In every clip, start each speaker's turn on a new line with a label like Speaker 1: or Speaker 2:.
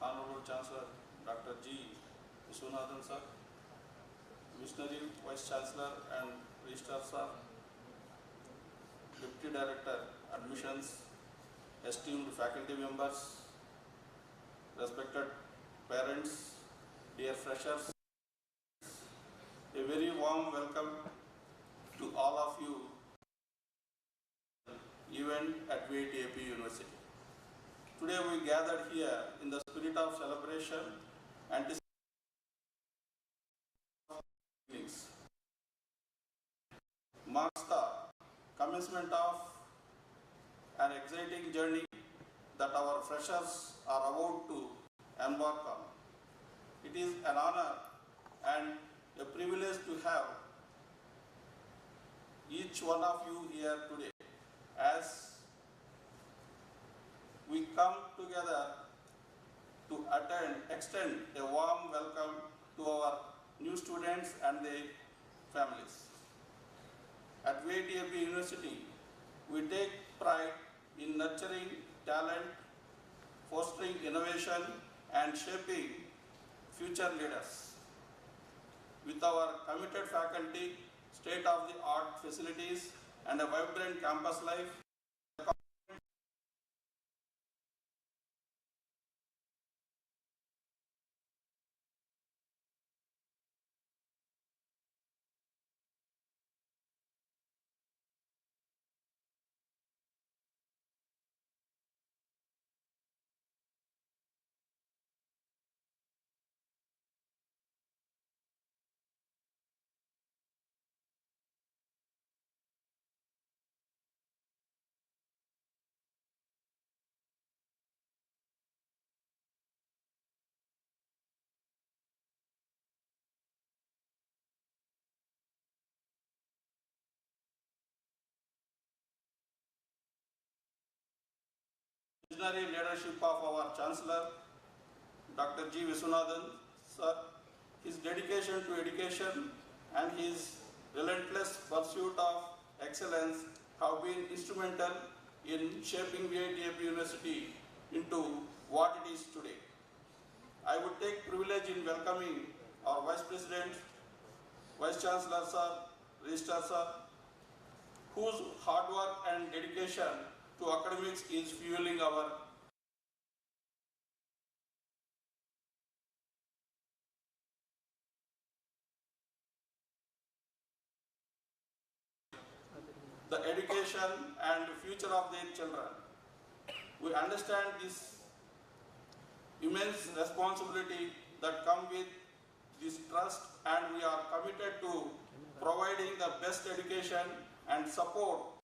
Speaker 1: Honorable Chancellor Dr. G. Viswanathan sir, Missionary Vice Chancellor and Registrar sir, Deputy Director Admissions, esteemed faculty members, respected parents, dear freshers, a very warm welcome to all of you event at VIT University. Today we gathered here in the spirit of celebration and marks the commencement of an exciting journey that our freshers are about to embark on. It is an honor and a privilege to have each one of you here today as we come together to extend a warm welcome to our new students and their families. At VIT University, we take pride in nurturing talent, fostering innovation, and shaping future leaders. With our committed faculty, state-of-the-art facilities, and a vibrant campus life, visionary leadership of our Chancellor, Dr. G. Viswanathan, sir, his dedication to education and his relentless pursuit of excellence have been instrumental in shaping VIT University into what it is today. I would take privilege in welcoming our Vice President, Vice Chancellor sir, Registrar sir, whose hard work and dedication to academics is fueling our the education and future of their children. We understand this immense responsibility that comes with this trust, and we are committed to providing the best education and support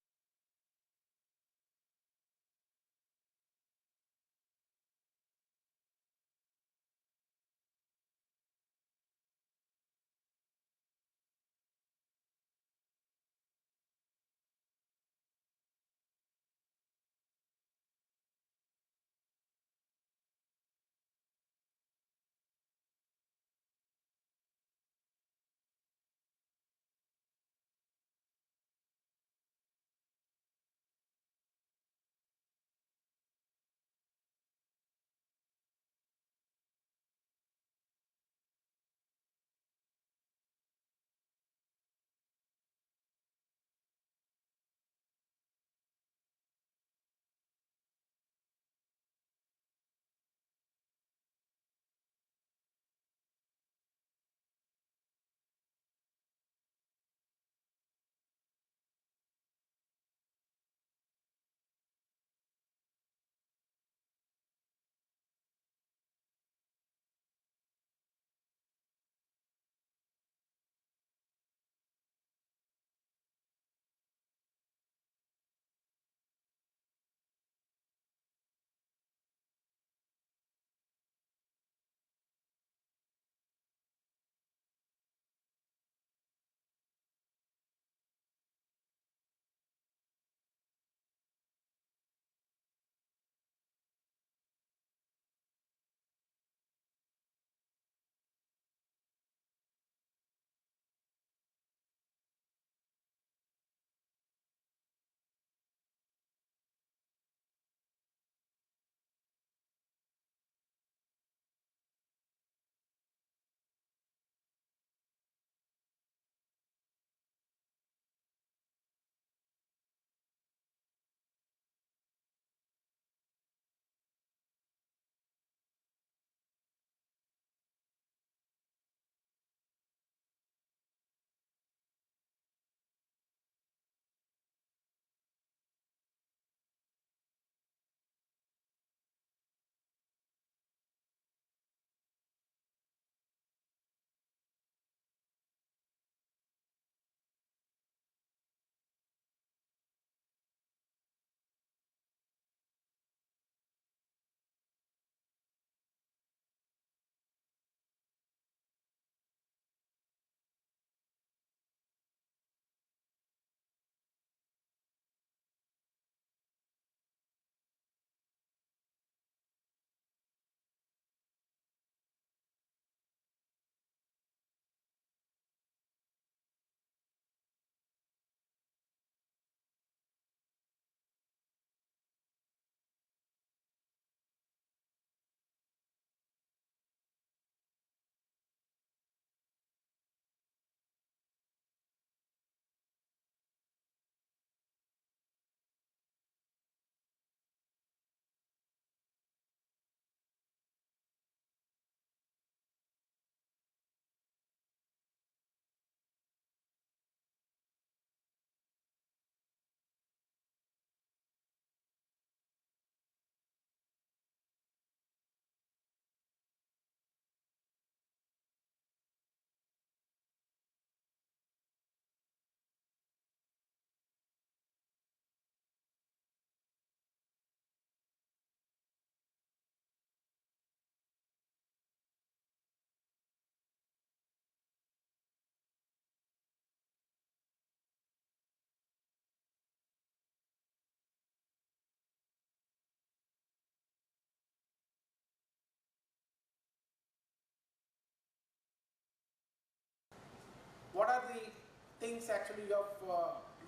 Speaker 2: what are the things actually you have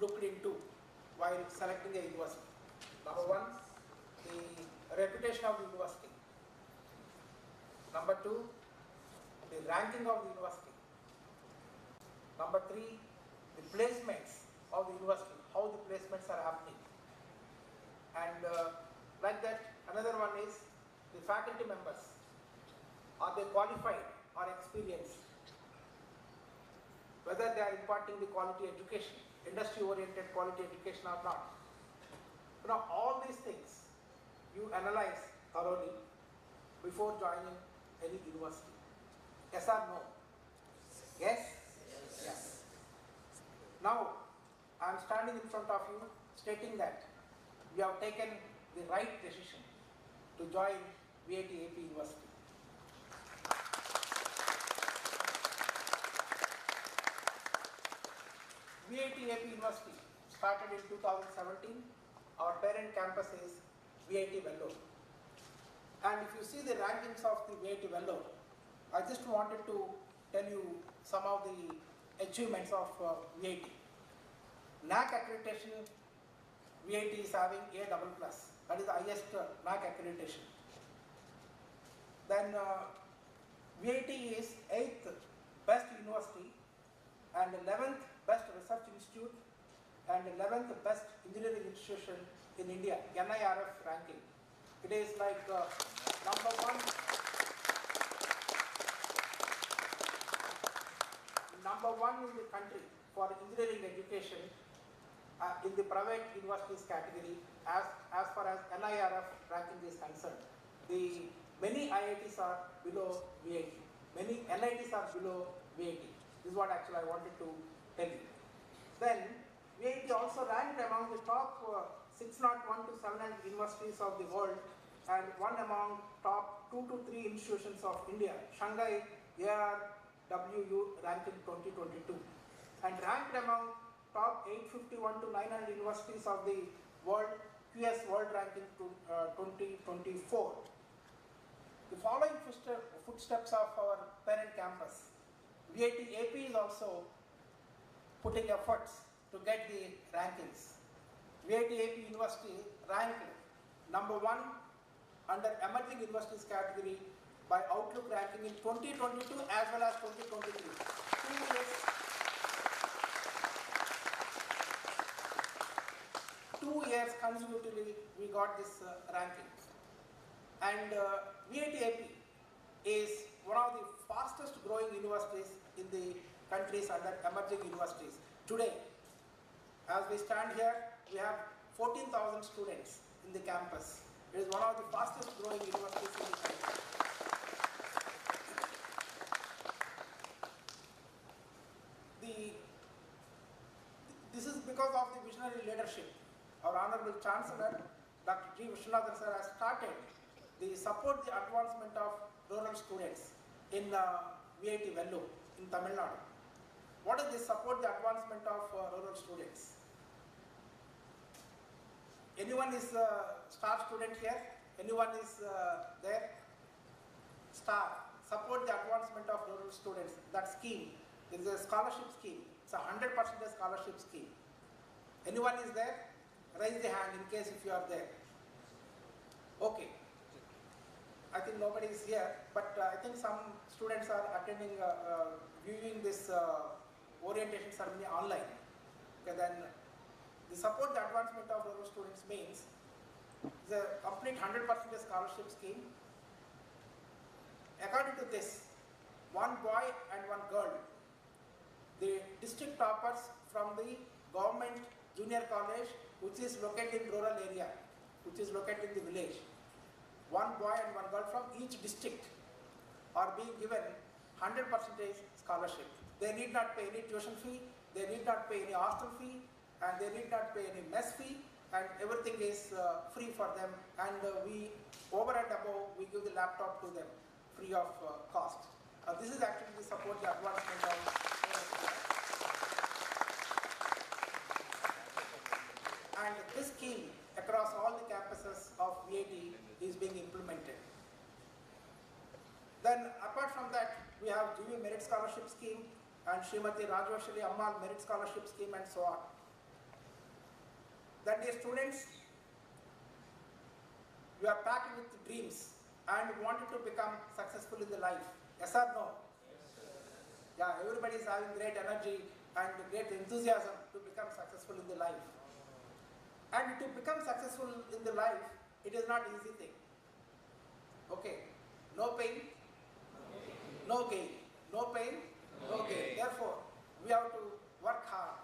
Speaker 2: looked into while selecting a university? Number one, the reputation of the university. Number two, the ranking of the university. Number three, the placements of the university, how the placements are happening. And like that, another one is the faculty members. Are they qualified or experienced? Whether they are imparting the quality education, industry-oriented quality education or not. You know, all these things you analyze thoroughly before joining any university. Yes or no? Yes? Yes. Now, I am standing in front of you stating that we have taken the right decision to join VIT AP University. VIT AP University started in 2017. Our parent campus is VIT Vellore. And if you see the rankings of the VIT Vellore, I just wanted to tell you some of the achievements of VIT. NAC accreditation, VIT is having A++. That is the highest NAC accreditation. Then VIT is 8th best university and 11th best research institute and 11th best engineering institution in India, NIRF ranking. It is like number one in the country for engineering education in the private universities category as far as NIRF ranking is concerned. The many IITs are below VIT. Many NITs are below VIT. This is what actually I wanted to tell you. Then VIT also ranked among the top 601 to 700 universities of the world and one among top 2 to 3 institutions of India, Shanghai ARWU ranking 2022, and ranked among top 851 to 900 universities of the world, QS World Ranking 2024. The following footsteps of our parent campus, VIT AP is also putting efforts to get the rankings. VIT AP University ranked number one under emerging universities category by Outlook ranking in 2022 as well as 2023. 2 years consecutively we got this ranking. And VIT AP is one of the fastest growing universities in the countries under emerging universities. Today, as we stand here, we have 14,000 students in the campus. It is one of the fastest growing universities in the country. This is because of the visionary leadership. Our Honorable Chancellor, Dr. G. Viswanathan sir, has started the support the advancement of rural students in VIT Vellore in Tamil Nadu. What is this support the advancement of rural students? Anyone is a star student here? Anyone is there? Star. Support the advancement of rural students. That scheme, there is a scholarship scheme. It's a 100% scholarship scheme. Anyone is there? Raise the hand in case if you are there. Okay. I think nobody is here, but I think some students are attending, viewing this orientation ceremony online. Okay, then the support the advancement of rural students means the complete 100% scholarship scheme. According to this, one boy and one girl, the district toppers from the government junior college, which is located in rural area, which is located in the village. One boy and one girl from each district are being given 100% scholarship. They need not pay any tuition fee, they need not pay any hostel fee, and they need not pay any mess fee, and everything is free for them. And we, over and above, we give the laptop to them free of cost. This is actually the support the advancement of and this scheme across all the campuses of VIT is being implemented. Then apart from that, we have GV Merit Scholarship Scheme, and Srimati Rajwashali Ammal Merit Scholarship Scheme and so on. Then dear students, you are packed with dreams and wanted to become successful in the life. Yes or no? Yeah, everybody is having great energy and great enthusiasm to become successful in the life. And to become successful in the life, it is not easy thing. Okay, no pain, no gain. No pain, no gain. Therefore, we have to work hard.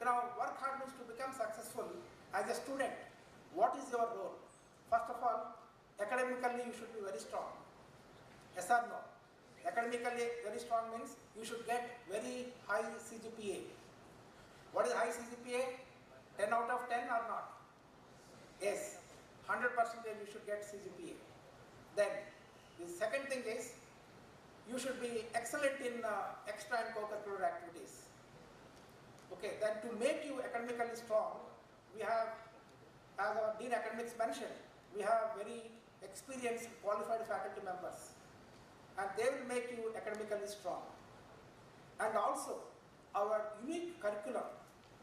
Speaker 2: Now, work hard means to become successful as a student. What is your role? First of all, academically you should be very strong. Yes or no? Academically very strong means you should get very high CGPA. What is high CGPA? 10 out of 10 or not? Yes, 100% you should get CGPA. Then, the second thing is, you should be excellent in extra and co-curricular activities. Okay, then to make you academically strong, we have, as our Dean Academics mentioned, we have very experienced, qualified faculty members. And they will make you academically strong. And also, our unique curriculum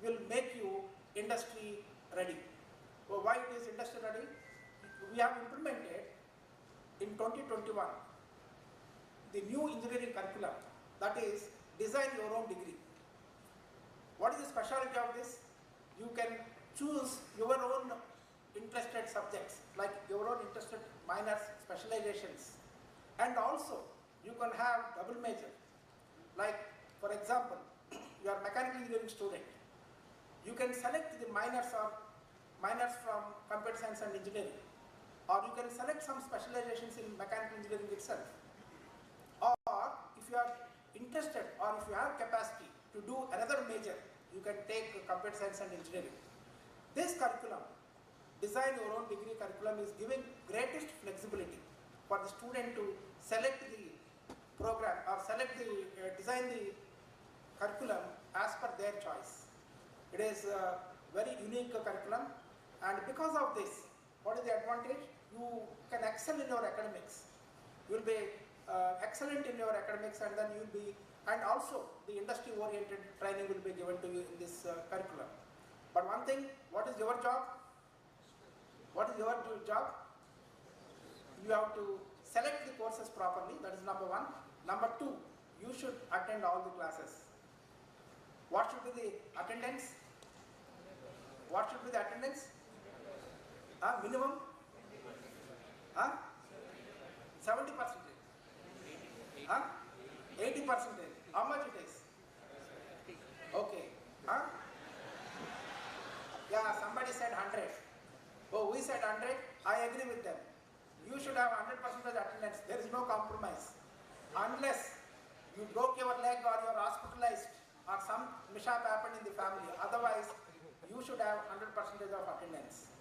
Speaker 2: will make you industry ready. Well, why it is industry ready? We have implemented in 2021 the new engineering curriculum, that is design your own degree. What is the specialty of this? You can choose your own interested subjects, like your own interested minors, specializations, and also you can have double major. Like for example, you are mechanical engineering student. You can select the minors from computer science and engineering, or you can select some specializations in mechanical engineering itself. Or if you are interested or if you have capacity to do another major, you can take computer science and engineering. This curriculum, design your own degree curriculum, is giving greatest flexibility for the student to select the program or design the curriculum as per their choice. It is a very unique curriculum, and because of this, what is the advantage? You can excel in your academics. You will be excellent in your academics, and then you will be, and also the industry oriented training will be given to you in this curriculum. But one thing, what is your job? What is your job? You have to select the courses properly, that is number one. Number two, you should attend all the classes. What should be the attendance? What should be the attendance? Minimum? 70%? 80%? How much it is? Okay. Yeah, somebody said 100. Oh, we said 100. I agree with them. You should have 100% attendance. There is no compromise. Unless you broke your leg or you are hospitalized or some mishap happened in the family. Otherwise, you should have 100% of attendance.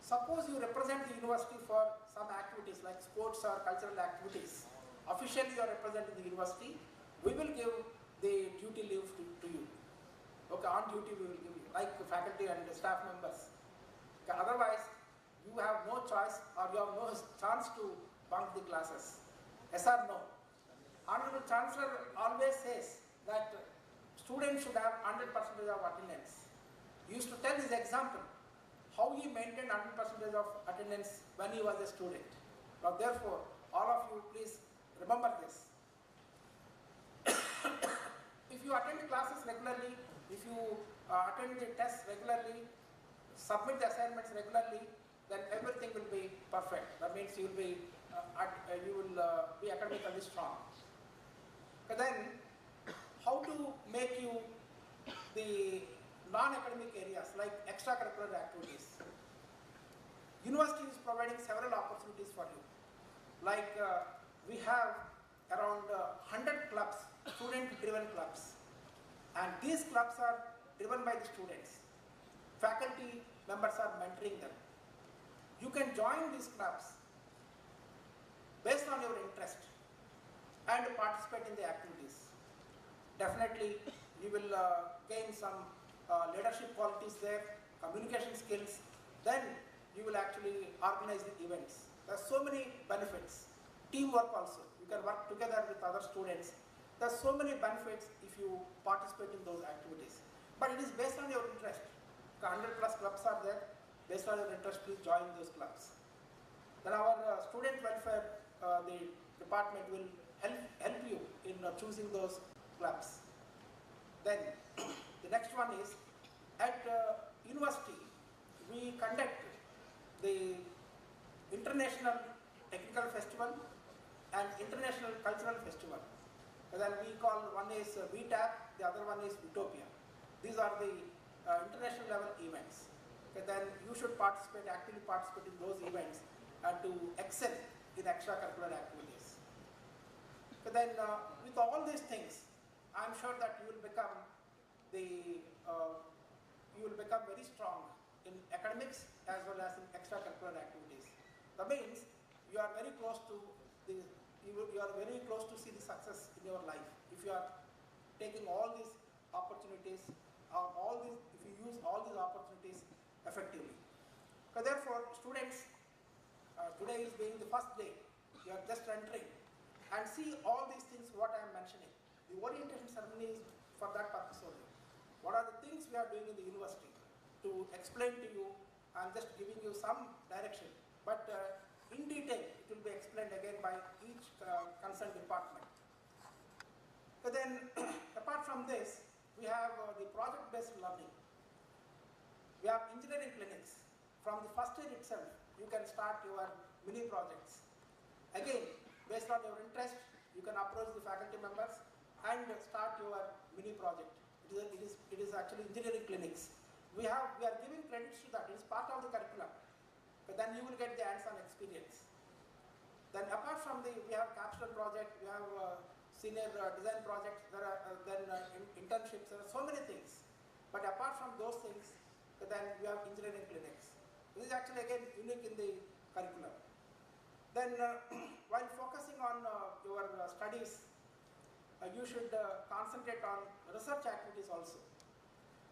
Speaker 2: Suppose you represent the university for some activities like sports or cultural activities. Officially you are representing the university. We will give the duty leave to you. Okay, on duty we will give you, like faculty and staff members. Okay, otherwise, you have no choice or you have no chance to bunk the classes. Yes or no? Honorable Chancellor always says that students should have 100% of attendance. He used to tell his example how he maintained 100% of attendance when he was a student. Now therefore, all of you please remember this. If you attend the classes regularly, if you attend the tests regularly, submit the assignments regularly, then everything will be perfect. That means you will be academically strong. But then, how to make you the non-academic areas like extracurricular activities? University is providing several opportunities for you. Like we have around 100 clubs, student-driven clubs, and these clubs are driven by the students. Faculty members are mentoring them. You can join these clubs based on your interest and participate in the activities. Definitely, you will gain some leadership qualities there, communication skills. Then you will actually organize the events. There are so many benefits. Teamwork also. You can work together with other students There's so many benefits if you participate in those activities. But it is based on your interest. 100 plus clubs are there. Based on your interest, please join those clubs. Then our student welfare, the department will help you in choosing those clubs. Then the next one is at university we conduct the International Technical Festival and International Cultural Festival. And then we call one is VIT, the other one is Utopia. These are the international level events. Okay, then you should actively participate in those events to excel in extracurricular activities. Okay, then with all these things, I'm sure that you will become very strong in academics as well as in extracurricular activities. That means you are very close to see the success in your life if you are taking all these opportunities, if you use all these opportunities effectively. So therefore, students, today is being the first day, you are just entering and see all these things what I am mentioning. The orientation ceremony is for that purpose only. What are the things we are doing in the university? To explain to you, I am just giving you some direction, but in detail it will be explained again by each concerned department. So then, apart from this, we have the project-based learning. We have engineering clinics. From the first year itself, you can start your mini projects. Again, based on your interest, you can approach the faculty members and start your mini project. It is actually engineering clinics. We are giving credits to that. It is part of the curriculum. But then you will get the hands-on experience. Then apart from we have capstone project, we have senior design projects, there are internships, there are so many things. But apart from those things, then we have engineering clinics. This is actually again unique in the curriculum. Then while focusing on your studies, you should concentrate on research activities also.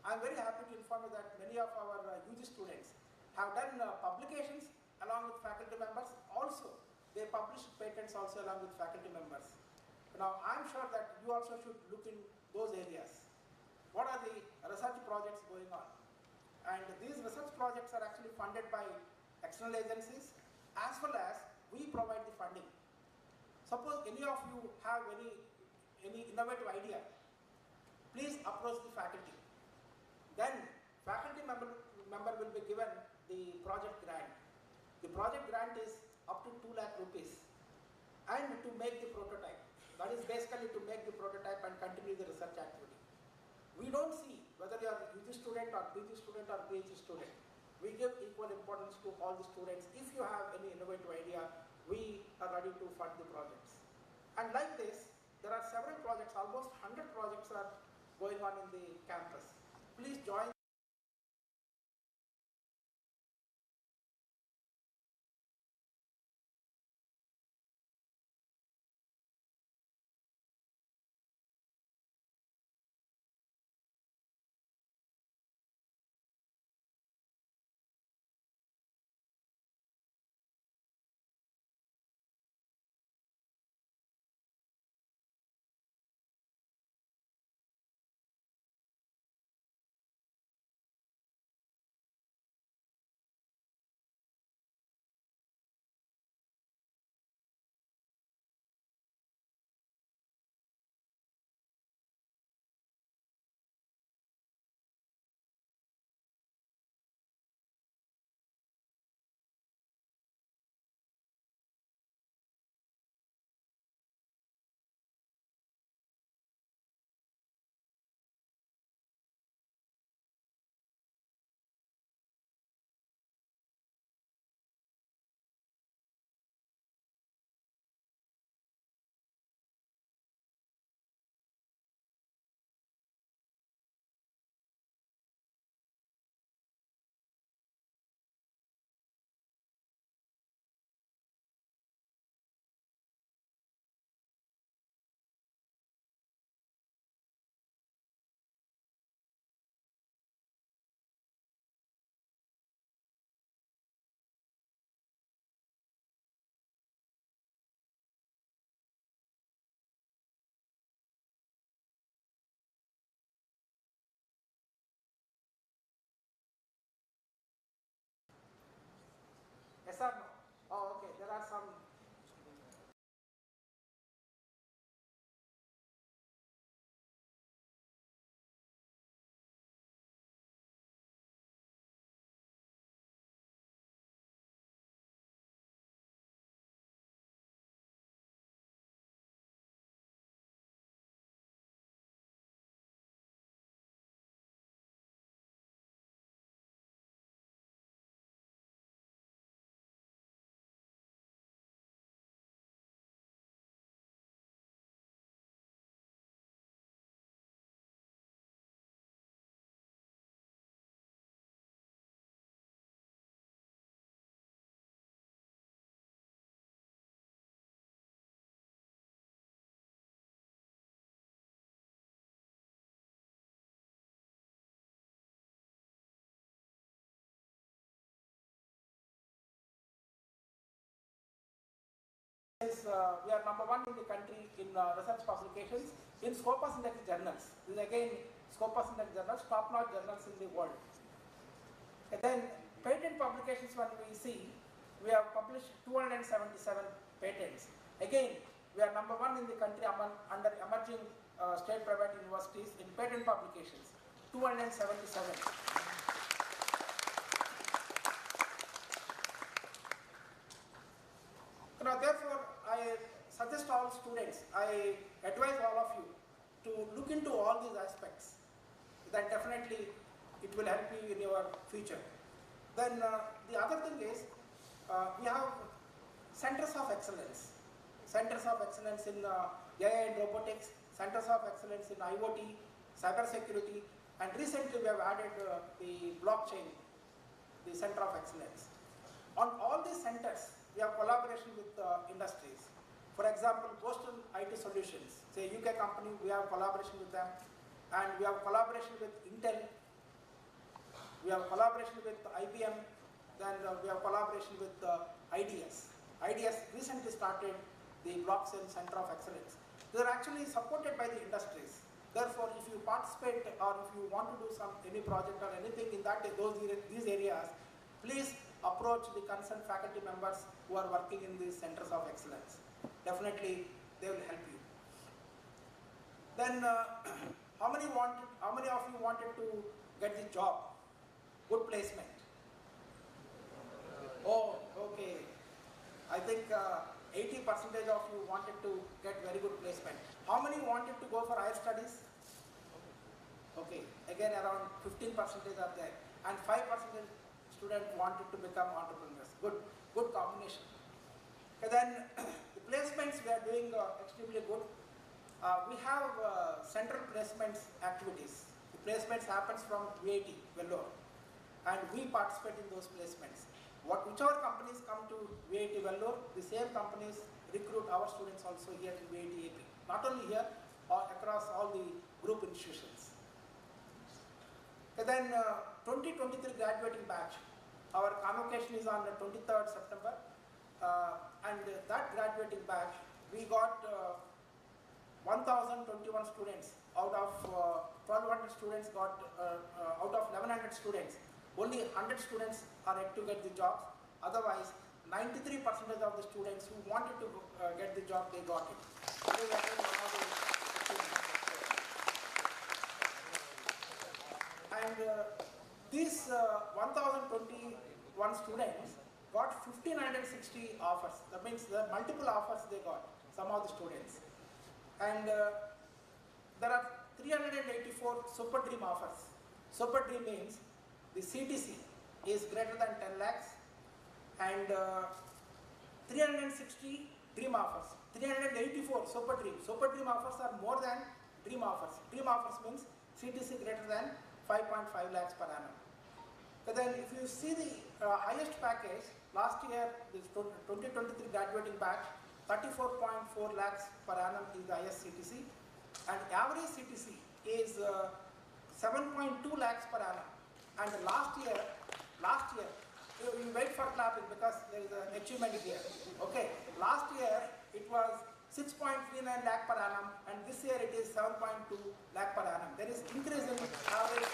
Speaker 2: I am very happy to inform you that many of our UG students have done publications along with faculty members. Also, they publish patents also along with faculty members. Now, I am sure that you also should look in those areas. What are the research projects going on? And these research projects are actually funded by external agencies as well as we provide the funding. Suppose any of you have any innovative idea, please approach the faculty. Then faculty member will be given the project grant. The project grant is up to 2 lakh rupees and to make the prototype. That is basically to make the prototype and continue the research activity. We don't see whether you are UG student or PG student or PhD student. We give equal importance to all the students. If you have any innovative idea, we are ready to fund the projects. And like this, there are several projects, almost 100 projects are going on in the campus. Please join we are number 1 in the country in research publications in Scopus Index journals. This is again Scopus Index journals, top-notch journals in the world. And then patent publications, when we see, we have published 277 patents. Again, we are number 1 in the country under emerging state private universities in patent publications, 277. Therefore, I suggest all students, I advise all of you to look into all these aspects. That definitely it will help you in your future. Then the other thing is, we have centers of excellence. Centers of excellence in AI and robotics, centers of excellence in IoT, cybersecurity, and recently we have added the blockchain, the center of excellence. On all these centers, we have collaboration with industries. For example, Boston IT Solutions, say UK company, we have collaboration with them, and we have collaboration with Intel, we have collaboration with IBM, then we have collaboration with IDS. IDS recently started the Blockchain Center of Excellence. They are actually supported by the industries. Therefore, if you participate or if you want to do any project or anything in these areas, please approach the concerned faculty members who are working in these centers of excellence. Definitely, they will help you. Then, how many of you wanted to get the job? Good placement. Oh, okay. I think 80% of you wanted to get very good placement. How many wanted to go for higher studies? Okay, again around 15% are there, and 5% students wanted to become entrepreneurs. Good combination. And then the placements we are doing extremely good. We have central placements activities. The placements happens from VIT, Vellore, and we participate in those placements. Whichever companies come to VIT Vellore, the same companies recruit our students also here in VIT AP. Not only here, or across all the group institutions. And then 2023 graduating batch. Our convocation is on the 23rd September. And that graduating batch, we got 1,021 students out of 1,200 students got, out of 1,100 students. Only 100 students are yet to get the jobs. Otherwise, 93% of the students who wanted to get the job, they got it. And these 1,021 students got 1,560 offers. That means the multiple offers they got, some of the students. And there are 384 super dream offers. Super dream means the CTC is greater than 10 lakhs and 360 dream offers. 384 super dream. Super dream offers are more than dream offers. Dream offers means CTC greater than 5.5 lakhs per annum. But then if you see the highest package, last year, this 2023 graduating batch, 34.4 lakhs per annum is the highest CTC, and average CTC is 7.2 lakhs per annum. And last year, you wait for clapping because there is an achievement here. Okay, last year it was 6.39 lakh per annum, and this year it is 7.2 lakh per annum. There is increase in average.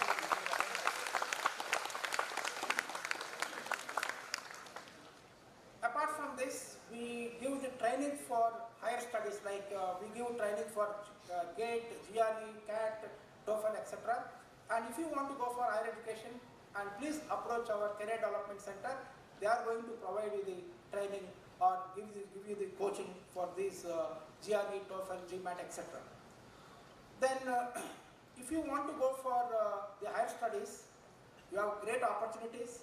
Speaker 2: Apart from this, we give the training for higher studies, like we give training for GATE, GRE, CAT, TOEFL, etc. And if you want to go for higher education, and please approach our Career Development Center. They are going to provide you the training or give you the coaching for these GRE, TOEFL, GMAT, etc. Then, if you want to go for the higher studies, you have great opportunities.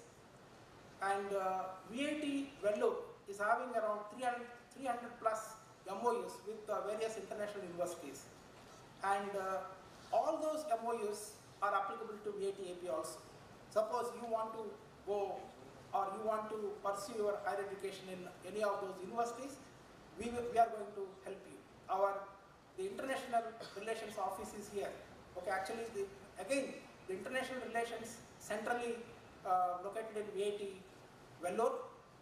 Speaker 2: And VIT Vellore is having around 300 plus MOUs with various international universities. And all those MOUs are applicable to VIT AP also. Suppose you want to go or you want to pursue your higher education in any of those universities, we are going to help you. The international relations office is here. Okay, actually, the international relations centrally located in VIT Vellore,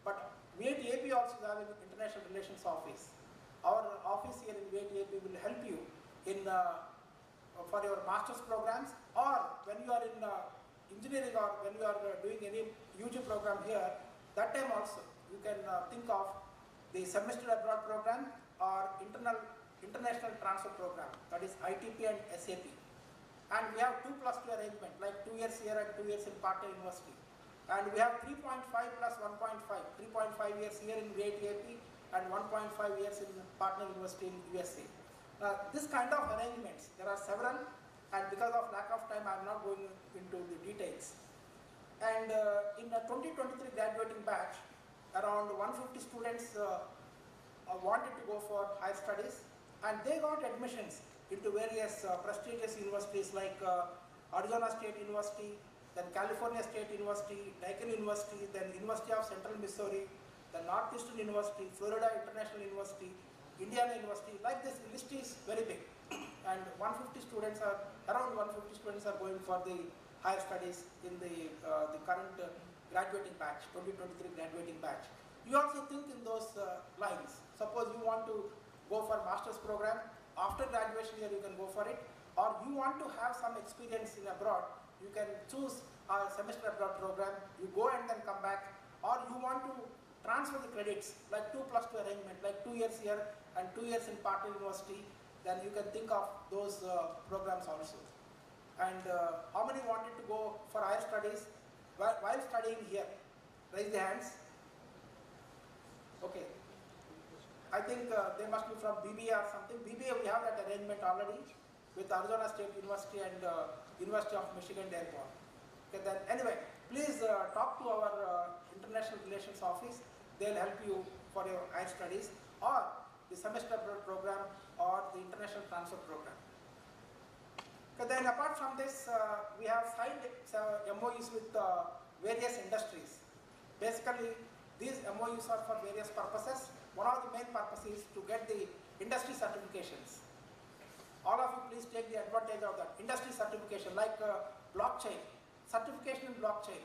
Speaker 2: but VIT AP also has an international relations office. here in VIT will help you in for your master's programs, or when you are in engineering, or when you are doing any UG program here, that time also you can think of the semester abroad program or international transfer program, that is ITP and SAP. And we have 2+2 arrangement, like 2 years here and 2 years in partner university. And we have 3.5 plus 1.5, 3.5 years here in VIT and 1.5 years in partner university in USA. This kind of arrangements, there are several, and because of lack of time, I am not going into the details. And in the 2023 graduating batch, around 150 students wanted to go for higher studies, and they got admissions into various prestigious universities like Arizona State University, then California State University, Daikon University, then University of Central Missouri, the Northeastern University, Florida International University, Indiana University. Like this list is very big, and 150 students are, around 150 students are going for the higher studies in the current graduating batch, 2023 graduating batch. You also think in those lines. Suppose you want to go for master's program, after graduation here you can go for it, or you want to have some experience in abroad, you can choose a semester abroad program, you go and then come back, or you want to transfer the credits, like 2+2 arrangement, like 2 years here and 2 years in partner university, then you can think of those programs also. And how many wanted to go for higher studies while studying here? Raise the hands. Okay. I think they must be from BBA or something. BBA, we have that arrangement already with Arizona State University and University of Michigan Dearborn. Okay, then anyway, please talk to our international relations office. They'll help you for your higher studies, or the semester program, or the international transfer program. Okay, then apart from this, we have signed MOUs with various industries. Basically, these MOUs are for various purposes. One of the main purposes is to get the industry certifications. All of you please take the advantage of that. Industry certification, like blockchain, certification in blockchain.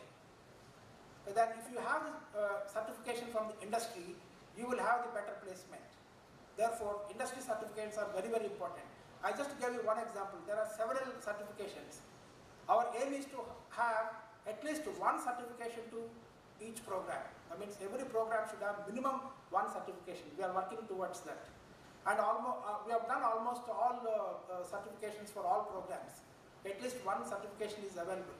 Speaker 2: Then if you have the certification from the industry, you will have the better placement. Therefore, industry certificates are very, very important. I just gave you one example. There are several certifications. Our aim is to have at least one certification to each program. That means every program should have minimum one certification. We are working towards that. And we have done almost all certifications for all programs. At least one certification is available.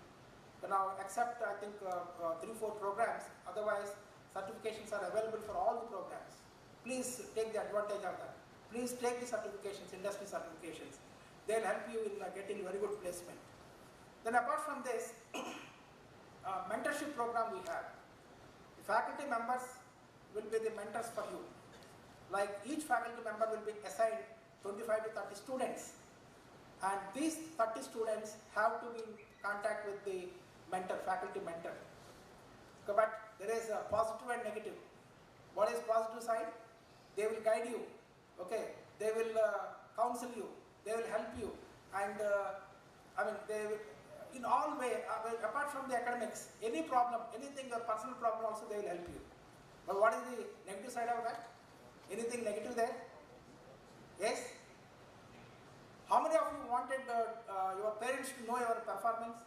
Speaker 2: So now, except I think 3-4 programs, otherwise certifications are available for all the programs. Please take the advantage of that. Please take the certifications, industry certifications. They'll help you in getting very good placement. Then apart from this, mentorship program we have. The faculty members will be the mentors for you. Like each faculty member will be assigned 25 to 30 students. And these 30 students have to be in contact with the mentor, faculty mentor. But there is a positive and negative. What is positive side? They will guide you. Okay, they will counsel you. They will help you. And they will, in all way, apart from the academics, any problem, anything, your personal problem also, they will help you. But what is the negative side of that? Anything negative there? Yes? How many of you wanted your parents to know your performance?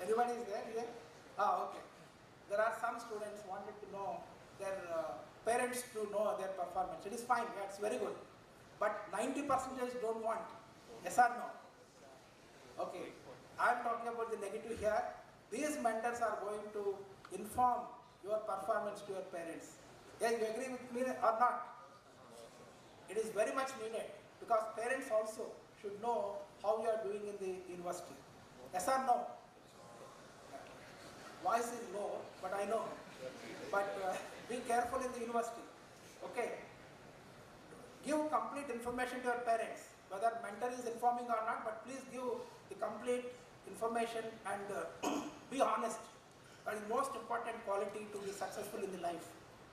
Speaker 2: Anybody is there here? Ah, okay. There are some students wanted to know their parents to know their performance. It is fine, yeah, it's very good. But 90% don't want. Yes or no? Okay. I am talking about the negative here. These mentors are going to inform your performance to your parents. Yes, you agree with me or not? It is very much needed, because parents also should know how you are doing in the university. Yes or no? Voice is low, but I know. But be careful in the university. Okay. Give complete information to your parents, whether mentor is informing or not, but please give the complete information and be honest. That is the most important quality to be successful in the life.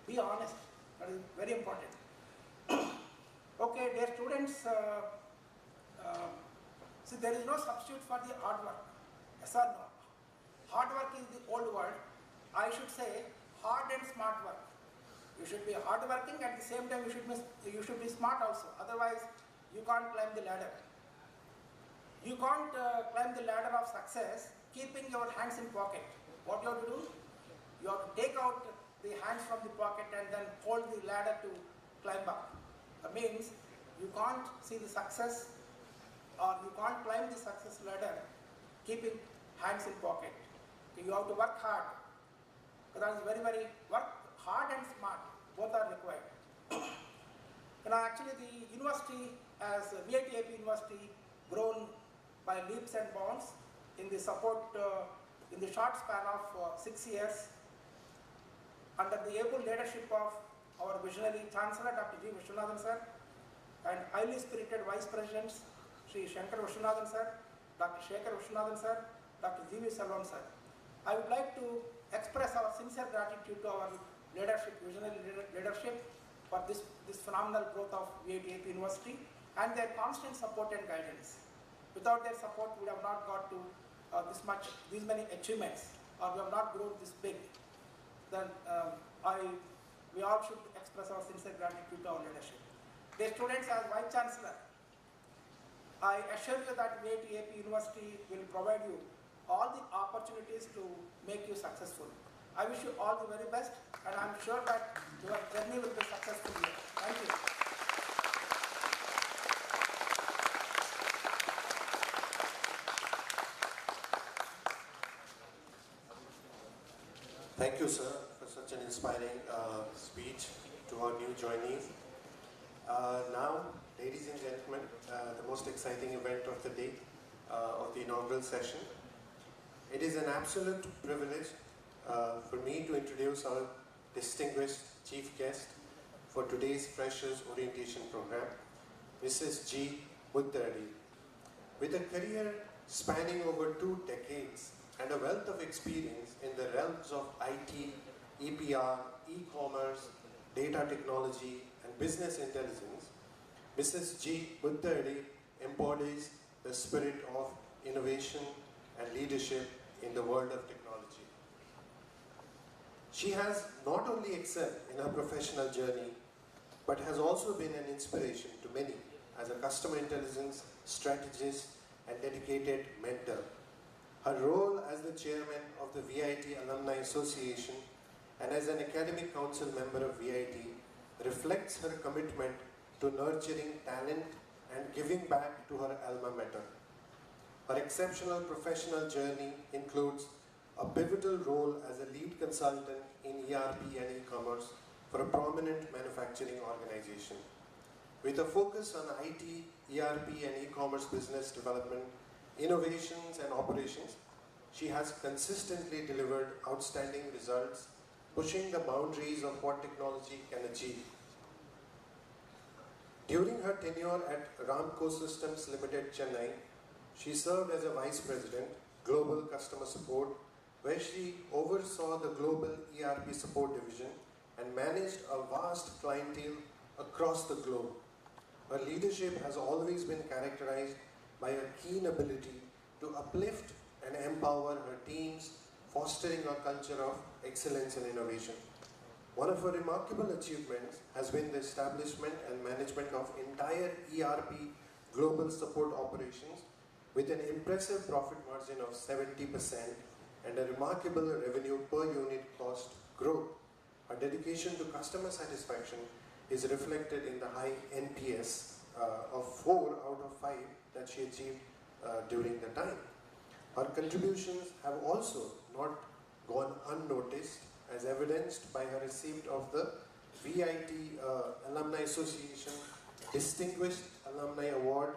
Speaker 2: Be honest. That is very important. Okay, dear students, see, there is no substitute for the hard work. Yes or no? Hard work is the old word. I should say hard and smart work. You should be hardworking, at the same time you should be smart also. Otherwise, you can't climb the ladder. You can't climb the ladder of success keeping your hands in pocket. What you have to do? You have to take out the hands from the pocket and then hold the ladder to climb up. That means you can't see the success, or you can't climb the success ladder keeping hands in pocket. Okay, you have to work hard. That is very work hard and smart. Both are required. Actually the university, as VIT AP University, grown by leaps and bounds in the support in the short span of 6 years under the able leadership of our visionary Chancellor Dr. G. Vishwanathan sir and highly spirited Vice Presidents Sri Shankar Vishwanathan sir, Dr. Shekhar Vishwanathan sir, Dr. G. V. Selvam sir. I would like to express our sincere gratitude to our leadership, visionary leadership, for this phenomenal growth of VIT AP University and their constant support and guidance. Without their support, we would have not got to these many achievements, or we have not grown this big. Then we all should express our sincere gratitude to our leadership. Dear students, as Vice Chancellor, I assure you that VIT AP University will provide you all the opportunities to make you successful. I wish you all the very best, and I am sure that your journey will be successful here. Thank you.
Speaker 3: Thank you, sir, for such an inspiring speech to our new joinees. Now, ladies and gentlemen, the most exciting event of the day, of the inaugural session. It is an absolute privilege for me to introduce our distinguished chief guest for today's Freshers Orientation Program, Mrs. G. Muttardi. With a career spanning over 2 decades and a wealth of experience in the realms of IT, EPR, e-commerce, data technology, and business intelligence, Mrs. G. Muttardi embodies the spirit of innovation and leadership in the world of technology. She has not only excelled in her professional journey, but has also been an inspiration to many as a customer intelligence strategist and dedicated mentor. Her role as the chairman of the VIT Alumni Association and as an academic council member of VIT reflects her commitment to nurturing talent and giving back to her alma mater. Her exceptional professional journey includes a pivotal role as a lead consultant in ERP and e-commerce for a prominent manufacturing organization. With a focus on IT, ERP and e-commerce business development, innovations and operations, she has consistently delivered outstanding results, pushing the boundaries of what technology can achieve. During her tenure at Ramco Systems Limited, Chennai, she served as a Vice President, Global Customer Support, where she oversaw the global ERP support division and managed a vast clientele across the globe. Her leadership has always been characterized by a keen ability to uplift and empower her teams, fostering a culture of excellence and innovation. One of her remarkable achievements has been the establishment and management of entire ERP global support operations with an impressive profit margin of 70% and a remarkable revenue per unit cost growth. Her dedication to customer satisfaction is reflected in the high NPS of 4 out of 5 that she achieved during the time. Her contributions have also not gone unnoticed, as evidenced by her receipt of the VIT Alumni Association Distinguished Alumni Award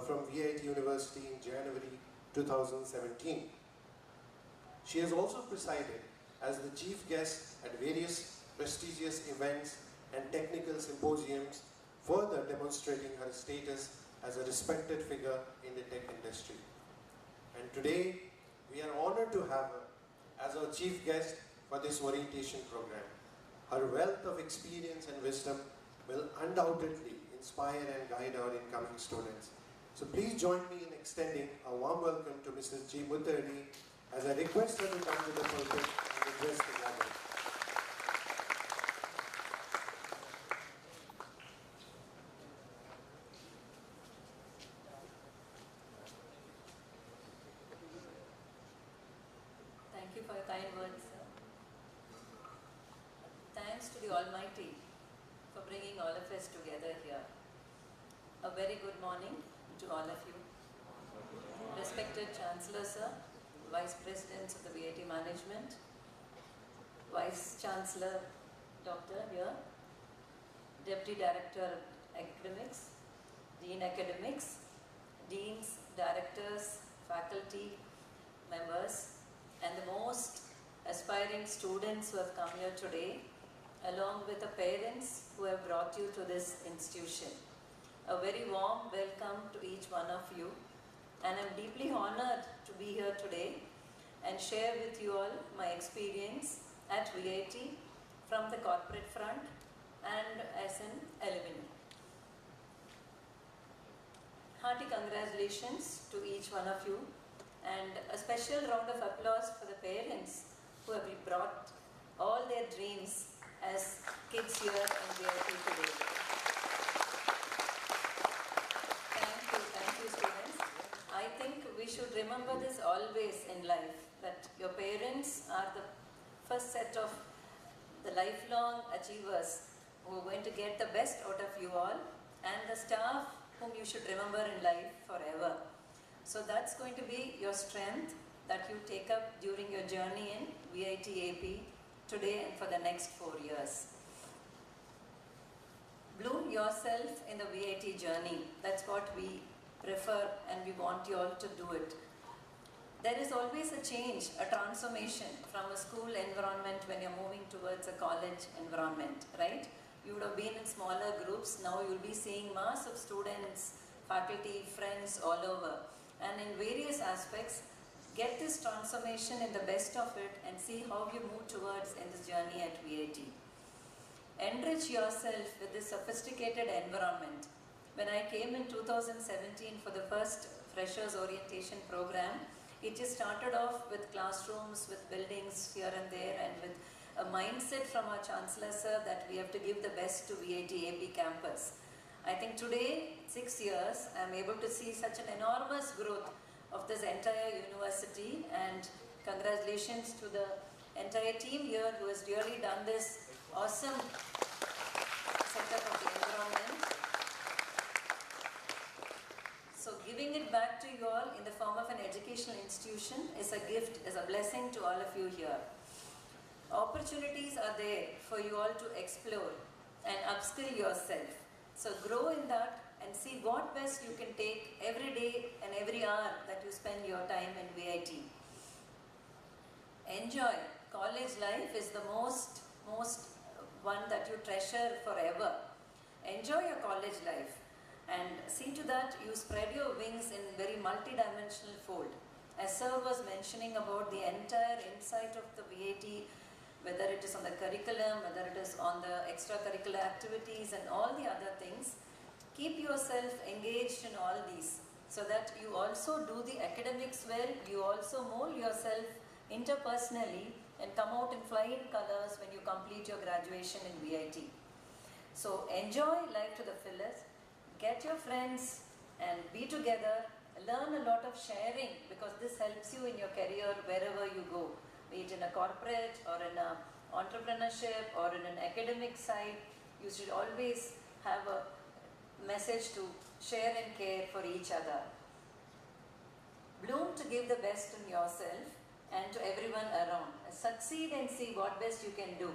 Speaker 3: from VIT University in January 2017. She has also presided as the chief guest at various prestigious events and technical symposiums, further demonstrating her status as a respected figure in the tech industry. And today, we are honored to have her as our chief guest for this orientation program. Her wealth of experience and wisdom will undoubtedly inspire and guide our incoming students. So please join me in extending a warm welcome to Mrs. G. Muttardi as I request her to come to the pulpit and address the gathering.
Speaker 4: you for your kind words, sir. Thanks to the Almighty for bringing all of us together here. A very good morning to all of you. Respected Chancellor, sir, Vice Presidents of the VIT Management, Vice Chancellor Doctor here, Deputy Director Academics, Dean Academics, Deans, Directors, Faculty, members, and the most aspiring students who have come here today, along with the parents who have brought you to this institution. A very warm welcome to each one of you, and I'm deeply honored to be here today and share with you all my experience at VIT from the corporate front and as an alumni. Hearty congratulations to each one of you, and a special round of applause for the parents who have brought all their dreams as kids here in VIT today. Thank you students. I think we should remember this always in life, that your parents are the first set of the lifelong achievers who are going to get the best out of you all, and the staff whom you should remember in life forever. So that's going to be your strength that you take up during your journey in VIT AP today and for the next 4 years. Bloom yourself in the VIT journey. That's what we prefer, and we want you all to do it. There is always a change, a transformation from a school environment when you're moving towards a college environment, right? You would have been in smaller groups. Now you'll be seeing mass of students, faculty, friends all over. And in various aspects, get this transformation in the best of it and see how you move towards in this journey at VIT. Enrich yourself with this sophisticated environment. When I came in 2017 for the first Freshers Orientation program, it just started off with classrooms, with buildings here and there, and with a mindset from our Chancellor Sir that we have to give the best to VIT AP campus. I think today, 6 years, I am able to see such an enormous growth of this entire university, and congratulations to the entire team here who has really done this awesome setup of the environment. So giving it back to you all in the form of an educational institution is a gift, is a blessing to all of you here. Opportunities are there for you all to explore and upskill yourself. So grow in that and see what best you can take every day and every hour that you spend your time in VIT. Enjoy. College life is the most one that you treasure forever. Enjoy your college life and see to that you spread your wings in very multi-dimensional fold. As Sir was mentioning about the entire insight of the VIT, whether it is on the curriculum, whether it is on the extracurricular activities and all the other things, keep yourself engaged in all these so that you also do the academics well, you also mold yourself interpersonally and come out in flying colors when you complete your graduation in VIT. So enjoy life to the fullest, get your friends and be together, learn a lot of sharing, because this helps you in your career wherever you go, be it in a corporate or in a entrepreneurship or in an academic side. You should always have a message to share and care for each other. Bloom to give the best in yourself and to everyone around. Succeed and see what best you can do.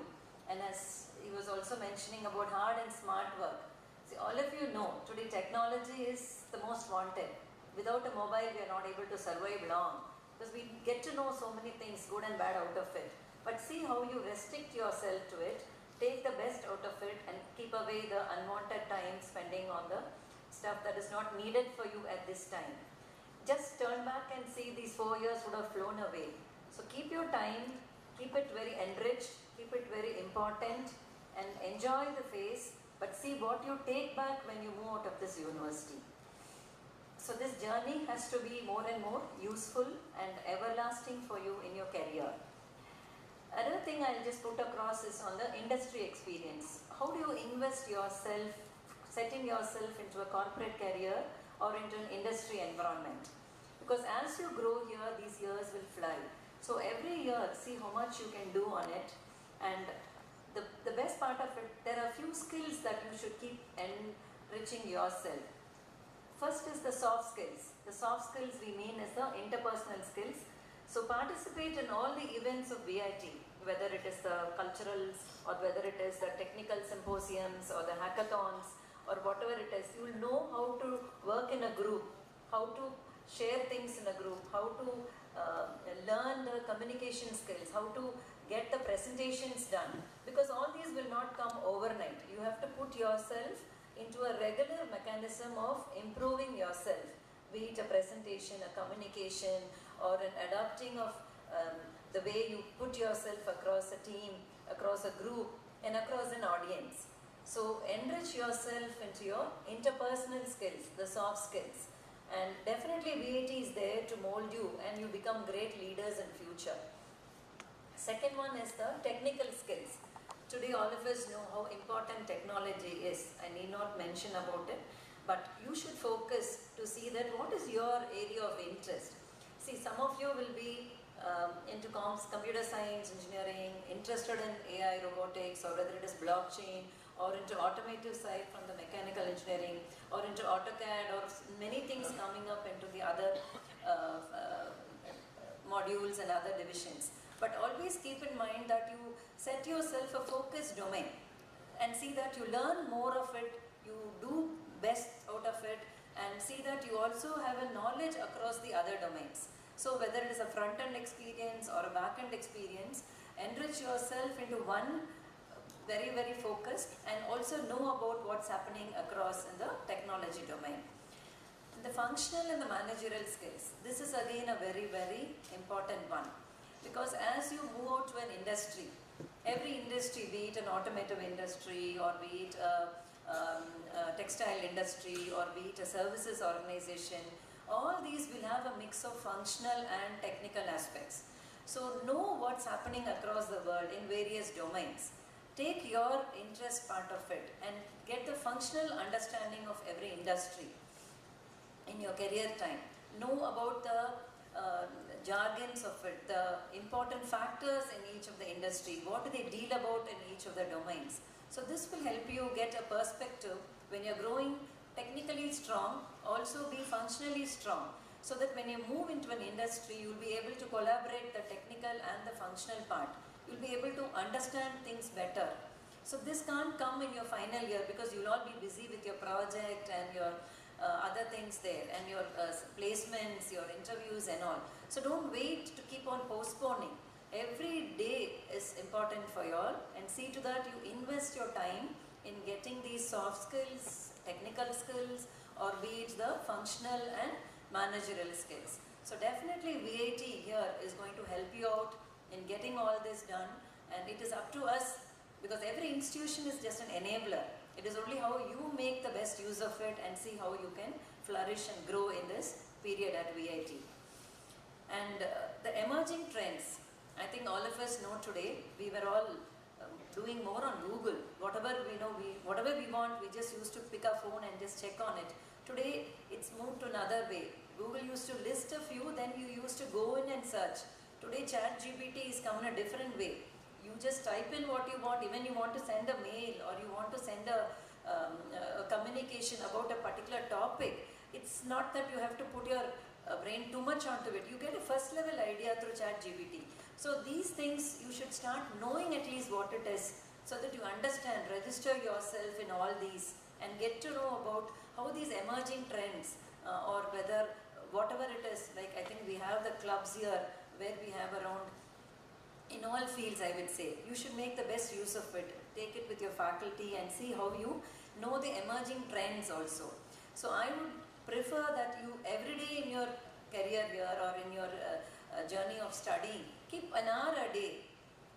Speaker 4: And as he was also mentioning about hard and smart work. See, all of you know today technology is the most wanted. Without a mobile we are not able to survive long, because we get to know so many things, good and bad, out of it. But see how you restrict yourself to it, take the best out of it and keep away the unwanted time spending on the stuff that is not needed for you at this time. Just turn back and see these 4 years would have flown away. So keep your time, keep it very enriched, keep it very important and enjoy the phase, but see what you take back when you move out of this university. So this journey has to be more and more useful and everlasting for you in your career. Another thing I'll just put across is on the industry experience. How do you invest yourself, setting yourself into a corporate career or into an industry environment? Because as you grow here, these years will fly. So every year, see how much you can do on it. And the best part of it, there are few skills that you should keep enriching yourself. First is the soft skills. The soft skills we mean is the interpersonal skills. So participate in all the events of VIT, whether it is the culturals or whether it is the technical symposiums or the hackathons or whatever it is. You will know how to work in a group, how to share things in a group, how to learn the communication skills, how to get the presentations done, because all these will not come overnight. You have to put yourself into a regular mechanism of improving yourself, be it a presentation, a communication, or an adapting of the way you put yourself across a team, across a group, and across an audience. So enrich yourself into your interpersonal skills, the soft skills. And definitely VIT is there to mold you and you become great leaders in future. Second one is the technical skills. Today all of us know how important technology is. I need not mention about it, but you should focus to see that what is your area of interest. See, some of you will be into computer science, engineering, interested in AI, robotics, or whether it is blockchain, or into automotive side from the mechanical engineering, or into AutoCAD, or many things coming up into the other modules and other divisions. But always keep in mind that you set yourself a focused domain and see that you learn more of it, you do best out of it, and see that you also have a knowledge across the other domains. So whether it is a front-end experience or a back-end experience, enrich yourself into one very, very focused, and also know about what's happening across in the technology domain. The functional and the managerial skills, this is again a very, very important one, because as you move out to an industry, every industry, be it an automotive industry or be it a textile industry or be it a services organization, all these will have a mix of functional and technical aspects. So know what's happening across the world in various domains. Take your interest part of it and get the functional understanding of every industry in your career time. Know about the jargons of it, the important factors in each of the industry, what do they deal about in each of the domains. So this will help you get a perspective when you're growing technically strong, also be functionally strong, so that when you move into an industry, you'll be able to collaborate the technical and the functional part. You'll be able to understand things better. So this can't come in your final year because you'll all be busy with your project and your other things there and your placements, your interviews and all. So don't wait to keep on postponing. Every day is important for you all, and see to that you invest your time in getting these soft skills, technical skills, or be it the functional and managerial skills. So definitely VIT here is going to help you out in getting all this done, and it is up to us, because every institution is just an enabler. It is only how you make the best use of it and see how you can flourish and grow in this period at VIT. And the emerging trends, I think all of us know today, we were all doing more on Google. Whatever we know, whatever we want, we just used to pick our phone and just check on it. Today, it's moved to another way. Google used to list a few, then you used to go in and search. Today, ChatGPT is come in a different way. You just type in what you want, even you want to send a mail or you want to send a communication about a particular topic. It's not that you have to put your brain too much onto it. You get a first level idea through ChatGPT. So these things you should start knowing at least what it is, so that you understand, register yourself in all these and get to know about how these emerging trends or whether whatever it is, like I think we have the clubs here where we have around, in all fields I would say, you should make the best use of it. Take it with your faculty and see how you know the emerging trends also. So I would prefer that you every day in your career here or in your journey of studying, keep an hour a day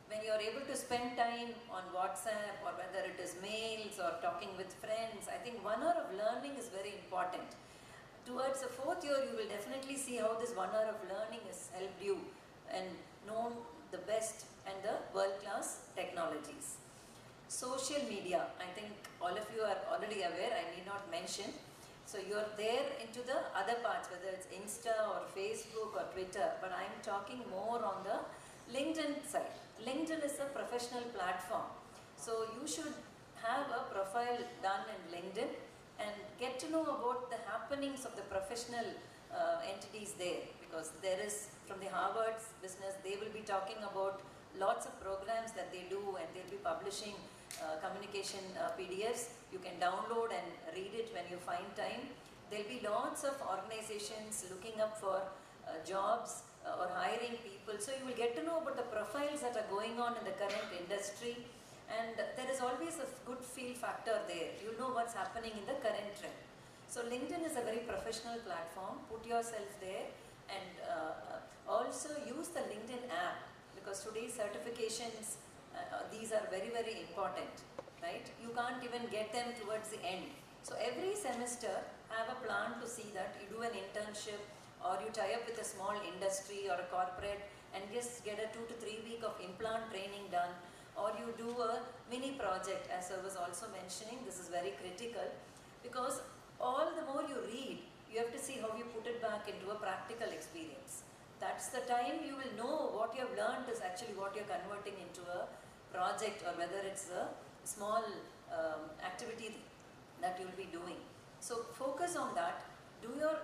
Speaker 4: when you are able to spend time on WhatsApp or whether it is mails or talking with friends. I think 1 hour of learning is very important. Towards the 4th year, you will definitely see how this 1 hour of learning has helped you and know the best and the world-class technologies. Social media, I think all of you are already aware, I need not mention. So you're there into the other parts, whether it's Insta or Facebook or Twitter, but I'm talking more on the LinkedIn side. LinkedIn is a professional platform. So you should have a profile done in LinkedIn and get to know about the happenings of the professional entities there, because there is, from the Harvard's business, they will be talking about lots of programs that they do, and they'll be publishing communication PDFs. You can download and read it when you find time. There'll be lots of organizations looking up for jobs or hiring people. So you will get to know about the profiles that are going on in the current industry, and there is always a good feel factor there. You'll know what's happening in the current trend. So LinkedIn is a very professional platform. Put yourself there, and also use the LinkedIn app, because today's certifications, these are very, very important, right? You can't even get them towards the end. So every semester, have a plan to see that you do an internship, or you tie up with a small industry or a corporate and just get a 2 to 3 week of implant training done, or you do a mini project, as I was also mentioning. This is very critical, because all the more you read, you have to see how you put it back into a practical experience. That's the time you will know what you have learned is actually what you're converting into a project, or whether it's a small activity that you'll be doing. So focus on that. Do your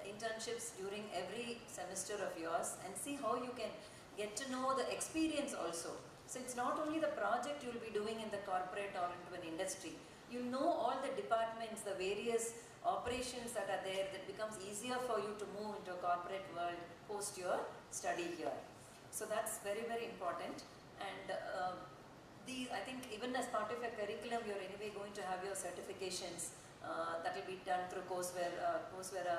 Speaker 4: internships during every semester of yours and see how you can get to know the experience also. So it's not only the project you'll be doing in the corporate or into an industry. You'll know all the departments, the various operations that are there. That becomes easier for you to move into a corporate world post your study here. So that's very, very important. And I think even as part of your curriculum, you're anyway going to have your certifications that will be done through Coursera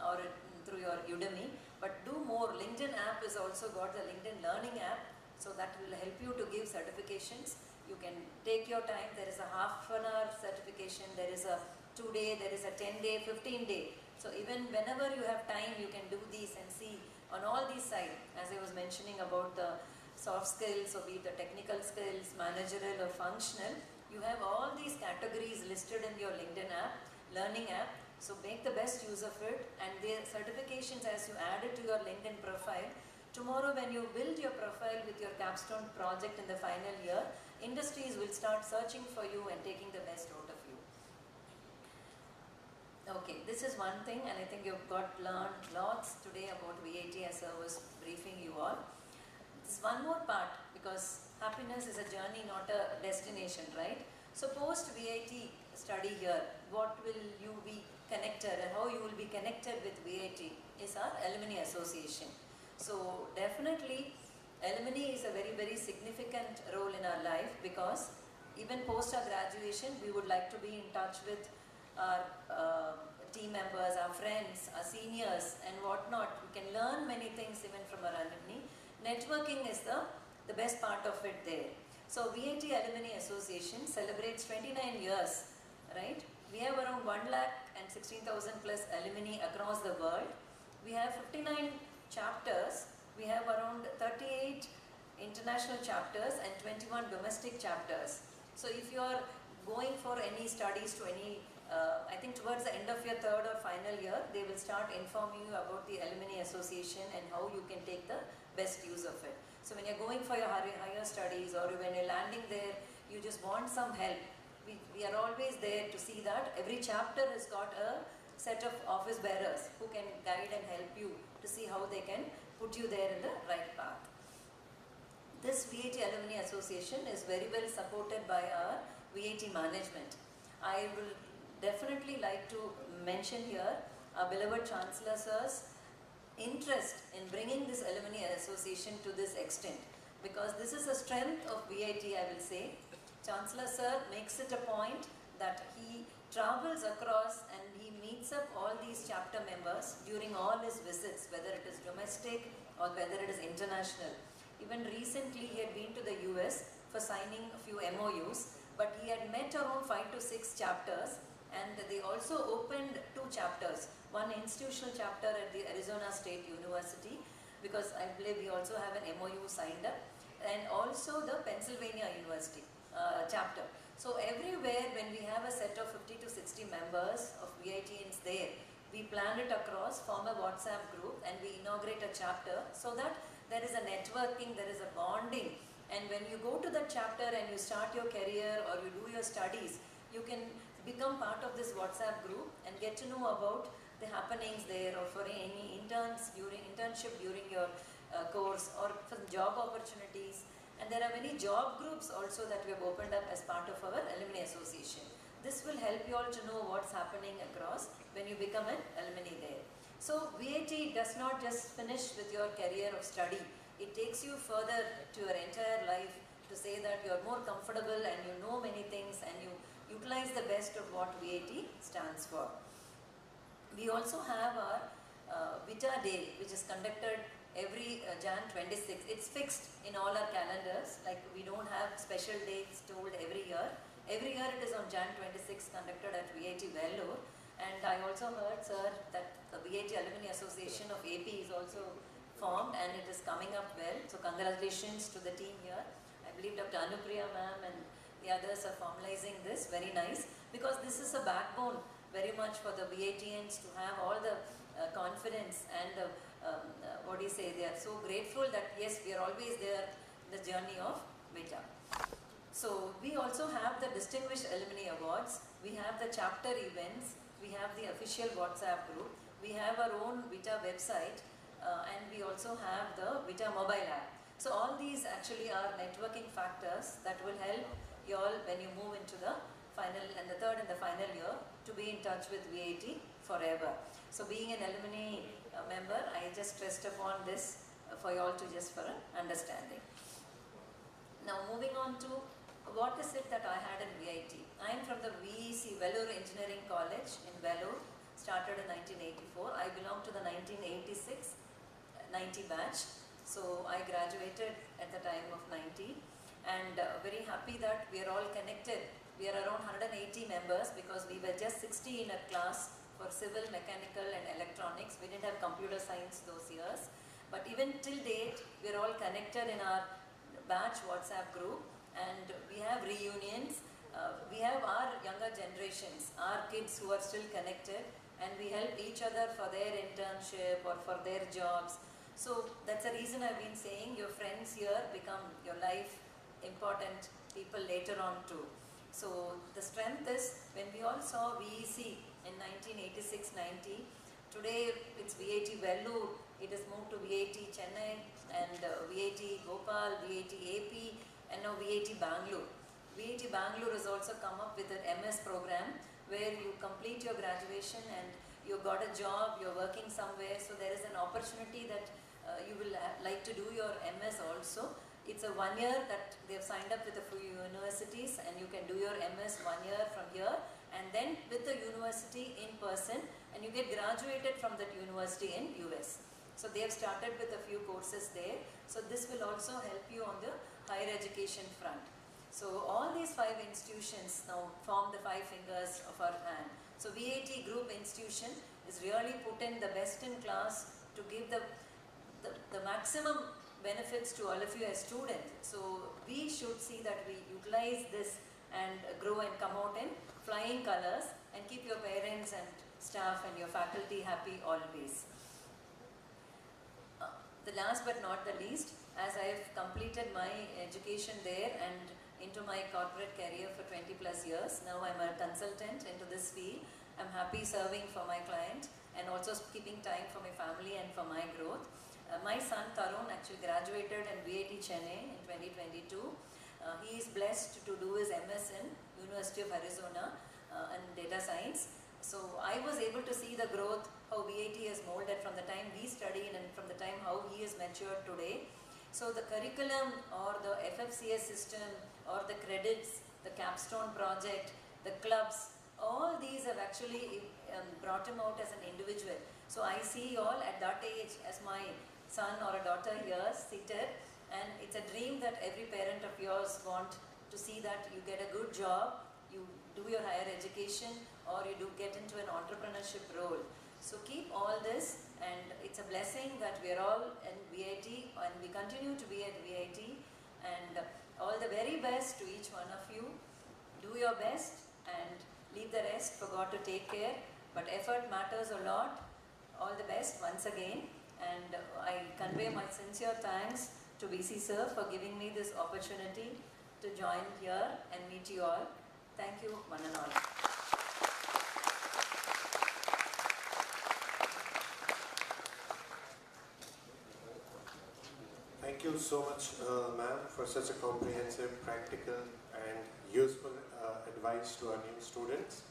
Speaker 4: or through your Udemy. But do more. LinkedIn app has also got the LinkedIn Learning app, so that will help you to give certifications. You can take your time. There is a half-an-hour certification, there is a 2-day, there is a 10-day, 15-day. So even whenever you have time, you can do these and see on all these sides, as I was mentioning about the soft skills, or be it the technical skills, managerial or functional, you have all these categories listed in your LinkedIn app, Learning app. So make the best use of it, and the certifications, as you add it to your LinkedIn profile, tomorrow when you build your profile with your capstone project in the final year, industries will start searching for you and taking the best out of you. Okay, this is one thing, and I think you've learned lots today about VIT as I was briefing you all. There's one more part, because happiness is a journey, not a destination, right? So post VIT study here, what will you be connected, and how you will be connected with VIT is our Alumni Association. So definitely alumni is a very, very significant role in our life, because even post our graduation, we would like to be in touch with our team members, our friends, our seniors and whatnot. We can learn many things even from our alumni. Networking is the best part of it there. So VIT Alumni Association celebrates 29 years, right? We have around 1,16,000 plus alumni across the world. We have 59 chapters. We have around 38 international chapters and 21 domestic chapters. So if you are going for any studies to any, I think towards the end of your third or final year, they will start informing you about the Alumni Association and how you can take the best use of it. So when you're going for your higher studies, or when you're landing there, you just want some help. We are always there to see that every chapter has got a set of office bearers who can guide and help you to see how they can put you there in the right path. This VIT Alumni Association is very well supported by our VIT management. I will definitely like to mention here our beloved Chancellor Sir's interest in bringing this Alumni Association to this extent, because this is a strength of VIT, I will say. Chancellor Sir makes it a point that he travels across and he meets up all these chapter members during all his visits, whether it is domestic or whether it is international. Even recently he had been to the US for signing a few MOUs, but he had met around 5 to 6 chapters, and they also opened 2 chapters, one institutional chapter at the Arizona State University, because I believe we also have an MOU signed up, and also the Pennsylvania University chapter. So everywhere when we have a set of 50 to 60 members of VITians there, we plan it across, form a WhatsApp group and we inaugurate a chapter so that there is a networking, there is a bonding, and when you go to that chapter and you start your career or you do your studies, you can become part of this WhatsApp group and get to know about the happenings there, or for any internship during your course, or for job opportunities. And there are many job groups also that we have opened up as part of our alumni association. This will help you all to know what's happening across when you become an alumni there. So VIT does not just finish with your career of study. It takes you further to your entire life to say that you are more comfortable and you know many things and you utilize the best of what VIT stands for. We also have our VITA Day, which is conducted every Jan 26. It's fixed in all our calendars, like we don't have special dates told every year. Every year it is on Jan 26 conducted at VIT Vellore. And I also heard, sir, that the VIT Alumni Association of AP is also formed and it is coming up well. So congratulations to the team here. I believe Dr. Anupriya ma'am and the others are formalizing this. Very nice, because this is a backbone very much for the VITians to have all the confidence and what do you say, they are so grateful that yes, we are always there in the journey of VITA. So we also have the Distinguished Alumni Awards, we have the chapter events, we have the official WhatsApp group, we have our own VITA website, and we also have the VITA mobile app. So all these actually are networking factors that will help you all when you move into the final and the third and the final year to be in touch with VIT forever. So being an alumni member, I just stressed upon this for you all to just for an understanding. Now moving on to what is it that I had in VIT. I am from the VEC, Vellore Engineering College in Vellore, started in 1984. I belong to the 1986-90 batch. So I graduated at the time of 90, and very happy that we are all connected. We are around 180 members because we were just 60 in a class for civil, mechanical and electronics. We didn't have computer science those years. But even till date, we are all connected in our batch WhatsApp group, and we have reunions. We have our younger generations, our kids who are still connected, and we help each other for their internship or for their jobs. So that's the reason I've been saying your friends here become your life important people later on too. So the strength is when we all saw VEC in 1986-90, today it's VIT Vellore, it has moved to VIT Chennai and VIT Bhopal, VIT AP and now VIT Bangalore. VIT Bangalore has also come up with an MS program where you complete your graduation and you got a job, you're working somewhere, so there is an opportunity that you will like to do your MS also. It's a 1 year that they have signed up with a few universities, and you can do your MS 1 year from here and then with the university in person, and you get graduated from that university in US. So they have started with a few courses there. So this will also help you on the higher education front. So all these 5 institutions now form the 5 fingers of our hand. So VIT group institution is really put in the best in class to give the maximum benefits to all of you as students. So we should see that we utilize this and grow and come out in flying colors and keep your parents and staff and your faculty happy always. The last but not the least, as I have completed my education there and into my corporate career for 20 plus years, now I'm a consultant into this field. I'm happy serving for my client and also keeping time for my family and for my growth. My son Tarun actually graduated in VIT Chennai in 2022. He is blessed to do his MS in University of Arizona in data science. So I was able to see the growth, how VIT has molded from the time we studied and from the time how he is matured today. So the curriculum or the FFCS system or the credits, the capstone project, the clubs, all these have actually brought him out as an individual. So I see all at that age as my son or a daughter here seated, and it's a dream that every parent of yours want to see that you get a good job, you do your higher education, or you do get into an entrepreneurship role. So keep all this, and it's a blessing that we are all in VIT and we continue to be at VIT, and all the very best to each one of you. do your best and leave the rest for God to take care. But effort matters a lot. All the best once again. And I convey my sincere thanks to VC sir for giving me this opportunity to join here and meet you all. Thank you, one and all.
Speaker 3: Thank you so much, ma'am, for such a comprehensive, practical and useful advice to our new students.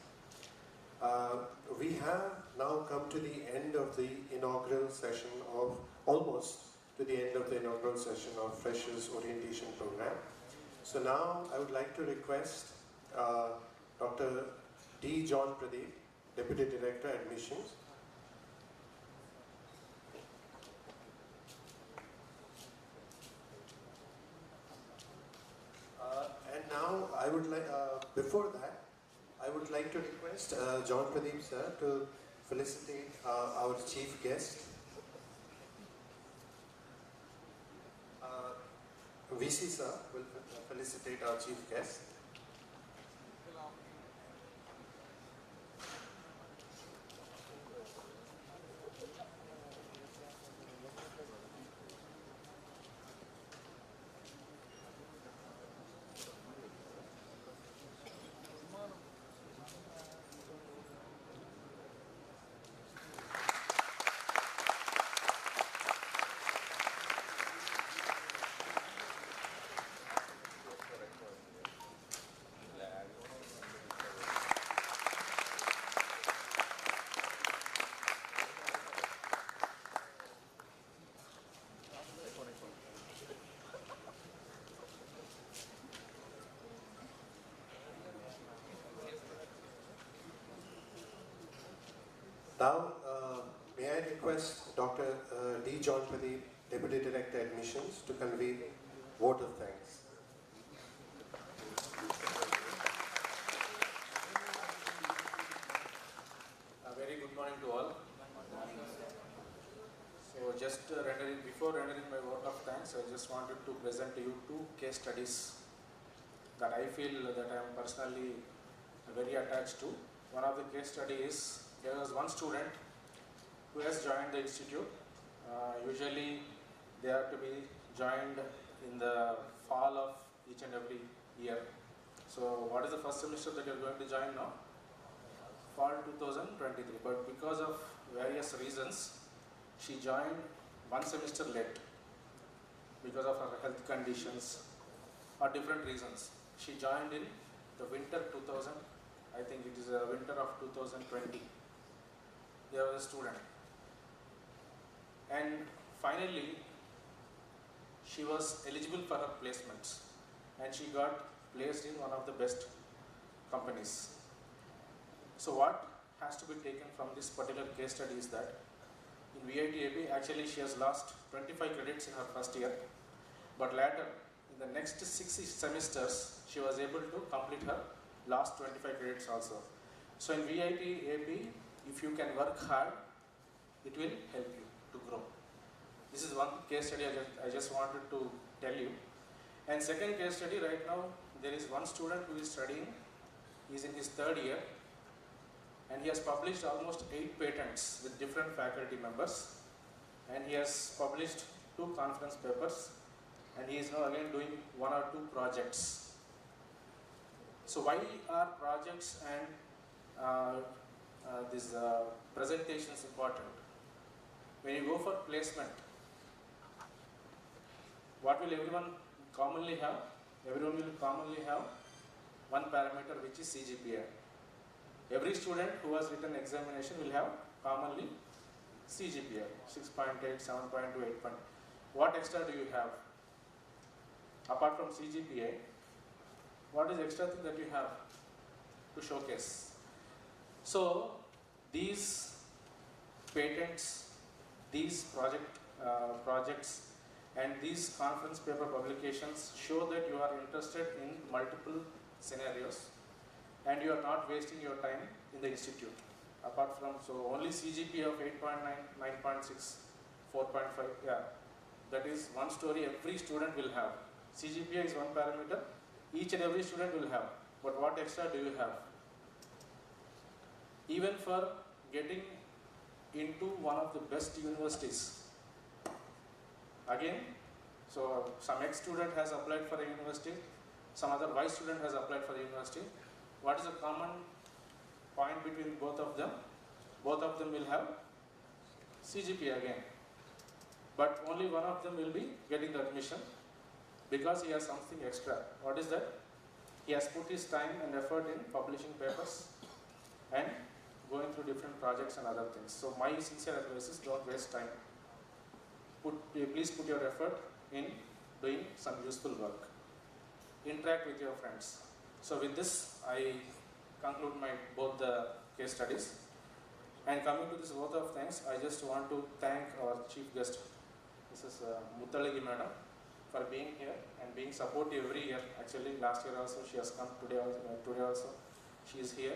Speaker 3: We have now come to the end of the inaugural session of, almost to the end of the inaugural session of Freshers Orientation Program. So now I would like to request Dr. D. John Pradeep, Deputy Director, Admissions. And now I would like, before that, I would like to request John Pradeep sir to felicitate our chief guest. VC sir will felicitate our chief guest. Now, may I request Dr. D. John Pradeep, Deputy Director Admissions, to convey vote of thanks.
Speaker 5: A very good morning to all. So just before rendering my vote of thanks, I just wanted to present to you two case studies that I feel that I am personally very attached to. One of the case studies, there was one student who has joined the institute. Usually they are to be joined in the fall of each and every year. So what is the first semester that you are going to join now? Fall 2023. But because of various reasons, she joined one semester late because of her health conditions or different reasons. She joined in the winter 2000, I think it is a winter of 2020. There was a student. And finally, she was eligible for her placements and she got placed in one of the best companies. So what has to be taken from this particular case study is that in VIT AP, actually she has lost 25 credits in her first year, but later in the next 6 semesters, she was able to complete her last 25 credits also. So in VIT AP, if you can work hard, it will help you to grow. This is one case study I just wanted to tell you. And second case study, right now there is one student who is studying, he is in his third year, and he has published almost 8 patents with different faculty members, and he has published 2 conference papers, and he is now again doing 1 or 2 projects. So why are projects and these presentations important? When you go for placement, what will everyone commonly have? Everyone will commonly have one parameter, which is CGPA. Every student who has written examination will have commonly CGPA, 6.8, 7.2, 8. What extra do you have? Apart from CGPA, what is the extra thing that you have to showcase? So these patents, these projects and these conference paper publications show that you are interested in multiple scenarios and you are not wasting your time in the institute. Apart from, so only CGPA of 8.9, 9.6, 4.5, yeah, that is one story every student will have. CGPA is one parameter, each and every student will have. but what extra do you have? Even for getting into one of the best universities. Again, so some ex-student has applied for a university, some other vice student has applied for a university. What is the common point between both of them? Both of them will have CGPA again, but only one of them will be getting the admission because he has something extra. What is that? He has put his time and effort in publishing papers and going through different projects and other things. So my sincere advice is don't waste time. Please put your effort in doing some useful work. Interact with your friends. So with this, I conclude my both the case studies. And coming to this vote of thanks, I just want to thank our chief guest, Mrs. Muttalagi Madam, for being here and being supportive every year. Actually, last year also she has come, today also she is here.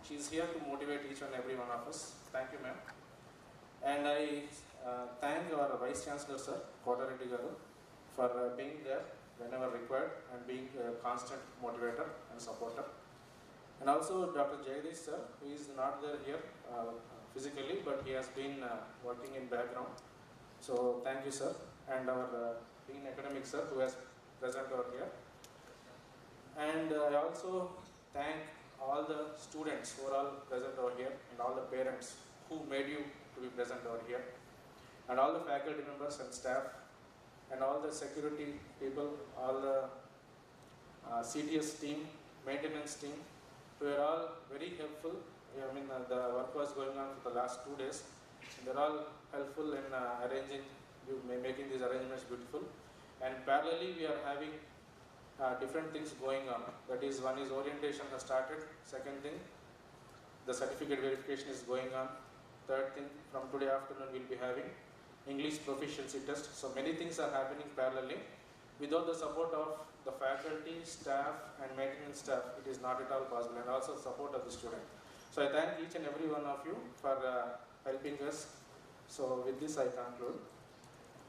Speaker 5: She is here to motivate each and every one of us. Thank you, ma'am. And I thank our Vice Chancellor, sir, Kodareddy Garu, for being there whenever required and being a constant motivator and supporter. And also Dr. Jagdish, sir, who is not there here physically, but he has been working in background. So thank you, sir. And our Dean Academic, sir, who has present over here. And I also thank all the students who are all present over here and all the parents who made you to be present over here, and all the faculty members and staff, and all the security people, all the CTS team, maintenance team, who are all very helpful. I mean, the work was going on for the last 2 days. They're all helpful in making these arrangements beautiful. And parallelly, we are having different things going on. That is, one is orientation has started. Second thing, the certificate verification is going on. Third thing, from today afternoon we'll be having English proficiency test. So many things are happening parallelly. Without the support of the faculty, staff and maintenance staff, it is not at all possible, and also support of the student. So I thank each and every one of you for helping us. So with this I conclude.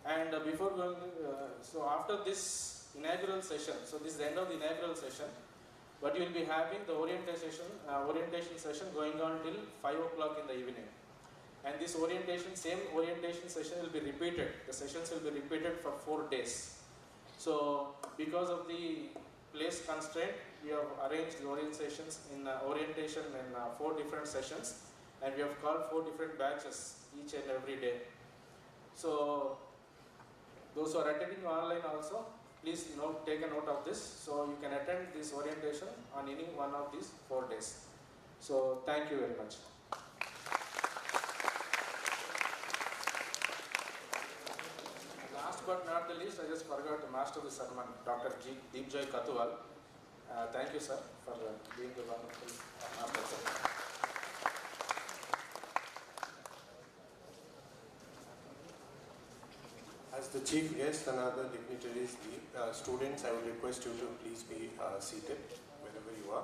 Speaker 5: And before going, so after this inaugural session, so this is the end of the inaugural session, but you will be having the orientation session going on till 5 o'clock in the evening. And this same orientation session will be repeated. The sessions will be repeated for 4 days. So because of the place constraint, we have arranged the orientation in 4 different sessions, and we have called 4 different batches each and every day. So those who are attending online also, please take a note of this. So you can attend this orientation on any one of these 4 days. So thank you very much. Last but not the least, I just forgot to master the sermon, Dr. Deepjoy Katuwal. Thank you, sir, for being the wonderful master.
Speaker 3: As the chief guest and other dignitaries, the students, I would request you to please be seated wherever you are.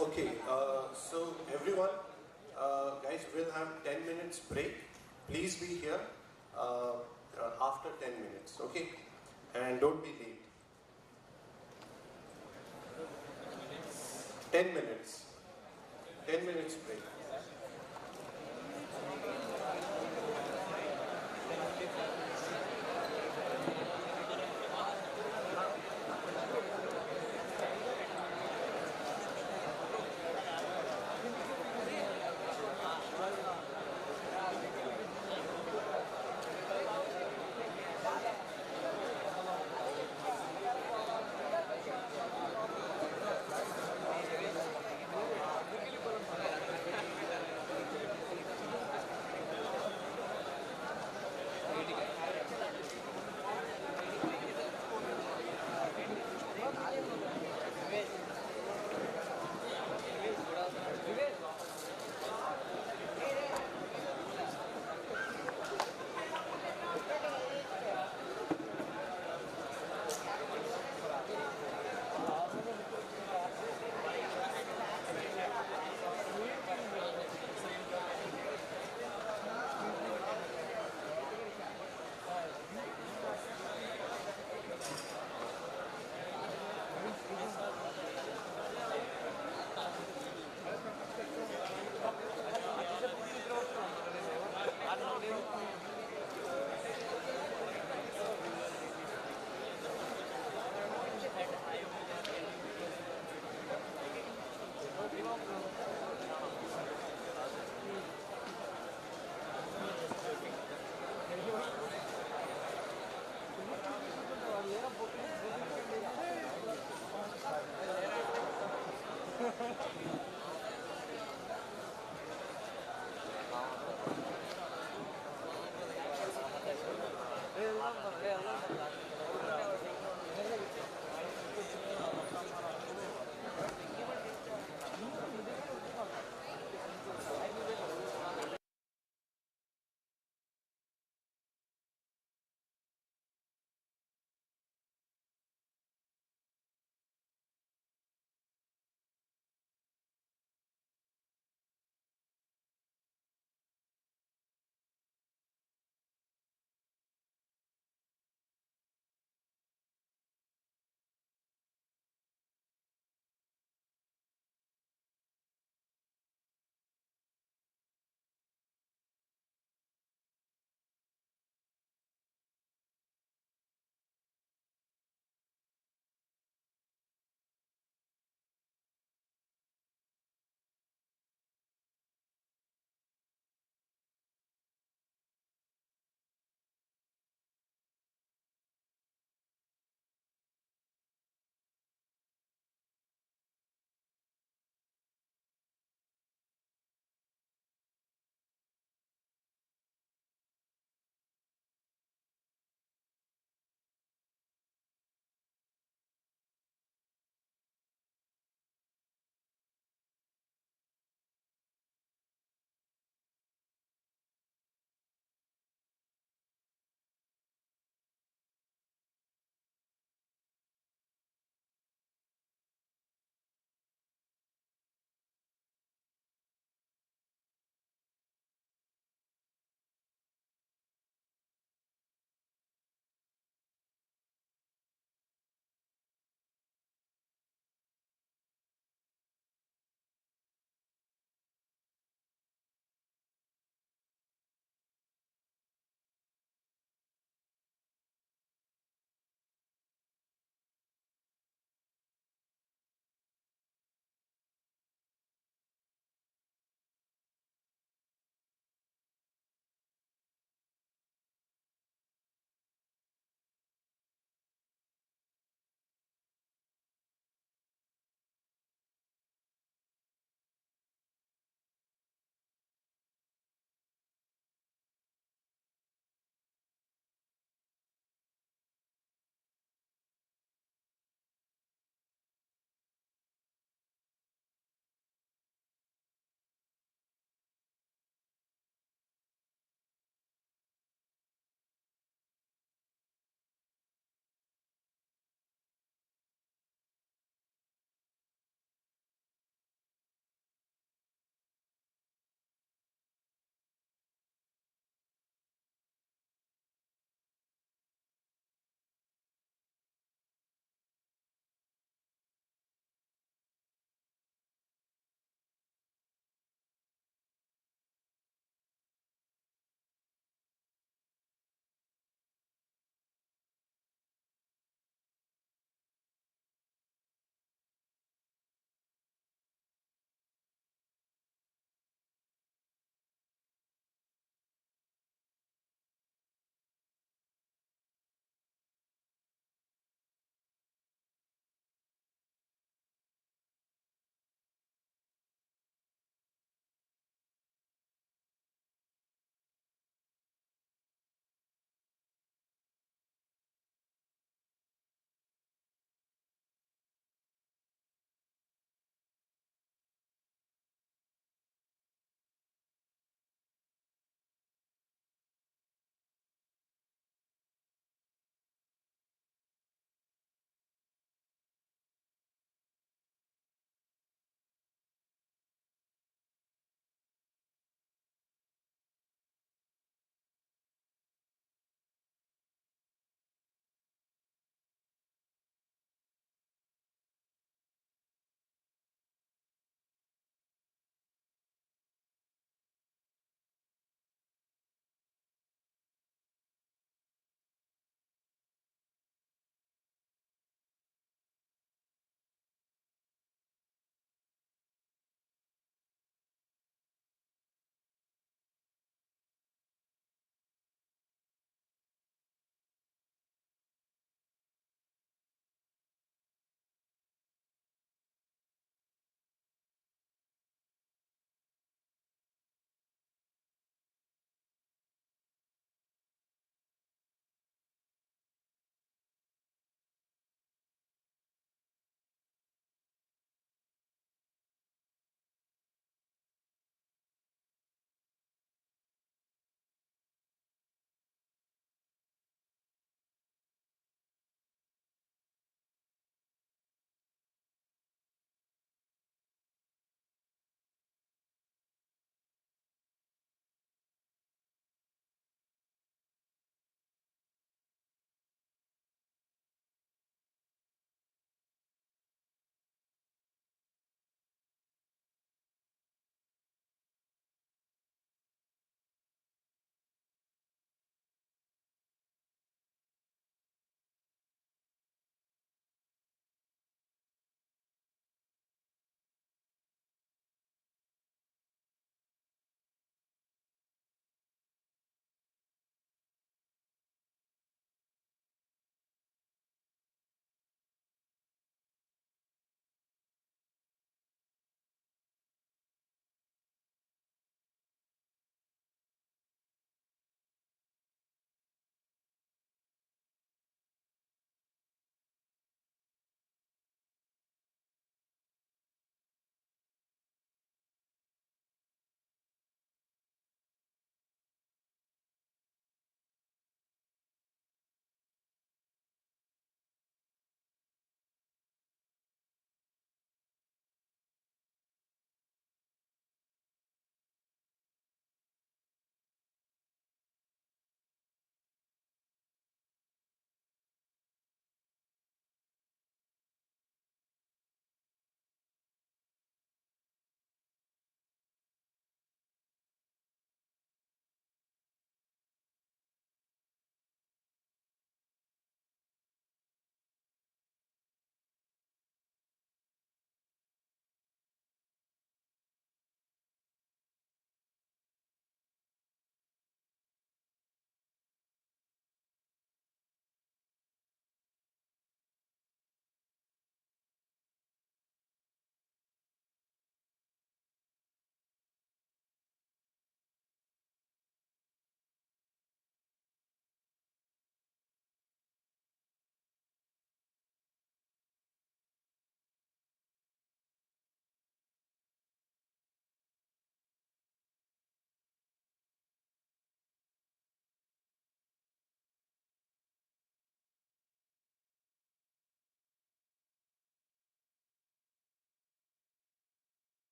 Speaker 3: Okay, so everyone, guys, we'll have 10 minutes break. Please be here after 10 minutes, okay? And don't be late. 10 minutes. 10 minutes break.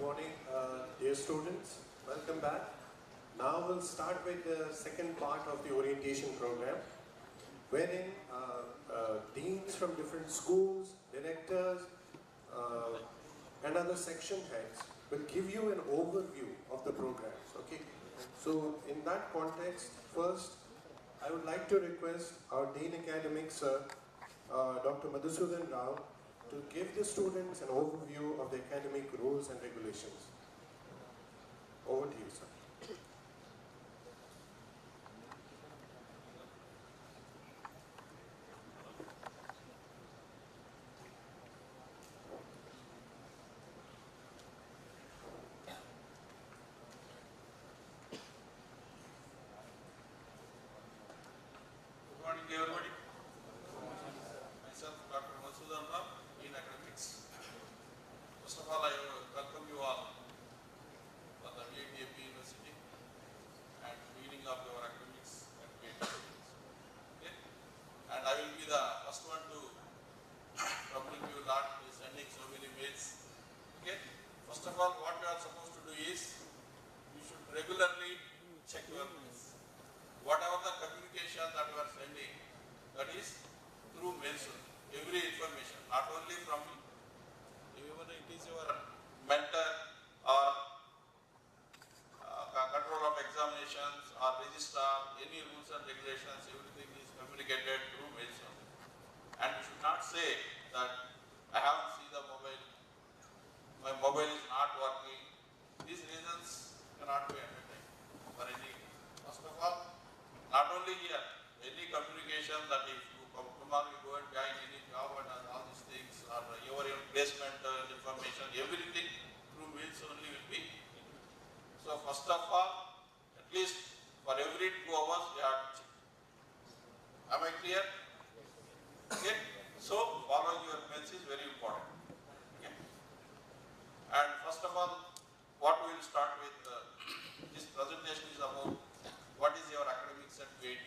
Speaker 3: morning, dear students. Welcome back. Now we'll start with the second part of the orientation program, wherein deans from different schools, directors, and other section heads will give you an overview of the programs. Okay. So in that context, first, I would like to request our Dean Academic Sir, Dr. Madhusudan Rao, to give the students an overview of the academic rules and regulations. Over to you, sir.
Speaker 1: Good morning, everybody. Myself, Dr. Madhusudan Rao, Dean Academics. First of all, I welcome you all for the VIT University and beginning of your academics at VIT. Okay? And I will be the first one to troubling you not sending so many mails. Okay? First of all, what you are supposed to do is you should regularly check your mails. Whatever the communication that you are sending, that is through mails only. Every information, not only from me, even it is your mentor or control of examinations or registrar, any rules and regulations, everything is communicated through mails only. And you should not say that I haven't seen the mobile, my mobile is not working. These reasons cannot be entertained for any. First of all, not only here, any communication that if you tomorrow you go and join any job and all these things, or your placement information, everything through mails only will be. So first of all, at least for every 2 hours you have to check. Am I clear? Okay. So following your mails is very important. Okay. And first of all, what we will start with this presentation is about what is your academics at VIT,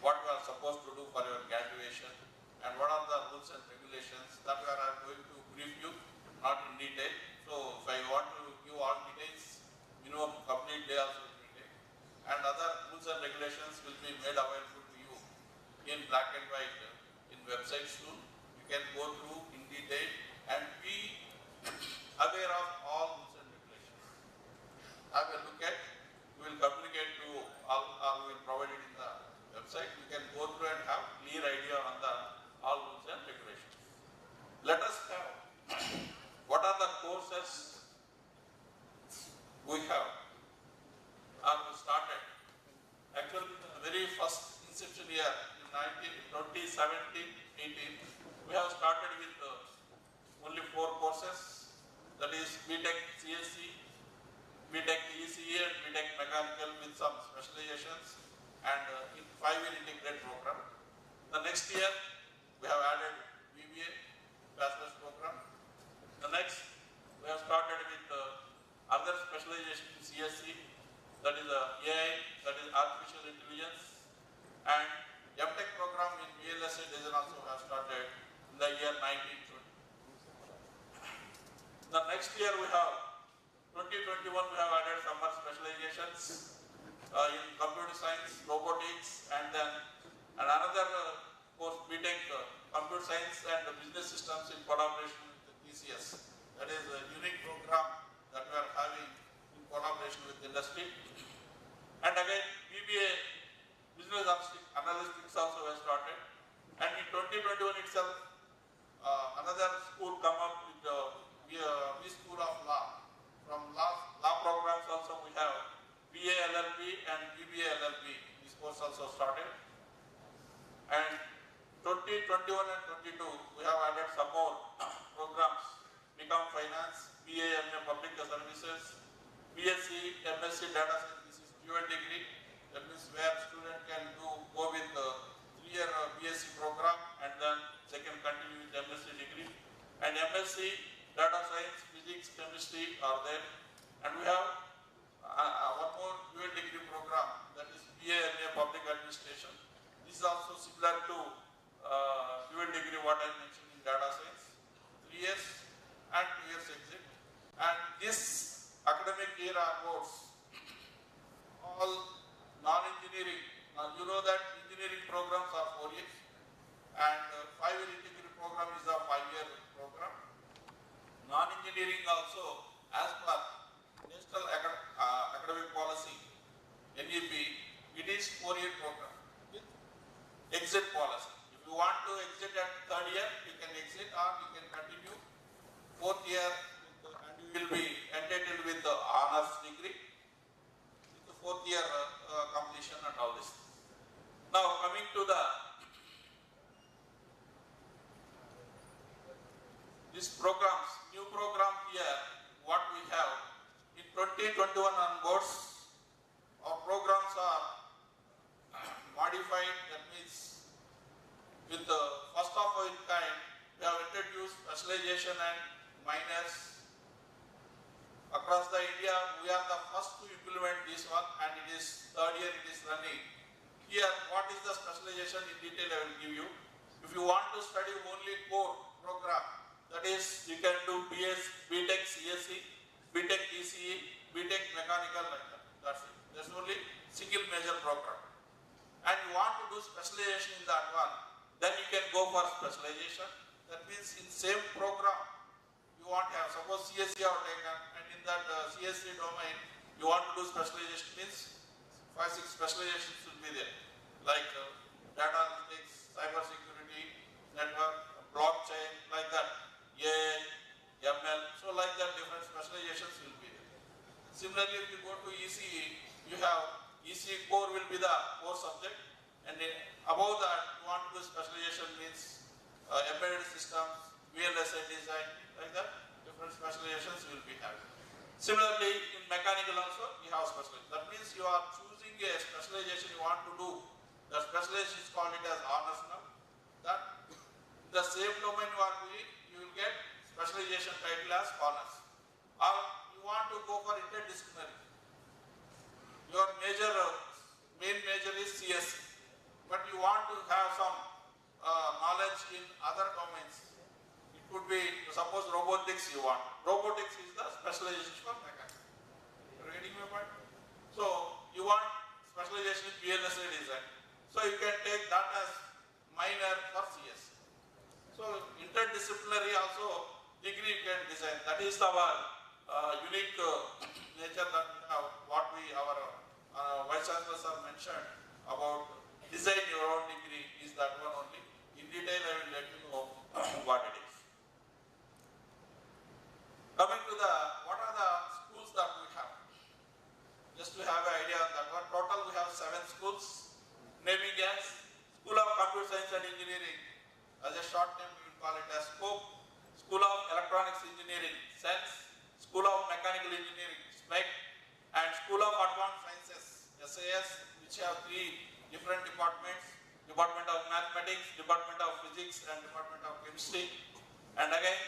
Speaker 1: what you are supposed to do for your graduation, and what are the rules and regulations that we are going to brief you, not in detail. So if I want to give all details, minimum complete day also will take. And other rules and regulations will be made available to you in black and white in website soon. You can go through in detail and be aware of all rules and regulations. Have a look at. We will communicate to all, or we will provide it in the website. You can go through and have clear idea on the all rules and regulations. Let us have what are the courses we have or we started. Actually, the very first inception year in 2017-18, we have started with only 4 courses. That is BTech CSC, BTech ECE and BTech Mechanical with some specializations, and in 5-year integrated program. The next year we have added BBA, bachelor's program. The next we have started with other specialization in CSC, that is AI, that is artificial intelligence, and MTech program in VLSA design also have started in the year 1920. The next year we have 2021 we have added some more specializations in computer science, robotics, and then another course BTech computer science and business systems in collaboration with the TCS. That is a unique program that we are having in collaboration with industry. And again BBA business analytics also has started. And in 2021 itself another school come up with the School of Law. From law programs also we have BA LLB and BBA LLB. This course also started. And 2021 and 22 we have added some more programs. Become Finance, BA MA Public Services, BSc, MSc Data Science. This is dual degree. That means where student can go with the 3-year BSc program and then second continue with MSc degree. And MSc Data Science, Physics, Chemistry are there. And we have one more dual degree program, that is BA MA Public Administration. This is also similar to dual degree what I mentioned in Data Science, 3 years and 2 years exit. And this boards, all non-engineering. Now you know that engineering programs are 4 years and 5-year engineering program is a 5-year program. Non-engineering also, as per National Academic Policy, NEP, it is 4-year program with exit policy. If you want to exit at 3rd year, you can exit or you can continue 4th year and you will be entitled with the honors degree with the 4th year completion and all this. Now coming to these programs, new program here, what we have in 2021 onwards, our programs are modified. That means with the first of its kind, we have introduced specialization and minors across the India. We are the first to implement this one, and it is 3rd year it is running. Here, what is the specialization in detail I will give you. If you want to study only core program, that is you can do BS, BTech CSE, BTech ECE, BTech Mechanical like that. That's it. There's only single major program. And you want to do specialization in that one, then you can go for specialization. That means in same program, you want to have, suppose CSE or taken, and in that CSE domain, you want to do specialization, means 5-6 specializations will be there, like data analytics, cyber security, network, blockchain, like that, AI, ML, so like that different specializations will be there. Similarly, if you go to ECE, you have ECE core will be the core subject, and then above that, you want to do specialization means embedded systems, VLSI design, like that, different specializations will be having. Similarly, in mechanical also, you have specialization. That means you are choosing a specialization you want to do. The specialization is called it as honors now. That the same domain you are doing, you will get specialization title as honors. Or you want to go for interdisciplinary. Your major, main major is CSE, but you want to have some knowledge in other domains. It could be, suppose robotics you want. Robotics is the specialization for mechanics. You are getting my point? So you want specialization in VLSI design. So you can take that as minor for CS. So interdisciplinary also degree you can design. That is our unique nature that we have. What we our vice chancellors have mentioned about design your own degree is that one only. In detail, I will let you know what it is. Coming to what are the schools that we have? Just to have an idea on that one. Total we have 7 schools. Naming as School of Computer Science and Engineering. As a short name, we will call it as SCOPE. School of Electronics Engineering, SENSE. School of Mechanical Engineering, SMEC. And School of Advanced Sciences, SAS, which have 3 different departments. Department of Mathematics, Department of Physics, and Department of Chemistry. And again,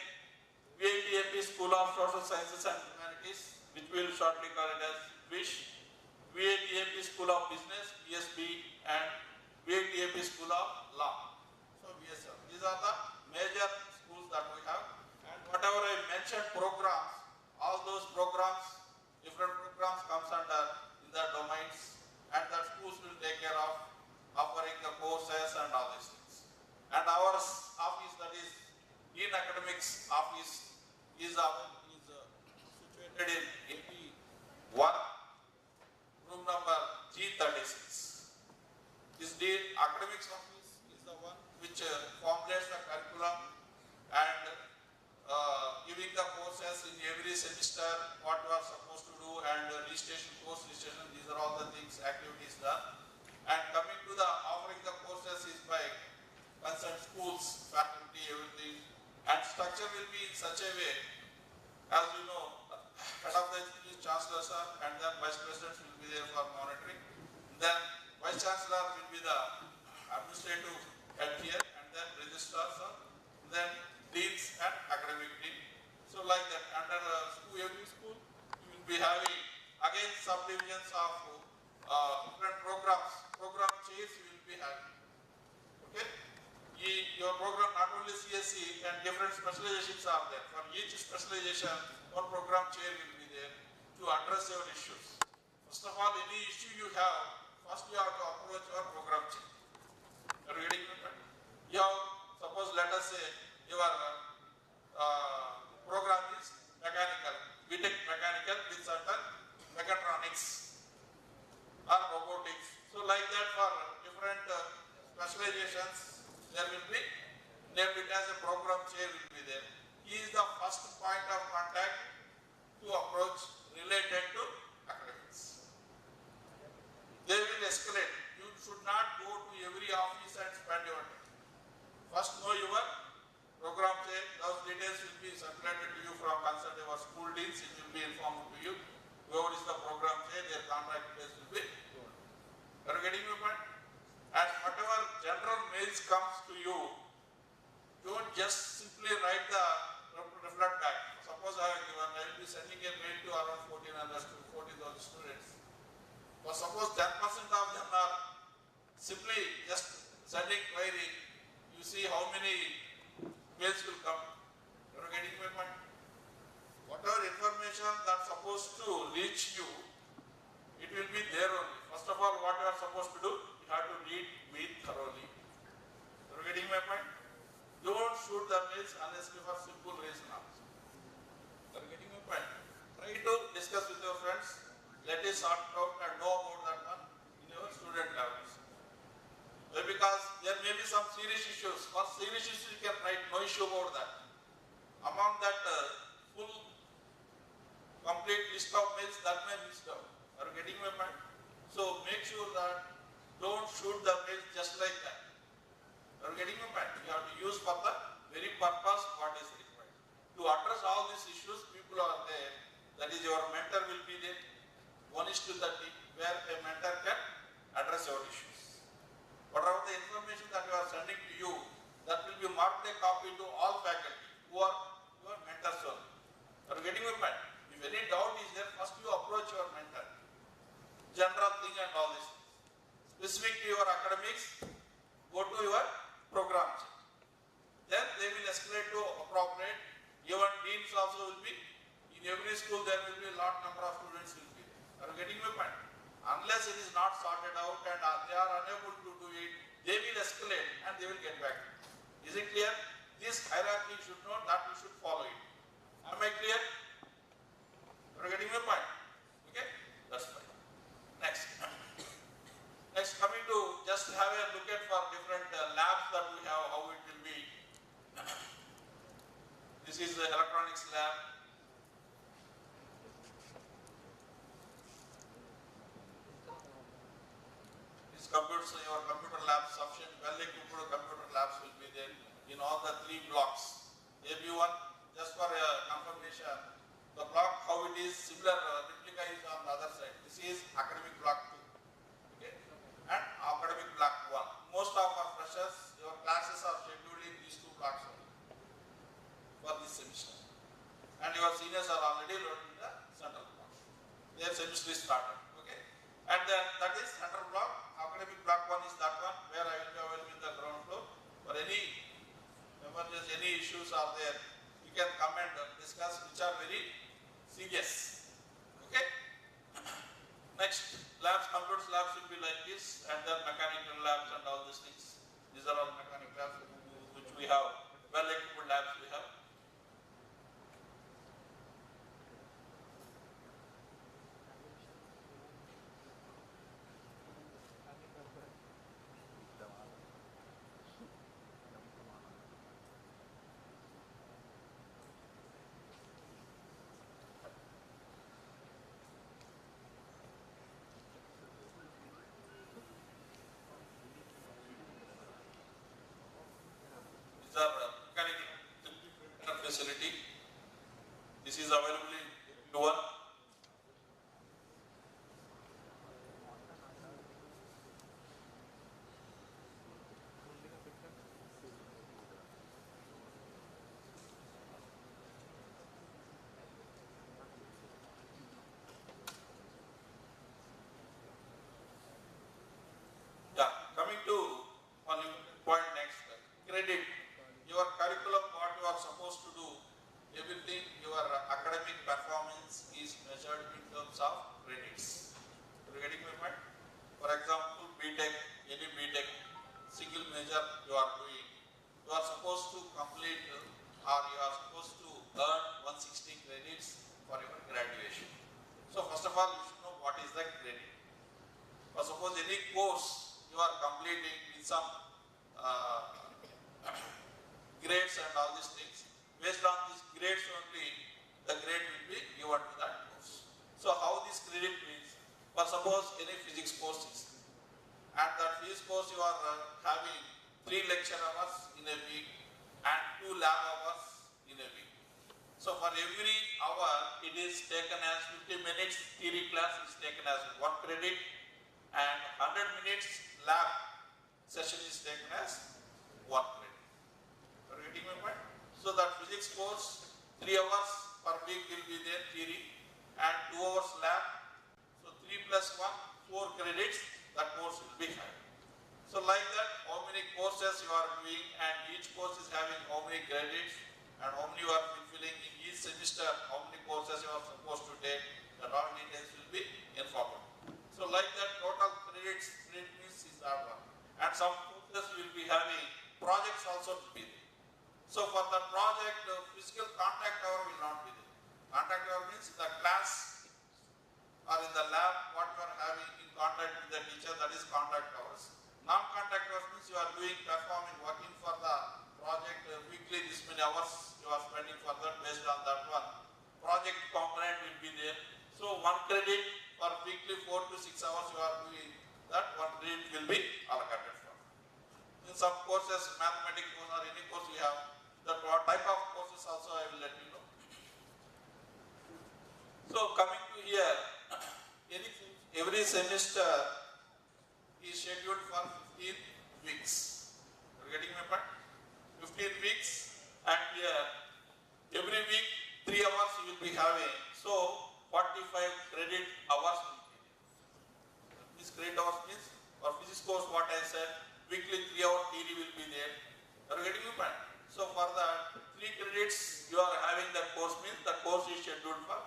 Speaker 1: VIT School of Social Sciences and Humanities, which we will shortly call it as WISH. VIT School of Business, BSB, and VIT School of Law. So VSL. These are the major schools that we have. And whatever I mentioned programs, all those programs, different programs comes under in the domains, and that schools will take care of offering the courses and all these things. And our office, that is in academics office, is situated in 81, room number G36. This academics office is the one which formulates the curriculum and giving the courses in every semester, what you are supposed to do, and registration, course registration, these are all the things, activities done. And coming to the offering the courses is by concerned schools, faculty, everything. And structure will be in such a way, as you know, head of the institute, chancellor sir, and then vice presidents will be there for monitoring. Then vice chancellor will be the administrative head here, and then registrar sir, then deans and academic dean. So like that, under every school, you will be having again subdivisions of different programs. Program chairs you will be having. Okay? Your program not only CSE and different specializations are there. For each specialization, one program chair will be there. to address your issues. First of all, any issue you have, first you have to approach your program chief. Are you getting it? You have, suppose let us say your program is mechanical, VIT mechanical with certain mechatronics or robotics. So like that for different specializations, there will be named it as a program chair will be there. He is the first point of contact to approach related to academics. They will escalate. You should not go to every office and spend your time. First know your program chair. Those details will be circulated to you from consult your school deans. It will be informed to you. Whoever is the program chair, their contact details will be. Are you getting my point? And whatever general mails comes to you, don't just simply write the reflect back. Suppose I will be sending a mail to around 14,000 students. But suppose 10% of them are simply just sending query. You see how many mails will come. Are you getting my point? Whatever information that's supposed to reach you, it will be there only. First of all, what you are supposed to do, you have to read thoroughly. Are you getting my point? Don't shoot the mails unless you have simple reason also. Are you getting my point? Try to discuss with your friends. Let us sort out and know about that one in your student levels. Because there may be some serious issues. For serious issues, you can write no issue about that. Among that full complete list of mails, that may be missed out. Are you getting my point? So make sure that don't shoot the mails just like that. Are you getting my point? You have to use for the very purpose what is required. To address all these issues, people are there. That is, your mentor will be there. 1:30, where a mentor can address your issues. Whatever the information that you are sending to you, that will be marked a copy to all faculty who are your mentors only. Are you getting my point? If any doubt is there, first you approach your mentor. General thing and all this. Specific to your academics, go to your program. Then they will escalate to appropriate. Even deans also will be. In every school there will be a lot number of students will be. Are you getting my point? Unless it is not sorted out and they are unable to do it, they will escalate and they will get back. Is it clear? This hierarchy you should know that you should follow it. Am I clear? Are you getting my point? Okay? That's fine. Next. Next, coming to just have a look at for different labs that we have, how it will be. This is the electronics lab. Your computer lab sufficient, well-equipped computer labs will be there in all the 3 blocks. AB1, just for confirmation, the block how it is similar replica is on the other side. This is academic block 2, okay, and academic block 1. Most of our freshers, your classes are scheduled in these 2 blocks only for this semester, and your seniors are already loaded in the central block. Their semester is started, okay, and then that is central block. Academic block 1 is that one where I will be available in the ground floor. For any emergency, any issues are there, you can come and discuss, which are very serious. Okay. Next, labs, computers labs will be like this, and then mechanical labs and all these things. These are all mechanical labs which we have, well-equipped labs we have. These are mechanical. For example, BTech, any BTech, single major you are doing, you are supposed to complete or you are supposed to earn 160 credits for your graduation. So first of all, you should know what is the credit. For suppose any course you are completing with some grades and all these things, based on these grades only, the grade will be given to that course. So how this credit means, for suppose any physics course is, and that physics course you are having 3 lecture hours in a week and 2 lab hours in a week. So for every hour it is taken as 50 minutes theory class is taken as 1 credit and 100 minutes lab session is taken as 1 credit. Are you getting my point? So that physics course 3 hours per week will be there theory and 2 hours lab. So 3 plus 1, 4 credits, that course will be high. So like that, how many courses you are doing and each course is having how many credits and how many you are fulfilling in each semester, how many courses you are supposed to take, that all details will be informed. So like that, total credit means is that one. And some courses will be having projects also to be there. So for the project, physical contact hour will not be there. Contact hour means the class or in the lab, what you are having in contact with the teacher, that is contact hours. Non-contact hours means you are doing, performing, working for the project weekly, this many hours you are spending for that, based on that one. Project component will be there. So 1 credit for weekly 4 to 6 hours you are doing, that 1 credit will be allocated for. In some courses, mathematics course or any course we have, that what type of courses also I will let you know. So coming to here, every semester is scheduled for 15 weeks. You are getting my point? 15 weeks, and here every week 3 hours you will be having. So 45 credit hours will be there. This credit hours means for physics course what I said, weekly 3 hour theory will be there. Are you getting my point? So for that 3 credits you are having that course means the course is scheduled for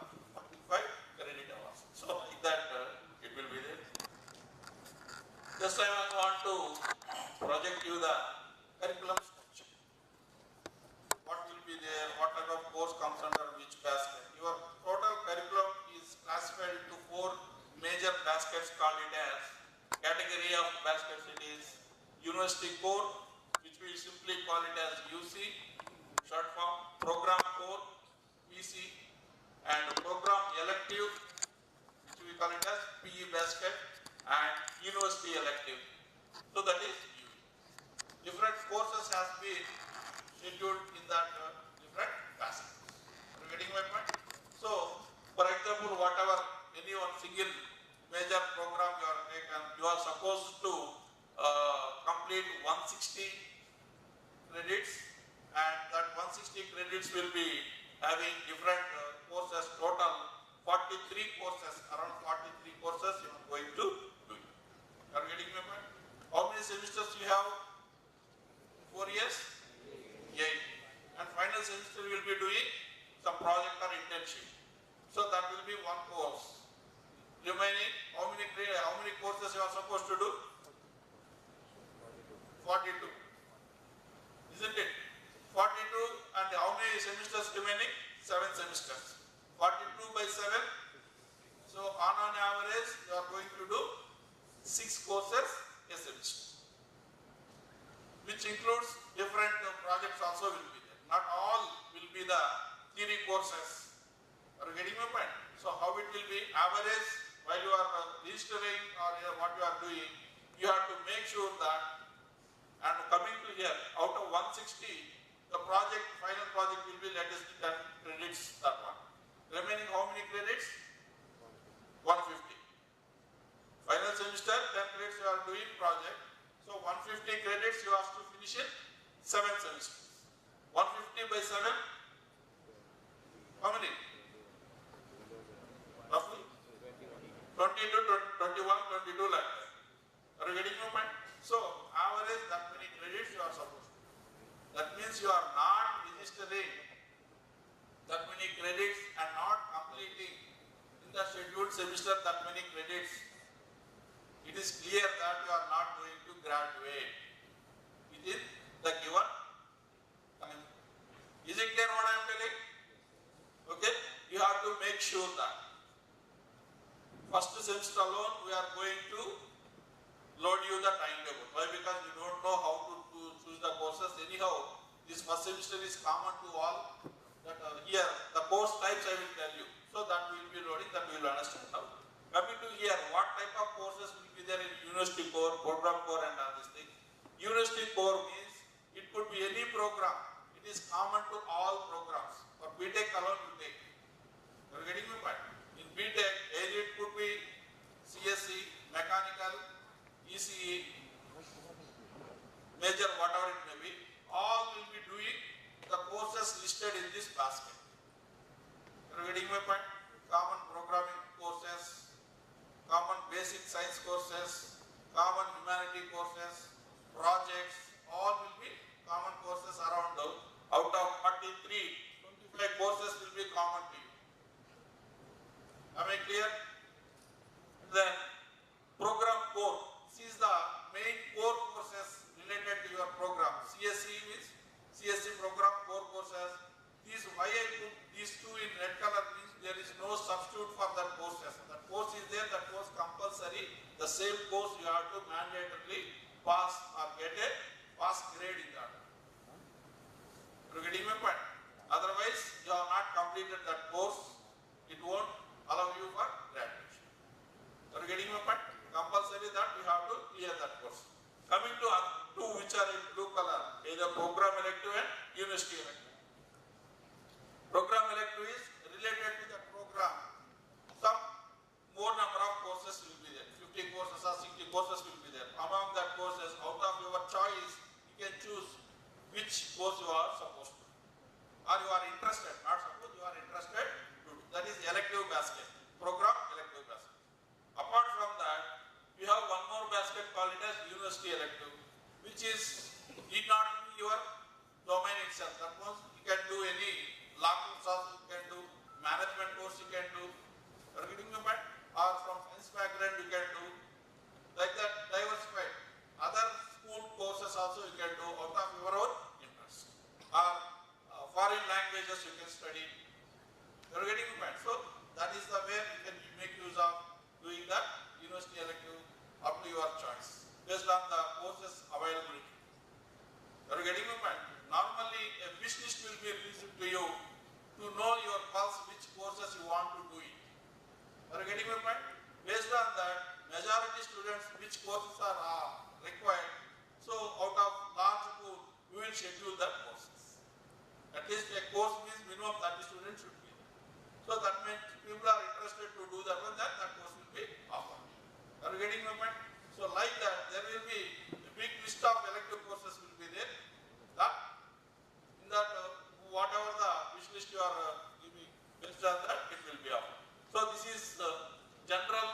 Speaker 1: 45 credit hours. So like that it will be there. This time I want to project you the curriculum structure. What will be there, what type of course comes under which basket. Your total curriculum is classified into 4 major baskets, called it as category of baskets. It is university core, which we simply call it as UC, short form, program core, PC, and program elective, which we call it as PE basket, and university elective. So that is U. Different courses has been scheduled in that different baskets. Are you getting my point? So, for example, whatever any one single major program you are taken, you are supposed to complete 160 credits, and that 160 credits will be having different courses. Total 43 courses, around 43 courses you are going to do. You are getting my point? How many semesters you have? 4 years? 8. And final semester you will be doing some project or internship. So that will be 1 course. Remaining, how many courses you are supposed to do? 42. Isn't it? 42, and how many semesters remaining? 7 semesters. 42 by 7. So on an average, you are going to do 6 courses a semester, which includes different projects also will be there. Not all will be the theory courses. Are you getting my point? So how it will be average while you are registering or what you are doing, you have to make sure that, and coming to here, out of 160, the project, final project will be, let us 10 credits, that one. Remaining how many credits? 150. Final semester, 10 credits you are doing project. So 150 credits you have to finish in 7 semesters. 150 by 7, how many? Roughly 22, 21, 22 like that. Are you getting my point? So average that many credits you are supposed to. That means you are not registering that many credits and not completing in the scheduled semester that many credits. it is clear that you are not going to graduate within the given time. Is it clear what I am telling? Okay, you have to make sure that first semester alone we are going to load you the timetable. Why? Because you don't know how to choose the courses. Anyhow, this first semester is common to all. That here the course types I will tell you. So that we will be loading, that we will understand now. Coming to here, what type of courses will be there in university core, program core and all these things. University core means it could be any program. It is common to all programs. For BTech alone you take. You are getting my point? In BTech, either it could be CSE, mechanical, ECE, major, whatever it may be, all will be doing the courses listed in this basket. You are getting my point? Common programming courses, common basic science courses, common humanity courses, projects, all will be common courses around out of 43, 25 courses will be common to you. Am I clear? Then program core. This is the main core courses related to your program. CSE means CSE program core courses. This why I put these two in red color means there is no substitute for that courses. That course is there, that course compulsory. The same course you have to mandatorily pass or get a pass grade in that. You are getting my point? Otherwise, you have not completed that course, it won't allow you for graduation. You are getting my point? Compulsory that you have to clear that course. Coming to two which are in blue color, either program elective and university elective. Program elective is related to the program. Some more number of courses will be there. 50 courses or 60 courses will be there. Among that courses, out of your choice, you can choose which course you are supposed to. Or you are interested, not suppose you are interested to do. That is elective basket. Program elective basket. Apart from that, we have one more basket called it as university elective, which is need not be your domain itself. That means you can do any law course also, you can do management course, you can do. You are getting my point? Or from science background you can do. Like that, diversified. Other school courses also you can do out of your own interest. Or foreign languages you can study. You are getting my point? So that is the way you can make use of doing that university elective up to your choice based on the courses availability. You are getting my point? Normally a wish list will be released to you to know your pulse which courses you want to do it. You are getting my point? Based on that, majority students which courses are required. So out of large pool, we will schedule that courses. At least a course means minimum 30 students should be there. So that means people are interested to do that one, then that course will be offered. Are you getting my point? So like that, there will be a big list of elective courses will be there. That in that whatever the wish list you are giving, based on that it will be offered. So this is the general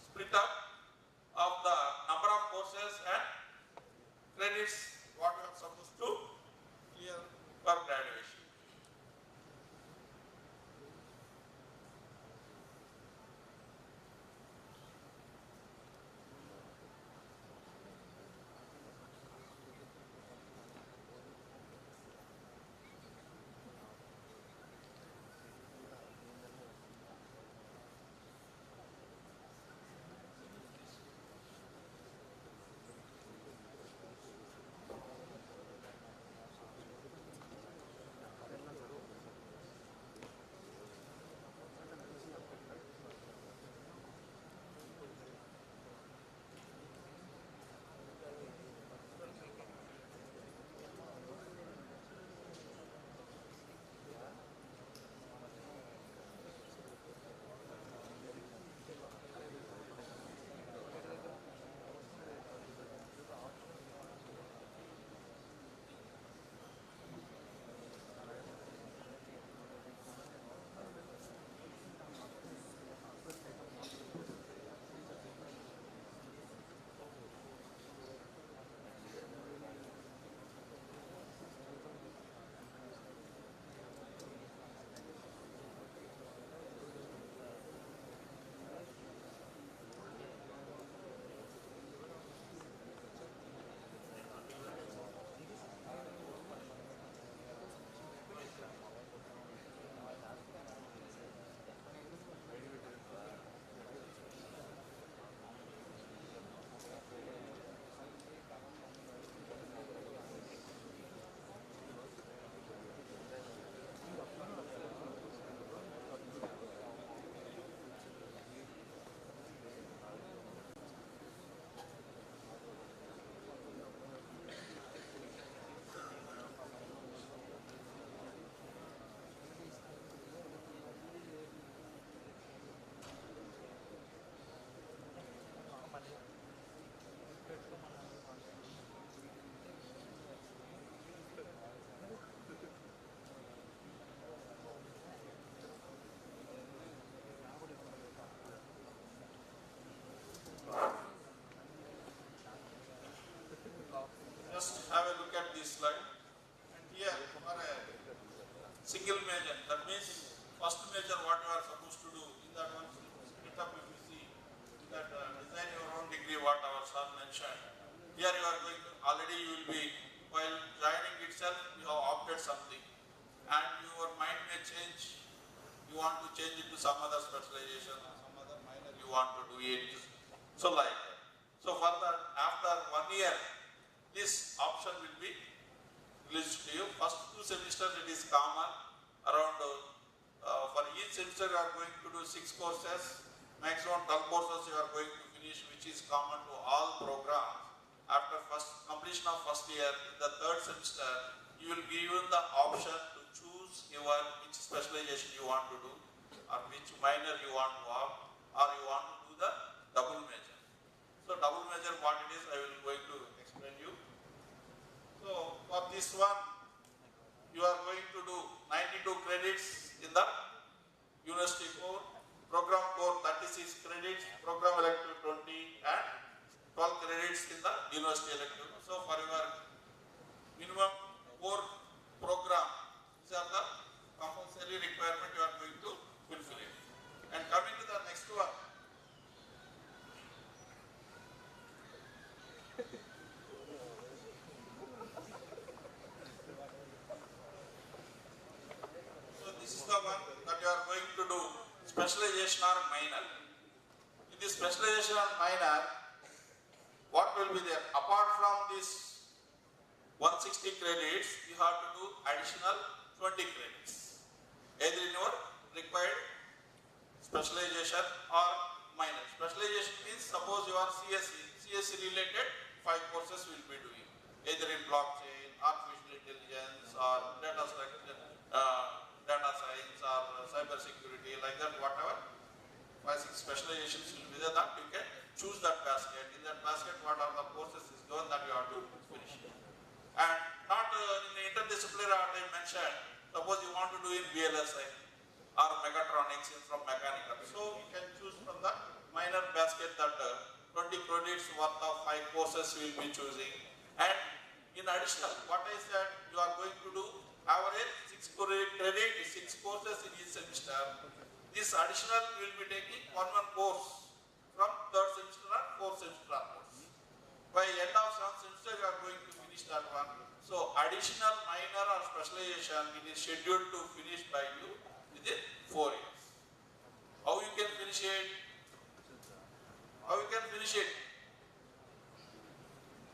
Speaker 1: split up of the number of courses and credits what you are supposed to clear for graduation. mentioned. Here you are going to, already you will be, while joining itself, you have opted something. And your mind may change. You want to change it to some other specialization or some other minor you want to do it. So like that. So further, after 1 year, this option will be released to you. First 2 semesters it is common. Around, for each semester you are going to do 6 courses. Maximum 12 courses you are going to finish, which is common to all programs. After completion of first year, in the 3rd semester, you will be given the option to choose which specialization you want to do, or which minor you want to opt, or you want to do the double major. So double major, what it is, I will going to explain you. So for this one, you are going to do 92 credits in the university core, program core 36 credits, program elective 20, and 12 credits in the university elective. So for your minimum core program, these are the compulsory requirement you are going to fulfill it. And coming to the next one. So this is the one that you are going to do, specialization or minor. In this specialization or minor, what will be there? Apart from this 160 credits, you have to do additional 20 credits. Either in your required specialization or minor. Specialization means, suppose you are CSE related 5 courses will be doing. Either in blockchain, artificial intelligence, or data science, or cyber security, like that, whatever. 5-6 specializations will be there, that you can choose that basket. In that basket, what are the courses is given that you have to finish. And not in interdisciplinary, as I mentioned, suppose you want to do in VLSI or mechatronics from mechanical. So you can choose from the minor basket that 20 credits worth of 5 courses will be choosing. And in additional, what I said, you are going to do average 6 credit, 6 courses in each semester. This additional will be taking one course from 3rd semester or 4th semester course. By end of 7th semester, you are going to finish that one. So additional minor or specialization, it is scheduled to finish by you within 4 years. How you can finish it? How you can finish it?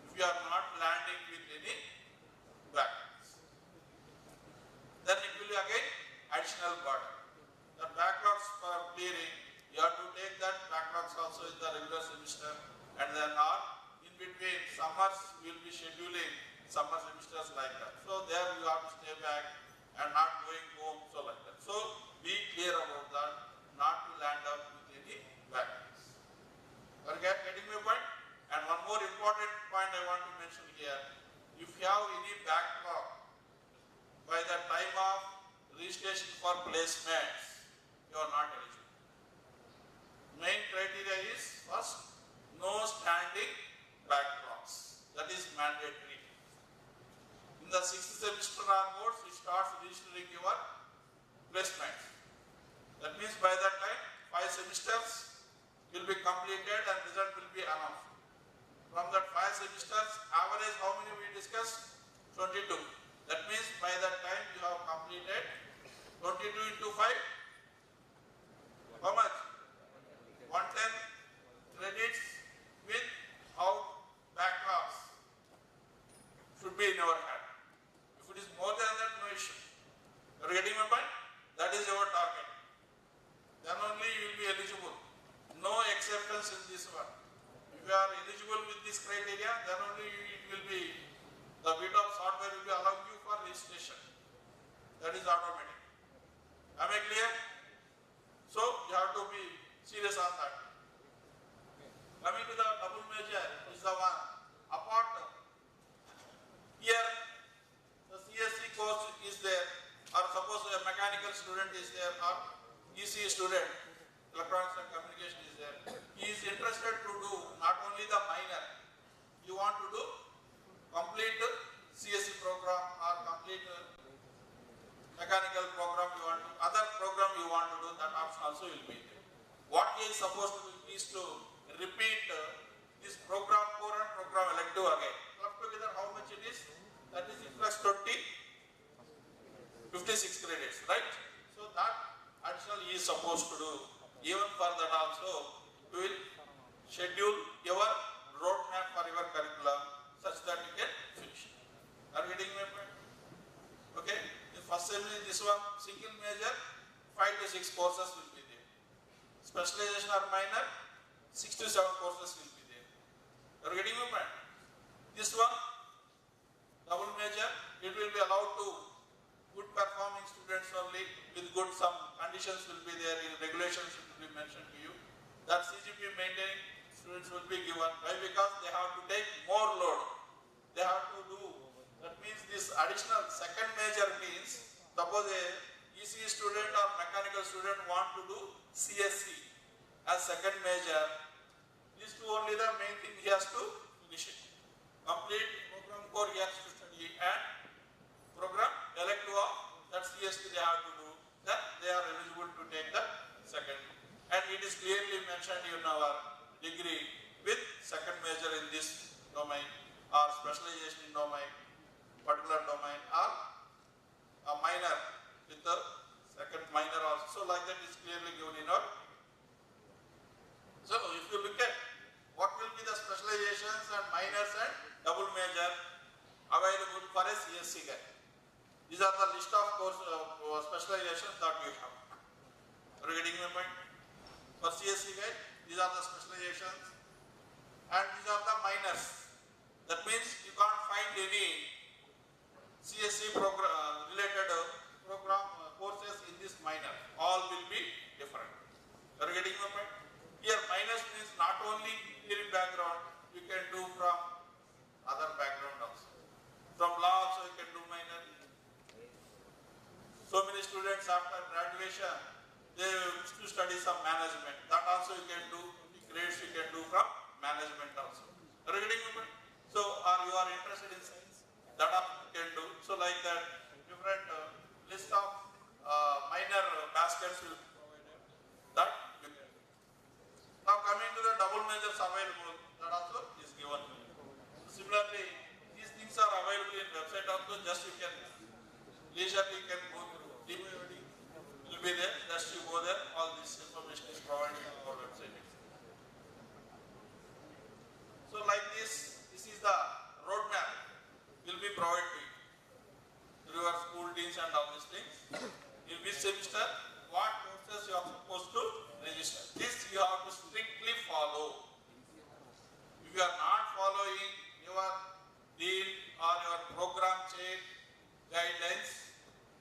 Speaker 1: If you are not landing with any backlogs, then it will be again additional burden. The backlogs for clearing, you have to take that backlogs also in the regular semester, and then in between summers we will be scheduling summer semesters like that. So there you have to stay back and not going home, so like that. So be clear about that, not to land up with any backlogs. Are you getting my point? And one more important point I want to mention here. If you have any backlog by the time of registration for placements, you are not eligible. Main criteria is first, no standing backlogs. That is mandatory. In the 6th semester onwards, it starts registering your placements. That means by that time, 5 semesters will be completed and result will be announced. From that 5 semesters, average how many we discussed? 22. That means by that time you have completed 22 into 5. How much? 110 credits without backlogs should be in your hand. If it is more than that, no issue. You are getting my point? That is your target. Then only you will be eligible. No exceptions in this one. If you are eligible with this criteria, then only it will be, the VIT of software will be allowing you for registration. That is automatic. Am I clear? So you have to be serious on that. Coming to the double major is the one. Apart here, the CSE course is there, or suppose a mechanical student is there, or EC student, electronics and communication is there. He is interested to do not only the minor, you want to do complete CSE program or complete mechanical program you want to, other program you want to do, that option also will be there. What he is supposed to do is to repeat this program core and program elective again. Club together how much it is? That is plus 20, 56 credits, right? So that additional he is supposed to do. Even for that also, we will schedule your roadmap for your curriculum such that you can finish. Are you getting my point? Okay? In first semester, this one, single major, 5 to 6 courses will be there. Specialization or minor, 6 to 7 courses will be there. Are you getting my point? This one, double major, it will be allowed to good performing students only with good some conditions will be there in regulations will be mentioned to you. That CGP maintaining students will be given. Why? Because they have to take more load. They have to do, that means this additional second major means, suppose a ECE student or mechanical student want to do CSC as second major, these two only the main thing he has to finish it. Complete program core he has to study and program elective of that CST they have to do, then they are eligible to take the second. And it is clearly mentioned in our degree with second major in this domain or specialization in domain, particular domain or a minor with the second minor also. So like that is clearly given in our. So if you look at what will be the specializations and minors and double major available for a CSC guy. These are the list of course specializations that we have. Are you getting my point? For CSC guide, these are the specializations and these are the minors. That means you can't find any CSC program related program courses in this minor. All will be different. Are you getting my point? Here minors means not only engineering background, you can do from other background also. From law also you can do minor. So many students after graduation, they wish to study some management. That also you can do, the grades you can do from management also. Are you getting me? So, or you are interested in science, that also you can do. So like that, different list of minor baskets will be provided. That you can do. Now coming to the double majors available, that also is given. Similarly, these things are available in website also, just you can leisurely can go through. DBOD will be there, just you go there, all this information is provided on our website. So like this is the roadmap will be provided to you through your school deans and all these things. In which semester, what courses you are supposed to register. This you have to strictly follow. If you are not following your dean or your program chair guidelines,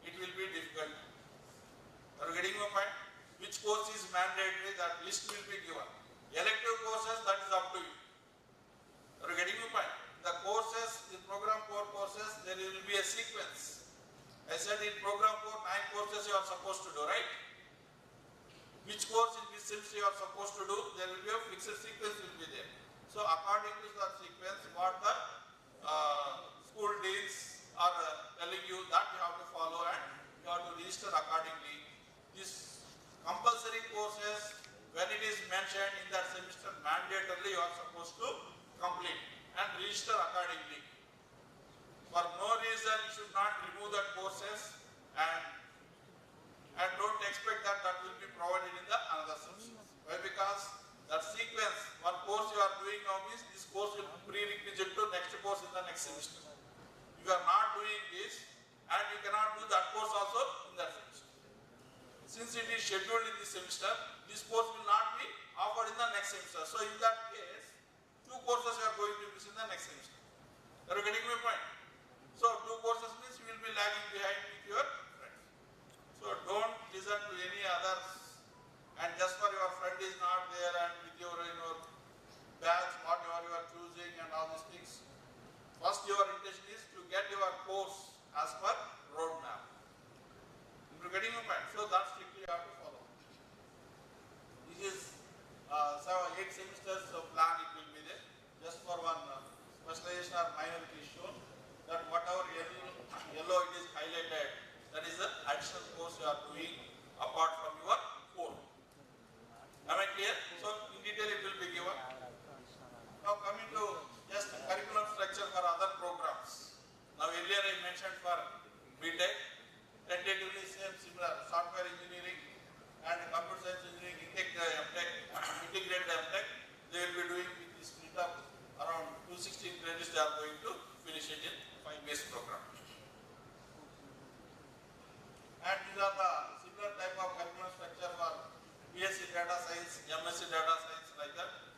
Speaker 1: it will be difficult. Are you getting my point? Which course is mandatory, that list will be given. Elective courses, that is up to you. Are you getting my point? The courses, the program core courses, there will be a sequence. I said in program core, 9 courses you are supposed to do, right? Which course in which semester you are supposed to do, there will be a fixed sequence will be there. So according to that sequence, what the school deans are telling you, that you have to follow and you have to register accordingly. These compulsory courses, when it is mentioned in that semester, mandatorily you are supposed to complete and register accordingly. For no reason you should not remove that courses and don't expect that that will be provided in the another semester. Why? Because that sequence, one course you are doing now means this course will be prerequisite to next course in the next semester. You are not doing this and you cannot do that course also in that semester. Since it is scheduled in this semester, this course will not be offered in the next semester. So in that case, 2 courses you are going to miss in the next semester. Are you getting my point? So 2 courses means you will be lagging behind with your friends. So don't listen to any others and just for your friend is not there and with your batch, whatever you are choosing and all these things. First your intention is to get your course as per roadmap. You're getting my point? So that's strictly you have to follow. This is 8 semesters of plan it will be there. Just for one specialization or minor it is shown that whatever yellow it is highlighted, that is the additional course you are doing apart from your core. Am I clear? So in detail it will be given. Now coming to just curriculum structure for other programs. Now earlier I mentioned for VIT, tentatively similar software engineering and computer science engineering, integrated MTech, they will be doing with this split of around 216 credits. They are going to finish it in 5 years program. And these are the similar type of curriculum structure for BSc data science, MSc data science, like that.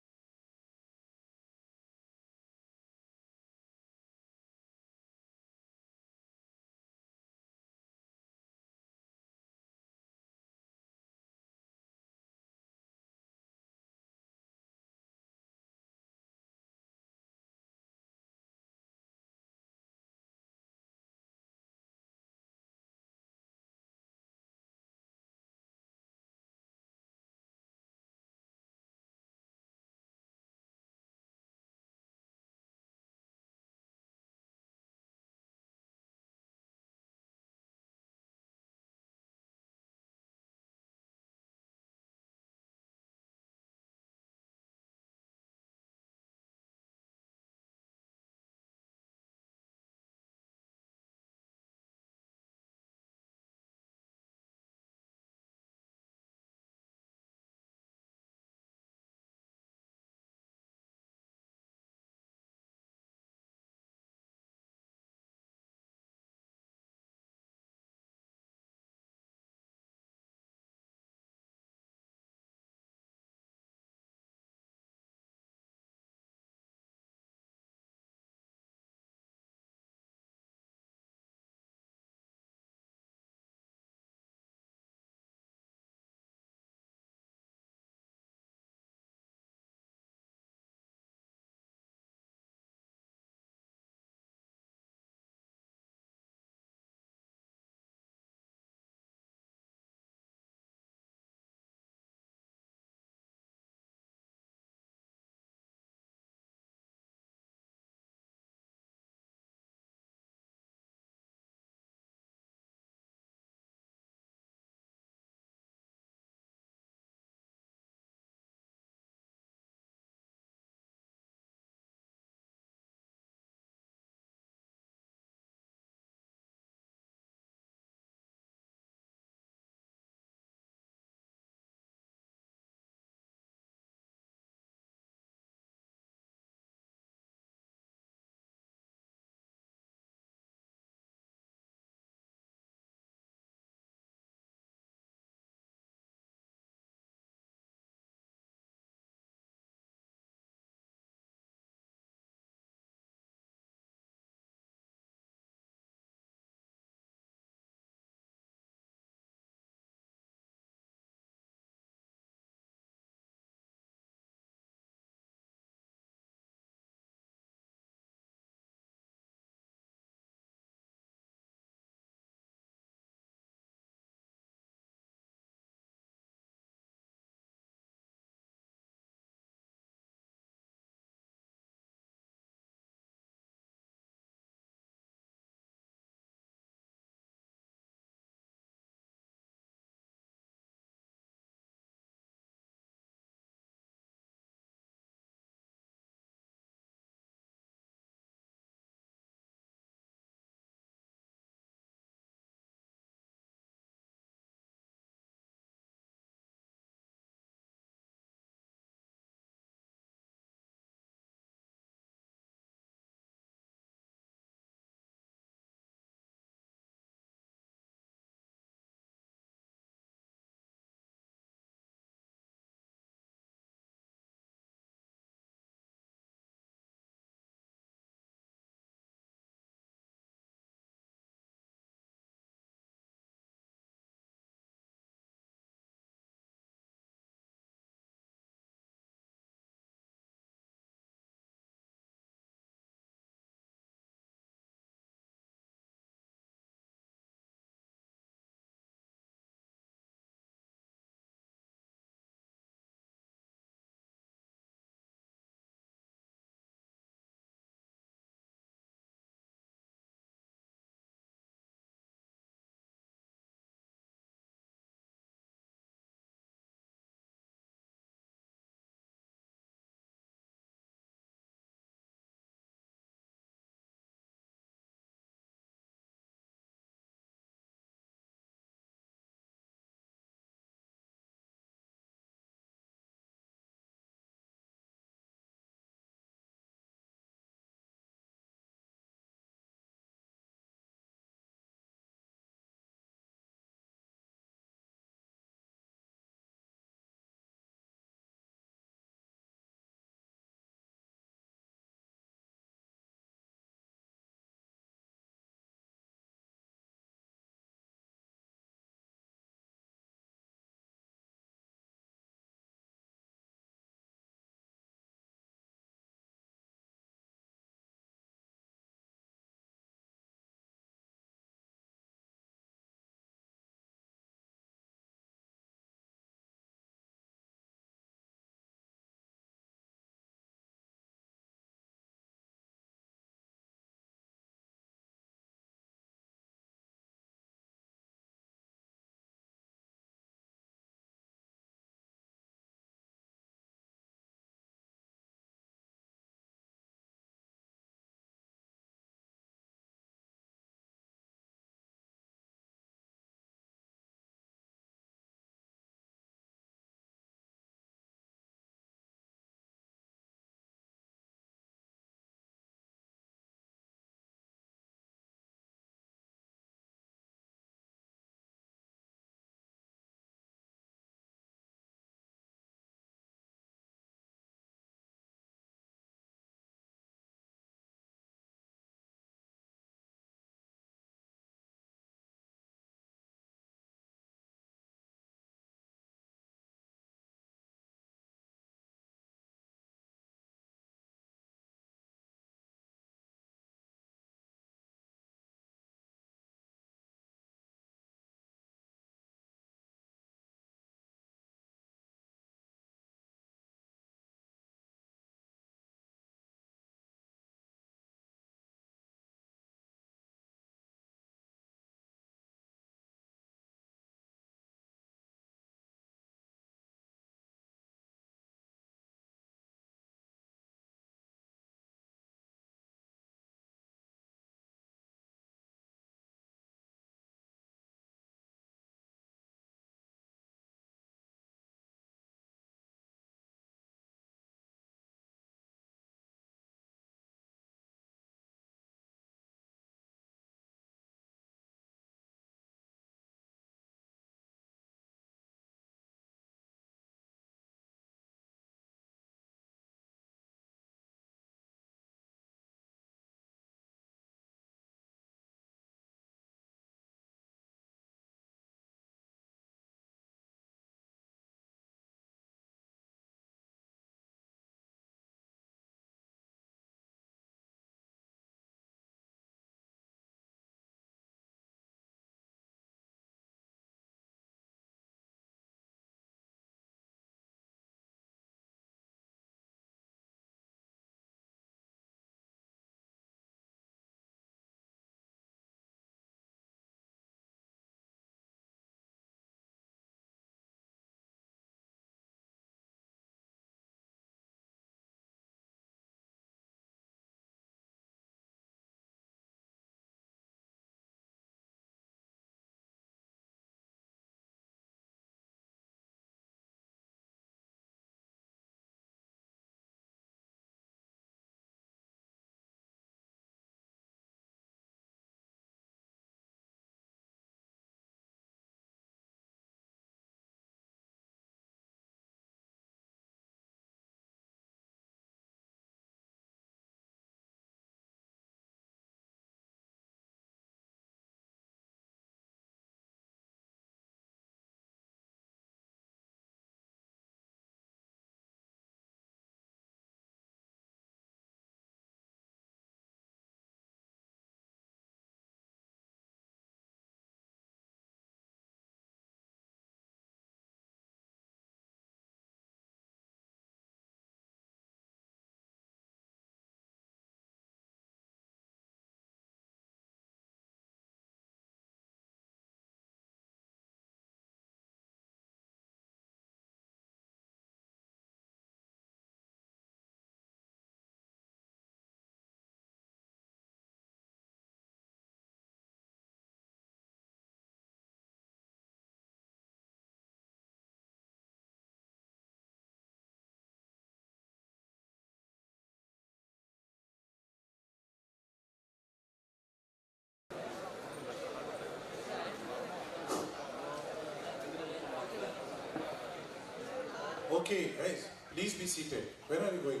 Speaker 3: Okay, guys, please be seated. Where are you going?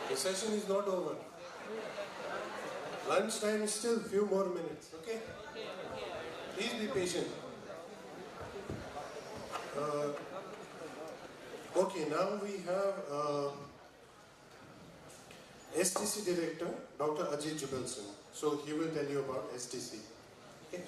Speaker 3: The session is not over. Lunchtime is still a few more minutes, okay? Please be patient. Okay, now we have STC Director, Dr. Ajay Jubalson. So he will tell you about STC. Okay?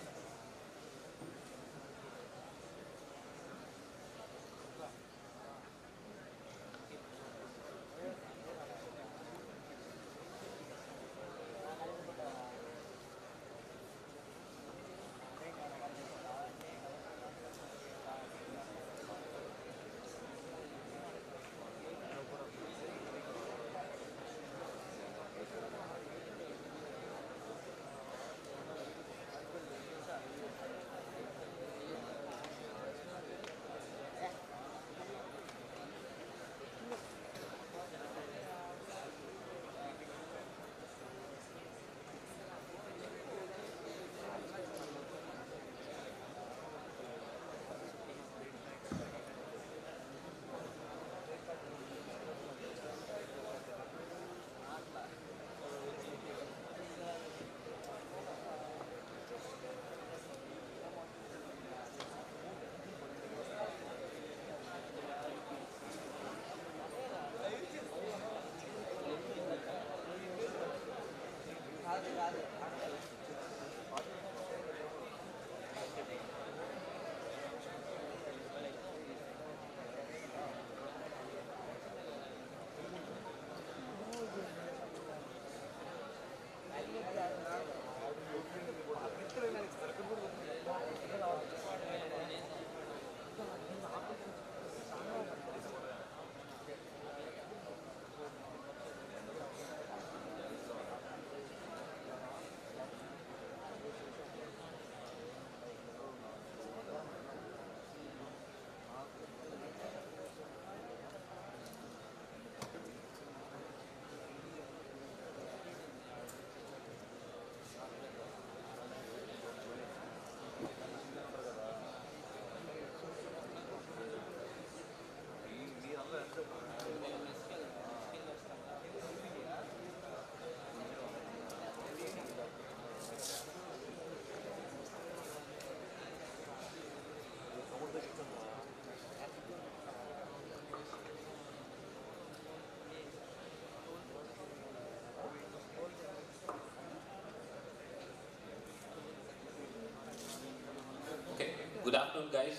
Speaker 6: Okay, good afternoon, guys.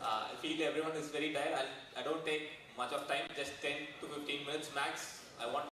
Speaker 6: I feel everyone is very tired. I don't take much of time, just 10 to 15 minutes max. I want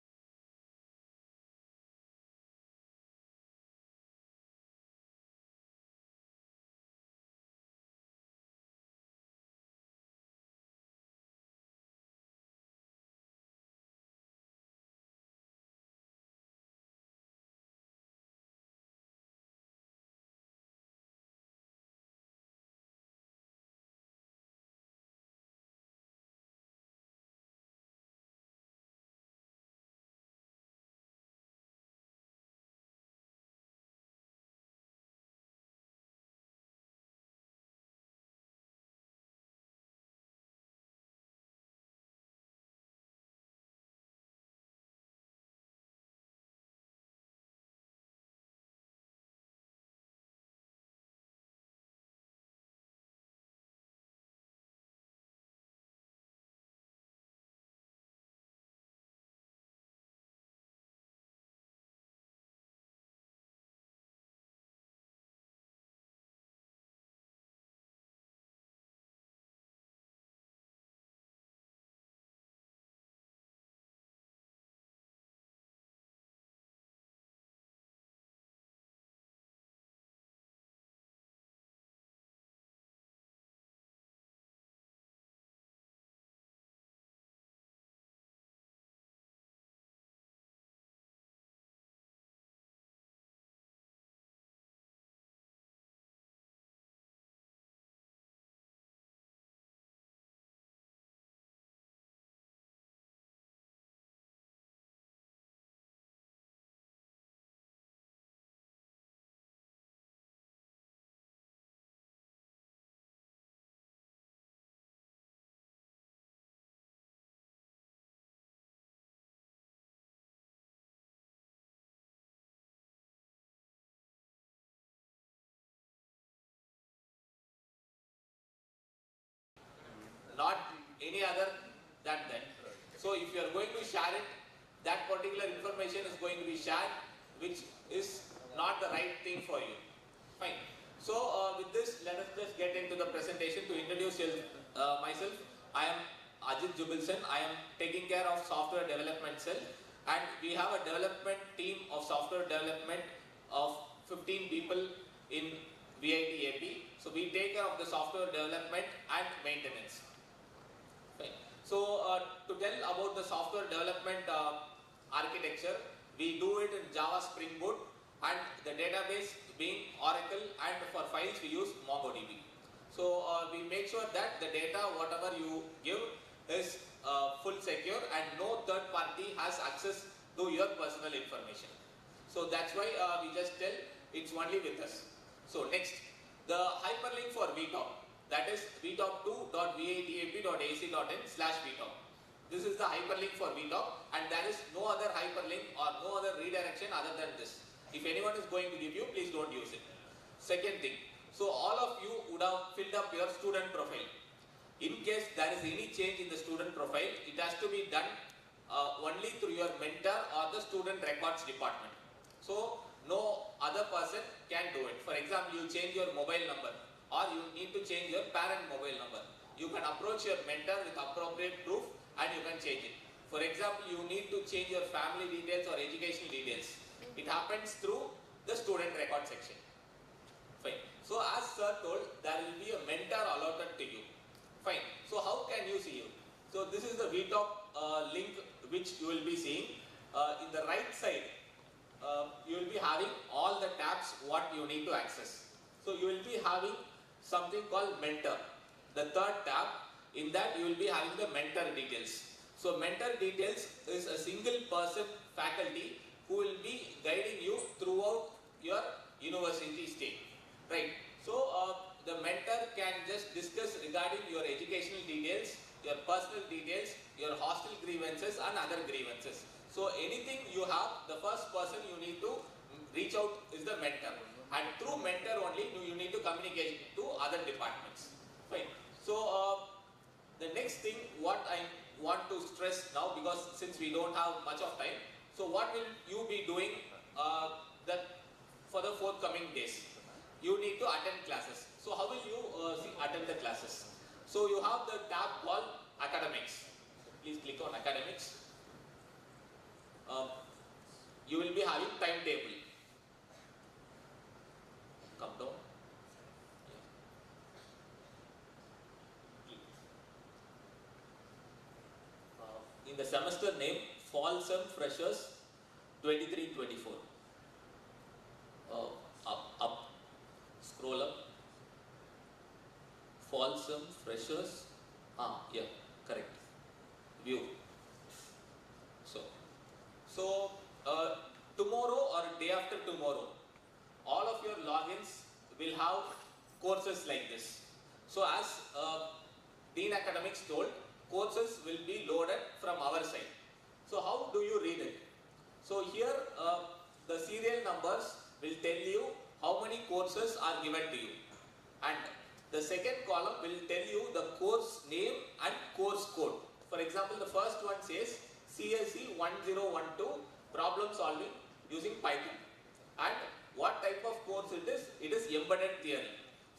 Speaker 6: So if you are going to share it, that particular information is going to be shared, which is not the right thing for you. Fine. So with this, let us just get into the presentation. To introduce myself, I am Ajit Jubilson. I am taking care of software development cell, and we have a development team of software development of 15 people in VIT AP. So we take care of the software development and maintenance. Fine. So to tell about the software development architecture, we do it in Java Spring Boot, and the database being Oracle, and for files we use MongoDB. So we make sure that the data, whatever you give, is full secure and no third party has access to your personal information. So that's why we just tell it's only with us. So next, the hyperlink for VTalk, that is vtalk2.vitap.ac.in/vtalk. This is the hyperlink for VTalk, and there is no other hyperlink or no other redirection other than this. If anyone is going to give you, please don't use it. Second thing, so all of you would have filled up your student profile. In case there is any change in the student profile, it has to be done only through your mentor or the student records department. So no other person can do it. For example, you change your mobile number or you need to change your parent mobile number. You can approach your mentor with appropriate proof and you can change it. For example, you need to change your family details or educational details. It happens through the student record section. Fine. So as sir told, there will be a mentor allotted to you. Fine. So how can you see it? So this is the VTalk link which you will be seeing. In the right side, you will be having all the tabs what you need to access. So you will be having something called mentor. The third tab, in that you will be having the mentor details. So mentor details is a single person faculty who will be guiding you throughout your university stay. Right. So the mentor can just discuss regarding your educational details, your personal details, your hostel grievances and other grievances. So anything you have, the first person you need to reach out is the mentor, and through mentor only you need to communicate to other departments. Fine. So the next thing what I want to stress now, because since we don't have much of time, so what will you be doing for the forthcoming days? You need to attend classes. So how will you attend the classes? So you have the tab called academics. Please click on academics. You will be having timetable. Come down. In the semester name, Fall Sem Freshers 23-24. Up. Scroll up. Fall Sem Freshers. Yeah, correct. View. So tomorrow or day after tomorrow, all of your logins will have courses like this. So as Dean Academics told, courses will be loaded from our side. So how do you read it? So here the serial numbers will tell you how many courses are given to you, and the second column will tell you the course name and course code. For example, the first one says CSE 1012 problem solving using Python, and what type of course it is? It is embedded theory.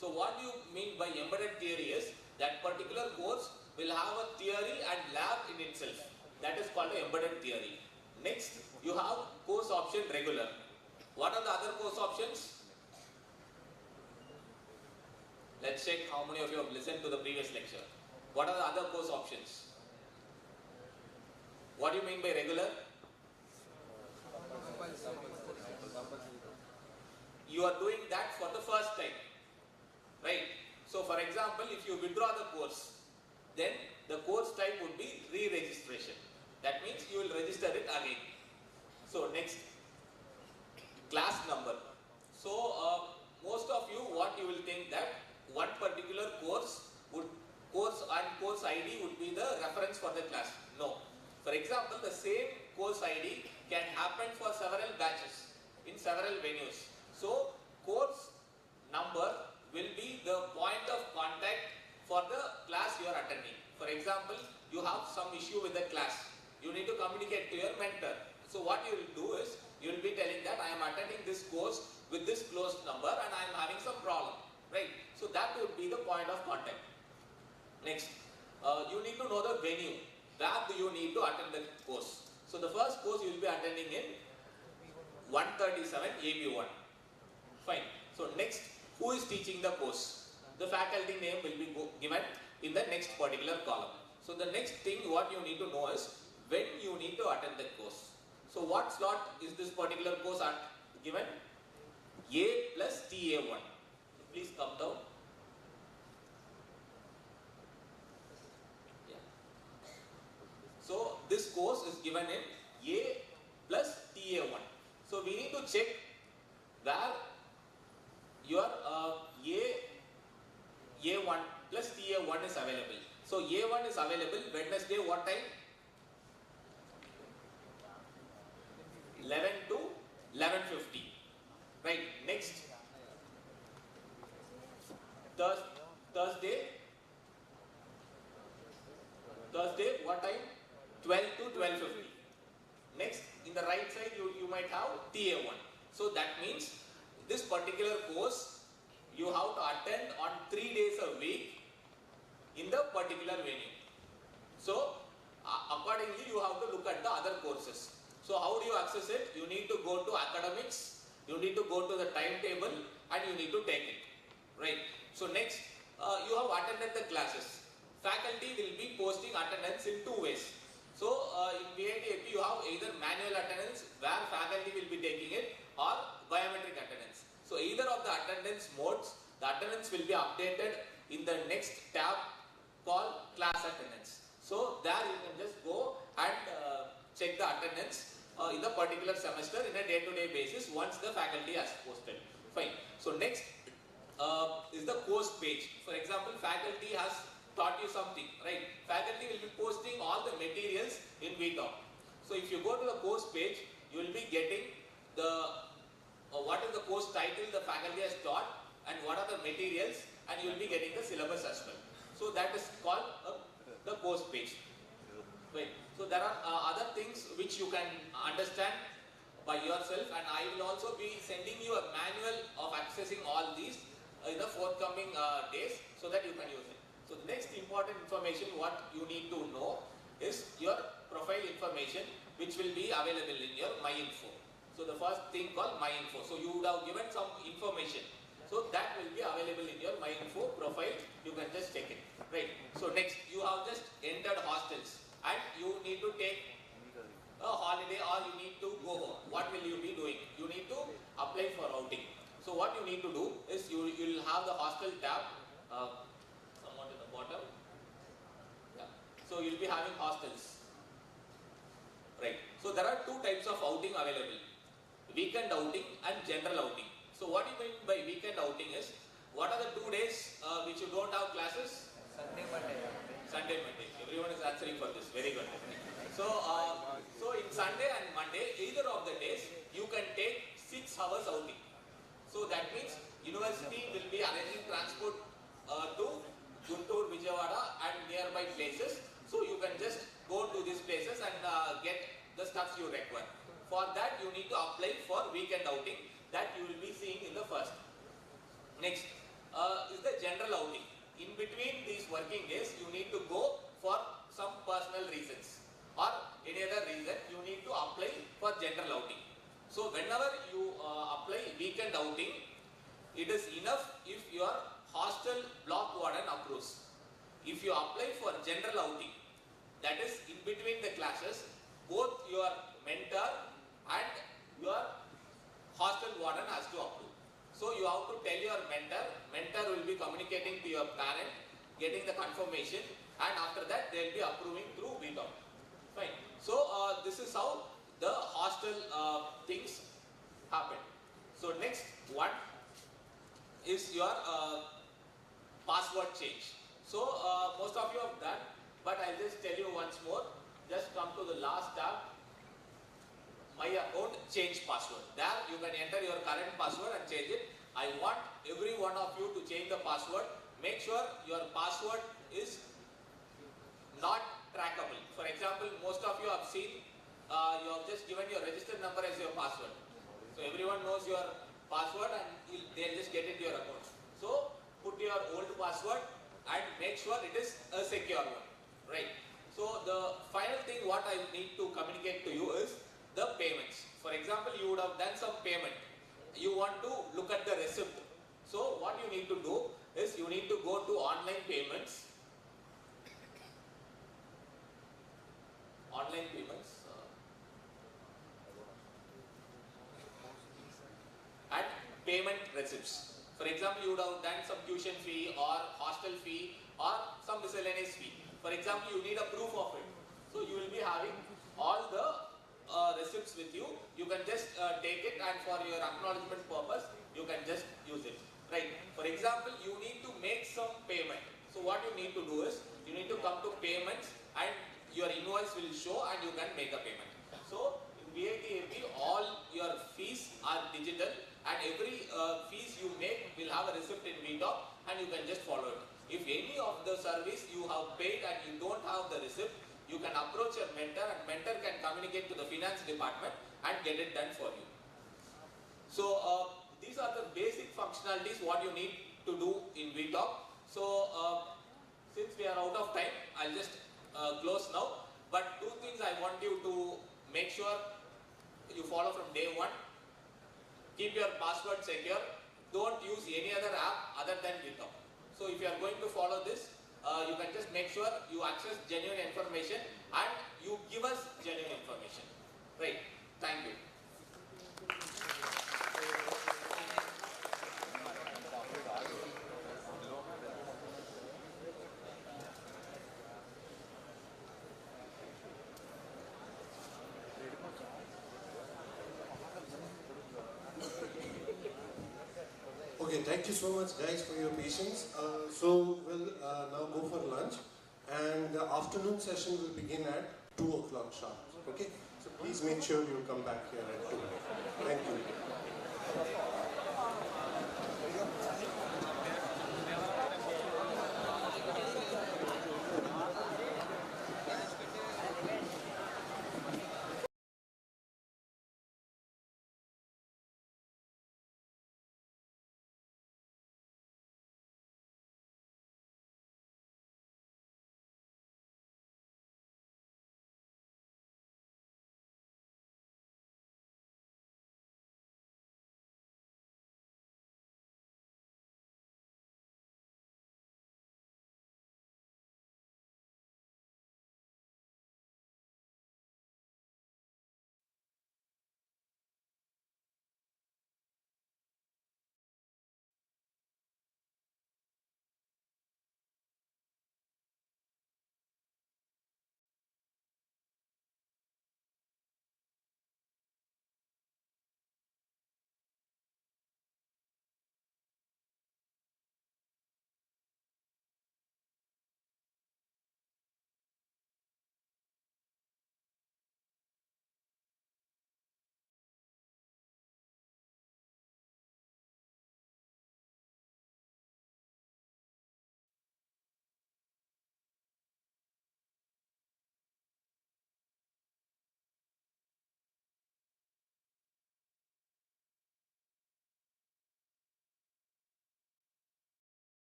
Speaker 6: So what you mean by embedded theory is that particular course will have a theory and lab in itself. That is called embedded theory. Next, you have course option regular. What are the other course options? Let's check how many of you have listened to the previous lecture. What are the other course options? What do you mean by regular? You are doing that for the first time, right? So for example, if you withdraw the course, then the course type would be re-registration. That means you will register it again. So next, class number. So most of you, what you will think that one particular course and course ID would be the reference for the class. No. For example, the same course ID can happen for several batches in several venues. So course number will be the point of contact for the class you are attending. For example, example, you have some issue with the class. You need to communicate to your mentor. So what you will do is, you will be telling that I am attending this course with this closed number and I am having some problem, right? So that would be the point of contact. Next, you need to know the venue. Where do you need to attend the course? So the first course you will be attending in 137 AB1. Fine. So next, who is teaching the course? The faculty name will be given in the next particular column. So the next thing what you need to know is when you need to attend the course. So what slot is this particular course given? A plus TA1. Please come down. Yeah. So this course is given in A plus TA1. So we need to check where your A1 plus TA1 is available. So A1 is available Wednesday what time? 11 to 11:50. Right. Next, Thursday what time? 12 to 12:50. Next, in the right side you might have TA1. So that means this particular course you have to attend on 3 days a week in the particular venue. So accordingly you have to look at the other courses. So how do you access it? You need to go to academics, you need to go to the timetable and you need to take it. Right. So next, you have attended the classes. Faculty will be posting attendance in 2 ways. So in VIT you have either manual attendance where faculty will be taking it or biometric attendance. So either of the attendance modes, the attendance will be updated in the next tab called class attendance. So there you can just go and check the attendance in the particular semester in a day-to-day basis once the faculty has posted. Fine. So next is the course page. For example, faculty has taught you something, right? Faculty will be posting all the materials in VIT. So if you go to the course page, you will be getting the what is the course title the faculty has taught and what are the materials, and you will be getting the syllabus as well. So that is called the course page. Right. So there are other things which you can understand by yourself, and I will also be sending you a manual of accessing all these in the forthcoming days so that you can use it. So the next important information what you need to know is your profile information, which will be available in your MyInfo. So the first thing called MyInfo. So you would have given some information. So that will be available in your MyInfo profile. You can just check it. Right. So next, you have just entered hostels and you need to take a holiday or you need to go home. What will you be doing? You need to apply for outing. So what you need to do is you will have the hostel tab somewhat at the bottom. Yeah. So you will be having hostels. Right. So there are 2 types of outing available. Weekend outing and general outing. So what you mean by weekend outing is, what are the 2 days which you don't have classes?
Speaker 7: Sunday, Monday.
Speaker 6: Sunday, Monday. Everyone is answering for this. Very good. So, so in Sunday and Monday, either of the days, you can take 6 hours outing. So that means university will be arranging transport to Guntur, Vijayawada and nearby places. So you can just go to these places and get the stuff you require. For that you need to apply for weekend outing that you will be seeing in the first. Next is the general outing. In between these working days you need to go for some personal reasons or any other reason you need to apply for general outing. So whenever you apply weekend outing, it is enough if your hostel block warden approves. If you apply for general outing, that is in between the classes, both your mentor and your hostel warden has to approve. So you have to tell your mentor will be communicating to your parent, getting the confirmation, and after that they will be approving through VIT. Fine. So this is how the hostel things happen. So next one is your password change. So most of you have done, but I'll just tell you once more. Just come to the last tab. My account, change password. There you can enter your current password and change it. I want every one of you to change the password. Make sure your password is not trackable. For example, most of you have seen, you have just given your registered number as your password. So everyone knows your password and they'll just get into your account. So put your old password and make sure it is a secure one, right? So the final thing what I need to communicate to you is the payments. For example, you would have done some payment. You want to look at the receipt. So what you need to do is you need to go to online payments. Online payments. And payment receipts. For example, you would have done some tuition fee or hostel fee or some miscellaneous fee. For example, you need a proof of it. So you will be having all the receipts with you. You can just take it and for your acknowledgement purpose, you can just use it. Right. For example, you need to make some payment. So what you need to do is, you need to come to payments and your invoice will show and you can make a payment. So in VIT all your fees are digital and every fees you make will have a receipt in VIT and you can just follow it. If any of the service you have paid and you don't have the receipt, you can approach your mentor and mentor can communicate to the finance department and get it done for you. So these are the basic functionalities what you need to do in VIT. So since we are out of time, I'll just close now. But two things I want you to make sure you follow from day one. Keep your password secure. Don't use any other app other than VIT. So if you are going to follow this, you can just make sure you access genuine information and you give us genuine information. Right. Thank you.
Speaker 3: Okay, thank you so much guys for your patience. So we'll now go for lunch and the afternoon session will begin at 2 o'clock sharp. Okay, so please make sure you come back here at 2. Thank you.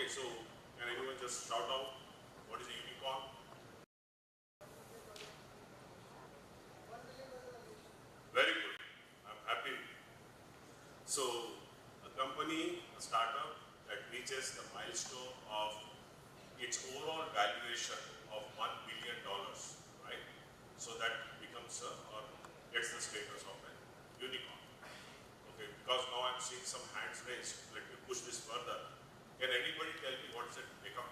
Speaker 7: so can anyone just shout out what is a unicorn? Very good. I'm happy. So a company, a startup that reaches the milestone of its overall valuation of $1 billion, right? So that becomes or gets the status of a unicorn. Okay, because now I'm seeing some hands raised. Let me push this further. Can anybody tell me what does it become?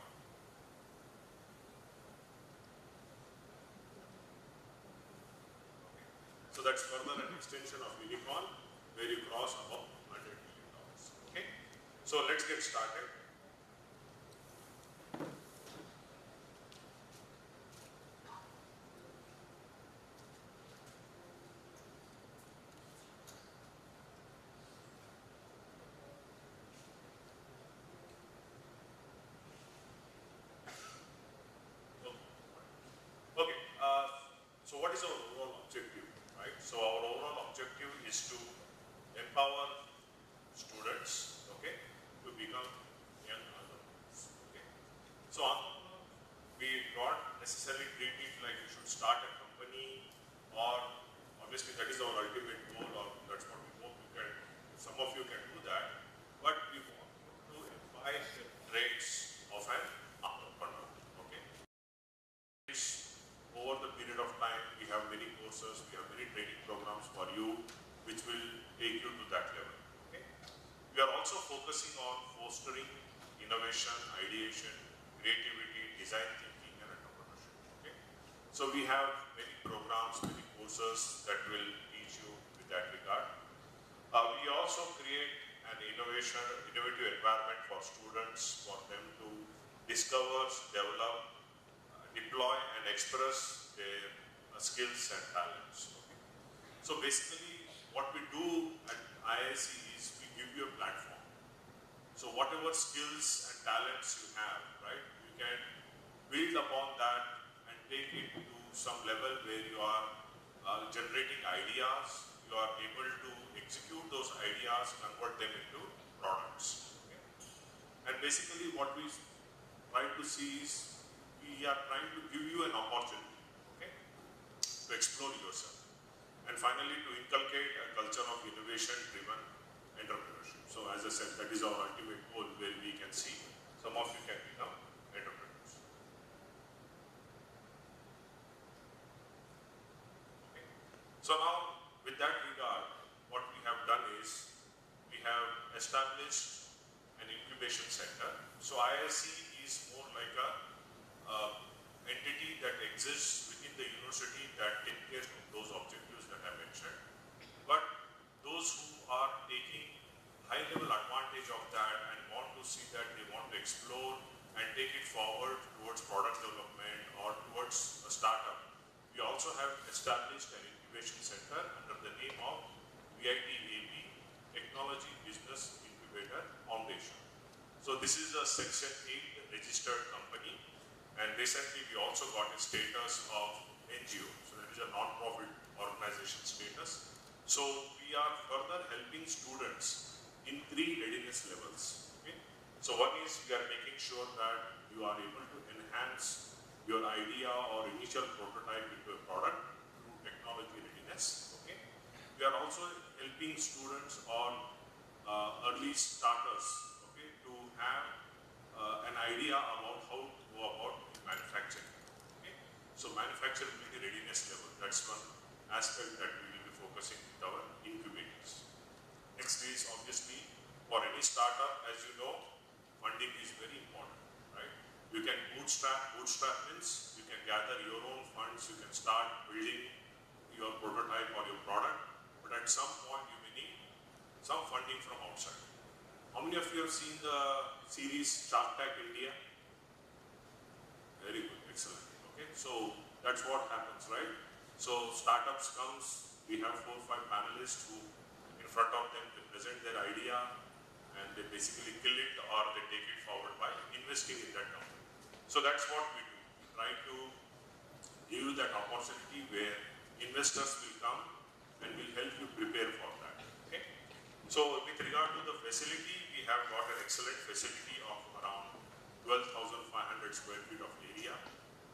Speaker 7: Okay. So that's further an extension of unicorn where you cross above $100 million. Okay. So let's get started. Okay, so what is our overall objective, right? So our overall objective is to empower students, okay, to become young entrepreneurs, okay. So we not necessarily treat it like you should start a company, or obviously that is our ultimate goal, or that's what we hope you can, some of you can do that, but we want to imbibe the traits of an entrepreneur, okay. Over the period of time, we have many courses, we have many training programs for you, which will take you to that level. Okay? We are also focusing on fostering innovation, ideation, creativity, design thinking, and entrepreneurship. Okay? So we have many programs, many courses that will teach you with that regard. We also create an innovative environment for students, for them to discover, develop, deploy and express their skills and talents. Okay. So basically what we do at IISc is we give you a platform. So whatever skills and talents you have, right, you can build upon that and take it to some level where you are generating ideas, you are able to execute those ideas, convert them into products. Okay. And basically what we try to see is we are trying to give you an opportunity, okay, to explore yourself. And finally, to inculcate a culture of innovation-driven entrepreneurship. So as I said, that is our ultimate goal, where we can see some of you can become entrepreneurs. Okay. So now, with that regard, what we have done is, we have established an incubation center. So IISc is more like a entity that exists within the university that takes care of those objectives that I mentioned. But those who are taking high-level advantage of that and want to see that they want to explore and take it forward towards product development or towards a startup, we also have established an incubation center under the name of VIT Technology Business Incubator Foundation. So this is a Section 8 registered company. And recently we also got a status of NGO, so that is a non-profit organization status. So we are further helping students in 3 readiness levels. Okay? So one is we are making sure that you are able to enhance your idea or initial prototype into a product through technology readiness. Okay? We are also helping students on early starters, okay, to have an idea about how to go about manufacturing. Okay? So manufacturing readiness level, that's one aspect that we will be focusing with our incubators. Next is obviously for any startup, as you know, funding is very important, right? You can bootstrap means you can gather your own funds, you can start building your prototype or your product, but at some point you may need some funding from outside. How many of you have seen the series Shark Tank India? Very good, excellent. Okay, so that's what happens, right? So startups comes, we have 4 or 5 panelists who, in front of them, they present their idea and they basically kill it or they take it forward by investing in that company. So that's what we do. We try to give you that opportunity where investors will come and will help you prepare for that. Okay? So with regard to the facility, we have got an excellent facility of around 12,500 square feet of area.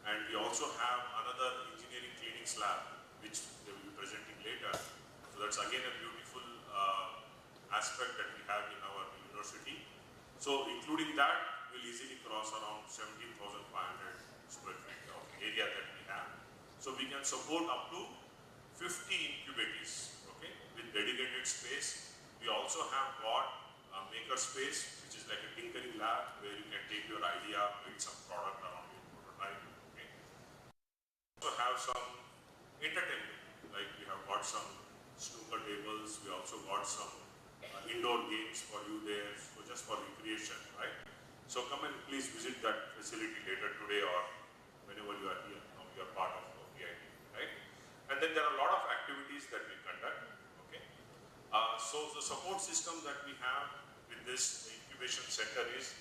Speaker 7: And we also have another engineering clinics lab, which they will be presenting later. So that's again a beautiful aspect that we have in our university. So including that, we'll easily cross around 17,500 square feet of area that we have. So we can support up to 50 incubators, okay, with dedicated space. We also have got a maker space, which is like a tinkering lab where you can take your idea, build some product around your prototype. Okay. We also have some entertainment, like we have got some snooker tables, we also got some indoor games for you there, so just for recreation, right? So come and please visit that facility later today or whenever you are here, now you are part of VIT, right? And then there are a lot of activities that we conduct, okay? So the support system that we have with this incubation center is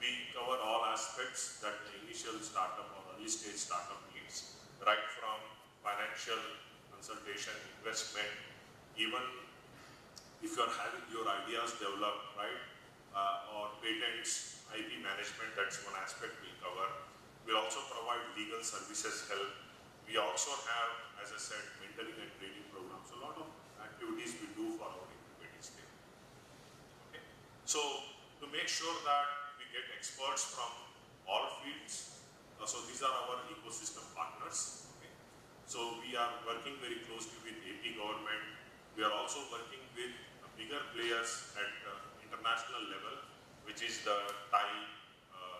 Speaker 7: we cover all aspects that the initial startup or early stage startup needs, right from financial consultation, investment, even if you are having your ideas developed, right, or patents, IP management, that's one aspect we cover. We also provide legal services help. We also have, as I said, mentoring and training programs. A lot of activities we do for our incubators there. Okay. So to make sure that we get experts from all fields, so these are our ecosystem partners. Okay. So we are working very closely with AP government. We are also working with bigger players at international level, which is the Thai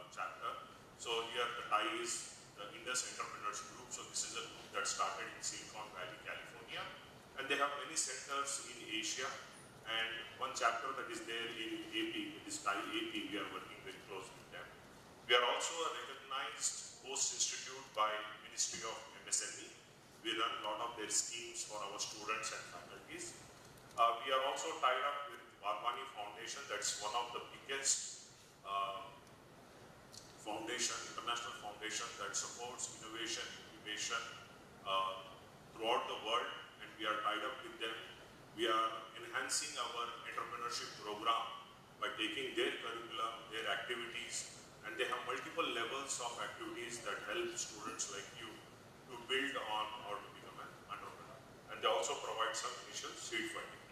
Speaker 7: chapter. So here the Thai is the Indus Entrepreneurs Group. So this is a group that started in Silicon Valley, California, and they have many centers in Asia. And one chapter that is there in AP, it is Thai AP. We are working very close with them. We are also a recognized post-institute by Ministry of MSME. We run a lot of their schemes for our students and faculties. We are also tied up with Varmani Foundation. That's one of the biggest international foundation that supports innovation, incubation throughout the world, and we are tied up with them. We are enhancing our entrepreneurship program by taking their curriculum, their activities, and they have multiple levels of activities that help students like you to build on how to become an entrepreneur. And they also provide some initial seed funding.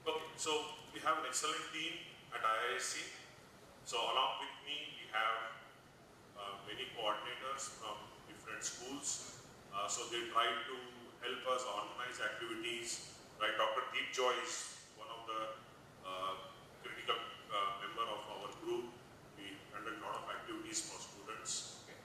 Speaker 7: Okay, so we have an excellent team at IISc. So along with me, we have many coordinators from different schools. So they try to help us organize activities. Right, Dr. Deep Joy is one of the critical member of our group. We conduct a lot of activities for students. Okay.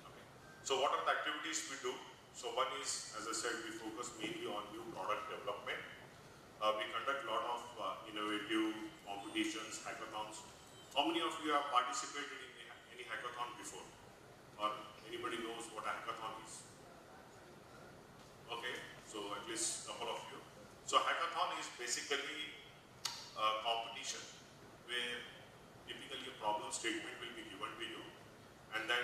Speaker 7: Okay. So what are the activities we do? So one is, as I said, we focus mainly on new product development. We conduct a lot of innovative competitions, hackathons. How many of you have participated in any hackathon before? Or anybody knows what a hackathon is? Okay, so at least a couple of you. So hackathon is basically a competition where typically a problem statement will be given to you, and then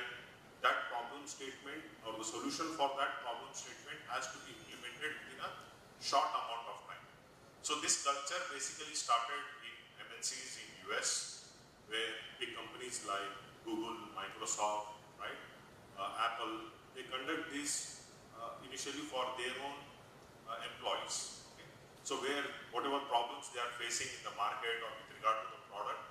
Speaker 7: that problem statement or the solution for that problem statement has to be implemented within a short amount of time. So this culture basically started in MNCs in US, where big companies like Google, Microsoft, right, Apple, they conduct this initially for their own employees. Okay? So where whatever problems they are facing in the market or with regard to the product,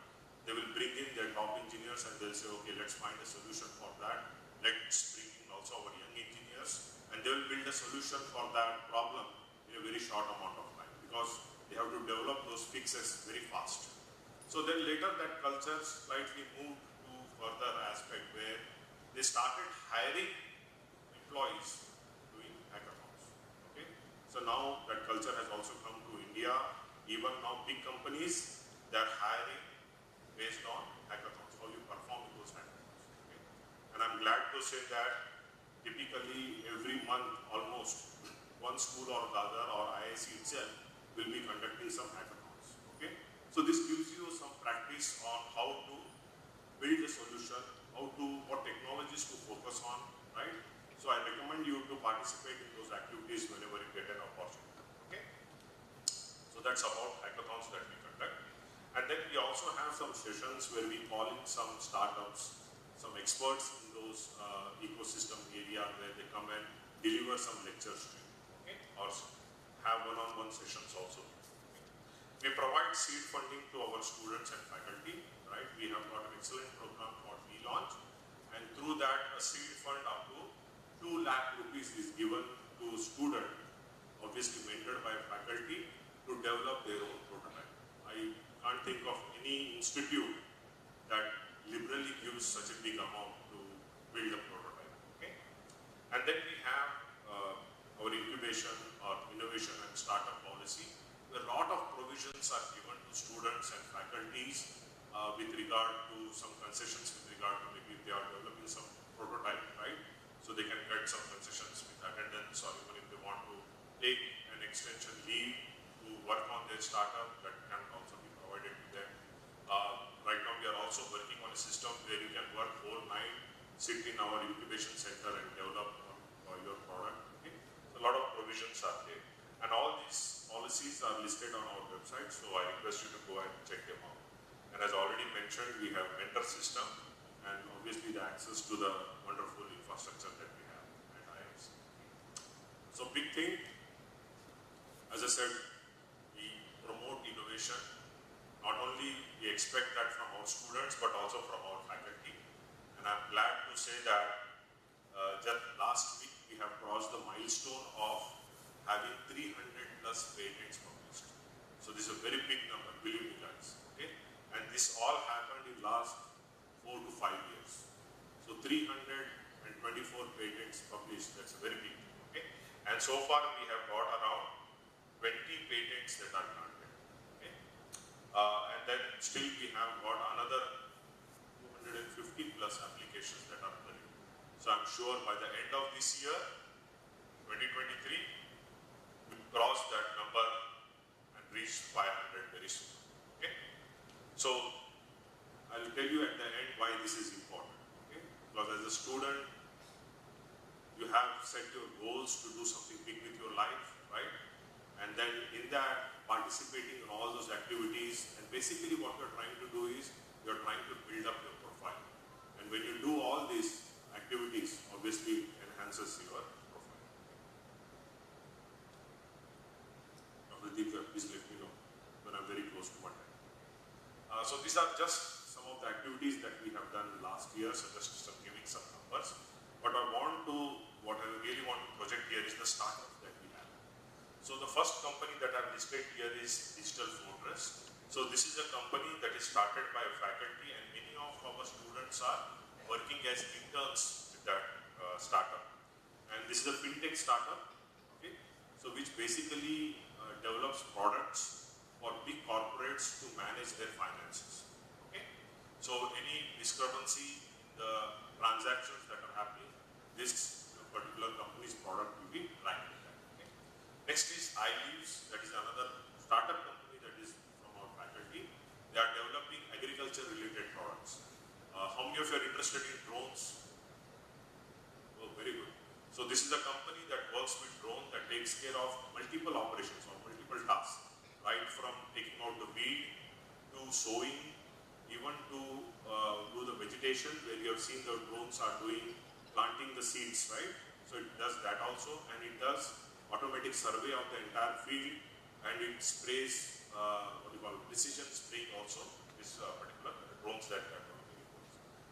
Speaker 7: they will bring in their top engineers and they'll say, okay, let's find a solution for that. Let's bring in also our young engineers, and they will build a solution for that problem in a very short amount of time, because they have to develop those fixes very fast. So then later that culture slightly moved to further aspect where they started hiring employees doing hackathons. Okay? So now that culture has also come to India. Even now big companies, they are hiring based on hackathons, how you perform in those hackathons. Okay? And I'm glad to say that typically every month almost one school or the other or IISc itself will be conducting some hackathons. Okay? So this gives you some practice on how to build a solution, what technologies to focus on, right? So I recommend you to participate in those activities whenever you get an opportunity. Okay? So that's about hackathons that we conduct. And then we also have some sessions where we call in some startups, some experts in those ecosystem area where they come and deliver some lectures to you, okay? Or have one-on-one sessions also. We provide seed funding to our students and faculty, right? We have got an excellent program called V-Launch, and through that a seed fund up to 2 lakh rupees is given to student, obviously mentored by faculty, to develop their own prototype. I can't think of any institute that liberally gives such a big amount to build a prototype, okay? And then we have our incubation or innovation and startup policy, where a lot of provisions are given to students and faculties with regard to some concessions with regard to maybe if they are developing some prototype, right? So they can get some concessions with attendance, or even if they want to take an extension leave to work on their startup, that can also be provided to them. Right now we are also working on a system where you can work whole night, sit in our incubation center and develop your product. Okay? So a lot of provisions are there. And all these policies are listed on our website, so I request you to go and check them out. And as already mentioned, we have mentor system and obviously the access to the wonderful infrastructure that we have at IIMC. So big thing, as I said, we promote innovation. Not only we expect that from our students, but also from our faculty. And I'm glad to say that just last week we have crossed the milestone of having 300 plus patents published. So this is a very big number, believe me guys. Okay? And this all happened in last 4 to 5 years. So 324 patents published, that's a very big thing. Okay? And so far we have got around 20 patents that are granted. Okay? And then still we have got another 250 plus applications that are running. So I'm sure by the end of this year, 2023, we'll cross that number and reach 500 very soon. Okay? So I'll tell you at the end why this is important. Okay? Because as a student, you have set your goals to do something big with your life, right? And then in that, participating in all those activities, and basically what you're trying to do is, you're trying to build up your profile. And when you do all these activities, obviously enhances your profile. Dr. Deepka, please let me know when I'm very close to one time. So these are just some of the activities that we have done last year, so just giving some numbers. But what I really want to project here is the startup that we have. So the first company that I've listed here is Digital Fortress. So this is a company that is started by a faculty, and many of our students are working as interns with that startup. And this is a fintech startup, okay? So which basically develops products for big corporates to manage their finances. Okay? So any discrepancy in the transactions that are happening, this particular company's product will be tracked. Okay? Next is iLeaves, that is another startup company that is from our faculty. They are developing agriculture related products. How many of you are interested in drones? Oh, very good. So this is a company that works with drone that takes care of multiple operations or multiple tasks, right from taking out the weed to sowing, even to do the vegetation, where you have seen the drones are doing planting the seeds, right? So it does that also, and it does automatic survey of the entire field, and it sprays precision spraying also. This particular drones that are working.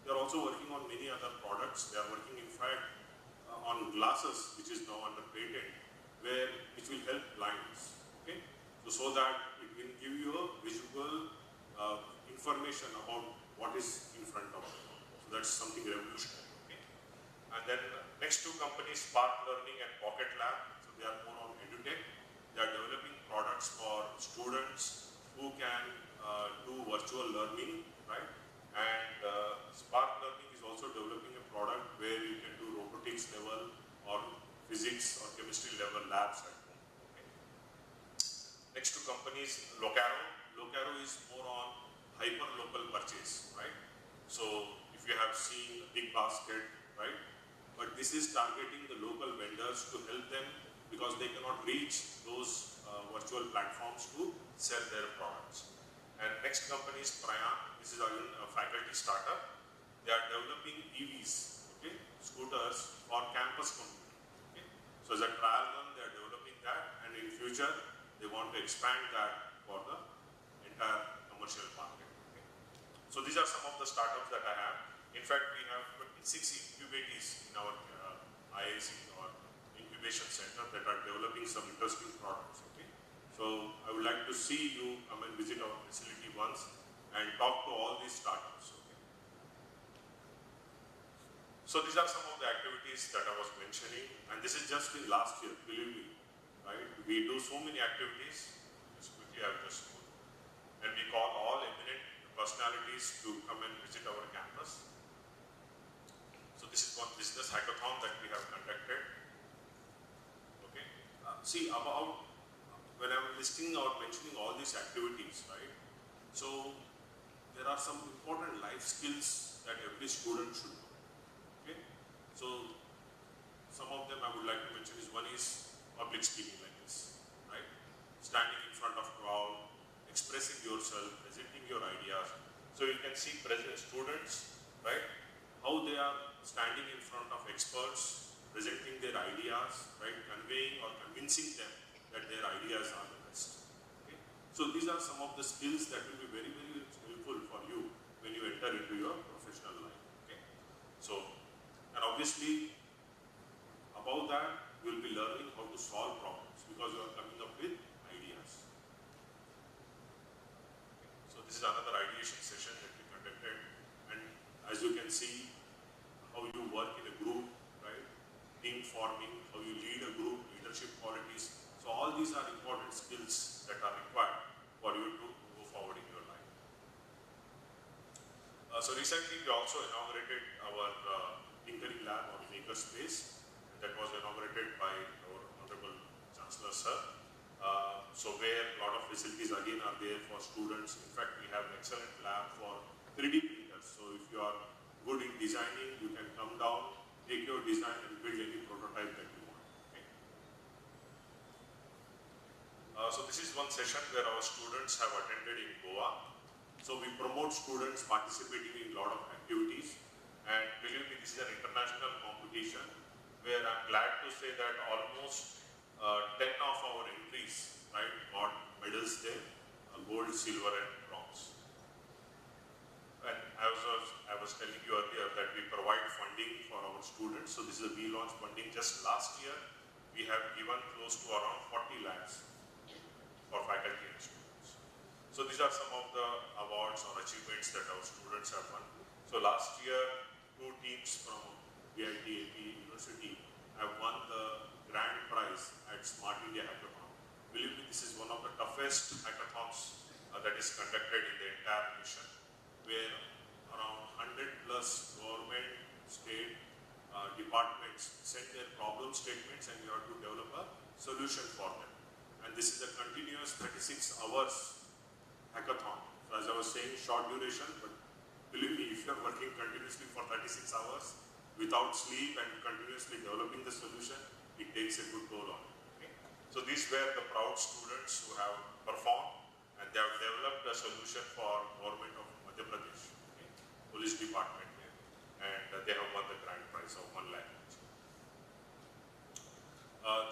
Speaker 7: They are also working on many other products. They are working, in fact, on glasses, which is now under patent, which will help blinds. Okay, so that it will give you a visual information about what is in front of you. So that's something revolutionary. Okay, and then next two companies, Spark Learning and Pocket Lab. So they are more on edutech. They are developing products for students who can do virtual learning, right? And Spark Learning is also developing a product where you can do robotics level or physics or chemistry level labs at home. Okay. Next two companies, Locaro. Locaro is more on hyper-local purchase, right? So if you have seen Big Basket, right? But this is targeting the local vendors to help them because they cannot reach those virtual platforms to sell their products. And next company is Prayan. This is again a faculty startup. They are developing EVs, okay, scooters for campus commuting. Okay. So as a trial run, they are developing that, and in future they want to expand that for the entire commercial market. Okay. So these are some of the startups that I have. In fact, we have 26 incubators in our IIC or incubation center that are developing some interesting products. Okay. So I would like to see you come and visit our facility once and talk to all these startups. Okay. So these are some of the activities that I was mentioning, and this is just in last year, believe me, right? We do so many activities. Just quickly, I'll just go. And we call all eminent personalities to come and visit our campus. So this is one business hackathon that we have conducted. Okay. See about when I'm listing out, mentioning all these activities, right? So there are some important life skills that every student should know. Okay. So some of them I would like to mention is one is public speaking like this, right? Standing in front of crowd, expressing yourself, presenting your ideas. So you can see students, right? How they are standing in front of experts, presenting their ideas, right? Conveying or convincing them that their ideas are the best. Okay? So these are some of the skills that will be very, very helpful for you when you enter into your professional life. Okay? So, and obviously, above that, you will be learning how to solve problems because you are coming up with ideas. Okay? So this is another ideation session that we conducted, and as you can see, how you work in a group, right? Team forming, how you lead a group, leadership qualities. So all these are important skills that are required for you to go forward in your life. So recently we also inaugurated our tinkering lab or makerspace. That was inaugurated by our Honorable Chancellor Sir. So where a lot of facilities again are there for students. In fact, we have an excellent lab for 3D printers. So if you are good in designing, you can come down, take your design and build any prototype that you want. Okay. So this is one session where our students have attended in Goa. So we promote students participating in a lot of activities, and believe me, this is an international competition where I'm glad to say that almost 10 of our entries, right, got medals there, gold, silver and bronze. And I was telling you earlier that we provide funding for our students. So this is a V-Launch funding. Just last year, we have given close to around 40 lakhs for faculty and students. So these are some of the awards or achievements that our students have won. So last year, 2 teams from VIT AP University have won the grand prize at Smart India Hackathon. Believe me, this is one of the toughest hackathons that is conducted in the entire nation, where around 100 plus government, state departments send their problem statements and you have to develop a solution for them. And this is a continuous 36 hours hackathon. So as I was saying, short duration, but believe me, if you are working continuously for 36 hours without sleep and continuously developing the solution, it takes a good toll on you. Okay? So these were the proud students who have performed, and they have developed a solution for government of Madhya Pradesh, okay? Police department there, and they have won the grand prize of 1 lakh.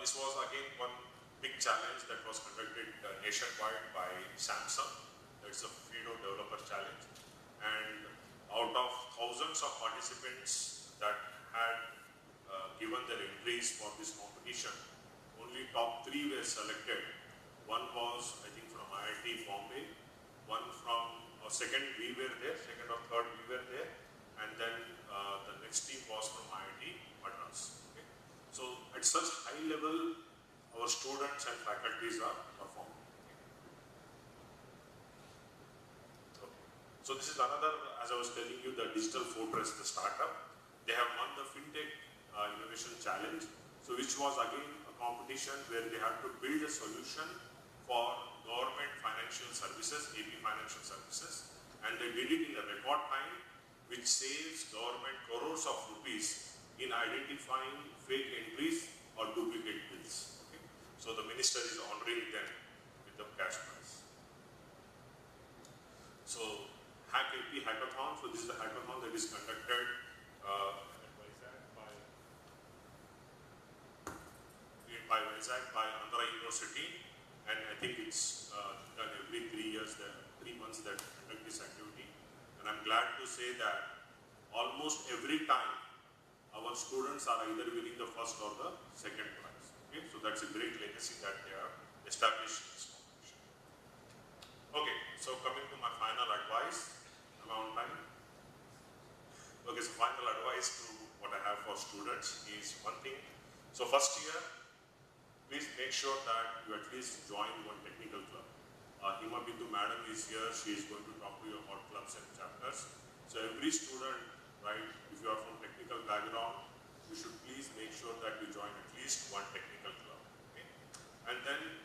Speaker 7: This was again one big challenge that was conducted nationwide by Samsung. That's a FIDO developer challenge, and out of thousands of participants that had given their entries for this competition, only top 3 were selected. One was, I think, from IIT Bombay, one from, second we were there, second or third we were there, and then the next team was from IIT Madras. Okay? So at such high level, our students and faculties are performing. Okay. So this is another, as I was telling you, the Digital Fortress, the startup. They have won the FinTech Innovation Challenge, so which was again a competition where they had to build a solution for government financial services, AP financial services, and they did it in a record time, which saves government crores of rupees in identifying fake entries or duplicate bills. Okay? So the minister is honoring them with the cash prize. hackathon. So this is the hackathon that is conducted by Andhra University, and I think it's done every 3 years, 3 months that conduct this activity. And I'm glad to say that almost every time our students are either winning the first or the second prize. Okay, so that's a great legacy that they are established in this competition. Okay, so coming to my final advice, am I on time? Okay, so final advice to what I have for students is one thing. So first year, please make sure that you at least join one technical club. Hima Bindu madam is here. She is going to talk to you about clubs and chapters. So every student, right, if you are from technical background, you should please make sure that you join at least one technical club. Okay? And then,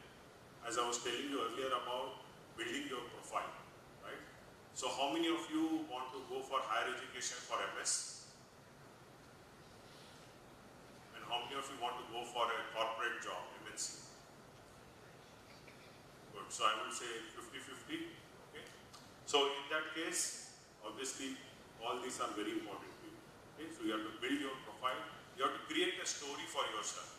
Speaker 7: as I was telling you earlier about building your profile, right? So how many of you want to go for higher education for MS? And how many of you want to go for a corporate job, MNC? Good. So I would say 50-50. Okay. So in that case, obviously, all these are very important to you. Okay. So you have to build your profile. You have to create a story for yourself,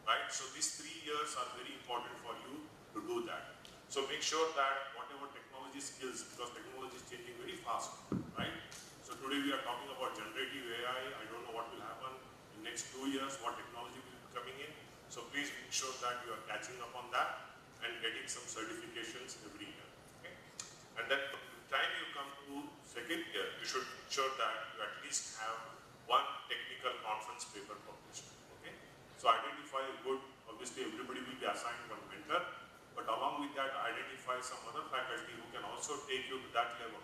Speaker 7: right? So these 3 years are very important for you to do that. So make sure that whatever technology skills, because technology is changing very fast, right? So today we are talking about generative AI. I don't know what will happen in next 2 years, what technology will be coming in. So please make sure that you are catching up on that and getting some certifications every year. Okay? And then by the time you come to second year, you should ensure that you at least have one technical conference paper published. Okay? So identify a good, obviously everybody will be assigned one mentor, but along with that, identify some other faculty who can also take you to that level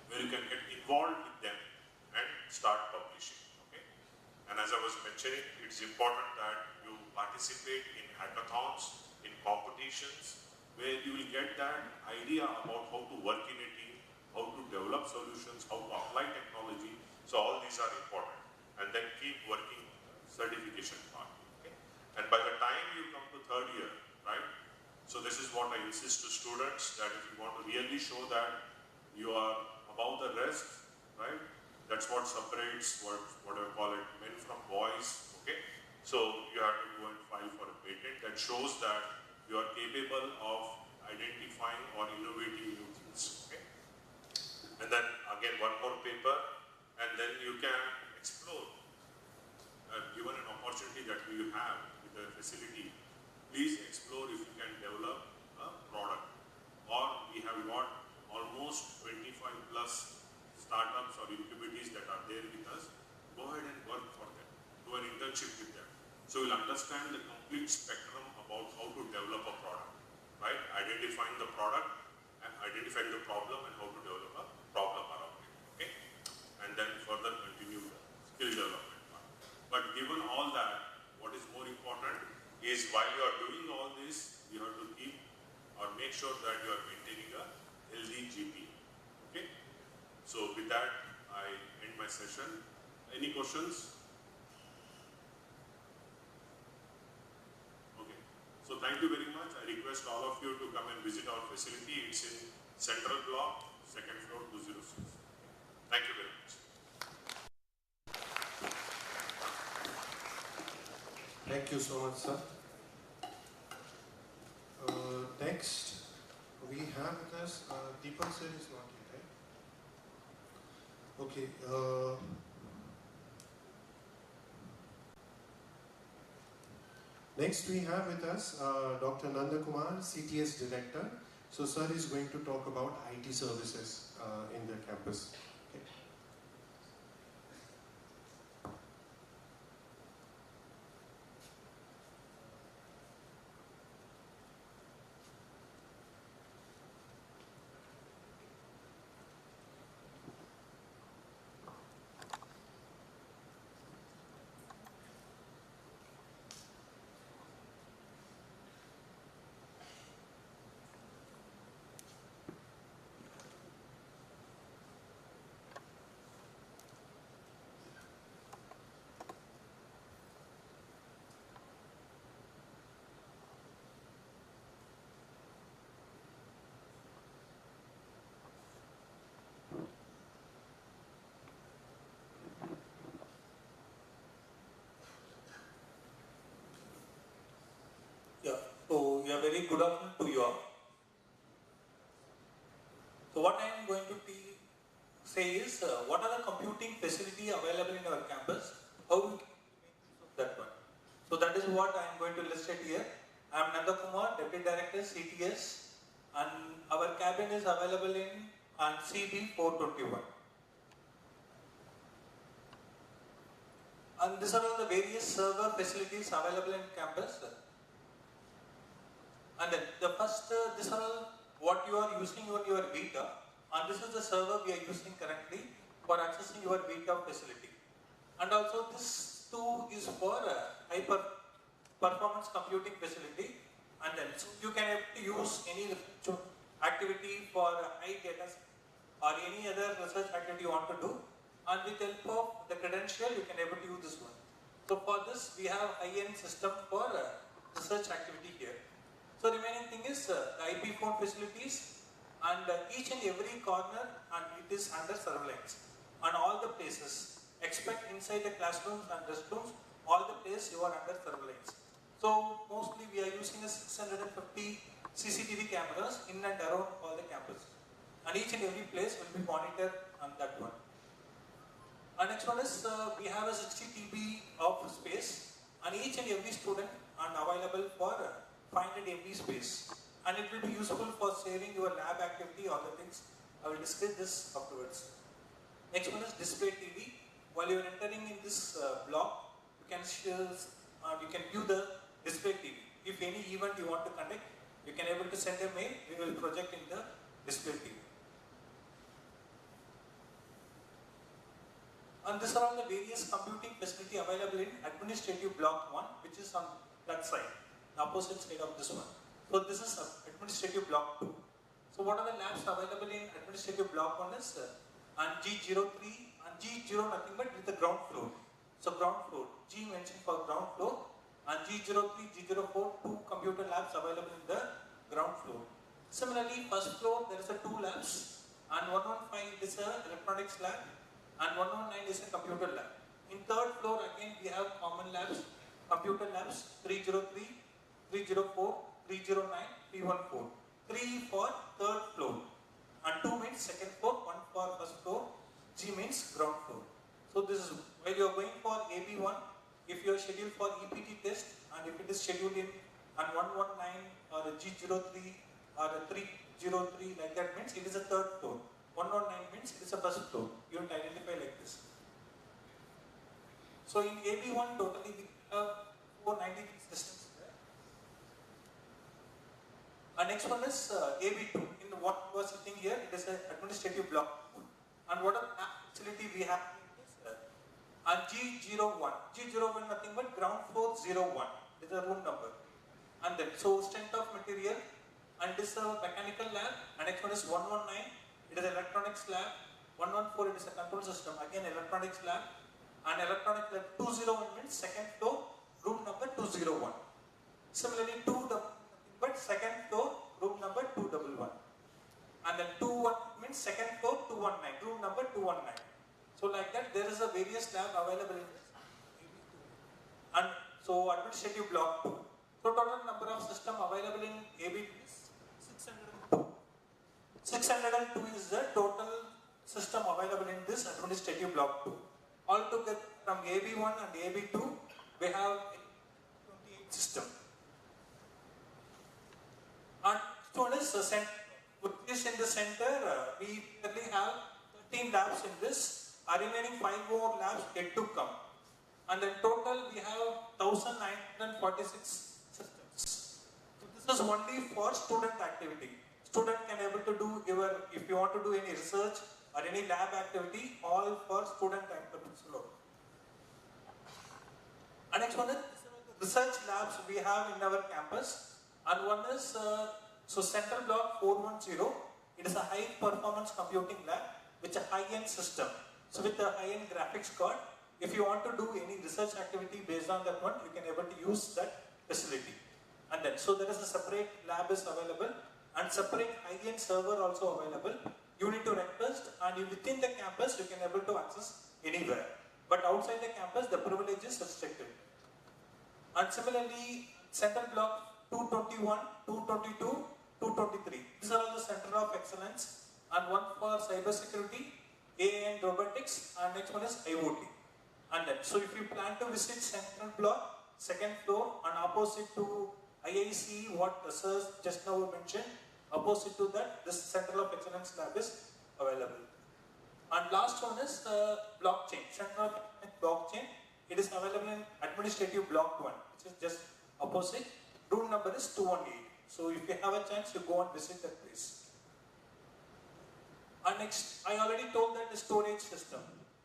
Speaker 7: where you can get involved with them and start publishing. Okay? And as I was mentioning, it's important that you participate in hackathons, in competitions, where you will get that idea about how to work in a team, how to develop solutions, how to apply technology. So all these are important. And then keep working on the certification part. Okay? And by the time you come to third year, right? So this is what I insist to students, that if you want to really show that you are above the rest, right? That's what separates what I call it men from boys. Okay? So you have to go and file for a patent that shows that you are capable of identifying or innovating new things. Okay? And then again one more paper, and then you can explore. Given an opportunity that we have with the facility, please explore if you can develop a product. Or we have got almost 25 plus startups or incubators that are there with us. Go ahead and work for them. Do an internship with them. So you'll understand the complete spectrum about how to develop a product, right? Identifying the product and identifying the problem and how to develop a problem around it, okay? And then further continue the skill development part. But given all that, what is more important is while you are doing all this, you have to keep or make sure that you are maintaining a healthy GP, okay? So with that, I end my session. Any questions? So thank you very much. I request all of you to come and visit our facility. It's in Central Block, 2nd floor, 206. Thank you very much.
Speaker 3: Thank you so much, sir. Next, we have with us Deepak sir is not here, right? Okay. Next, we have with us Dr. Nanda Kumar, CTS Director. So, sir is going to talk about IT services in the campus. Okay.
Speaker 8: So, a very good afternoon to you all. So, what I am going to say is, what are the computing facility available in our campus? How we can make use of that one? So, that is what I am going to illustrate here. I am Nanda Kumar, Deputy Director, CTS, and our cabin is available in CB 421. And these are all the various server facilities available in campus. And then the first, these are all what you are using on your VIT, and this is the server we are using currently for accessing your VIT facility. And also this too is for hyper performance computing facility, and then so you can have to use any activity for high data or any other research activity you want to do, and with the help of the credential you can able to use this one. So for this we have high-end system for research activity here. So remaining thing is the IP phone facilities, and each and every corner, and it is under surveillance on all the places, except inside the classrooms and restrooms, all the places you are under surveillance. So mostly we are using a 650 CCTV cameras in and around all the campus, and each and every place will be monitored on that one. And next one is we have a 60 TB of space, and each and every student are available for 500 MB space, and it will be useful for saving your lab activity, all the things. I will discuss this afterwards. Next one is display TV. While you are entering in this block, you can view the display TV. If any event you want to conduct, you can able to send a mail. We will project in the display TV. And these are all the various computing facility available in administrative block 1, which is on that side, the opposite side of this one. So this is administrative block 2. So what are the labs available in administrative block 1 is and G03 and G0 nothing but with the ground floor. So ground floor, G mentioned for ground floor, and G03, G04, 2 computer labs available in the ground floor. Similarly, first floor there is a 2 labs, and 115 is a electronics lab, and 119 is a computer lab. In third floor again we have common labs, computer labs 303, 304, 309, 314. 3 for third floor, and 2 means second floor, 1 for first floor, G means ground floor. So this is where you are going for AB1. If you are scheduled for EPT test, and if it is scheduled in 119 or a G03 or a 303, like that means it is a third floor. 119 means it is a first floor. You have to identify like this. So in AB1 totally we have 493 systems. And next one is AB2. In what was sitting here, it is an administrative block. And what are the facility we have in this? And G01. G01 nothing but ground floor 01. This is a room number. And then, so strength of material, and this is a mechanical lab. And next one is 119. It is electronics lab. 114 it is a control system. Again electronics lab. And electronics lab 201 means second floor, room number 201. Similarly 2 but second floor, room number 211. And then 21 means second floor 219, room number 219. So like that there is a various lab available in this. And so administrative block 2. So total number of system available in AB is 602. 602 is the total system available in this administrative block 2. Altogether from AB1 and AB2 we have 28 system. And one is the center. With this in the center, we currently have 13 labs in this. Our remaining 5 more labs yet to come. And then total we have 1946 systems. So this is only for student activity. Student can able to do if you want to do any research or any lab activity, all for student activity. And next one is research labs we have in our campus. And one is, so central block 410, it is a high performance computing lab with a high-end system. So with a high-end graphics card, if you want to do any research activity based on that one, you can able to use that facility. And then, so there is a separate lab is available, and separate high-end server also available. You need to request, and within the campus, you can able to access anywhere. But outside the campus, the privilege is restricted. And similarly, central block 221, 222, 223. These are all the Center of Excellence, and one for cyber security, AI and robotics, and next one is IoT. And then, so if you plan to visit central block, second floor, and opposite to IIC, what the sirs just now mentioned, opposite to that, this Center of Excellence lab is available. And last one is blockchain, Center of Blockchain. It is available in Administrative Block 1, which is just opposite. Room number is 218. So if you have a chance, you go and visit that place. And next, I already told that the storage system.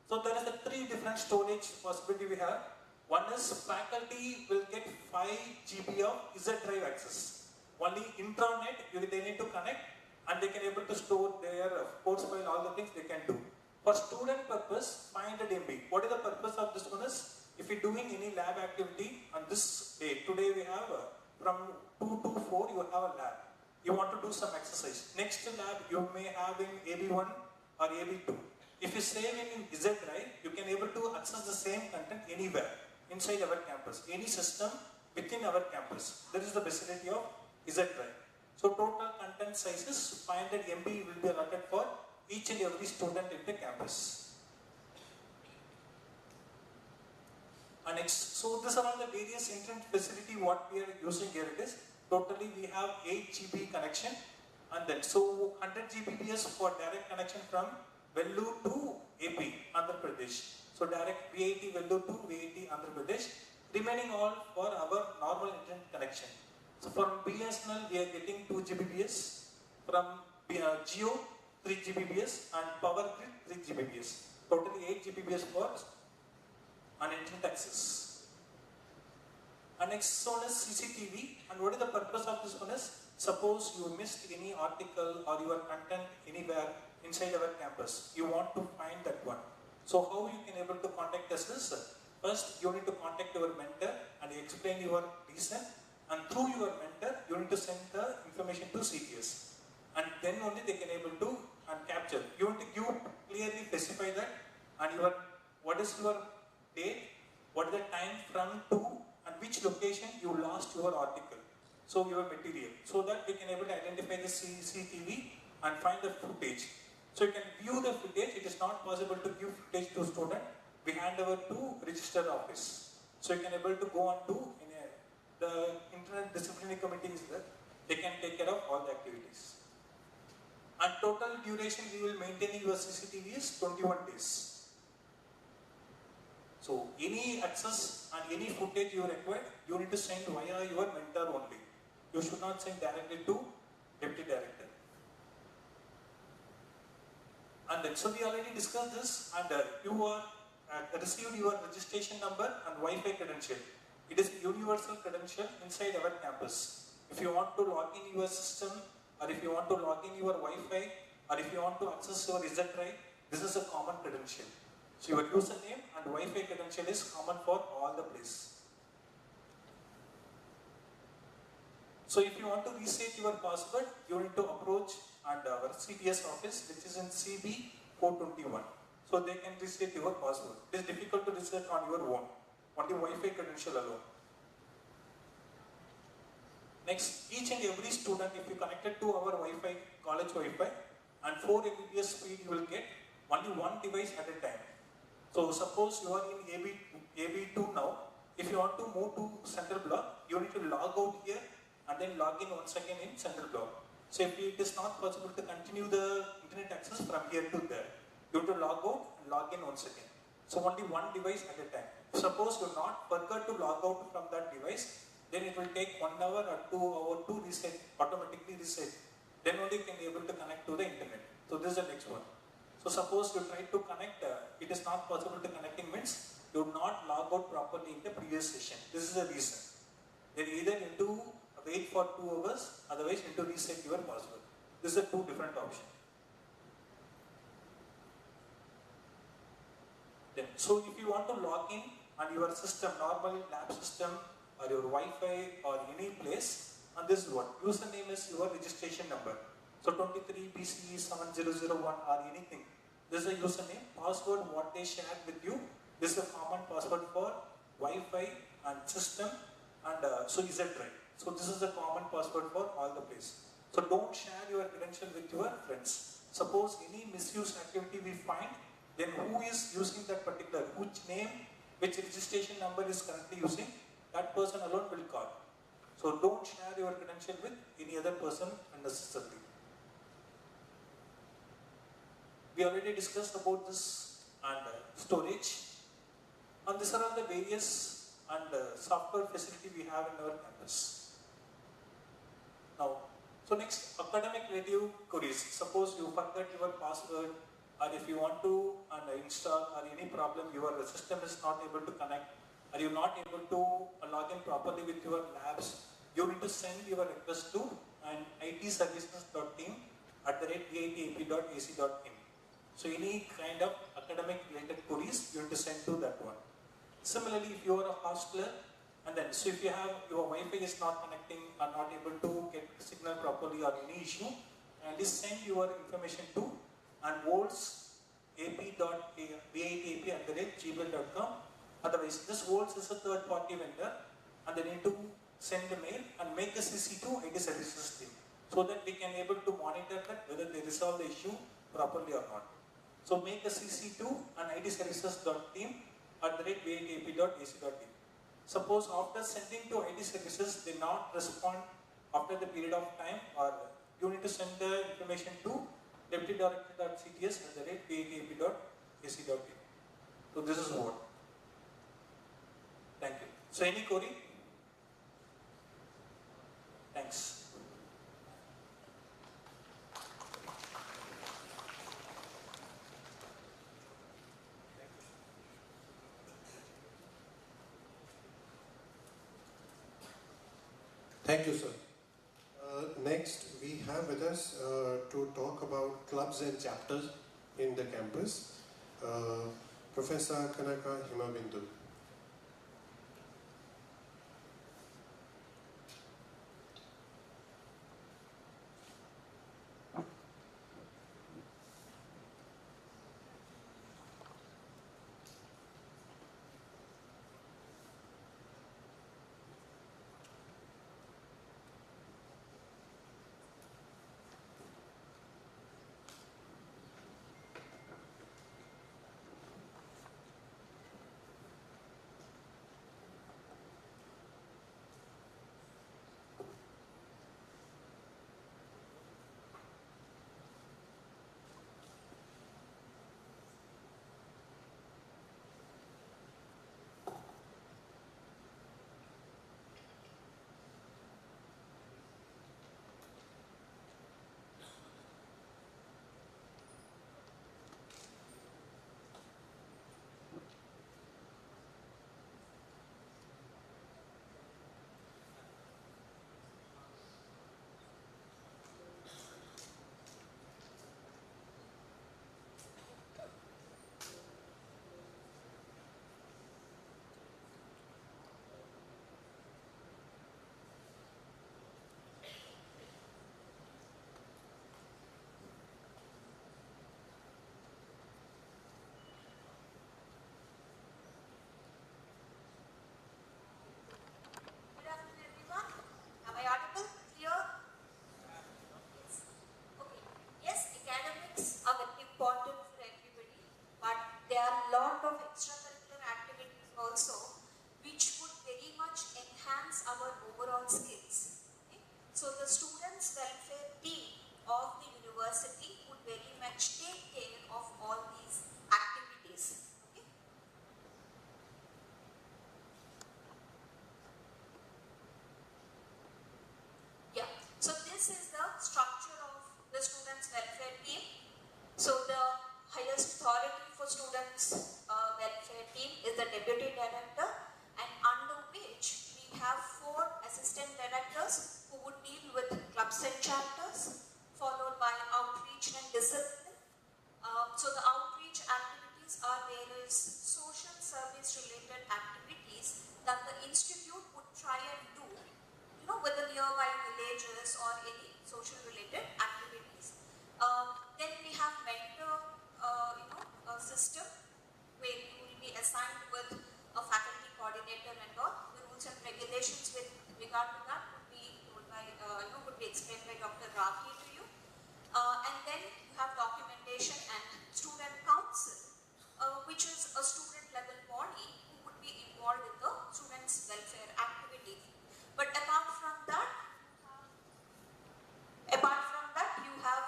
Speaker 8: So there is the 3 different storage possibility we have. One is faculty will get 5 GB of Z drive access. Only intranet, they need to connect and they can able to store their course file, all the things they can do. For student purpose, 500 MB. What is the purpose of this one is, if you're doing any lab activity on this day, today we have from 2 to 4, you have a lab. You want to do some exercise. Next lab, you may have in AB1 or AB2. If you save in Z drive, you can able to access the same content anywhere inside our campus. Any system within our campus. That is the facility of Z drive. So total content sizes 500 MB will be allotted for each and every student in the campus. And next, so these are all the various internet facility what we are using here. It is totally we have 8 GB connection, and then so 100 Gbps for direct connection from Vellore to AP, Andhra Pradesh. So direct VIT Vellore to VIT Andhra Pradesh. Remaining all for our normal internet connection. So from BSNL we are getting 2 Gbps, from Geo 3 Gbps, and Power Grid 3 Gbps. Totally 8 Gbps for an internet access. And next one is CCTV. And what is the purpose of this one is, suppose you missed any article or your content anywhere inside our campus. You want to find that one. So how you can able to contact us is, first you need to contact your mentor and explain your reason, and through your mentor you need to send the information to CTS, and then only they can able to capture. You want to give clearly specify that, and your what is your date, what is the time from to, and which location you lost your article, so your material, so that we can able to identify the CCTV and find the footage. So you can view the footage. It is not possible to give footage to student. We hand over to registered office. So you can able to go on to the internet disciplinary committee is there. They can take care of all the activities. And total duration we will maintain your CCTV is 21 days. So any access and any footage you require, you need to send via your mentor only. You should not send directly to deputy director. And then, so we already discussed this, and you are received your registration number and Wi-Fi credential. It is a universal credential inside our campus. If you want to log in your system, or if you want to log in your Wi-Fi, or if you want to access your Z drive, this is a common credential. So your username and Wi-Fi credential is common for all the places. So if you want to reset your password, you need to approach our CTS office, which is in CB 421. So they can reset your password. It is difficult to reset on your own, only Wi-Fi credential alone. Next, each and every student, if you connected to our Wi-Fi, college Wi-Fi, and 4 Mbps speed, you will get only one device at a time. So suppose you are in AB2 now. If you want to move to central block, you need to log out here and then log in once again in central block. So if it is not possible to continue the internet access from here to there, you have to log out and log in once again. So only one device at a time. Suppose you not forgot to log out from that device, then it will take 1 hour or 2 hours to reset, automatically reset. Then only you can be able to connect to the internet. So this is the next one. So suppose you try to connect, it is not possible to connecting means you would not log out properly in the previous session. This is the reason. Then either you do wait for 2 hours, otherwise you need to reset your password. This is a 2 different options. Then, so if you want to log in on your system, normal lab system or your Wi-Fi or any place, and this is what username is your registration number. So 23BCE7001 or anything. This is a username. Password what they shared with you. This is a common password for Wi-Fi and system and so Z drive. So this is a common password for all the places. So don't share your credential with your friends. Suppose any misuse activity we find, then who is using that particular, which name, which registration number is currently using, that person alone will call. So don't share your credential with any other person unnecessarily. We already discussed about this and storage. And these are all the various and software facility we have in our campus. Now, so next, academic review queries. Suppose you forgot your password, or if you want to install, or any problem, your system is not able to connect, or you're not able to log in properly with your labs, you need to send your request to an itservices.team@vitap.ac.in. So any kind of academic related queries, you need to send to that one. Similarly, if you are a hostler, and then, so if you have, your Wi-Fi is not connecting or not able to get signal properly or any issue, and just send your information to volts.ap.vitap@gmail.com. Otherwise, this Volts is a third party vendor, and they need to send a mail and make a CC to IT services team, so that we can able to monitor that whether they resolve the issue properly or not. So make a CC to an itservices.team@vitap.ac.in. Suppose after sending to IT services, they not respond after the period of time, or you need to send the information to deputydirector.cts@vitap.ac.in. So this is what. Thank you. So any query? Thanks.
Speaker 3: Thank you, sir. Next, we have with us to talk about clubs and chapters in the campus, Professor Kanaka Himabindu.
Speaker 9: with regard to that would be Rakhi to you. And then you have documentation and student council, which is a student level body who would be involved in the students' welfare activity. But apart from that, you have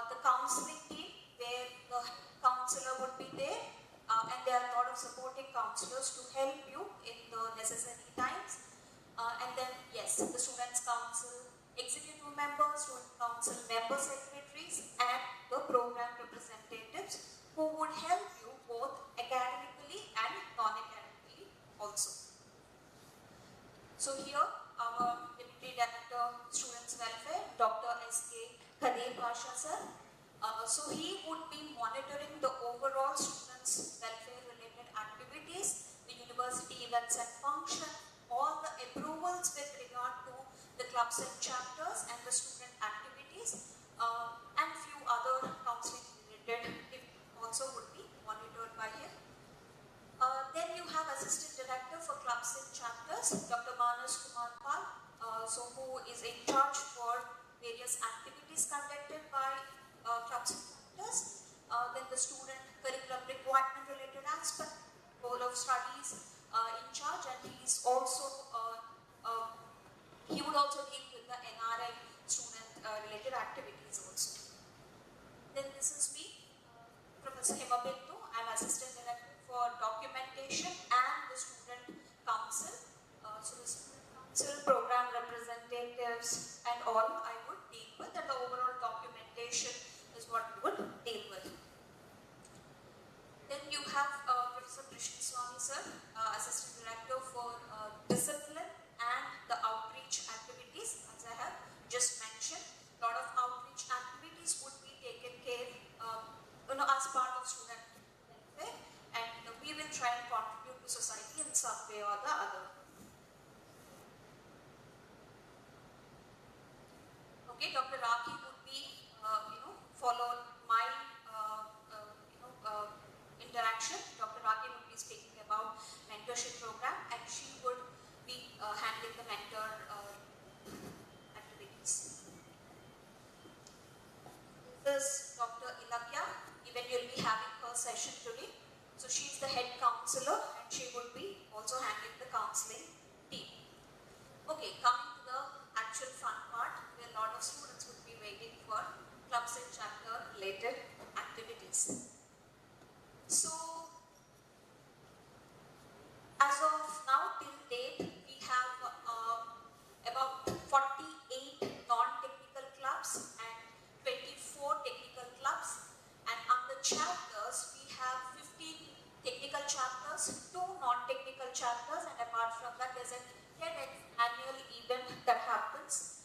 Speaker 9: the counseling team where the counselor would be there, and there are a lot of supporting counselors to help you in the necessary times. And then, yes, the students' council, executive members, student council member secretaries, and the program representatives who would help you both academically and non-academically also. So here, our Deputy Director, Students Welfare, Dr. S.K. Khadir Pasha sir. So he would be monitoring the overall students' welfare-related activities, the university events and function, all the approvals with regard to the clubs and chapters and the student activities, and few other counseling-related also would be monitored by him. Then you have Assistant Director for Clubs and Chapters, Dr. Manas Kumar Pal, who is in charge for various activities conducted by clubs and chapters. Then the student curriculum requirement related aspect, goal of studies in charge, and he is also he would also deal with the NRI student related activities also. Then this is me, Professor Hema Bindu. I am Assistant Director for Documentation and the Student Council. So the Student Council, program representatives and all I would deal with, and the overall documentation is what we would deal with. Then you have Professor Krishna Swami sir, Assistant Director for Discipline and the Outreach Activities, as I have just mentioned. A lot of outreach activities would be taken care as part of student welfare, and we will try and contribute to society in some way or the other. Okay, Dr. Rakhi would be, follow my, interaction. Dr. Rakhi would be speaking about mentorship program, and she would be handling the mentor activities. This is Dr. Ilagya. Even you'll be having her session today. So she's the head counselor, and she would be also handling the counseling team. Okay, coming to the actual fun part, where a lot of students would be waiting for clubs and chapter related activities. So, as of now, till date, we have about 48 non-technical clubs and 24 technical clubs, and under chapters, we have 15 technical chapters, 2 non-technical chapters, and apart from that, there's a TEDx annual event that happens.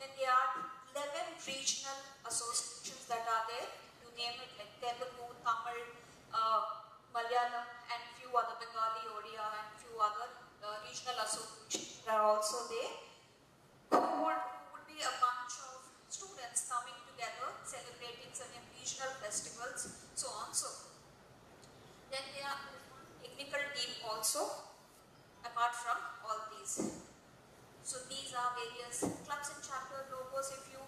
Speaker 9: Then there are 11 regional associations that are there. You name it, like Telugu, Tamil, Malayalam, and few other Bengali, Odia, and few other regional associations that are also there. Who would be a bunch of students coming together, celebrating certain regional festivals, so on so forth. Then there are technical team also, apart from all these. So these are various clubs and chapter logos if you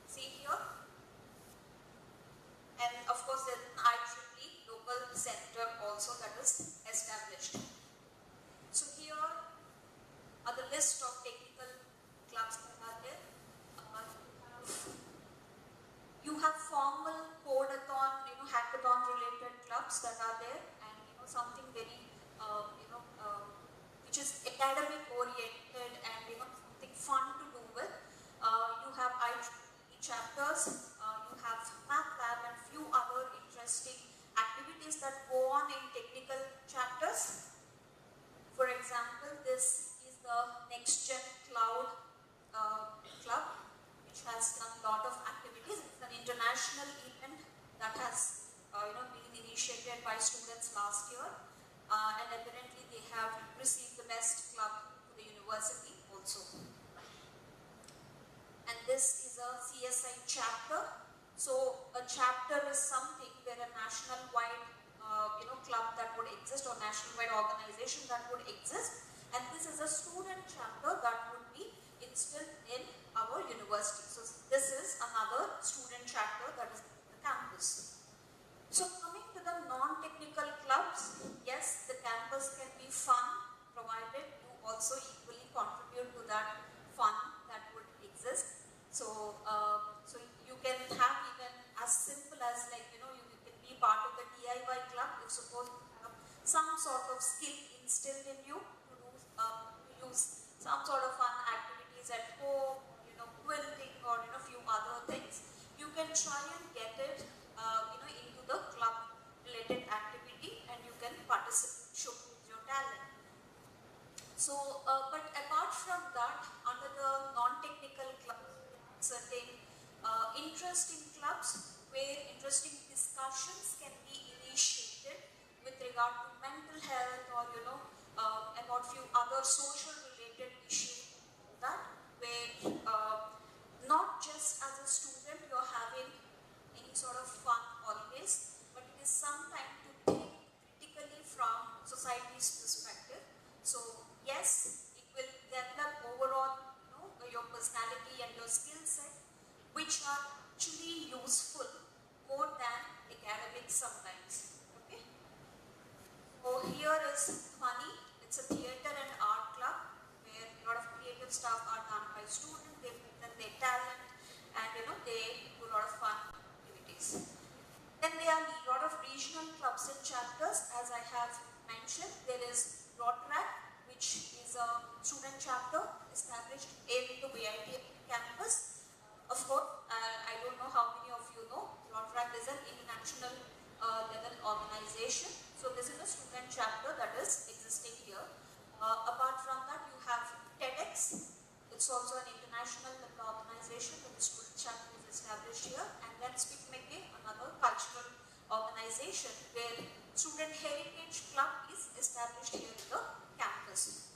Speaker 9: see here. And of course there is an IEEE local center also that is established. So here are the list of technical clubs that are there. You have formal codeathon, hackathon related clubs that are there, and something very which is academic oriented and something fun to do with. You have IEEE chapters, you have math lab, and few other interesting activities that go on in technical chapters. For example, this is the Next Gen Cloud Club, which has done a lot of activities. It's an international event that has been initiated by students last year, and apparently they have received the best club for the university also. And this is a CSI chapter. So a chapter is something where a national-wide club that would exist, or national-wide organization that would exist, and this is a student chapter that would be instilled in our university. So this another student chapter that is the campus. So coming to the non-technical clubs, yes, the campus can be fun provided you also equally contribute to that fun that would exist. So, so you can have even as simple as like, you can be part of the DIY club. You suppose you have some sort of skill instilled in you to do, use some sort of fun activities at home, quilting or, few other things. You can try and get it, into the club related activity and you can participate, showcase your talent. So, but apart from that, under the non-technical club, certain interesting clubs where interesting discussions can be initiated with regard to mental health or, about few other social related issues that where not just as a student you're having any sort of fun always, but it is sometime to think critically from society's perspective. So yes, it will develop overall, your personality and your skill set, which are actually useful more than academics sometimes. Okay. So here is funny. It's a theatre and art club where a lot of creative stuff are done by students. They present their talent and they do a lot of fun activities. Then there are a lot of regional clubs and chapters. As I have mentioned, there is Rotaract, which is a student chapter established in the VIT campus. Of course, I don't know how many of you know, Rotaract is an international level organization. So this is a student chapter that is existing here. Apart from that, you have TEDx. It's also an international level organization that the student chapter is established here. And then Speak Make, another cultural organization where Student Heritage Club is established here in the campus.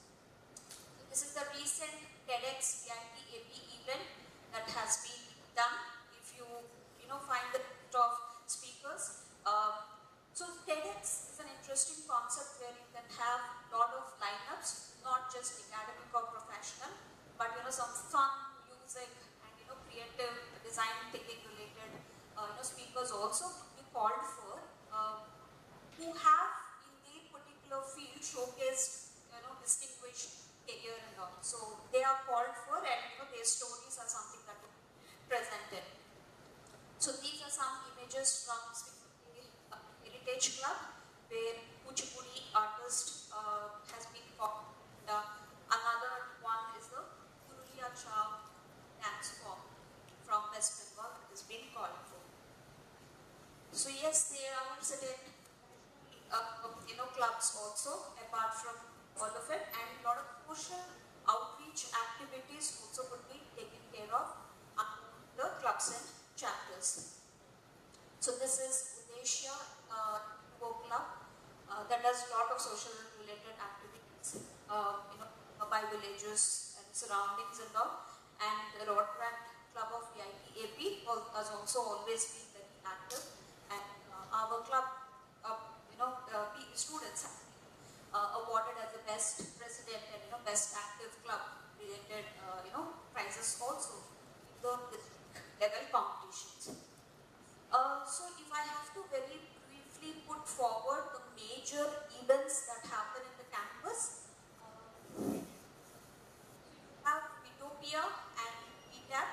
Speaker 9: So this is the recent TEDx VIT AP event that has been done. If you find the list of speakers. So TEDx is an interesting concept where you can have a lot of lineups, not just academic or professional, but some fun music and creative design thinking related speakers also be called for, who have in their particular field showcased distinguished career and all. So they are called for and their stories are something that will be presented. So these are some images from Heritage Club where Kuchipudi artist has been called. Another one is the Purulia Chow dance form from West Bengal that has been called for. So yes, there are certain clubs also apart from all of it, and a lot of social outreach activities also could be taken care of under the clubs and chapters. So this is Udesia Club that does a lot of social related activities, by villages and surroundings and all. And the Rotaract Club of VIT AP has also always been very active, and our club, students have been awarded as the best president and best active club related prizes also in the level competitions. So if I have to very briefly put forward the major events that happen in the campus, we have Utopia and VTAP,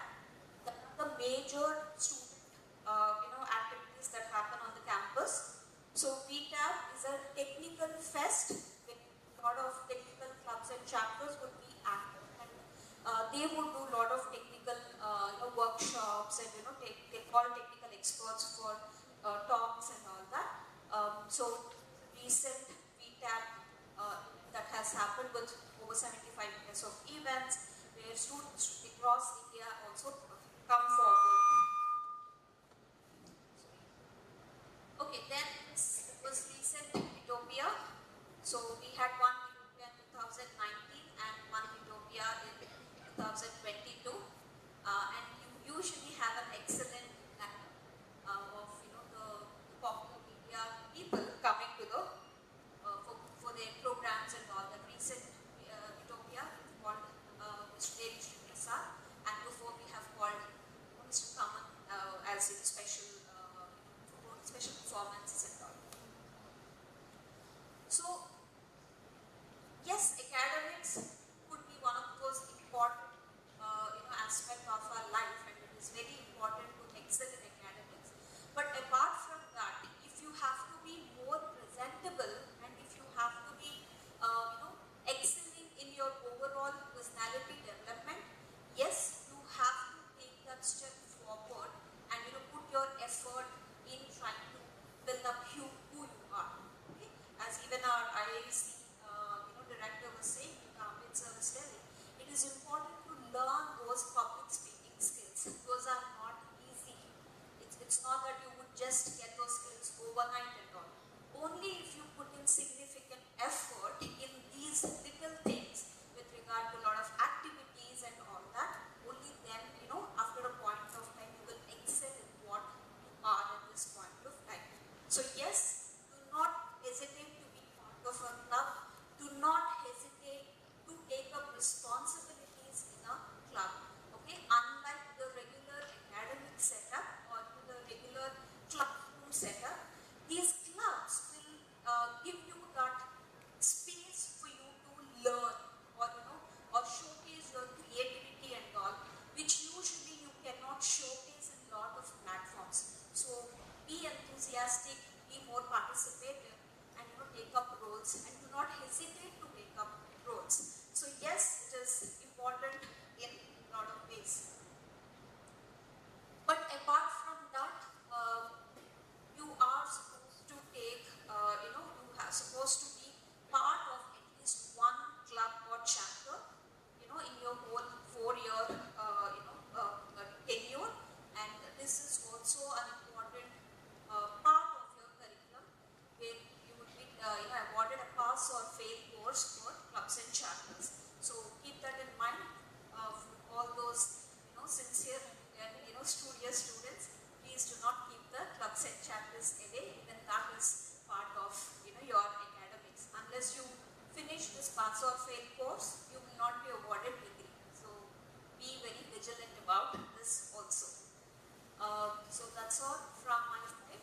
Speaker 9: the major student activities that happen on the campus. So VTAP is a technical fest with a lot of technical clubs and chapters would be active, and they would do a lot of technical workshops and they call technical experts for talks and all that. So recent VTAP that has happened with over 75 years of events where students across India also come forward. Okay, then this was recent Utopia. So we had one Utopia in 2019 and one Utopia in 2022. And you usually have an excellent of the popular media people coming to the for their programs and all. The recent Utopia is called Mr. Devi Prasad, and before we have called It's not that you would just get those skills overnight and all. Only if you put in significant effort in these little things with regard to a lot of activities and all that, only then, after a point of time, you will excel in what you are at this point of time. So yes, do not hesitate to be part of a club. Do not hesitate to take up responsibilities in a club. Okay, unlike the regular academic setup or the regular classroom setup, these clubs will give you that space for you to learn or or showcase your creativity and all, which usually you cannot showcase in a lot of platforms. So be enthusiastic, be more participative, and take up roles, and do not hesitate to take up roles. So yes, it is important in a lot of ways. But apart from that, you are supposed to take, you are supposed to be part of at least one club or chapter, in your whole 4-year, tenure. And this is also an important part of your curriculum, where you would be, awarded a pass or fail course for clubs and chapters. So keep that in mind for all those, sincere and studious students. Please do not keep the clubs and chapters away. Even that is part of your academics. Unless you finish this pass or fail course, you will not be awarded degree. So be very vigilant about this also. So that's all from my side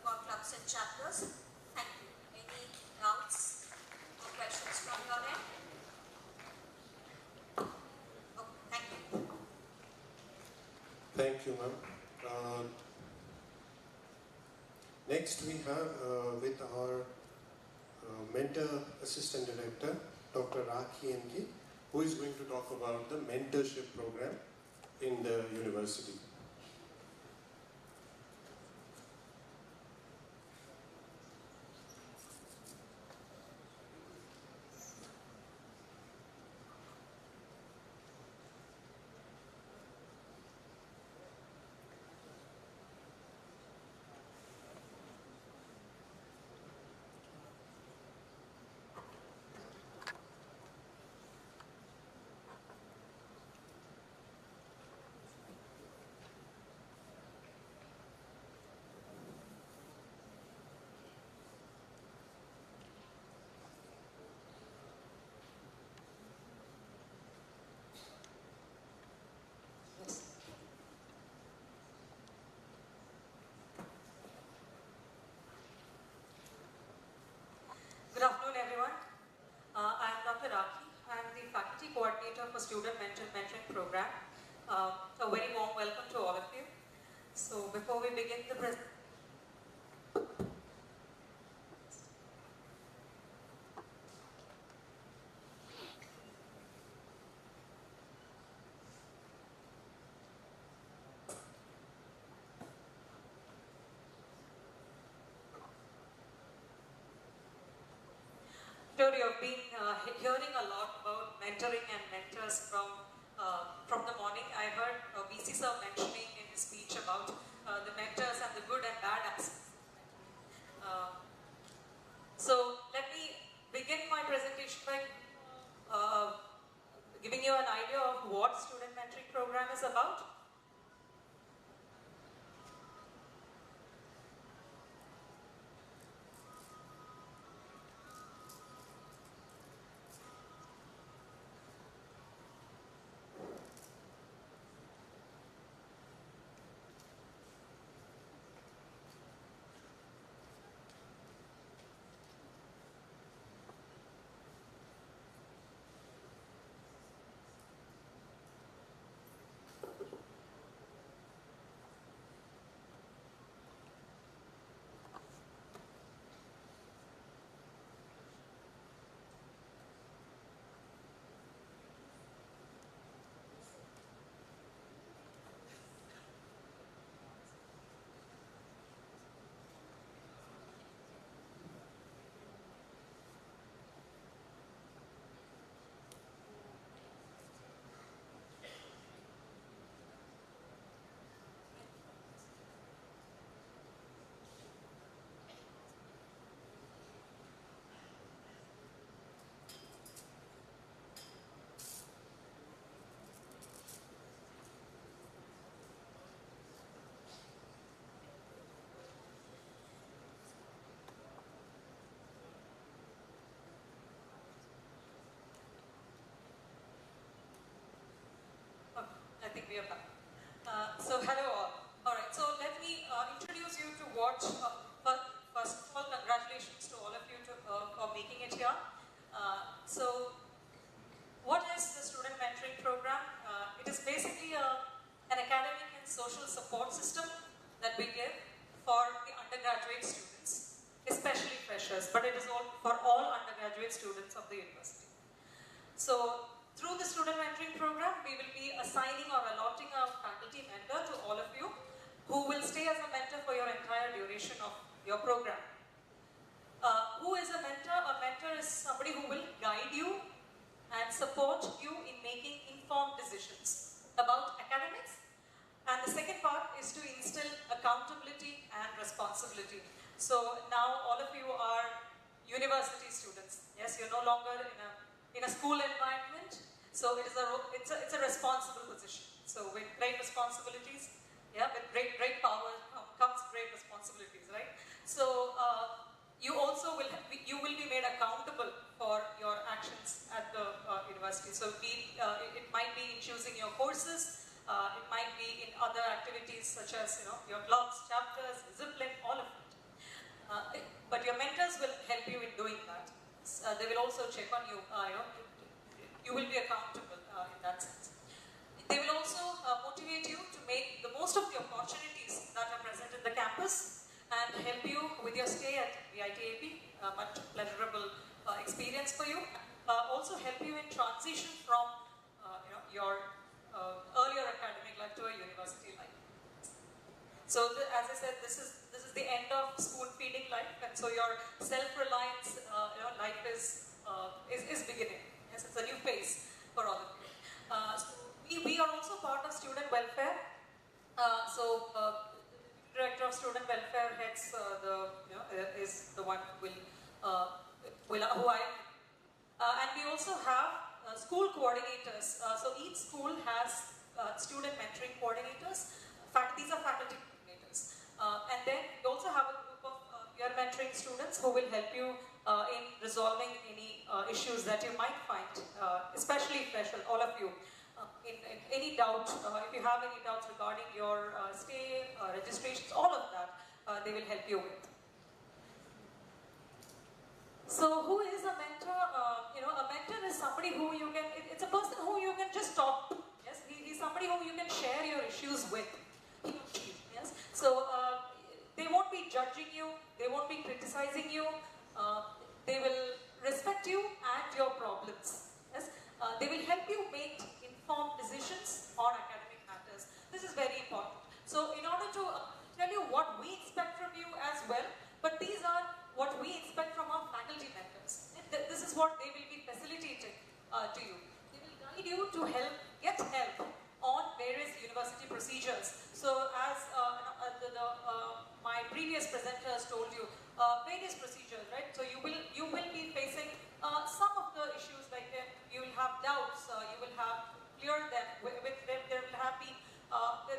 Speaker 9: about clubs and chapters. Thank you. Any doubts or questions from your end? Oh, thank you.
Speaker 3: Thank you, ma'am. Next, we have with our mentor assistant director, Dr. Rakhi Enki, who is going to talk about the mentorship program in the university.
Speaker 10: Good afternoon, everyone. I am Dr. Rakhi. I am the faculty coordinator for Student Mentoring Program. A very warm welcome to all of you. So before we begin the presentation, story of hearing a lot about mentoring and mentors from the morning. I heard VC sir mentioning in his speech about the mentors and the good and bad aspects. So let me begin my presentation by giving you an idea of what student mentoring program is about. we are back. So hello all. Alright, so let me introduce you to what, first of all, congratulations to all of you for making it here. So what is the student mentoring program? It is basically an academic and social support system that we give for the undergraduate students, especially freshers, but it is all for all undergraduate students of the university. So through the student mentoring program, we will be assigning or allotting a faculty mentor to all of you who will stay as a mentor for your entire duration of your program. Who is a mentor? A mentor is somebody who will guide you and support you in making informed decisions about academics. And the second part is to instill accountability and responsibility. So now all of you are university students. Yes, you're no longer in a school environment. So it's a responsible position. So with great responsibilities, yeah, with great power comes great responsibilities, right? So you also will be made accountable for your actions at the university. So it might be in choosing your courses, it might be in other activities such as your clubs, chapters, discipline, all of it. But your mentors will help you in doing that. They will also check on you. You will be accountable in that sense. They will also motivate you to make the most of the opportunities that are present in the campus and help you with your stay at VIT, much pleasurable experience for you. Also help you in transition from your earlier academic life to a university life. So as I said, this is the end of spoon feeding life, and so your self-reliance life is beginning. Yes, it's a new phase for all of you. So we are also part of student welfare. So director of student welfare heads is the one who and we also have school coordinators. So each school has student mentoring coordinators. These are faculty coordinators. And then we also have a group of peer mentoring students who will help you in resolving any issues that you might find, especially freshers, all of you. In any doubt, if you have any doubts regarding your stay, registrations, all of that, they will help you with. So who is a mentor? A mentor is somebody who you can, it's a person who you can just talk to. Yes, he's somebody who you can share your issues with. Yes, so they won't be judging you, they won't be criticizing you, they will respect you and your problems. Yes, they will help you make informed decisions on academic matters. This is very important. So in order to tell you what we expect from you as well, but these are what we expect from our faculty mentors. This is what they will be facilitating to you. They will guide you to get help on various university procedures. So as my previous presenters told you, various procedures, right? So you will be facing some of the issues, like you will have doubts, you will have cleared them.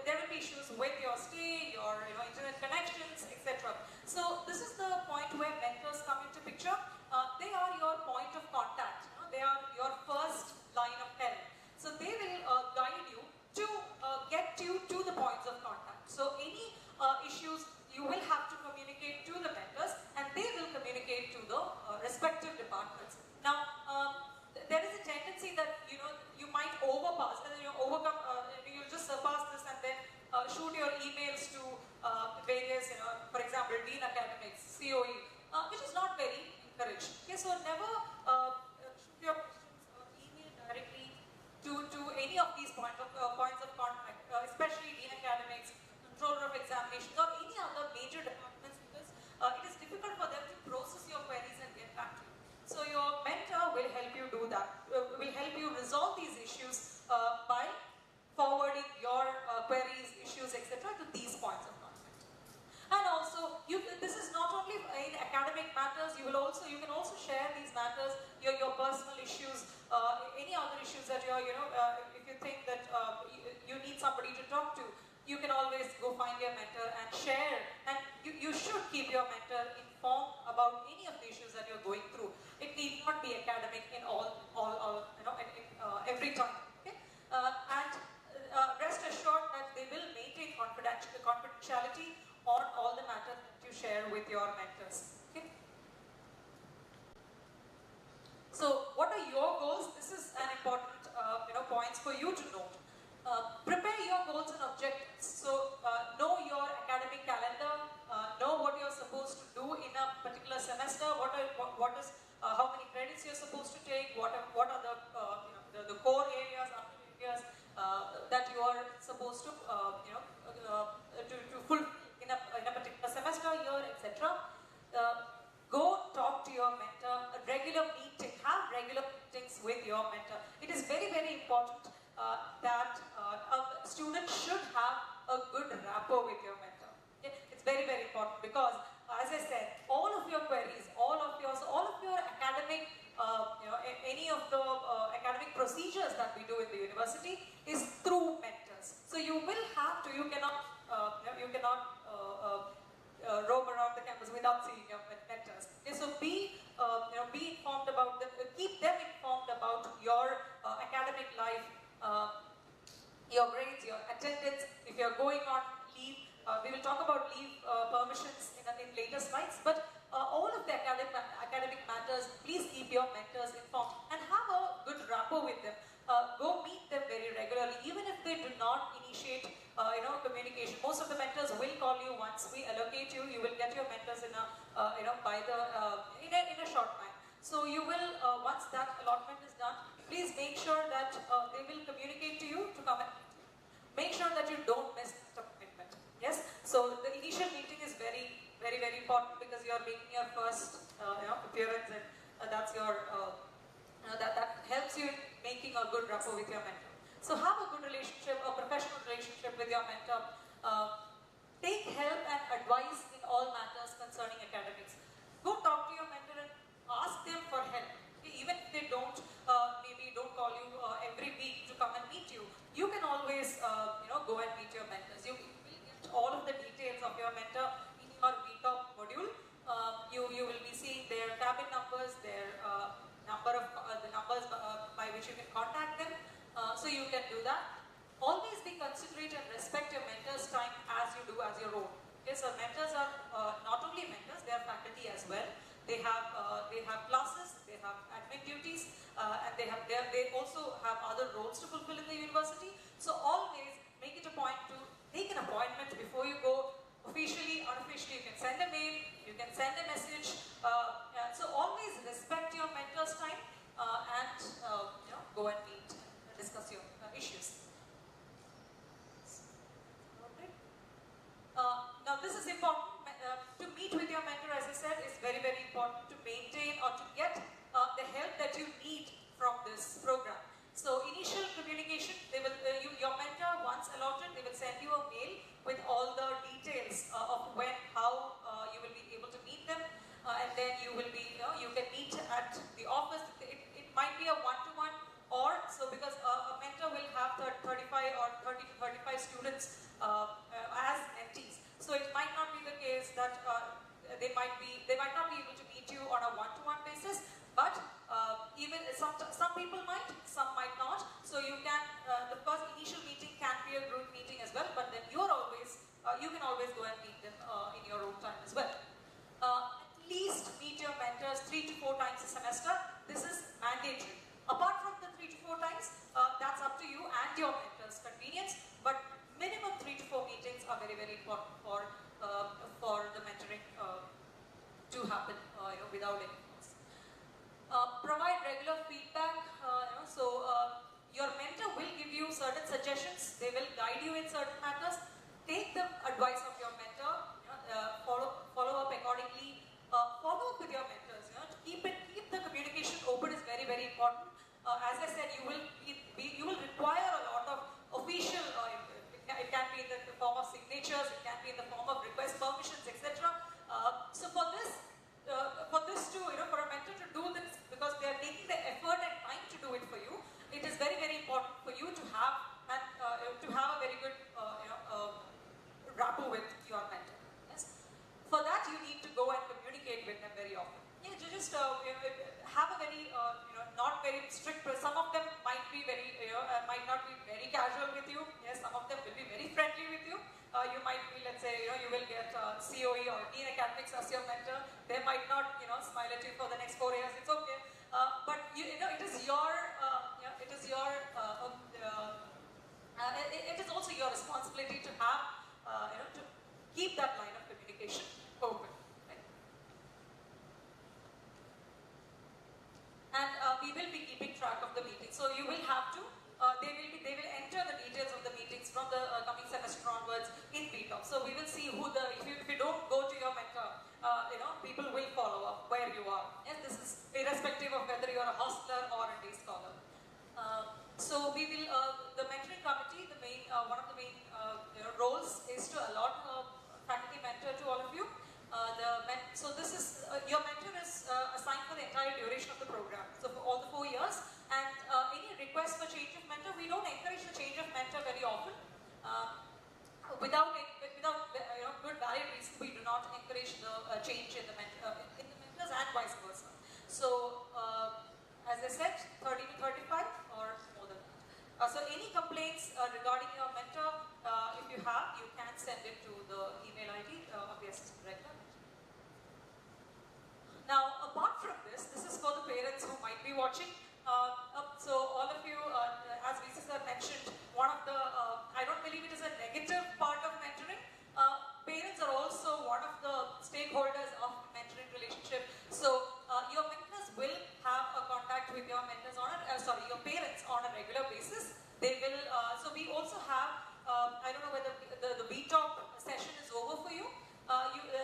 Speaker 10: There will be issues with your stay, your internet connections, etc. So this is the point where mentors come into picture. They are your point of contact. They are your first line of help. So they will guide you to get you to the points of contact. So any issues you will have to communicate to the mentors, and they will communicate to the respective departments. Now, there is a tendency that you might overpass, and you'll just surpass this and then shoot your emails to various, for example, Dean Academics, COE, which is not very encouraged. Okay, so never shoot your email directly to any of these points of contact, especially Dean Academics, Controller of Examinations, or any other major departments, because it is difficult for them to process your queries and get back to you. So your mentor will help you do that, will help you resolve these issues by forwarding your queries, issues, etc. to these points of contact. And also, this is not only in academic matters, you can also share these matters, your personal issues, any other issues that if you think that you need somebody to talk to, you can always go find your mentor and share, and you should keep your mentor informed about any of the issues that you're going through. It need not be academic in every time. Okay? And rest confidentiality on all the matters that you share with your mentors. Okay? So, what are your goals? This is an important points for you to know. Prepare your goals and objectives. So, know your academic calendar. Know what you're supposed to do in a particular semester. How many credits you're supposed to take. What are the core areas, that you are supposed to fulfill in a particular semester, year, etc. Go talk to your mentor. Have regular meetings with your mentor. It is very, very important that a student should have a good rapport with your mentor. Okay? It's very, very important because, as I said, all of your queries, all of your academic, any of the academic procedures that we do in the university is through mentors. So you cannot roam around the campus without seeing your mentors. Okay, so be informed about them, keep them informed about your academic life, your grades, your attendance. If you're going on leave, we will talk about leave permissions in later slides, but all of the academic matters, please keep your mentors informed and have a good rapport with them. Go meet them very regularly, even if they do not initiate communication. Most of the mentors will call you once we allocate you. You will get your mentors in a short time. So you will, once that allotment is done, please make sure that they will communicate to you to come and make sure that you don't miss the commitment. Yes. So the initial meeting is very, very, very important because you are making your first appearance, and that's your that helps you in making a good rapport with your mentor. So have a good relationship, a professional relationship with your mentor. Take help and advice in all matters concerning academics. Go talk to your mentor and ask them for help. Even if they don't, maybe don't call you every week to come and meet you, you can always go and meet your mentors. You will get all of the details of your mentor in your VIT module. You will be seeing their cabin numbers, their the numbers by which you can contact them. So you can do that. Always be considerate and respect your mentor's time as you do as your own. Okay, so mentors are not only mentors; they are faculty as well. They have classes, they have admin duties, and they also have other roles to fulfill in the university. So always make it a point to take an appointment before you go. Officially, unofficially, you can send a mail, you can send a message. So always respect your mentor's time and go and meet and discuss your issues. Now this is important. To meet with your mentor, as I said, is very, very important to maintain or to get the help that you need from this program. So initial communication, your mentor, once allotted, they will send you a mail with all the details of when, how you will be able to meet them, and then you will be, you can meet at the office. It might be a one-to-one, or so because a mentor will have 35 or 30 to 35 students as mentees. So it might not be the case that they might not be able to meet you on a one-to-one basis, but even some people might, some might not. So you can the first initial meeting can be a group meeting as well, but then you can always go and meet them in your own time as well. At least meet your mentors 3 to 4 times a semester. This is mandatory. Apart from the 3 to 4 times, that's up to you and your mentor's convenience, but minimum 3 to 4 meetings are very, very important for the mentoring to happen without any cost. Provide regular feedback. Your mentor will give you certain suggestions. They will guide you in certain matters. Take the advice of your mentor. Follow up accordingly. Follow up with your mentors. Keep the communication open is very, very important. As I said, you will require a lot of official. It can be in the form of signatures. It can be in the form of request permissions, etc. So for a mentor to do this, because they are taking the effort and time to do it for you, it is very, very important for you to have a very good rapport with your mentor. Yes. For that, you need to go and communicate with them very often. Yeah, just have a very not very strict. Some of them might be very might not be very casual with you. Yes, some of them will be very friendly with you. You might you will get COE or Dean Academics as your mentor. They might not, smile at you for the next 4 years. It's okay, but it is your, it is also your responsibility to have, to keep that line of communication open. Right? And we will be keeping track of the meetings. So you will have to. They will enter the details of the meetings from the coming semester onwards in VIT. So we will see who if you don't go to your mentor, people will follow up where you are. Yes, this is irrespective of whether you are a hostler or a day scholar. So we will, the mentoring committee, one of the main roles is to allot a faculty mentor to all of you. So this is, your mentor is assigned for the entire duration of the program. So for all the 4 years. And any request for change of mentor, we don't encourage the change of mentor very often. Without good valid reason, we do not encourage the change in the mentors and vice versa. So as I said, 30 to 35 or more than that. So any complaints regarding your mentor, if you have, you can send it to the email ID of the assistant director. Now, apart from this is for the parents who might be watching. So all of you, as VC sir mentioned, one of the, I don't believe it is a negative part of mentoring. Parents are also one of the stakeholders of mentoring relationship. So your mentors will have a contact with your mentors your parents on a regular basis. They will, so we also have, I don't know whether the VTOP session is over for you.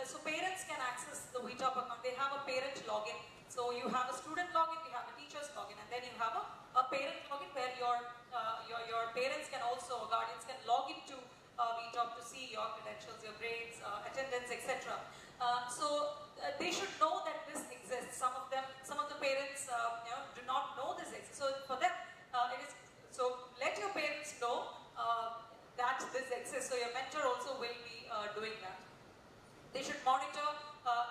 Speaker 10: So parents can access the VTOP account. They have a parent login. So you have a student login, you have a teacher's login, and then you have a parent login where your parents can also, guardians can log into VTOP to see your credentials, your grades, attendance, etc. So they should know that this exists. Some of the parents, do not know this exists. So for them, so let your parents know that this exists. So your mentor also will be doing that. They should monitor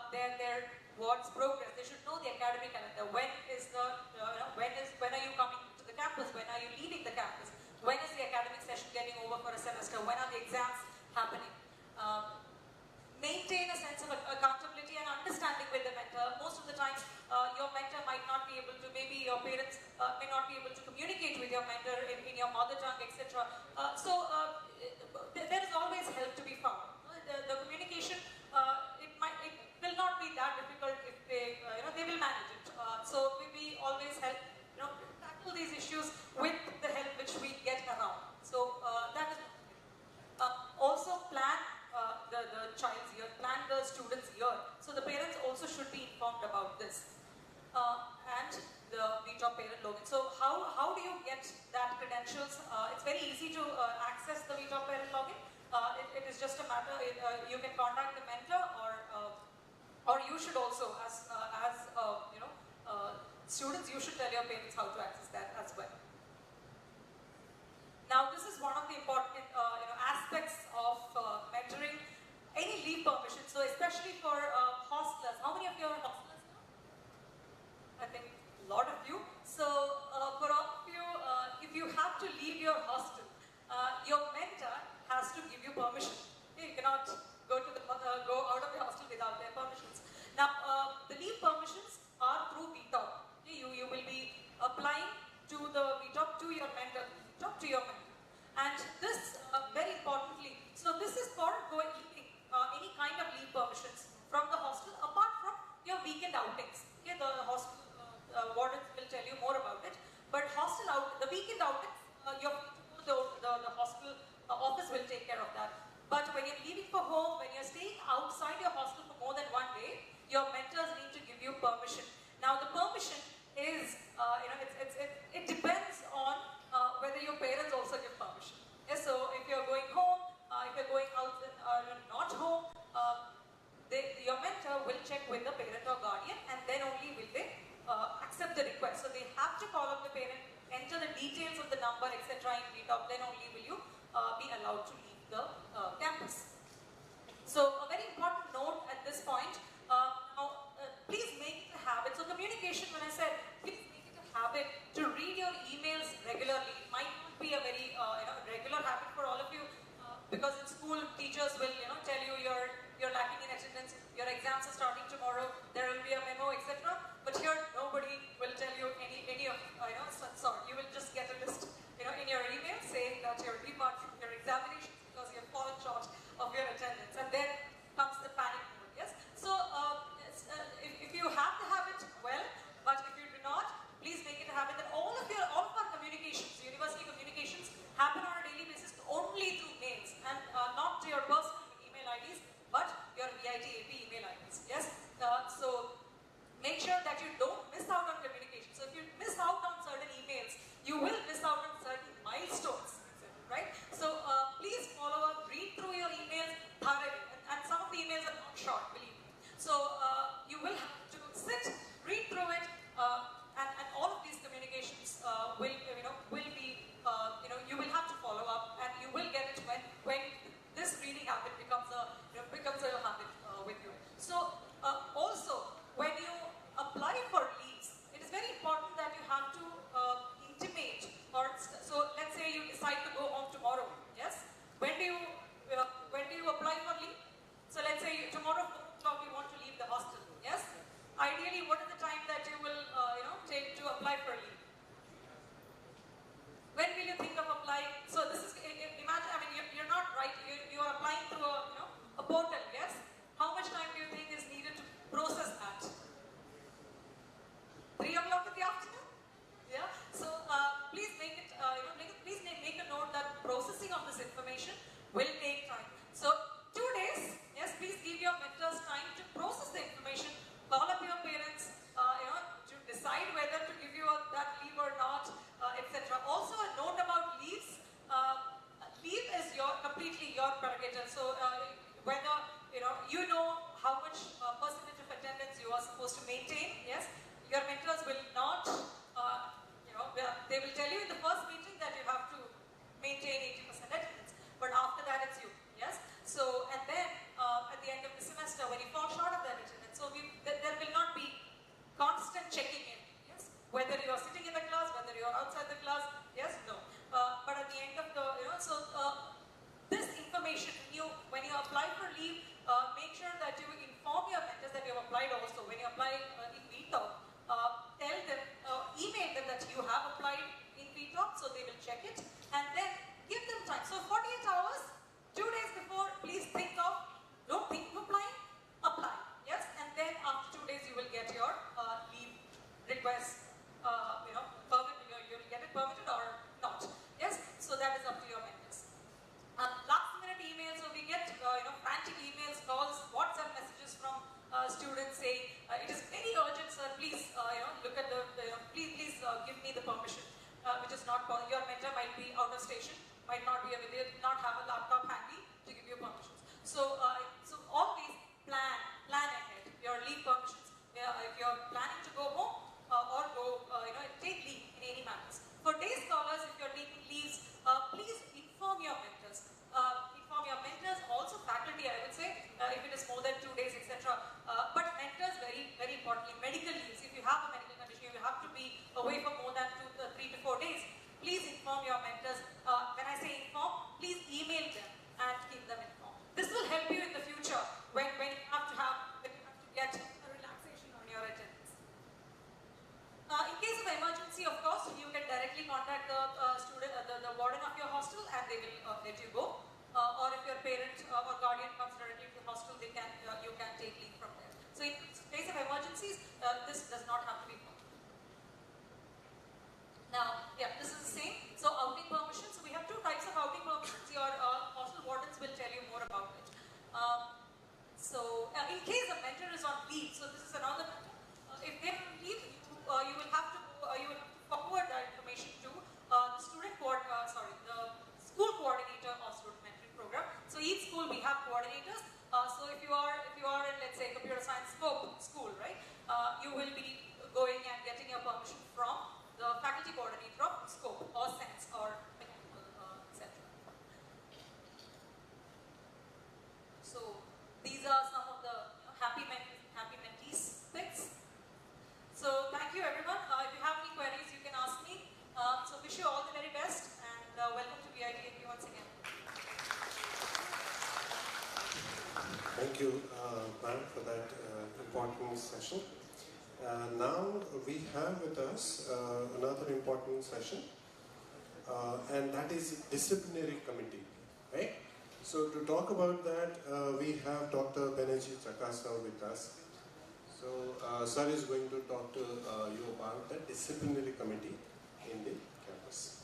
Speaker 10: their ward's progress. They should know the academic calendar. When are you coming to the campus? When are you leaving the campus? When is the academic session getting over for a semester? When are the exams happening? Maintain a sense of accountability and understanding with the mentor. Most of the times, your mentor might not be able to, maybe your parents may not be able to communicate with your mentor in your mother tongue, etc. There is always help to be found. The communication, it will not be that difficult if they will manage it. So we always help, tackle these issues with the help which we get around. So that is also plan the child's year, plan the student's year. So the parents also should be informed about this. And the VTOP parent login. So how do you get that credentials? It's very easy to access the VTOP parent login. It is just a matter, you can contact the mentor or you should also, as students, you should tell your parents how to access that as well. Now, this is one of the important aspects of mentoring. Any leave permission, so especially for hostlers. How many of you are hostlers now? I think a lot of you. So, for all of you, if you have to leave your hostel, your mentor has to give you permission. You cannot go out of the hostel without their permissions. Now, the leave permissions are through VTOP. You will be applying to the VTOP to your mentor, to your mentor. And this, very importantly, so this is for leaving any kind of leave permissions from the hostel, apart from your weekend outings. Okay, the hostel wardens will tell you more about it. But the weekend outings, the hostel office will take care of that. But when you're leaving for home, when you're staying outside your hostel for more than 1 day, your mentors need to give you permission. Now the permission is, it depends on whether your parents also give permission. Yes, so if you're going home, if you're going out not home, your mentor will check with the parent or guardian, and then only will they accept the request. So they have to call up the parent, enter the details of the number, etc. in VTOP, then only will you be allowed to leave the campus. So a very important note at this point, now please make it a habit. So communication, when I said, please make it a habit to read your emails regularly. It might not be a very regular habit for all of you, because in school, teachers teachers will tell you you're lacking in attendance, your exams are starting tomorrow, there will be a memo, etc. But here nobody will tell you any of sort. You will just get a list in your email saying that you're debarred from your examinations because you've fallen short of your attendance, and then comes the panic mode. Yes. So if you have the habit, well, but if you do not, please make it a habit that all of our communications, university communications, happen on a daily basis only through mails and not to your personal email IDs, but your VIT AP email IDs. Yes. So make sure that you don't miss out on communication. So if you miss out on certain emails, you will miss out on certain milestones, right? So please follow up, read through your emails thoroughly, and some of the emails are not short, believe me. So you will have to sit, read through it, and all of these communications will be you will have to follow up, and you will get it when this reading habit becomes a habit with you. So also when you apply for leaves, it is very important that you have to intimate, so let's say you decide to go home tomorrow. Yes. When do you apply for leave? So let's say tomorrow 4 o'clock you want to leave the hostel. Yes. Ideally, what is the time that you will take to apply for leave? When will you think of applying? So this is, imagine, I mean, you're not right. You are applying through a portal. Yes. How much time do you think is needed to process that? 3 o'clock in the afternoon. Yeah. So please make it. Please make a note that processing of this information will take time. So 2 days. Yes. Please give your mentors time to process the information. Call up your parents. To decide whether to give you that leave or not, etc. Also, a note about leaves. Leave is completely your prerogative. So whether you know how much percentage of attendance you are supposed to maintain. Yes, your mentors will not. They will tell you in the first meeting that you have to maintain 80% attendance, but after that it's you. Yes. So and then at the end of the semester, when you fall short of that attendance, so there will not be constant checking in. Yes. Whether you are sitting in the class, whether you are outside the class. Yes. No. But at the end of the this information, when you apply for leave, make sure that you inform your mentors that you have applied also. When you apply in VIT, tell them, email them that you have applied in VIT, so they will check it, and then give them time. So 48 hours, 2 days before, please don't think of applying, apply. Yes, and then after 2 days you will get your leave request, you'll get it permitted or not. Yes, so that is up to your mentors. Last minute emails, so we get frantic emails, calls, WhatsApp messages from students saying it is very urgent, sir. Please look at please give me the permission, which is not possible. Your mentor might be out of station, might not be available, not have a laptop handy to give you permissions. So always plan ahead your leave permissions. If you're planning to go home or go take leave in any matters. For day scholars, if you're taking leaves, please inform your mentors. Also faculty, I would say, if it is more than 2 days, etc. But mentors, very, very importantly, medical leaves. If you have a medical condition, you have to be away for more than 3 to 4 days. Please inform your mentors. When I say inform, please email them and keep them informed. This will help you in the future when you have to get a relaxation on your attendance. In case of emergency, of course, you can directly contact the the warden of your hostel, and they will let you go. Or if your parent or guardian comes directly to the hostel, you can take leave from there. So in case of emergencies, this does not have to be followed. Now, yeah, this is the same. So outing permissions. So we have 2 types of outing permissions. Your hostel wardens will tell you more about it. In case a mentor is on leave, so this is another matter. If they are on leave, you will have to forward that information to the the school coordinator of student mentoring program. So each school we have coordinators. So if you are in, let's say, computer science school, right? You will be going and getting your permission from the faculty coordinator of scope or sense or mechanical, etc. So these are some of the happy mentees pics.
Speaker 3: Thank you, ma'am, for that important session. Now we have with us another important session, and that is disciplinary committee, right? So to talk about that, we have Dr. Banerjee Chakasa with us. So sir is going to talk to you about the disciplinary committee in the campus.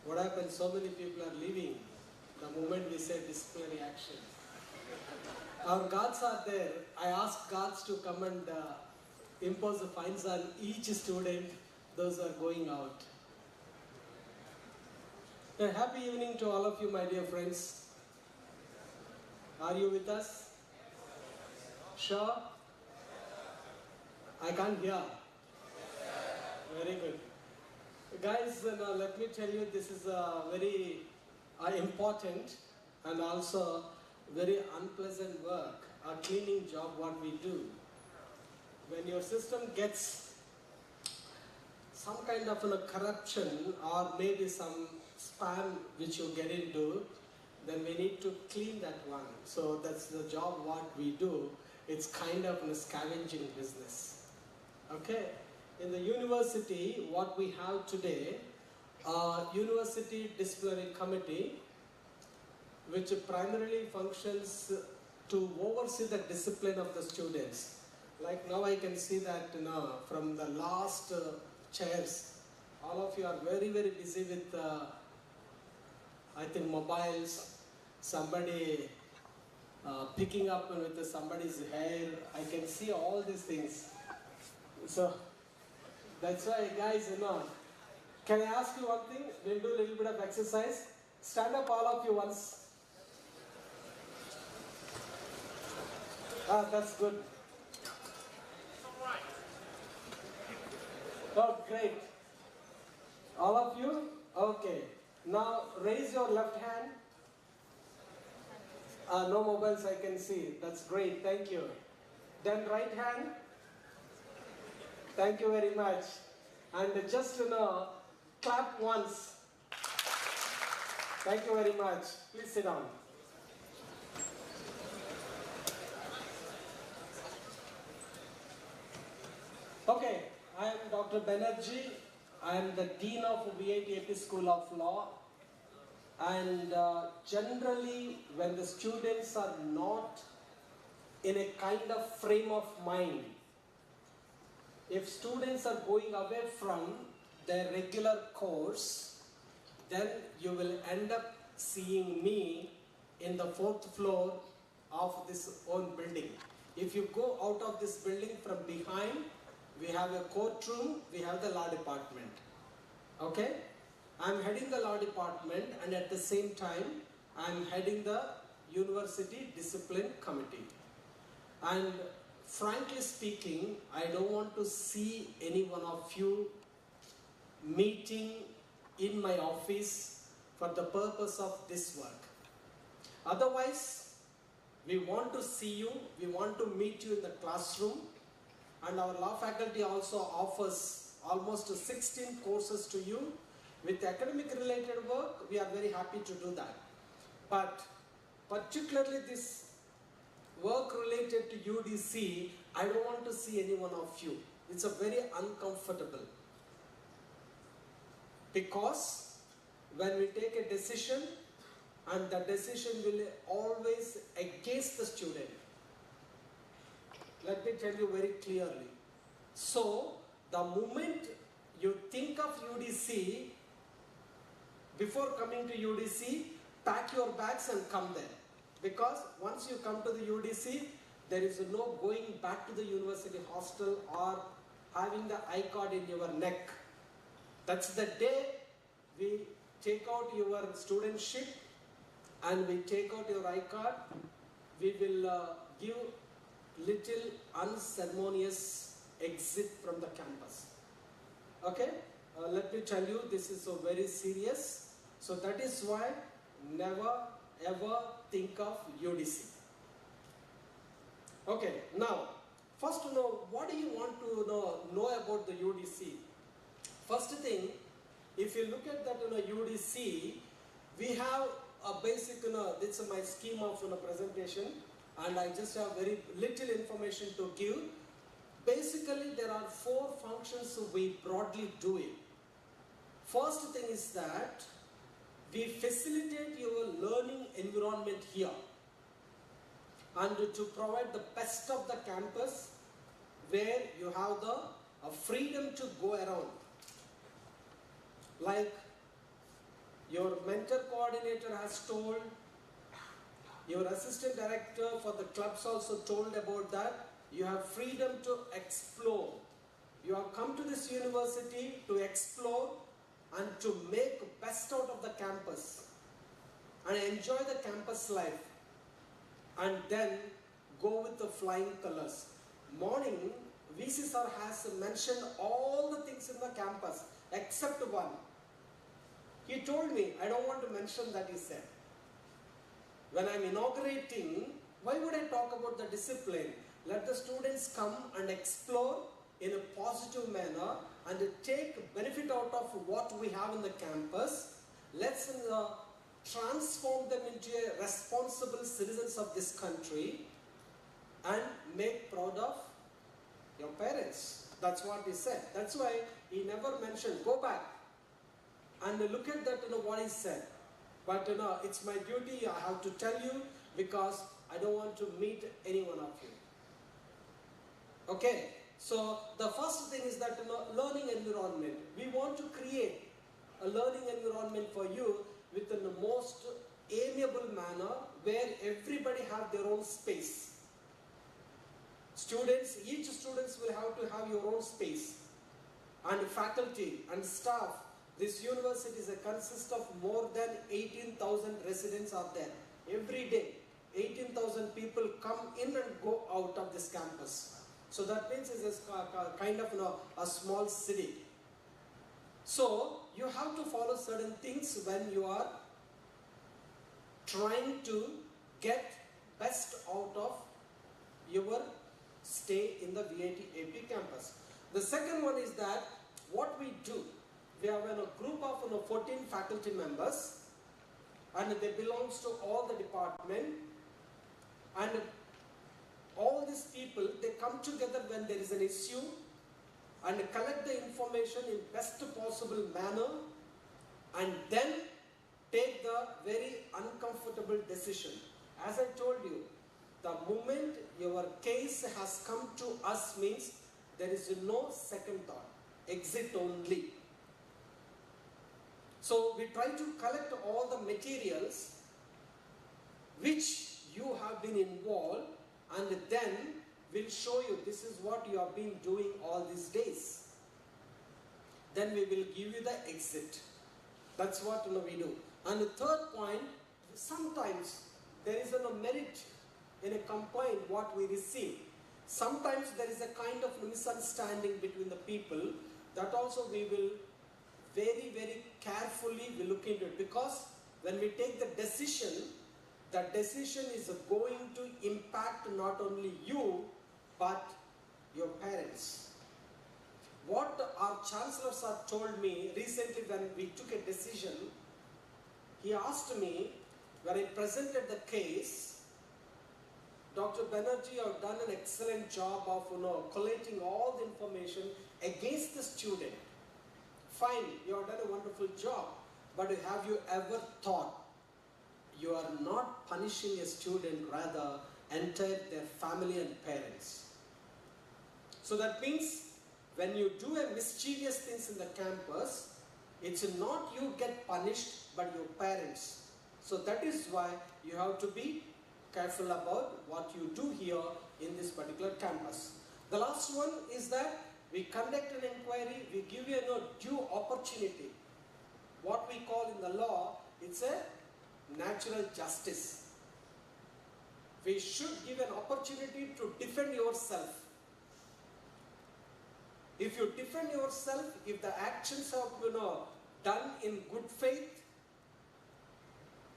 Speaker 11: What happens, so many people are leaving the moment we say disciplinary action. Our guards are there. I asked guards to come and impose the fines on each student, those who are going out. A happy evening to all of you, my dear friends. Are you with us? Sure? I can't hear. Very good. Guys, now let me tell you, this is a very important and also very unpleasant work, a cleaning job what we do. When your system gets some kind of corruption or maybe some spam which you get into, then we need to clean that one. So that's the job what we do. It's kind of a scavenging business. Okay? In the university, what we have today, University Disciplinary Committee, which primarily functions to oversee the discipline of the students. Like now I can see that from the last chairs, all of you are very, very busy with, I think, mobiles, somebody picking up with somebody's hair. I can see all these things. So that's why, guys, can I ask you one thing? We'll do a little bit of exercise. Stand up, all of you, once. That's good. Oh, great. All of you? Okay. Now raise your left hand. No mobiles, I can see. That's great. Thank you. Then right hand. Thank you very much. And just clap once. Thank you very much. Please sit down. Okay, I am Dr. Banerjee. I am the Dean of VIT School of Law. And generally, when the students are not in a kind of frame of mind, if students are going away from their regular course, then you will end up seeing me in the 4th floor of this own building. If you go out of this building from behind, we have a courtroom, we have the law department. Okay? I'm heading the law department, and at the same time, I'm heading the University Discipline Committee. And frankly speaking, I don't want to see any one of you meeting in my office for the purpose of this work. Otherwise, we want to see you, we want to meet you in the classroom, and our law faculty also offers almost 16 courses to you. With academic related work, we are very happy to do that. But particularly this work related to UDC, I don't want to see any one of you. It's a very uncomfortable. Because when we take a decision, and the decision will always against the student. Let me tell you very clearly. So, the moment you think of UDC, before coming to UDC, pack your bags and come there. Because once you come to the UDC, there is no going back to the university hostel or having the I-card in your neck. That's the day we take out your studentship and we take out your I-card. We will give little unceremonious exit from the campus. Okay? Let me tell you, this is so very serious. So that is why never ever think of UDC. Okay, now, first to know, what do you want to know about the UDC? First thing, if you look at that UDC, we have a basic, this is my scheme of presentation, and I just have very little information to give. Basically, there are 4 functions we broadly do it. First thing is that we facilitate your learning environment here and to provide the best of the campus where you have the freedom to go around. Like your mentor coordinator has told, your assistant director for the clubs also told about that. You have freedom to explore. You have come to this university to explore and to make best out of the campus and enjoy the campus life and then go with the flying colors. Morning, VC sir has mentioned all the things in the campus except one. He told me, I don't want to mention that, he said. When I'm inaugurating, why would I talk about the discipline? Let the students come and explore in a positive manner and take benefit out of what we have in the campus. Let's transform them into a responsible citizens of this country and make proud of your parents. That's what he said. That's why he never mentioned, go back and look at that, what he said. But it's my duty, I have to tell you, because I don't want to meet any one of you. Okay, so the first thing is that learning environment. We want to create a learning environment for you within the most amiable manner where everybody have their own space. Students, each students will have to have your own space. And faculty and staff, this university consists of more than 18,000 residents are there. Every day, 18,000 people come in and go out of this campus. So that means it's a kind of a small city. So you have to follow certain things when you are trying to get best out of your stay in the VIT AP campus. The second one is that what we do, we have a group of 14 faculty members and they belongs to all the department, and all these people, they come together when there is an issue and collect the information in best possible manner and then take the very uncomfortable decision. As I told you, the moment your case has come to us means there is no second thought, exit only. So we try to collect all the materials which you have been involved, and then we'll show you this is what you have been doing all these days. Then we will give you the exit. That's what we do. And the third point, sometimes there is a merit in a complaint what we receive. Sometimes there is a kind of misunderstanding between the people. That also we will very, very carefully we look into it, because when we take the decision is going to impact not only you, but your parents. what our chancellors have told me recently when we took a decision, he asked me, when I presented the case, Dr. Banerjee, you have done an excellent job of collating all the information against the student. Fine, you have done a wonderful job, but have you ever thought you are not punishing a student, rather entire their family and parents? So that means when you do a mischievous things in the campus, it's not you get punished, but your parents. So that is why you have to be careful about what you do here in this particular campus. The last one is that we conduct an inquiry, we give you a due opportunity. What we call in the law, it's a natural justice. We should give an opportunity to defend yourself. If you defend yourself, if the actions are done in good faith,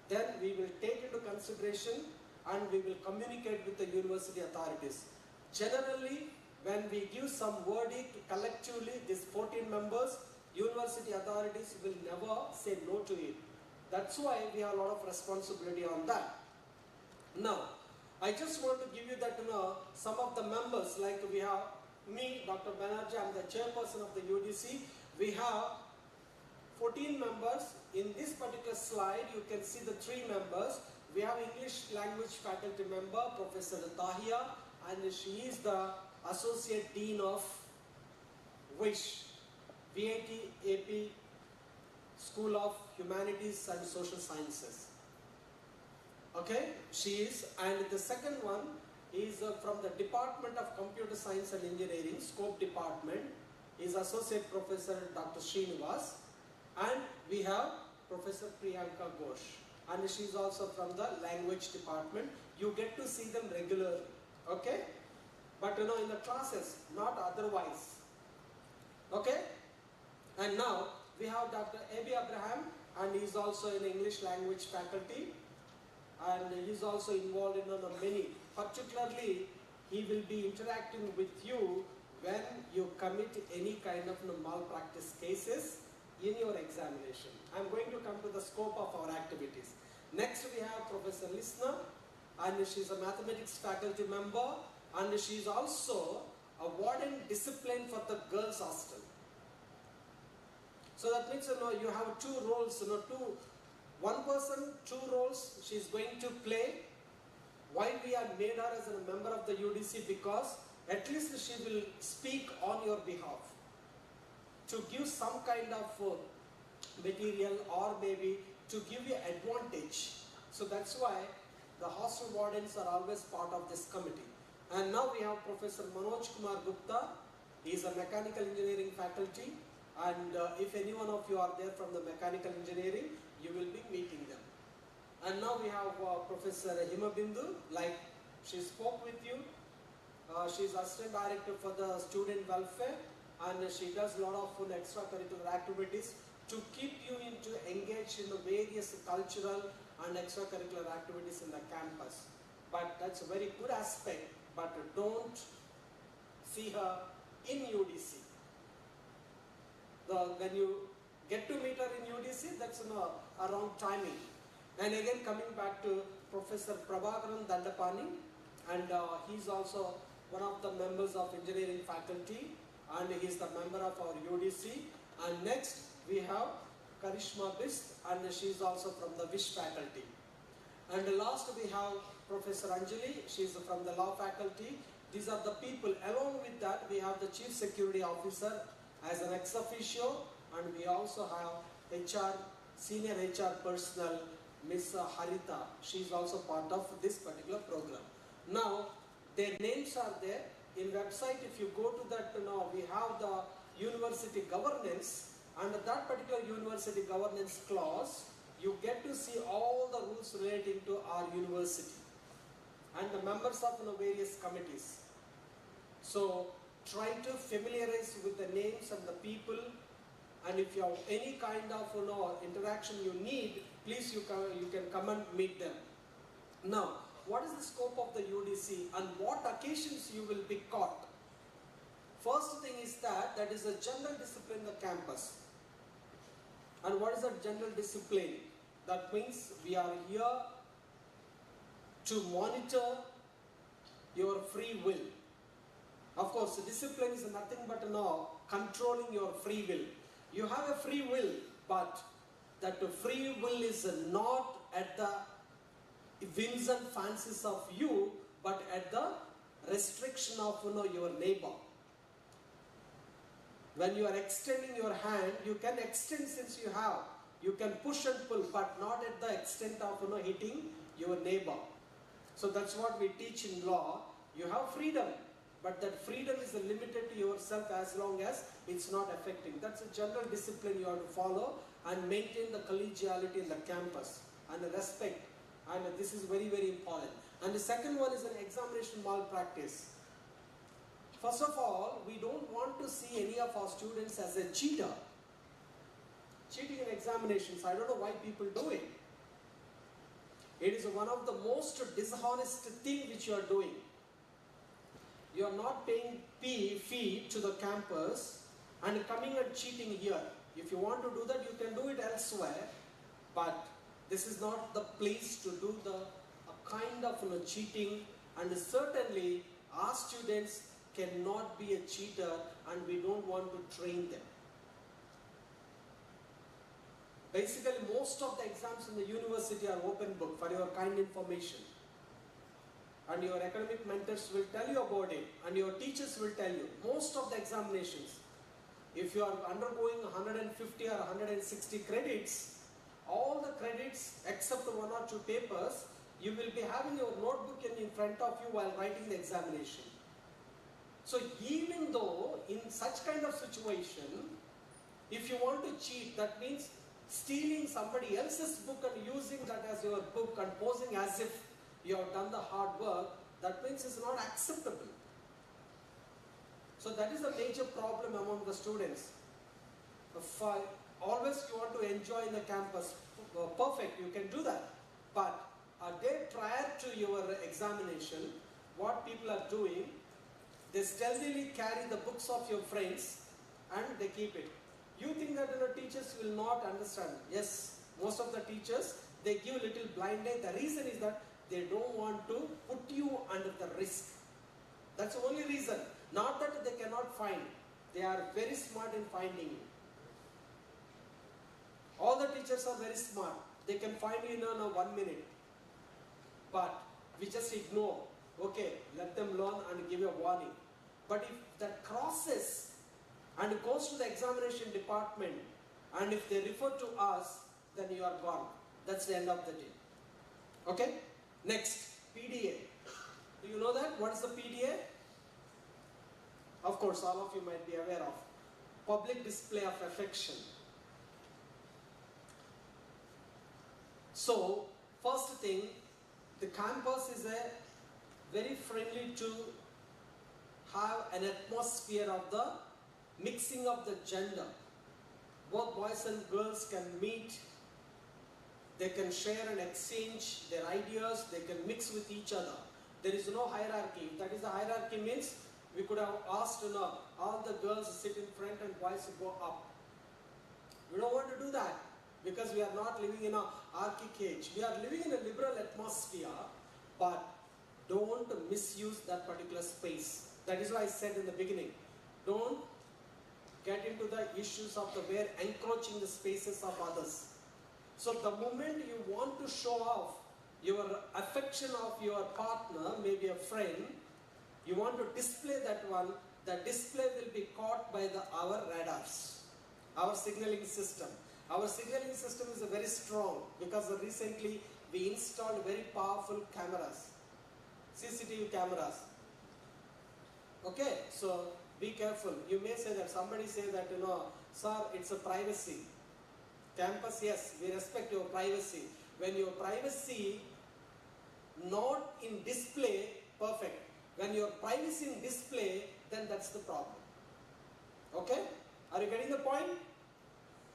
Speaker 11: then we will take into consideration and we will communicate with the university authorities. Generally, when we give some verdict collectively, these 14 members, university authorities will never say no to it. That's why we have a lot of responsibility on that. Now, I just want to give you that some of the members, like we have me, Dr. Banerjee, I'm the chairperson of the UDC. We have 14 members. In this particular slide, you can see the 3 members. We have English language faculty member, Professor Tahia, and she is the Associate Dean of VIT AP School of Humanities and Social Sciences. Okay, she is. And the second one is from the Department of Computer Science and Engineering, Scope Department, is Associate Professor Dr. Srinivas. And we have Professor Priyanka Ghosh, and she is also from the Language Department. You get to see them regularly, okay? But in the classes, not otherwise, okay? And now we have Dr. A.B. Abraham, and he is also in English language faculty, and he is also involved in many. Particularly, he will be interacting with you when you commit any kind of malpractice cases in your examination. I am going to come to the scope of our activities. Next we have Professor Lisna, and she is a mathematics faculty member, and she is also a warden discipline for the girls hostel. So that means you have 2 roles, one person, 2 roles she is going to play. Why we have made her as a member of the UDC? Because at least she will speak on your behalf, to give some kind of material, or maybe to give you advantage. So that's why the hostel wardens are always part of this committee. And now we have Professor Manoj Kumar Gupta. He is a mechanical engineering faculty, and if any one of you are there from the mechanical engineering, you will be meeting them. And now we have Professor Himabindu, like she spoke with you. She is Assistant Director for the Student Welfare, and she does a lot of extracurricular activities to keep you engaged in the various cultural and extracurricular activities in the campus. But that's a very good aspect, but don't see her in UDC. When you get to meet her in UDC, that's a wrong timing. And again, coming back to Professor Prabhakaran Dandapani, and he's also one of the members of engineering faculty, and he's the member of our UDC. And next we have Karishma Bist, and she's also from the Wish faculty. And last we have Professor Anjali, she's from the law faculty. These are the people. Along with that, we have the Chief Security Officer as an ex officio, and we also have HR, senior HR personnel, Miss Harita. She is also part of this particular program. Now, their names are there. In website, if you go to that, we have the university governance, and that particular university governance clause, you get to see all the rules relating to our university and the members of various committees. So try to familiarize with the names and the people, and if you have any kind of interaction you need, please you can come and meet them. Now, what is the scope of the UDC and what occasions you will be caught? First thing is that is a general discipline in the campus. And what is that general discipline? That means we are here to monitor your free will. Of course, discipline is nothing but controlling your free will. You have a free will, but that free will is not at the whims and fancies of you, but at the restriction of your neighbor. When you are extending your hand, you can extend since you have. You can push and pull, but not at the extent of hitting your neighbor. So that's what we teach in law. You have freedom, but that freedom is limited to yourself as long as it's not affecting. That's a general discipline you have to follow and maintain the collegiality in the campus and the respect. And this is very, very important. And the second one is an examination malpractice. First of all, we don't want to see any of our students as a cheater. Cheating in examinations, I don't know why people do it. It is one of the most dishonest thing which you are doing. You are not paying fee to the campus and coming and cheating here. If you want to do that, you can do it elsewhere, but this is not the place to do the kind of cheating, and certainly our students cannot be a cheater and we don't want to train them. Basically, most of the exams in the university are open book for your kind information. And your academic mentors will tell you about it, and your teachers will tell you. Most of the examinations, if you are undergoing 150 or 160 credits, all the credits except one or two papers, you will be having your notebook in front of you while writing the examination. So even though in such kind of situation, if you want to cheat, that means stealing somebody else's book and using that as your book and posing as if you have done the hard work, that means it's not acceptable. So that is a major problem among the students. Always you want to enjoy in the campus, perfect, you can do that. But a day prior to your examination, what people are doing, they stealthily carry the books of your friends and they keep it. You think that teachers will not understand. Yes, most of the teachers, they give a little blind eye. The reason is that they don't want to put you under the risk. That's the only reason. Not that they cannot find. They are very smart in finding you. All the teachers are very smart. They can find you in 1 minute. But we just ignore. Okay, let them learn and give you a warning. But if that crosses and goes to the examination department, and if they refer to us, then you are gone. That's the end of the day. Okay? Next, PDA. Do you know that? What is the PDA? Of course, all of you might be aware of. Public display of affection. So, first thing, the campus is very friendly to have an atmosphere of the mixing of the gender. Both boys and girls can meet, they can share and exchange their ideas, they can mix with each other. There is no hierarchy. If that is the hierarchy means, we could have asked all the girls sit in front and boys go up. We don't want to do that because we are not living in an archaic age. We are living in a liberal atmosphere, but don't misuse that particular space. That is why I said in the beginning, don't get into the issues of the where encroaching the spaces of others. So the moment you want to show off your affection of your partner, maybe a friend, you want to display that one, the display will be caught by our radars, our signaling system. Our signaling system is very strong because recently we installed very powerful cameras, CCTV cameras. Okay, so be careful. You may say that, somebody say that, sir, it's a privacy. Campus, yes, we respect your privacy. When your privacy not in display, perfect. When your privacy in display, then that's the problem. Okay? Are you getting the point?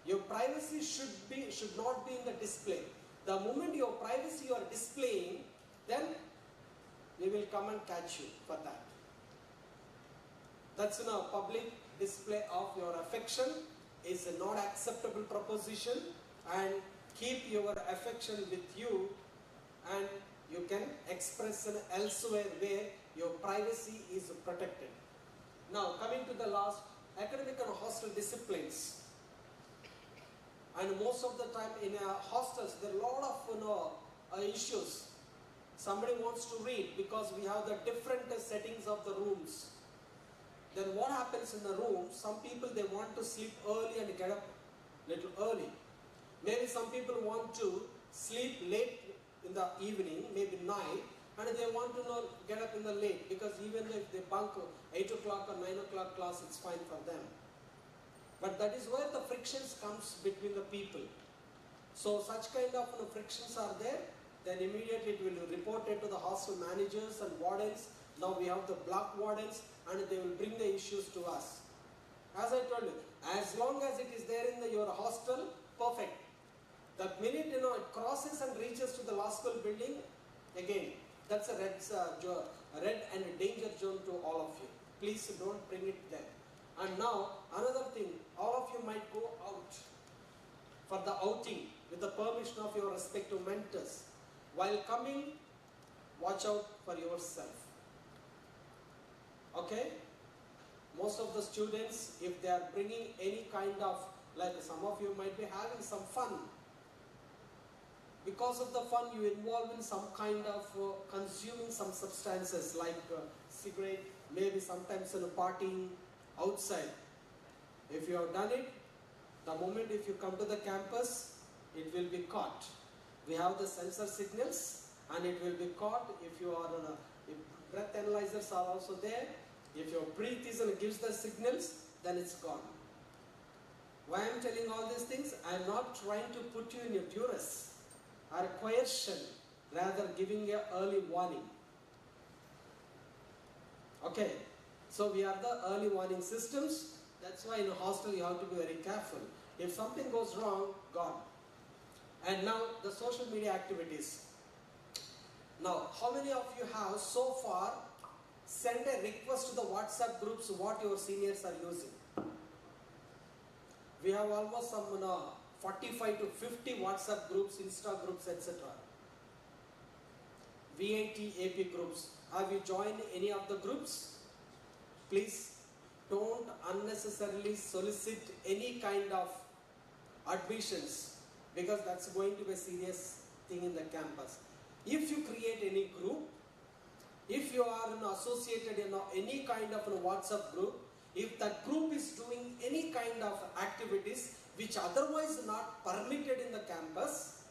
Speaker 11: Your privacy should not be in the display. The moment your privacy you are displaying, then we will come and catch you for that. That's a public display of your affection is a not acceptable proposition, and keep your affection with you, and you can express it elsewhere where your privacy is protected. Now coming to the last, academic and hostel disciplines. And most of the time in hostels there are a lot of issues. Somebody wants to read because we have the different settings of the rooms. Then what happens in the room, some people they want to sleep early and get up little early. Maybe some people want to sleep late in the evening, maybe night, and they want to get up in the late, because even if they bunk 8 o'clock or 9 o'clock class, it's fine for them. But that is where the frictions comes between the people. So such kind of frictions are there, then immediately it will report it to the hostel managers and wardens. Now we have the block wardens, and they will bring the issues to us. As I told you, as long as it is there in your hostel, perfect. The minute it crosses and reaches to the law school building, again, that's a red and a danger zone to all of you. Please don't bring it there. And now, another thing, all of you might go out for the outing with the permission of your respective mentors. While coming, watch out for yourself. Okay? Most of the students, if they are bringing any kind of, like some of you might be having some fun. Because of the fun, you involve in some kind of consuming some substances like cigarette, maybe sometimes in a partying outside. If you have done it, the moment if you come to the campus, it will be caught. We have the sensor signals, and it will be caught. If you are if breath analyzers are also there, if your breath is and gives the signals, then it's gone. Why I am telling all these things? I am not trying to put you in a duress or a coercion, rather giving a early warning. Okay, so we have the early warning systems. That's why in a hostel you have to be very careful. If something goes wrong, gone. And now the social media activities. Now, how many of you have so far sent a request to the WhatsApp groups what your seniors are using? We have almost some 45 to 50 WhatsApp groups, Insta groups, etc. VIT, AP groups. Have you joined any of the groups? Please don't unnecessarily solicit any kind of admissions, because that's going to be a serious thing in the campus. If you create any group, if you are associated in any kind of a WhatsApp group, if that group is doing any kind of activities which otherwise not permitted in the campus,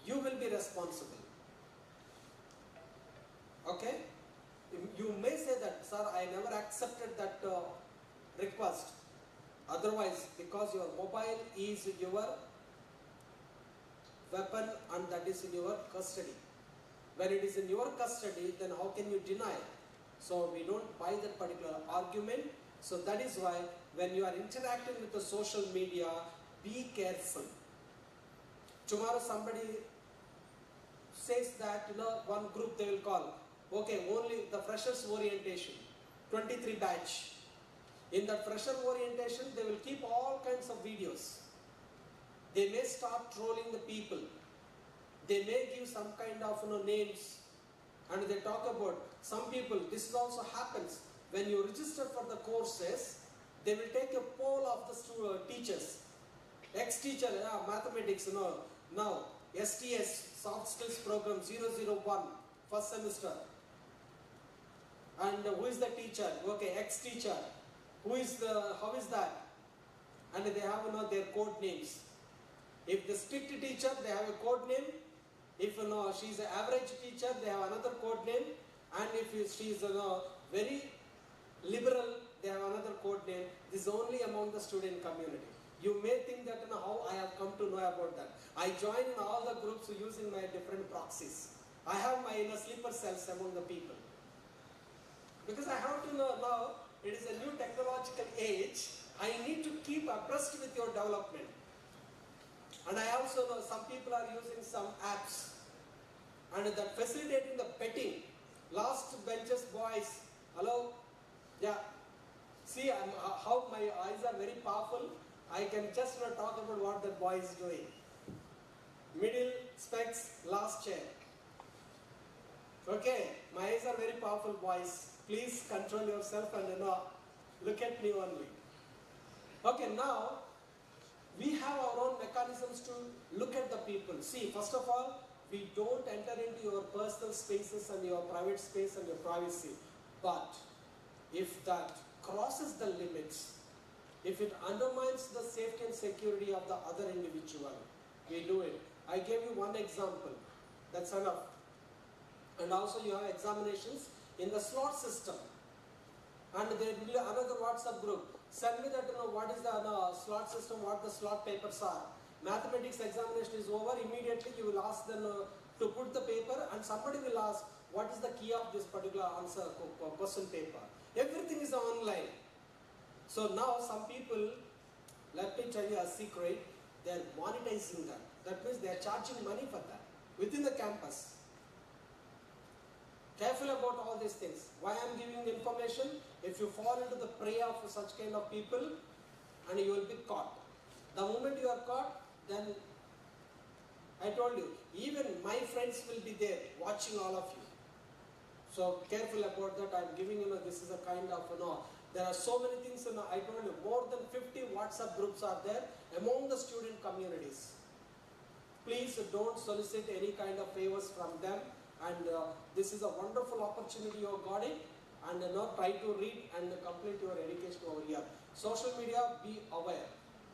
Speaker 11: you will be responsible. Okay? You may say that, sir, I never accepted that request. Otherwise, because your mobile is your weapon and that is in your custody. When it is in your custody, then how can you deny? So we don't buy that particular argument. So that is why when you are interacting with the social media, be careful. Tomorrow somebody says that, one group they will call, okay, only the freshers orientation, 23 batch. In that fresher orientation, they will keep all kinds of videos. They may start trolling the people. They may give some kind of names, and they talk about some people. This also happens when you register for the courses. They will take a poll of the teachers. Ex-teacher, mathematics, now STS, Soft Skills Program 001, first semester. And who is the teacher? Okay, ex-teacher. How is that? And they have their code names. If the strict teacher, they have a code name. If she's an average teacher, they have another code name. And if she's very liberal, they have another code name. This is only among the student community. You may think that how I have come to know about that. I join in all the groups using my different proxies. I have my sleeper cells among the people. Because I have to know now, it is a new technological age. I need to keep abreast with your development. And I also know some people are using some apps. And that facilitating the betting. Last benches boys, hello? Yeah. See how my eyes are very powerful. I can just not talk about what that boy is doing. Middle, specs, last chair. Okay, my eyes are very powerful, boys. Please control yourself and look at me only. Okay, now we have our own mechanisms to look at the people. See, first of all, we don't enter into your personal spaces and your private space and your privacy. But if that crosses the limits, if it undermines the safety and security of the other individual, we do it. I gave you one example. That's enough. And also you have examinations in the slot system. And there will be another WhatsApp group. Send me that, what is the slot system, what the slot papers are. Mathematics examination is over, immediately you will ask them to put the paper, and somebody will ask, what is the key of this particular answer question paper. Everything is online. So now some people, let me tell you a secret, they are monetizing that. That means they are charging money for that within the campus. Careful about all these things. Why I am giving information? If you fall into the prey of such kind of people, and you will be caught. The moment you are caught, then I told you, even my friends will be there watching all of you. So careful about that. I am giving this is a kind of there are so many things. I told you, more than 50 WhatsApp groups are there among the student communities. Please don't solicit any kind of favors from them. And this is a wonderful opportunity you have got it, and try to read and complete your education over here. Social media, be aware,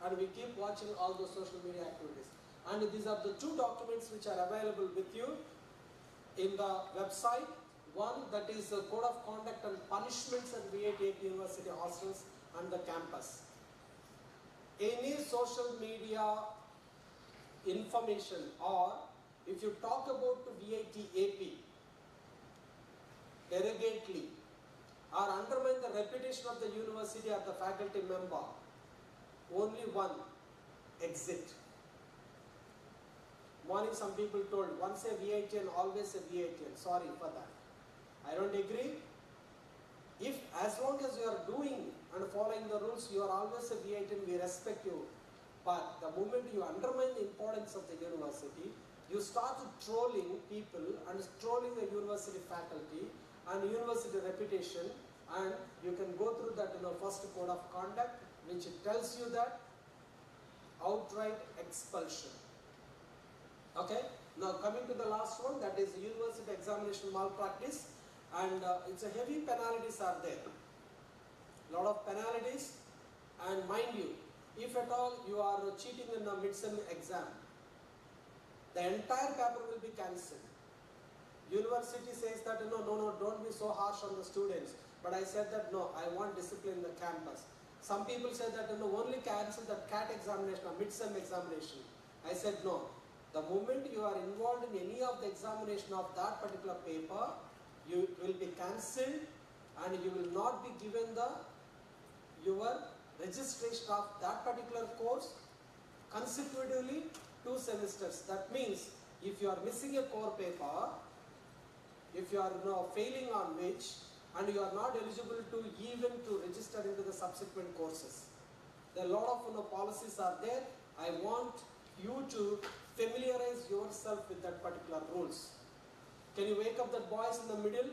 Speaker 11: and we keep watching all those social media activities. And these are the two documents which are available with you in the website. One, that is the Code of Conduct and Punishments at VIT University Hostels and the campus. Any social media information, or if you talk about VIT AP derogatively or undermine the reputation of the university or the faculty member, only one exit. Morning some people told, once a VITian, always a VITian. Sorry for that. I don't agree. If as long as you are doing and following the rules, you are always a VITian, we respect you. But the moment you undermine the importance of the university, you start trolling people and trolling the university faculty and university reputation, and you can go through that first code of conduct, which tells you that outright expulsion. Okay, now coming to the last one, that is university examination malpractice, and it's a heavy penalties are there. Lot of penalties, and mind you, if at all you are cheating in a midsem exam, the entire paper will be cancelled. University says that no, don't be so harsh on the students. But I said that no, I want discipline in the campus. Some people said that no, only cancel the CAT examination or midsem examination. I said no. The moment you are involved in any of the examination of that particular paper, you will be cancelled, and you will not be given your registration of that particular course consecutively 2 semesters. That means if you are missing a core paper, if you are failing on which, and you are not eligible to even to register into the subsequent courses. There are a lot of policies are there. I want you to familiarize yourself with that particular rules. Can you wake up the boys in the middle?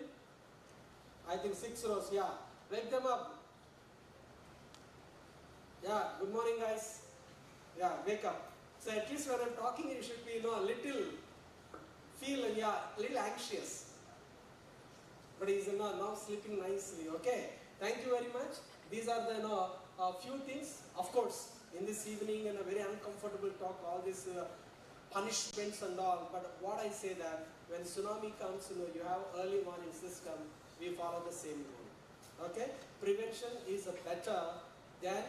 Speaker 11: I think 6 rows, yeah. Wake them up. Yeah, good morning guys. Yeah, wake up. So at least when I'm talking, you should be, a little, little anxious. But he's now sleeping nicely, okay? Thank you very much. These are the, a few things. Of course, in this evening, in a very uncomfortable talk, all these punishments and all. But what I say that, when tsunami comes, you have early warning system, we follow the same rule. Okay? Prevention is better than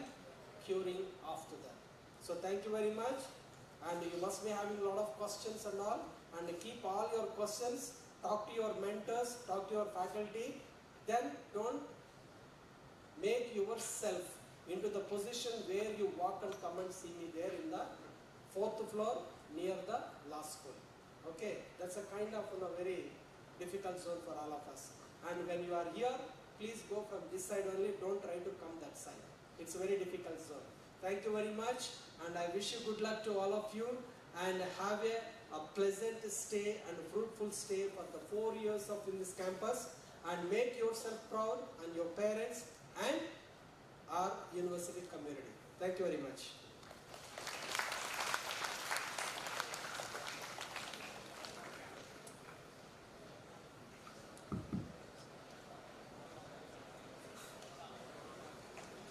Speaker 11: curing after that. So thank you very much. And you must be having a lot of questions and all. And keep all your questions. Talk to your mentors, talk to your faculty. Then don't make yourself into the position where you walk and come and see me there in the 4th floor near the law school. Okay, that's a kind of very difficult zone for all of us. And when you are here, please go from this side only, don't try to come that side. It's a very difficult zone. Thank you very much, and I wish you good luck to all of you, and have a pleasant stay and a fruitful stay for the 4 years of in this campus, and make yourself proud and your parents and our university community. Thank you very much.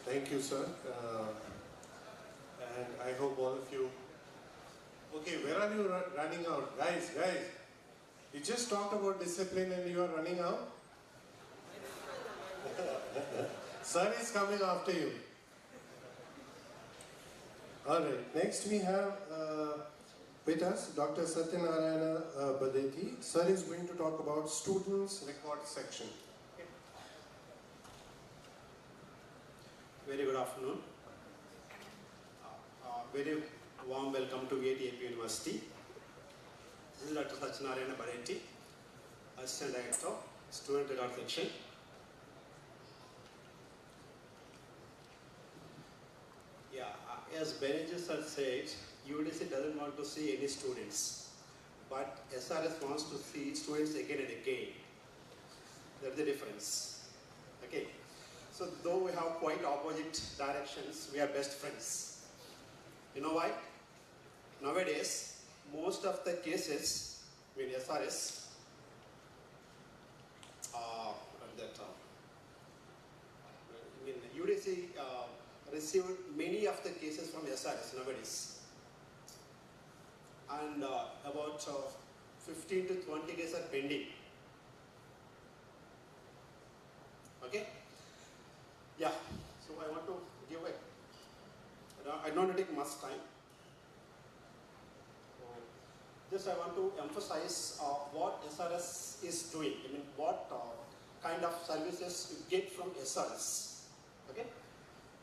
Speaker 3: Thank you, sir. And I hope all of you. Okay, where are you running out? Guys, you just talked about discipline and you are running out? Sir is coming after you. Alright, next we have with us Dr. Satyanarayana Badeti. Sir is going to talk about students record section.
Speaker 12: Very good afternoon. Very warm welcome to VIT AP University. This is Dr. Satyanarayana Badeti, Assistant Director, Student Record Section. Yeah, as Benji sir said, UDC doesn't want to see any students, but SRS wants to see students again and again. That's the difference. Okay. So though we have quite opposite directions, we are best friends. You know why? Nowadays, most of the cases with SRS, UDC received many of the cases from SRS nowadays. And about 15 to 20 cases are pending. Okay? Yeah, so I want to give I don't want to take much time. Just I want to emphasize what SRS is doing. I mean, what kind of services you get from SRS. Okay?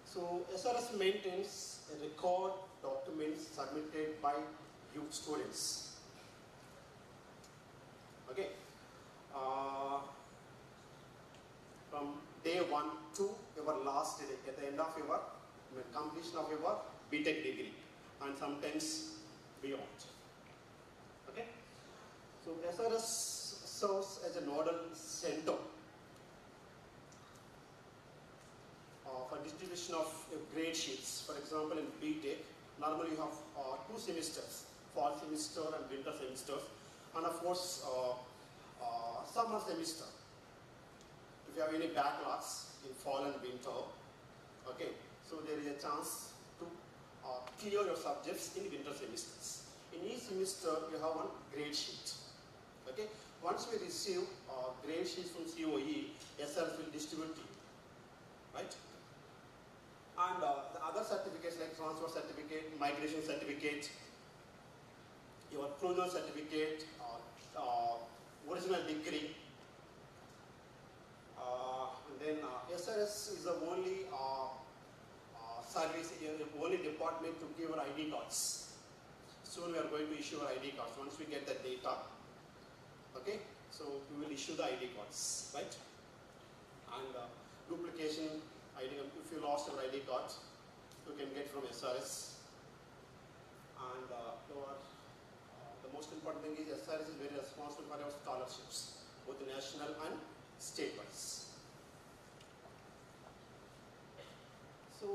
Speaker 12: So SRS maintains a record documents submitted by you students. Okay? From day 1 to your last day, at the end of your completion of your BTech degree, and sometimes beyond. Okay? So SRS serves as a nodal center for distribution of grade sheets. For example, in BTech, normally you have 2 semesters, fall semester and winter semester, and of course summer semester. If you have any backlogs in fall and winter, okay, so there is a chance to clear your subjects in winter semesters. In each semester, you have one grade sheet. Okay, once we receive grade sheets from COE, SRS will distribute to you, right? And the other certificates like transfer certificate, migration certificate, your closure certificate, original degree. And then SRS is the only service, the only department to give our ID cards. Soon we are going to issue our ID cards once we get the data. Okay, so we will issue the ID cards, right? And duplication ID, if you lost your ID card, you can get from SRS. And the most important thing is SRS is very responsible for our scholarships, both national and state-wise. So,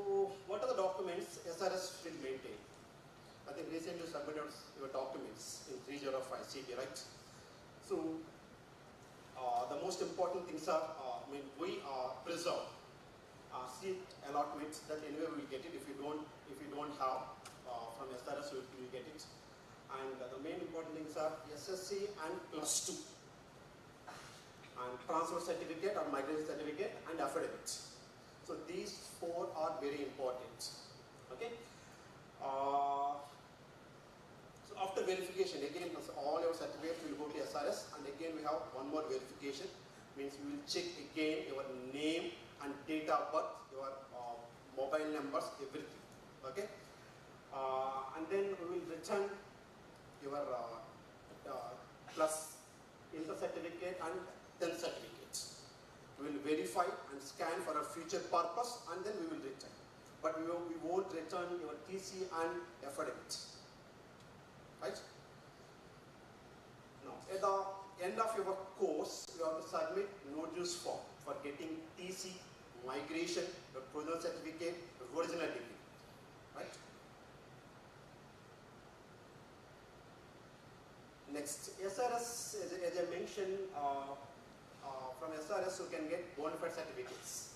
Speaker 12: what are the documents SRS will maintain? I think recently submitted your documents in 305 CP, right? So, the most important things are, we preserve seat allotments that anyway we will get it. If you don't have from SRS, you will get it. And the main important things are SSC and +2, and transfer certificate or migration certificate and affidavit. So these 4 are very important. Okay. So after verification, again all your certificates will go to SRS, and again we have one more verification. Means we will check again your name and date of birth, your mobile numbers, everything. Okay. And then we will return your plus inter certificate and 10 certificates. We we will verify and scan for a future purpose, and then we will return. But we won't return your TC and affidavit. Right? Now, at the end of your course, you have to submit notice form for getting TC, migration, your provisional certificate, your original degree. Right? Next, SRS, as I mentioned, from SRS you can get bona fide certificates.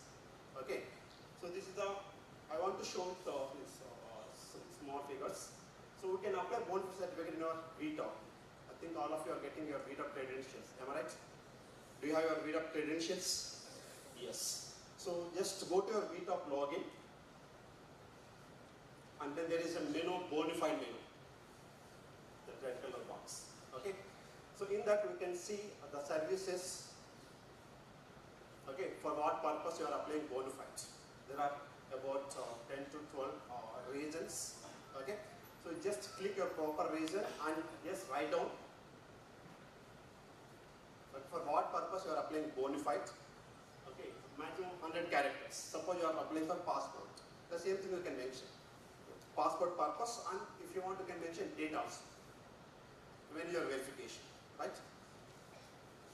Speaker 12: Okay, so this is I want to show some small figures. So we can apply bona fide certificate in your VIT. I think all of you are getting your VIT credentials. Am I right? Do you have your VIT credentials? Yes. So just go to your VIT login, and then there is a menu, bona fide menu, the red color box. Okay, so in that we can see the services. Okay, for what purpose you are applying bona fide. There are about 10 to 12 reasons. Okay, so just click your proper reason and just write down. But for what purpose you are applying bona fide. Okay, maximum 100 characters. Suppose you are applying for passport. The same thing you can mention. Passport purpose, and if you want you can mention date also. When your verification, right?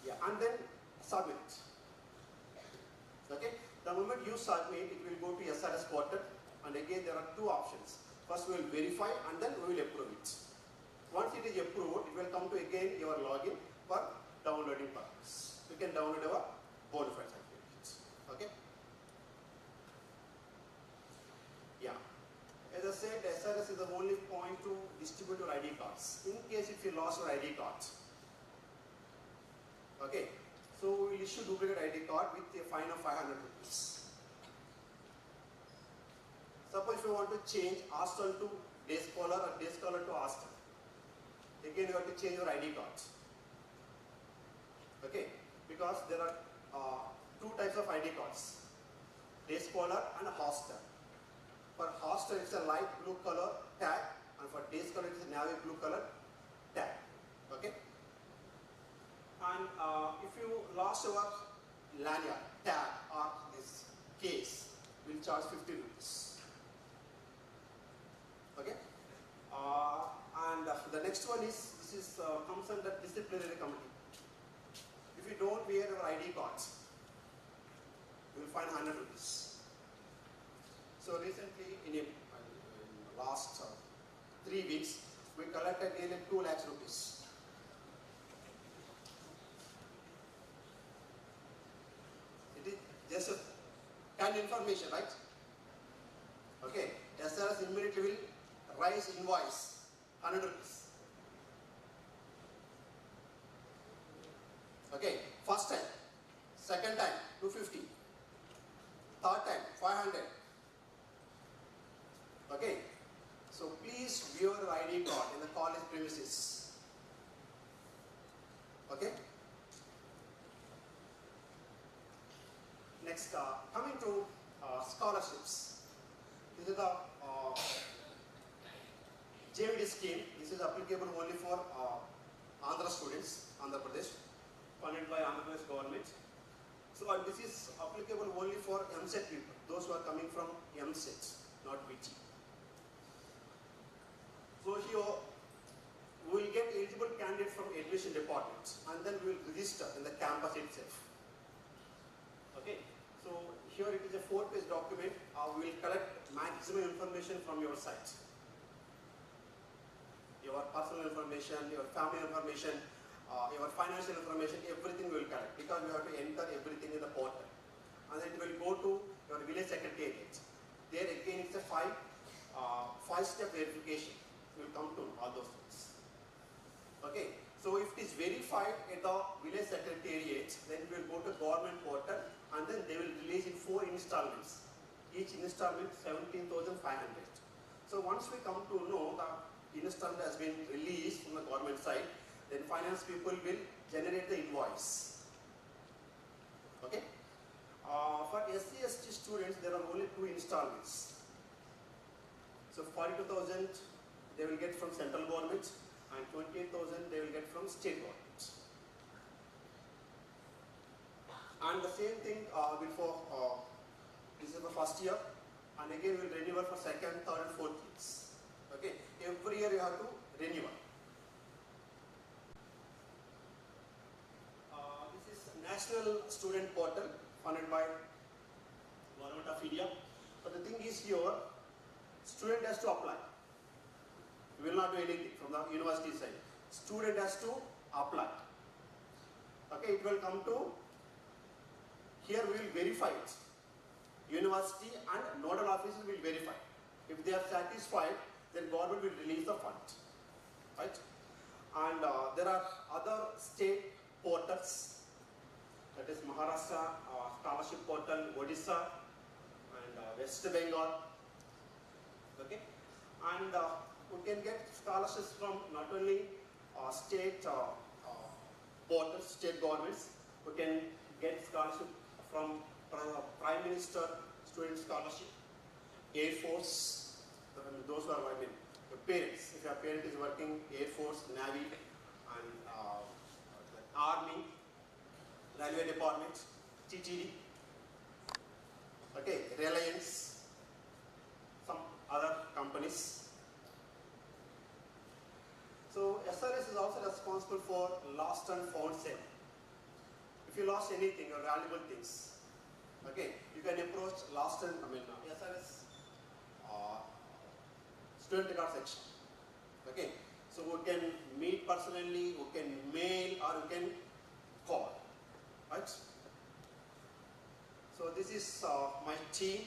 Speaker 12: Yeah, and then submit. Okay, the moment you submit, it will go to SRS portal, and again there are two options. First we will verify, and then we will approve it. Once it is approved, it will come to again your login for downloading purpose. You can download our bona fide certificates. Okay. Yeah. As I said, SRS is the only point to distribute your ID cards. In case if you lost your ID cards, okay, so we will issue duplicate ID card with a fine of 500 rupees. Suppose if you want to change hostel to day scholar or day scholar to hostel, again you have to change your ID cards. Okay, because there are two types of ID cards, day scholar and hostel. For hostel, it's a light blue color tag, and for day scholar, it's a navy blue color tag. Okay? And if you lost your lanyard, tag, or this case, we'll charge 50 rupees. Okay? And the next one is, this is comes under disciplinary committee. If you don't wear your ID cards, you will fine 100 rupees. So recently, in the last 3 weeks, we collected nearly 2 lakhs rupees. It is just a kind of information, right? Okay, SRS immediately will raise invoice 100 rupees. Okay, first time, second time 250, third time 500. Okay, so please view your ID card in the college premises. Okay. Next, coming to scholarships. This is the JVD scheme. This is applicable only for Andhra students, Andhra Pradesh, funded by Andhra Pradesh government. So this is applicable only for MSET people, those who are coming from MSET, not VIT. So here, we will get eligible candidates from admission department, and then we will register in the campus itself. Okay, so here it is a 4-page document. We will collect maximum information from your site. Your personal information, your family information, your financial information, everything we will collect, because we have to enter everything in the portal. And then it will go to your village secretariat. There again it's a 5-step verification. Will come to all those things. Okay, so if it is verified at the village secretariat, then we will go to government portal, and then they will release in 4 installments. Each installment 17,500. So once we come to know that installment has been released from the government side, then finance people will generate the invoice. Okay. For SC/ST students, there are only 2 installments. So 42,000 they will get from central government, and 28,000 they will get from state government. And the same thing will for, this is the first year, and again we'll renew for second, third and fourth years. Okay, every year you have to renew. This is National Student Portal funded by Government of India. But the thing is here, student has to apply. We will not do anything from the university side. Student has to apply. Okay, it will come to, here we will verify it. University and nodal officers will verify. If they are satisfied, then government will release the fund. Right? And there are other state portals, that is Maharashtra Scholarship Portal, Odisha, and West Bengal. Okay? And we can get scholarships from not only state portals, state governments, we can get scholarship from Prime Minister Student Scholarship, Air Force, those who are, I mean, your parents. If your parent is working, Air Force, Navy, and Army, Railway Department, TTD, okay, Reliance, some other companies. So SRS is also responsible for lost and found sale. If you lost anything or valuable things, okay, you can approach SRS student record section. Okay, so we can meet personally, we can mail, or we can call. Right? So this is my team.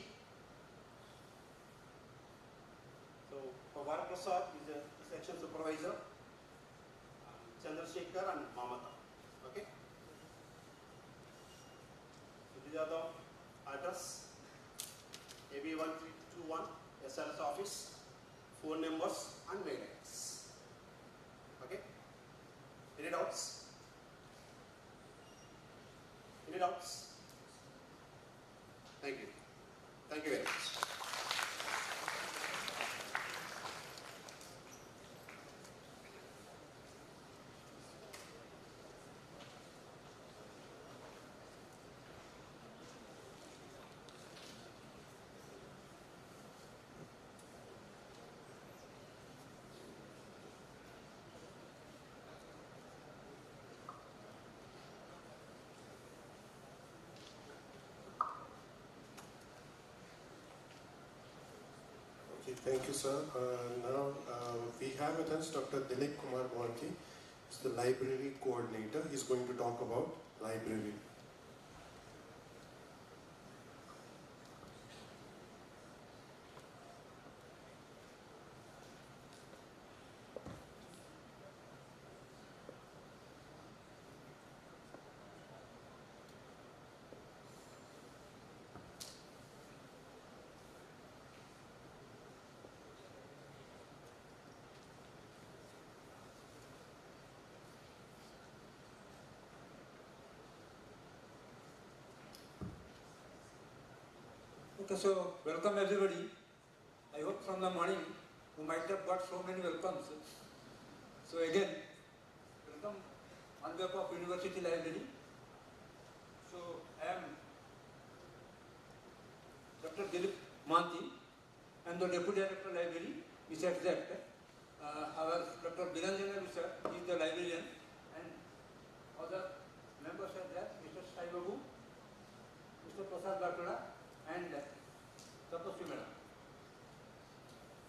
Speaker 12: So Varaprasad is a section supervisor, Chandrasekhar and Mamata. Okay. So these are the address, AB 1321 SRS office, phone numbers and mail address. Okay. Any doubts? Any doubts? Thank you. Thank you very much.
Speaker 3: Thank you, sir. Now we have with us Dr. Dilip Kumar Mohanty, who's the library coordinator. He's going to talk about library.
Speaker 13: Okay, so welcome everybody. I hope from the morning you might have got so many welcomes. So again, welcome on behalf of University Library. So I am Dr. Dilip Mohanty. I am the Deputy Director Library, besides that, our Dr. Biranjana sir is the librarian, and other members are there, Mr. Sai Babu, Mr. Prasad Batola, and Tapaswi Madam.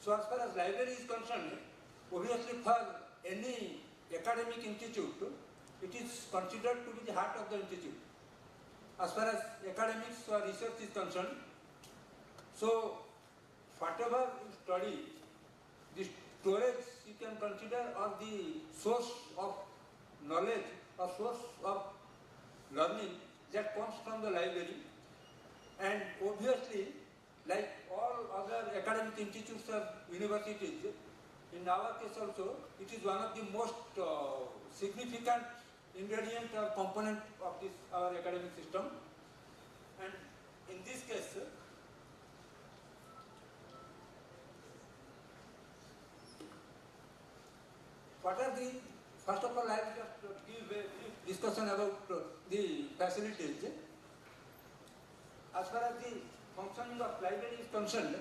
Speaker 13: So as far as library is concerned, obviously for any academic institute, it is considered to be the heart of the institute. As far as academics or research is concerned, so whatever you study, the storage you can consider or the source of knowledge or source of learning that comes from the library. And obviously, like all other academic institutes or universities, in our case also, it is one of the most significant ingredient or component of this our academic system. And in this case, what are the, first of all, I will just give a brief discussion about the facilities. as far as the functioning of library is concerned,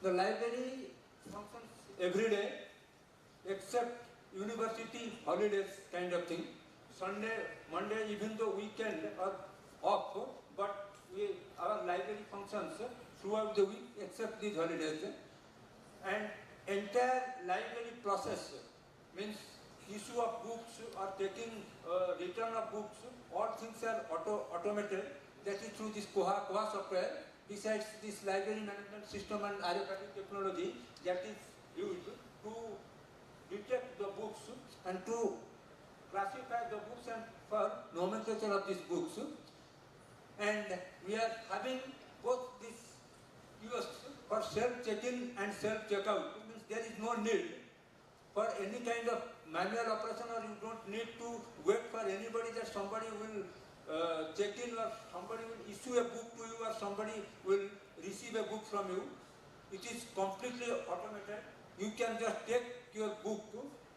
Speaker 13: the library functions every day except university holidays kind of thing. Sunday, Monday, even though weekend are off, but our library functions throughout the week except these holidays. And entire library process means issue of books or taking return of books, all things are automated. That is through this Koha software. Besides this library management system and RFID technology that is used to detect the books and to classify the books and for nomenclature of these books. And we are having both these kiosks for self-check-in and self-checkout. Means there is no need for any kind of manual operation, or you don't need to wait for anybody that somebody will check in or somebody will issue a book to you or somebody will receive a book from you. It is completely automated. You can just take your book,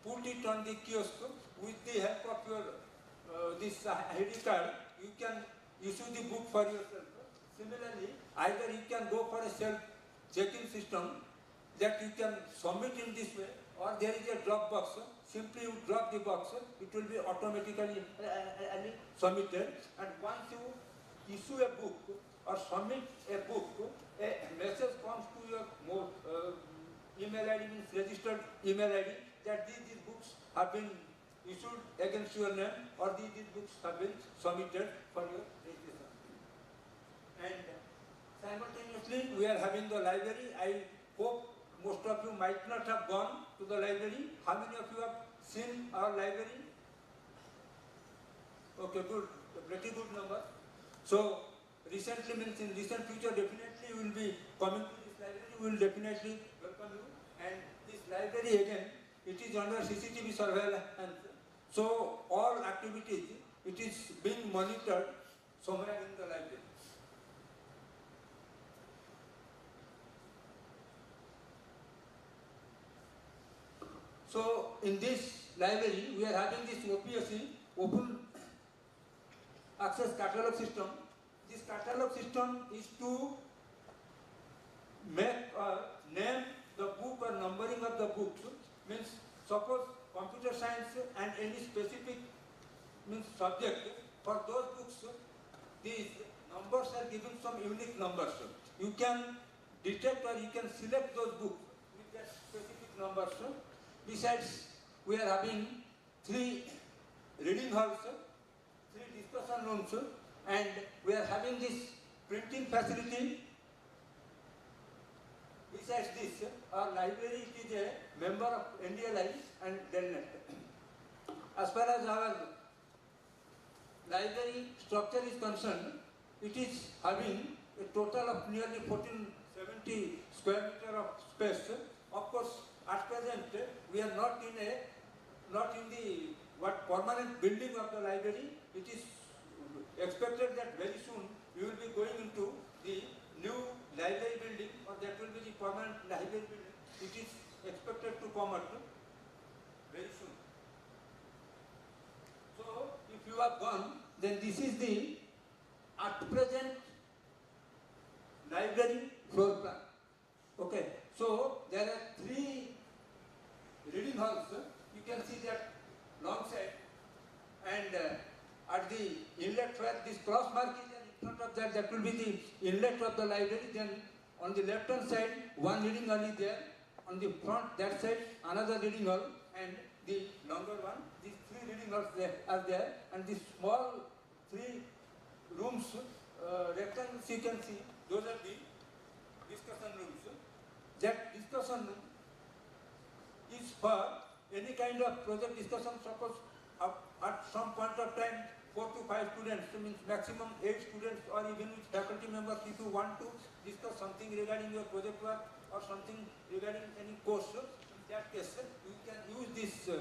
Speaker 13: put it on the kiosk with the help of your this ID card. You can issue the book for yourself. Similarly, either you can go for a self-check-in system that you can submit in this way, or there is a drop box. Simply you drop the box, it will be automatically submitted. And once you issue a book or submit a book, a message comes to your email ID, means registered email ID, that these books have been issued against your name, or these books have been submitted for your registration. And simultaneously, we are having the library. I hope most of you might not have gone to the library. How many of you have seen our library? Okay, good, a pretty good number. So, recently means in recent future, definitely you will be coming to this library. We will definitely welcome you. And this library again, it is under CCTV surveillance. So, all activities, it is being monitored somewhere in the library. So, in this library, we are having this OPSC, Open Access Catalog System. This catalog system is to make name the book or numbering of the books. Means suppose computer science and any specific means subject, for those books, these numbers are given some unique numbers. You can detect or you can select those books with that specific numbers. Besides, we are having 3 reading halls, 3 discussion rooms, and we are having this printing facility. Besides this, our library is a member of NDLI and Delnet. As far as our library structure is concerned, it is having a total of nearly 1470 square meter of space. Of course, at present, we are not in the permanent building of the library. It is expected that very soon we will be going into the new library building, or that will be the permanent library building. It is expected to come out very soon. So, if you have gone, then this is the at present library floor plan. Okay, so there are 3 reading halls. You can see that long side, and at the inlet where this cross mark is there, in front of that, that will be the inlet of the library. Then on the left hand side, 1 reading hall is there. On the front, that side, another reading hall, and the longer one. These 3 reading halls are there, and the small 3 rooms, rectangles you can see, those are the discussion rooms. That discussion room is for any kind of project discussion. Suppose at some point of time 4 to 5 students, means maximum 8 students, or even with faculty members, if you want to discuss something regarding your project work or something regarding any course, in that case you can use this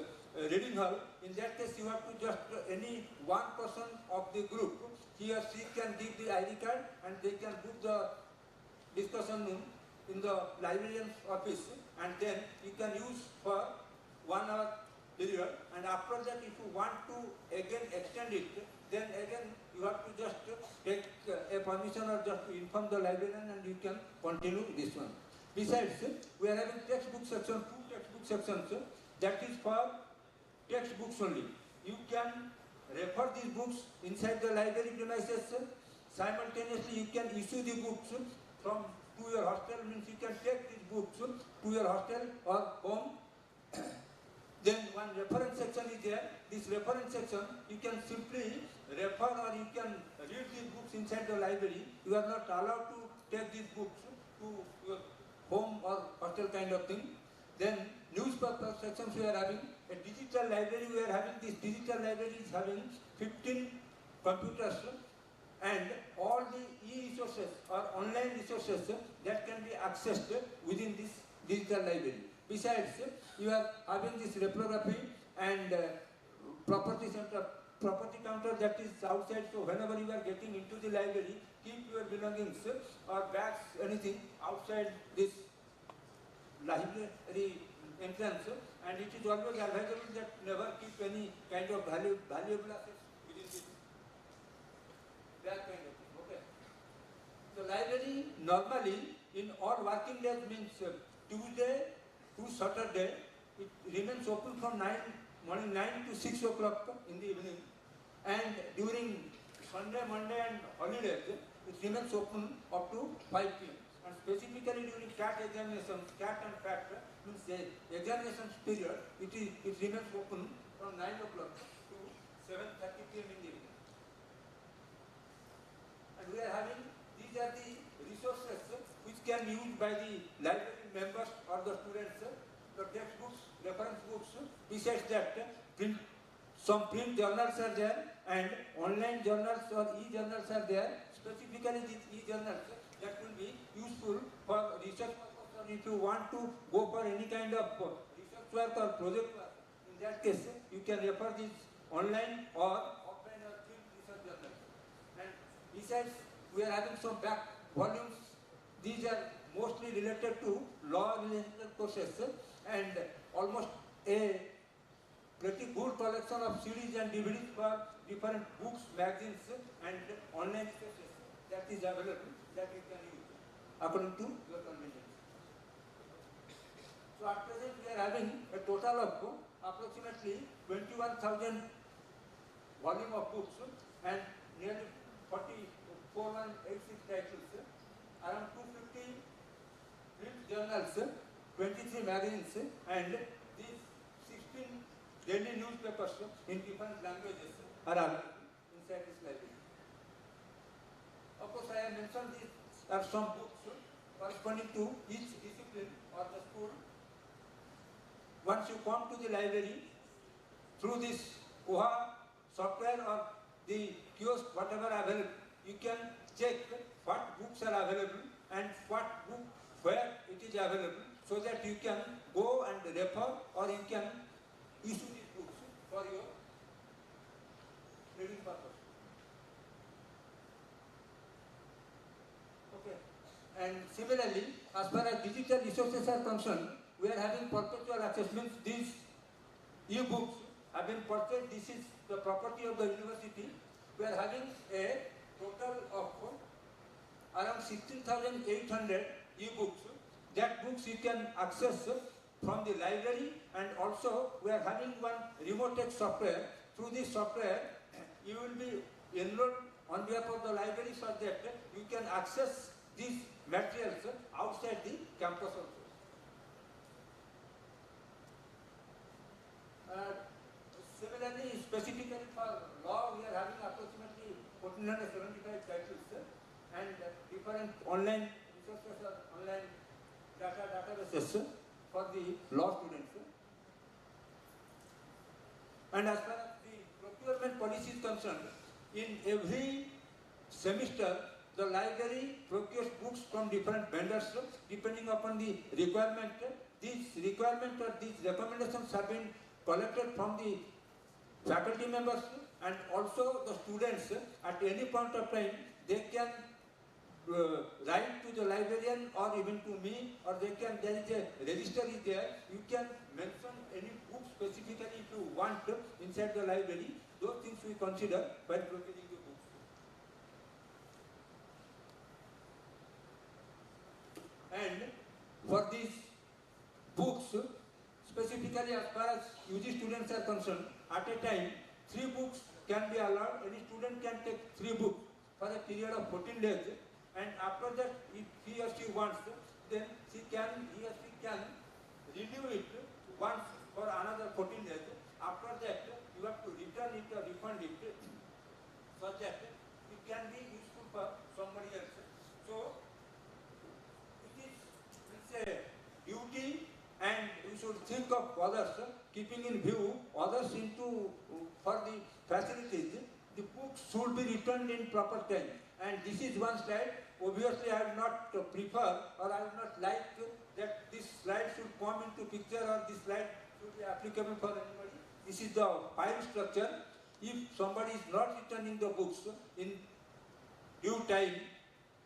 Speaker 13: reading hall. In that case, you have to just any one person of the group, he or she can give the ID card and they can book the discussion room in the librarian's office, and then you can use for 1 hour period. And after that, if you want to again extend it, then again you have to just take a permission or just inform the librarian and you can continue this one. Besides, we are having textbook section, 2 textbook sections, that is for textbooks only. You can refer these books inside the library premises. Simultaneously, you can issue the books from to your hostel, means you can take these books to your hostel or home. Then one reference section is there. This reference section, you can simply refer or you can read these books inside the library. You are not allowed to take these books to your home or hostel kind of thing. Then newspaper sections we are having. A digital library we are having. This digital library is having 15 computers and all the e-resources or online resources that can be accessed within this digital library. Besides, you are having this reprography and property center, property counter that is outside. So whenever you are getting into the library, keep your belongings or bags, anything outside this library entrance, and it is always advisable that never keep any kind of valuable assets within this that kind of thing. Okay. The library normally in all working days means Tuesday to Saturday, it remains open from morning 9 to 6 o'clock in the evening, and during Sunday, Monday and holidays, it remains open up to 5 p.m. And specifically during CAT examination, CAT and FAT means the examination period, it remains open from 9 o'clock to 7:30 p.m. in the evening. And we are having, these are the resources which can be used by the library members or the students, the textbooks, reference books. Besides that, some print journals are there and online journals or e-journals are there. Specifically these e-journals that will be useful for research purpose, or if you want to go for any kind of research work or project work. In that case, you can refer this online or offline or print research journals. And besides, we are having some back volumes. These are mostly related to law-related courses and almost a pretty good collection of CDs and DVDs for different books, magazines and online resources that is available that you can use according to your convenience. So at present we are having a total of approximately 21,000 volume of books and nearly 4,186 titles, around 250 print journals, 23 magazines and these 16 daily newspapers in different languages are available inside this library. Of course, I have mentioned these are some books corresponding to each discipline or the school. Once you come to the library, through this OHA software or the kiosk, whatever available, you can check what books are available and what book, where it is available, so that you can go and refer or you can issue these books for your reading purpose. Okay. And similarly, as far as digital resources are concerned, we are having perpetual access, means these e-books have been purchased. This is the property of the university. We are having a total of around 16,800 e-books. That books you can access from the library, and also we are having one remote text software. Through this software, you will be enrolled on behalf of the library so that you can access these materials outside the campus also. Similarly, specifically for law, we are having approximately 1,475 titles and different online resources or online databases for the law students. And as far as the procurement policy is concerned, in every semester, the library procures books from different vendors depending upon the requirement. These requirements or these recommendations have been collected from the faculty members and also the students. At any point of time, they can write to the librarian or even to me, or they can, there is a register is there, you can mention any books specifically if you want inside the library, those things we consider while procuring the books. And for these books, specifically as far as UG students are concerned, at a time 3 books can be allowed. Any student can take 3 books for a period of 14 days, and after that, if he or she wants, then he or she can renew it once for another 14 days. After that, you have to return it or refund it so that it can be useful for somebody else. So it is, let's say, duty, and we should think of others, keeping in view others for the facilities. The books should be returned in proper time. And this is one slide. Obviously, I will not prefer, or I will not like that this slide should come into picture, or this slide should be applicable for anybody. This is the file structure. If somebody is not returning the books in due time,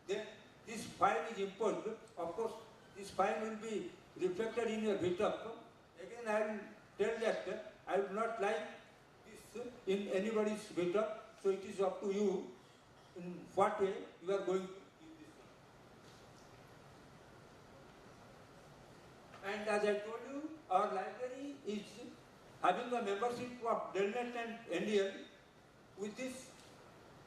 Speaker 13: then this file is imposed. Of course, this file will be reflected in your VIT. Again, I will tell that I would not like this in anybody's VIT, so it is up to you in what way you are going to use this one. And as I told you, our library is having a membership of DELNET and NDL. With this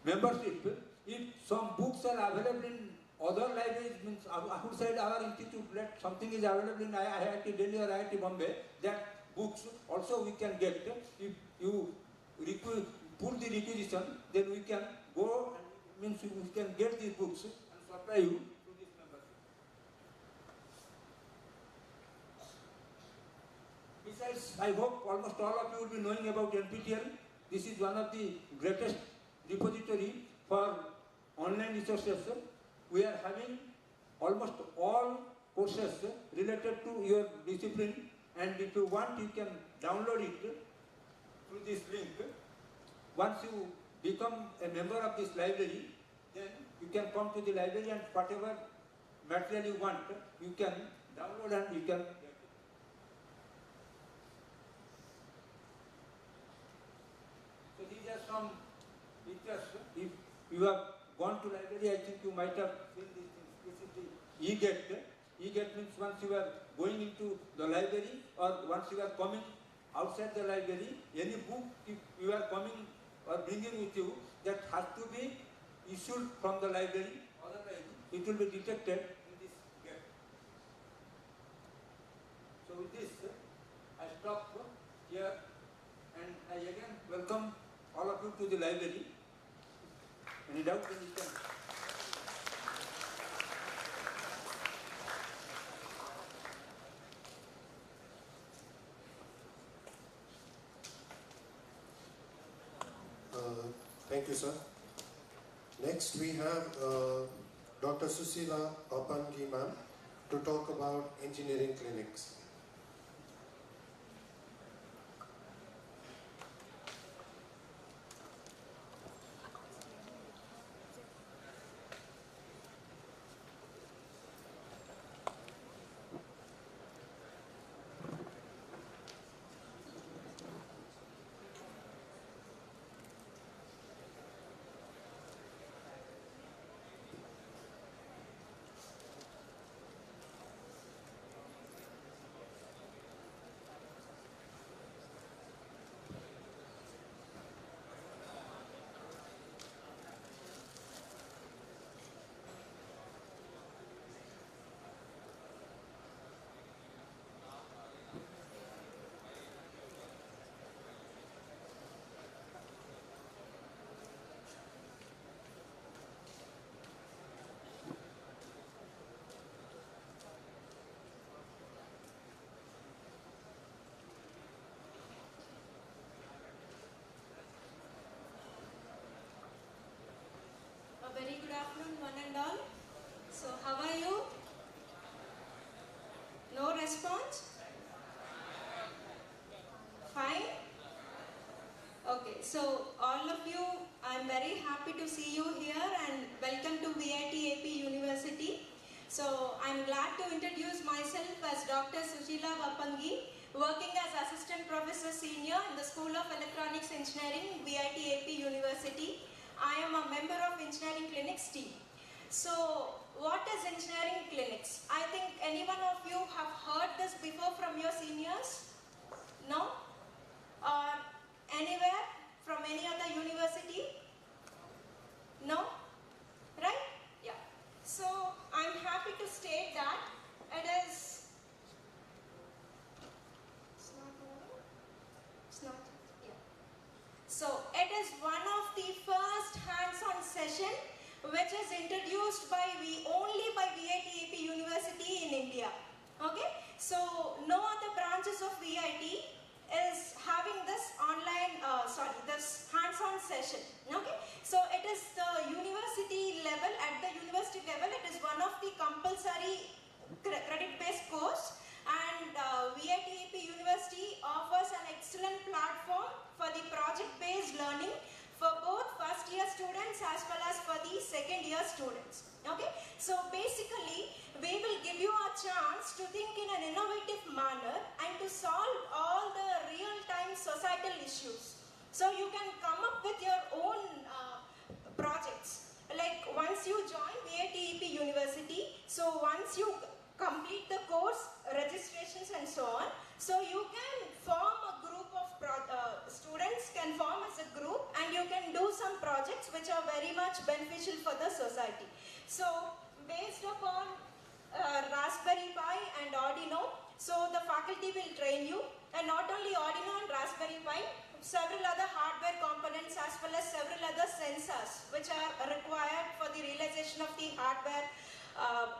Speaker 13: membership, if some books are available in other libraries, means outside our institute, let something is available in IIT Delhi or IIT Bombay, that books also we can get. If you put the requisition, then we can go and means we can get these books and supply you to this membership. Besides, I hope almost all of you will be knowing about NPTEL. This is one of the greatest repository for online resources. We are having almost all courses related to your discipline, and if you want, you can download it through this link. Once you become a member of this library, then you can come to the library and whatever material you want, you can download and you can get it. So these are some pictures. If you have gone to library, I think you might have seen these things. This is the e-gate. E-gate means once you are going into the library or once you are coming outside the library, any book if you are coming or bringing with you, that has to be issued from the library, otherwise it will be detected in this gate. So with this, I stop here and I again welcome all of you to the library. Any doubt, then you can.
Speaker 3: Thank you, sir. Next, we have Dr. Susila Papangi ma'am to talk about engineering clinics.
Speaker 14: Very good afternoon, one and all. So, how are you? No response? Fine? Okay, so all of you, I'm very happy to see you here and welcome to VIT AP University. So, I'm glad to introduce myself as Dr. Sushila Vapangi, working as Assistant Professor Senior in the School of Electronics Engineering, VIT AP University. I am a member of Engineering Clinics team. So, what is engineering clinics? I think any one of you have heard this before from your seniors? No? Or anywhere from any other university? No? Right? Yeah. So, I'm happy to state that it is... It's not... Yeah. So, it is one of the first hands-on session which is introduced by only by VIT AP University in India. Okay? So, no other branches of VIT is having this online, this hands-on session. Okay? So, it is the university level, at the university level, it is one of the compulsory credit-based course, and VIT AP University offers an excellent platform for the project-based learning for both first-year students as well as for the second-year students. Okay? So basically, we will give you a chance to think in an innovative manner and to solve all the real-time societal issues. So you can come up with your own projects. Like once you join VIT AP University, so once you complete the course, registrations and so on, so you can form a group of students can form as a group and you can do some projects which are very much beneficial for the society. So based upon Raspberry Pi and Arduino, so the faculty will train you, and not only Arduino and Raspberry Pi, several other hardware components as well as several other sensors which are required for the realization of the hardware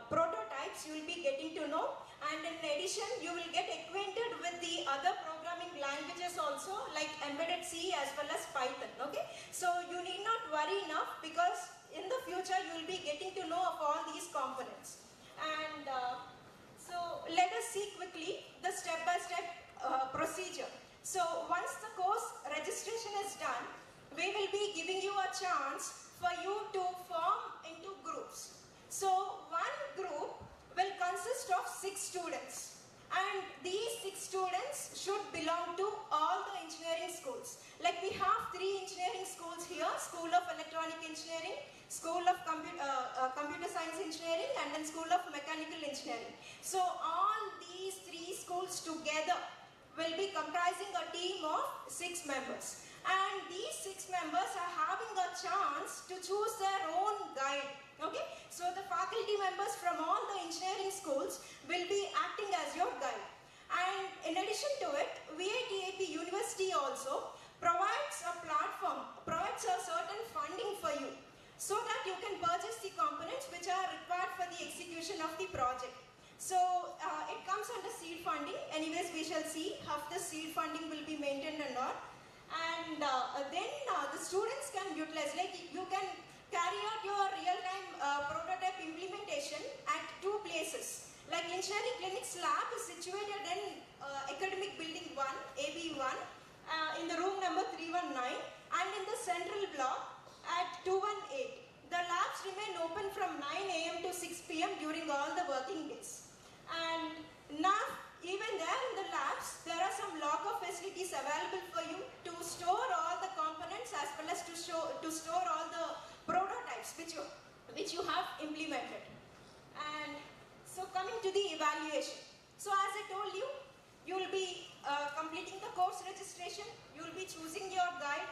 Speaker 14: prototypes you will be getting to know. And in addition, you will get acquainted with the other programming languages also, like embedded C as well as Python. Okay, so you need not worry enough, because in the future you will be getting to know of all these components. And so let us see quickly the step-by-step procedure. So once the course registration is done, we will be giving you a chance for you to form into groups. So one group will consist of 6 students, and these 6 students should belong to all the engineering schools. Like we have 3 engineering schools here: School of Electronic Engineering, School of Computer Science Engineering, and then School of Mechanical Engineering. So all these 3 schools together will be comprising a team of 6 members. And these 6 members are having a chance to choose their own guide. Okay? So the faculty members from all the engineering schools will be acting as your guide. And in addition to it, VIT AP University also provides a platform, provides a certain funding for you, so that you can purchase the components which are required for the execution of the project. So it comes under seed funding. Anyways, we shall see how the seed funding will be maintained and all. And then the students can utilize, like you can carry out your real-time prototype implementation at 2 places. Like Engineering Clinics Lab is situated in Academic Building 1, AB1, in the room number 319, and in the central block at 218. The labs remain open from 9 AM to 6 PM during all the working days. And now, even there in the labs, there are some locker facilities available for you to store all the components as well as to store all the prototypes which you have implemented. And so coming to the evaluation. So as I told you, you will be completing the course registration, you will be choosing your guide,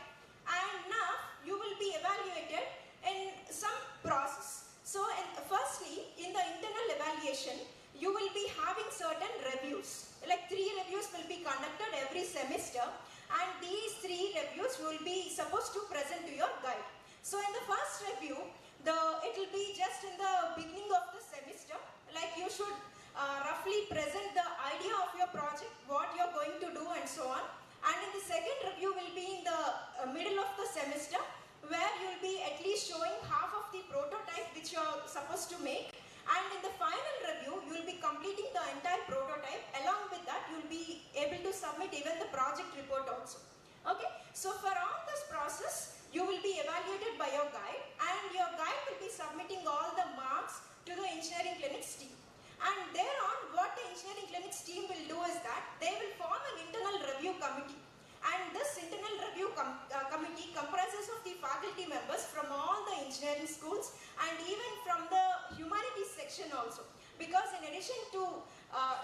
Speaker 14: and now you will be evaluated in some process. So firstly, in the internal evaluation, you will be having certain reviews. Like 3 reviews will be conducted every semester, and these 3 reviews you will be supposed to present to your guide. So in the first review, it will be just in the beginning of the semester. Like you should roughly present the idea of your project, what you are going to do and so on. And in the second review will be in the middle of the semester, where you will be at least showing half of the prototype which you are supposed to make. And in the final review, you will be completing the entire prototype. Along with that, you will be able to submit even the project report also. Okay, so for all this process, you will be evaluated by your guide, and your guide will be submitting all the marks to the Engineering Clinics team. And thereon, what what the engineering clinics team will do is that they will form an internal review committee. And this internal review committee comprises of the faculty members from all the engineering schools and even from the humanities section also. Because in addition to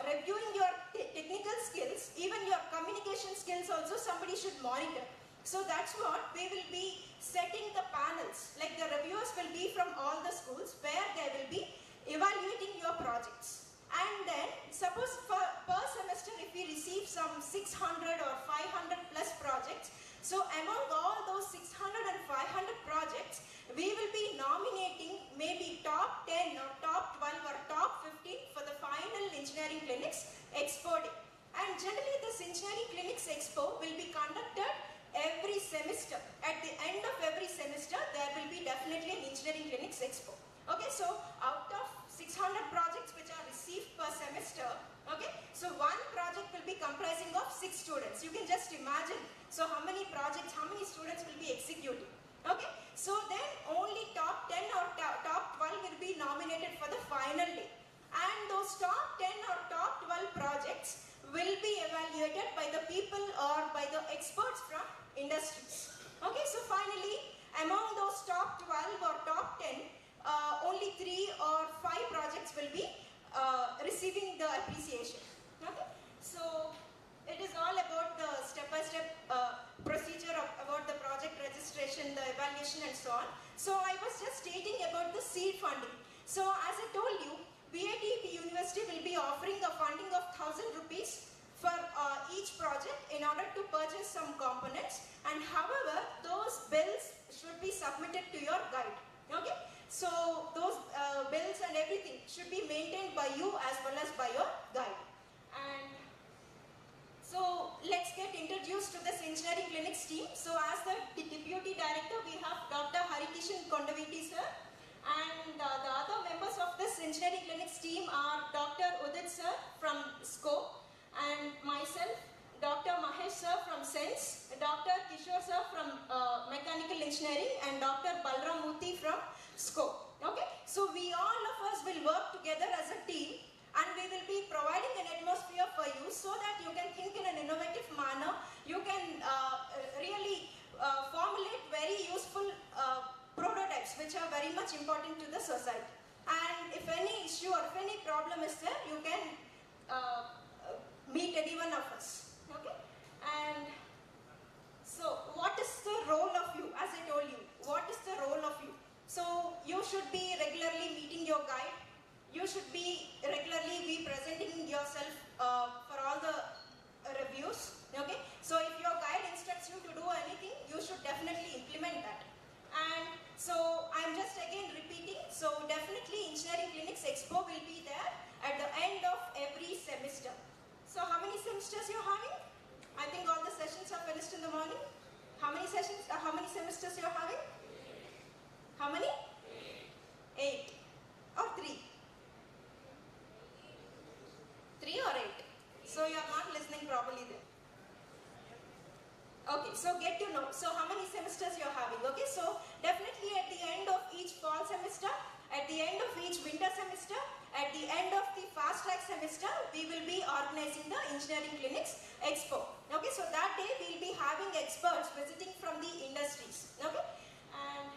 Speaker 14: reviewing your technical skills, even your communication skills also somebody should monitor. So that's what we will be setting the panels. Like the reviewers will be from all the schools where they will be evaluating your projects. And then suppose per semester if we receive some 600 or 500 plus projects, so among all those 600 and 500 projects, we will be nominating maybe top 10 or top 12 or top 15 for the final engineering clinics expo day. And generally this engineering clinics expo will be conducted every semester. At the end of every semester, there will be definitely an engineering clinics expo. Okay, so out of 600 projects which are received per semester, okay, so one project will be comprising of 6 students. You can just imagine, so how many projects, how many students will be executing, okay. So then only top 10 or top 12 will be nominated for the final day. And those top 10 or top 12 projects will be evaluated by the people or by the experts from industries. Okay, so finally, among those top 12 or top 10, only 3 or 5 projects will be receiving the appreciation. Okay, so it is all about the step-by-step procedure about the project registration, the evaluation and so on. So I was just stating about the seed funding. So as I told you, VIT University will be offering a funding of 1,000 rupees for each project in order to purchase some components, and however those bills should be submitted to your guide. Okay, so those bills and everything should be maintained by you as well as by your guide. And so let's get introduced to this engineering clinics team. So as the deputy director, we have Dr. Harikishan Kondaviti sir, and the other members of this engineering clinics team are Dr. Udit sir from SCO, and myself, Dr. Mahesh sir from SENSE, Dr. Kishore sir from Mechanical Engineering, and Dr. Balram Murthy from SCO. Okay, so we all of us will work together as a team, and we will be providing an atmosphere for you so that you can think in an innovative manner. You can really formulate very useful prototypes which are very much important to the society. And if any issue or if any problem is there, you can meet any one of us. Okay, and so what is the role of you? As I told you, what is the role of you? So you should be regularly meeting your guide. You should be regularly presenting yourself for all the reviews. Okay, so if your guide instructs you to do anything, you should definitely implement that. And so I'm just again repeating, so definitely Engineering Clinics Expo will be there at the end of every semester. So how many semesters you're having? I think all the sessions are finished in the morning. How many sessions, how many semesters you're having? How many? 8 or 3? 3 or 8? So you are not listening properly then. Okay, so get to know. So how many semesters you are having? Okay, so definitely at the end of each fall semester, at the end of each winter semester, at the end of the fast track semester, we will be organizing the Engineering Clinics Expo. Okay, so that day we will be having experts visiting from the industries. Okay, and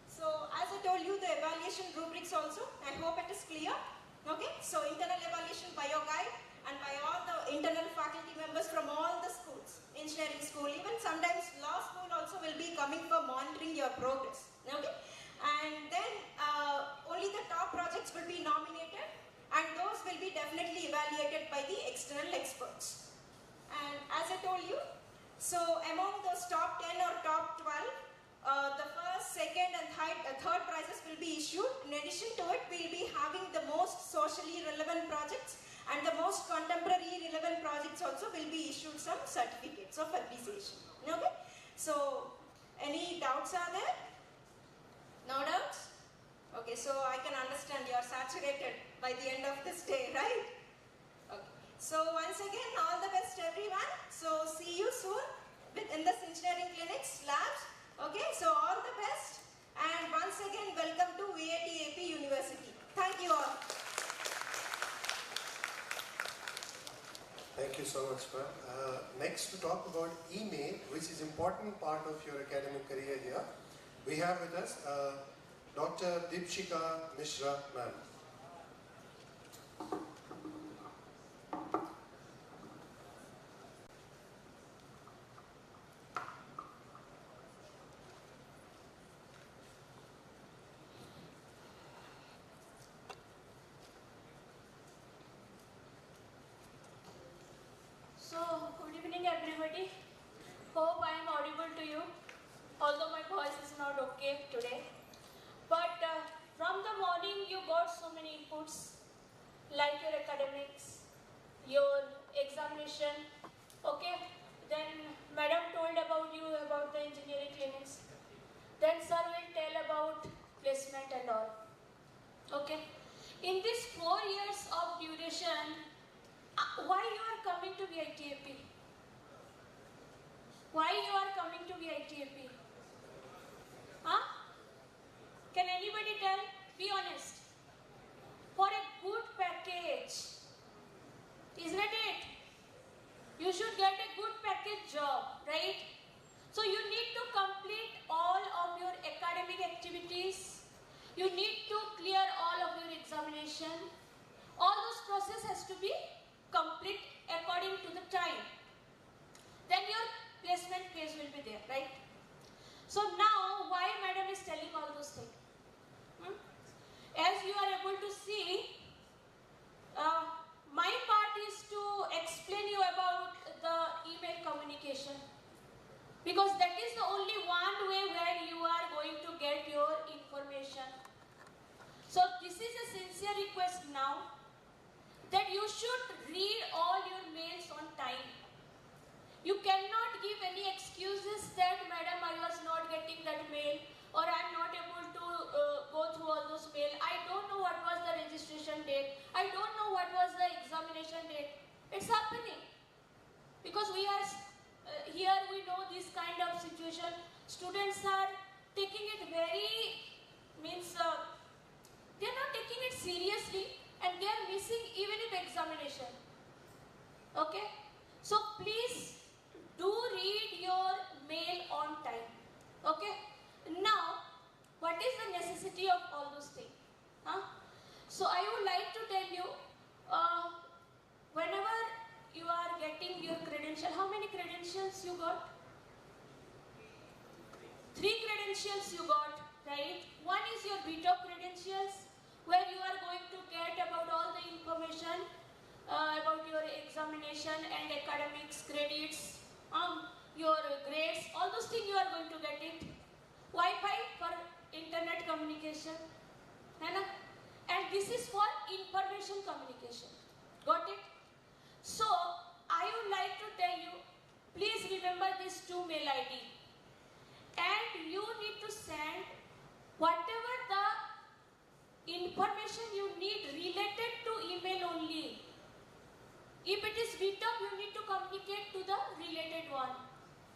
Speaker 14: so as I told you, the evaluation rubrics also, I hope it is clear. Okay, so internal evaluation by your guide and by all the internal faculty members from all the schools, engineering school, even sometimes law school also will be coming for monitoring your progress. Okay, and then only the top projects will be nominated, and those will be definitely evaluated by the external experts. And as I told you, so among those top 10 or top 12, the first, second and third prizes will be issued. In addition to it, we will be having the most socially relevant projects and the most contemporary relevant projects also will be issued some certificates of appreciation. Okay, so any doubts are there? No doubts? Okay, so I can understand you are saturated by the end of this day, right? Okay, so once again, all the best everyone. So see you soon in this engineering clinics labs. Okay, so all the best, and once again welcome to VIT AP University. Thank you all.
Speaker 3: Thank you so much, ma'am. Next to talk about email, which is important part of your academic career here, we have with us Dr. Deepshika Mishra, ma'am.
Speaker 15: So, good evening everybody. Hope I am audible to you, although my voice is not okay today. But from the morning you got so many inputs, like your academics, your examination, okay. Then madam told about you about the engineering clinics. Then sir will tell about placement and all, okay. In these 4 years of duration, why you are coming to VITAP? Why you are coming to VITAP? Huh? Can anybody tell? Be honest. For a good package, isn't it? You should get a good package job, right? So you need to complete all of your academic activities. You need to clear all of your examination. All those process has to be complete according to the time. Then your placement phase will be there, right? So now, why madam is telling all those things? As you are able to see, my part is to explain you about the email communication, because that is the only one way where you are going to get your information. So this is a sincere request now, that you should read all your mails on time. You cannot give any excuses that madam I was not getting that mail, or I am not able to go through all those mail. I don't know what was the registration date. I don't know what was the examination date. It's happening. Because we are here, we know this kind of situation. Students are taking it very, they are not taking it seriously, and they are missing even if examination. Okay? So please do read your mail on time. Okay? Now, what is the necessity of all those things? So I would like to tell you, whenever you are getting your credential, how many credentials you got? 3 credentials you got, right? One is your VIT credentials, where you are going to get about all the information about your examination and academics, credits, your grades, all those things you are going to get it. Wi-Fi for internet communication, and this is for information communication. Got it? So I would like to tell you, please remember these 2 mail ID, and you need to send whatever the information you need related to email only. If it is VIT, you need to communicate to the related one.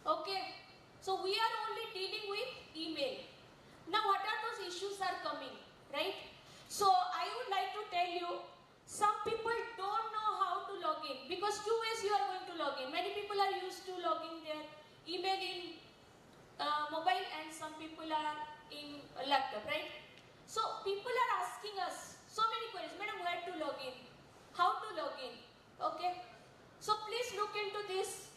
Speaker 15: Okay? So we are only dealing with email. Now what are those issues are coming, right? So I would like to tell you, some people don't know how to log in, because 2 ways you are going to log in. Many people are used to logging their email in mobile, and some people are in laptop, right? So people are asking us so many queries. Madam, where to log in? How to log in? Okay? So please look into this.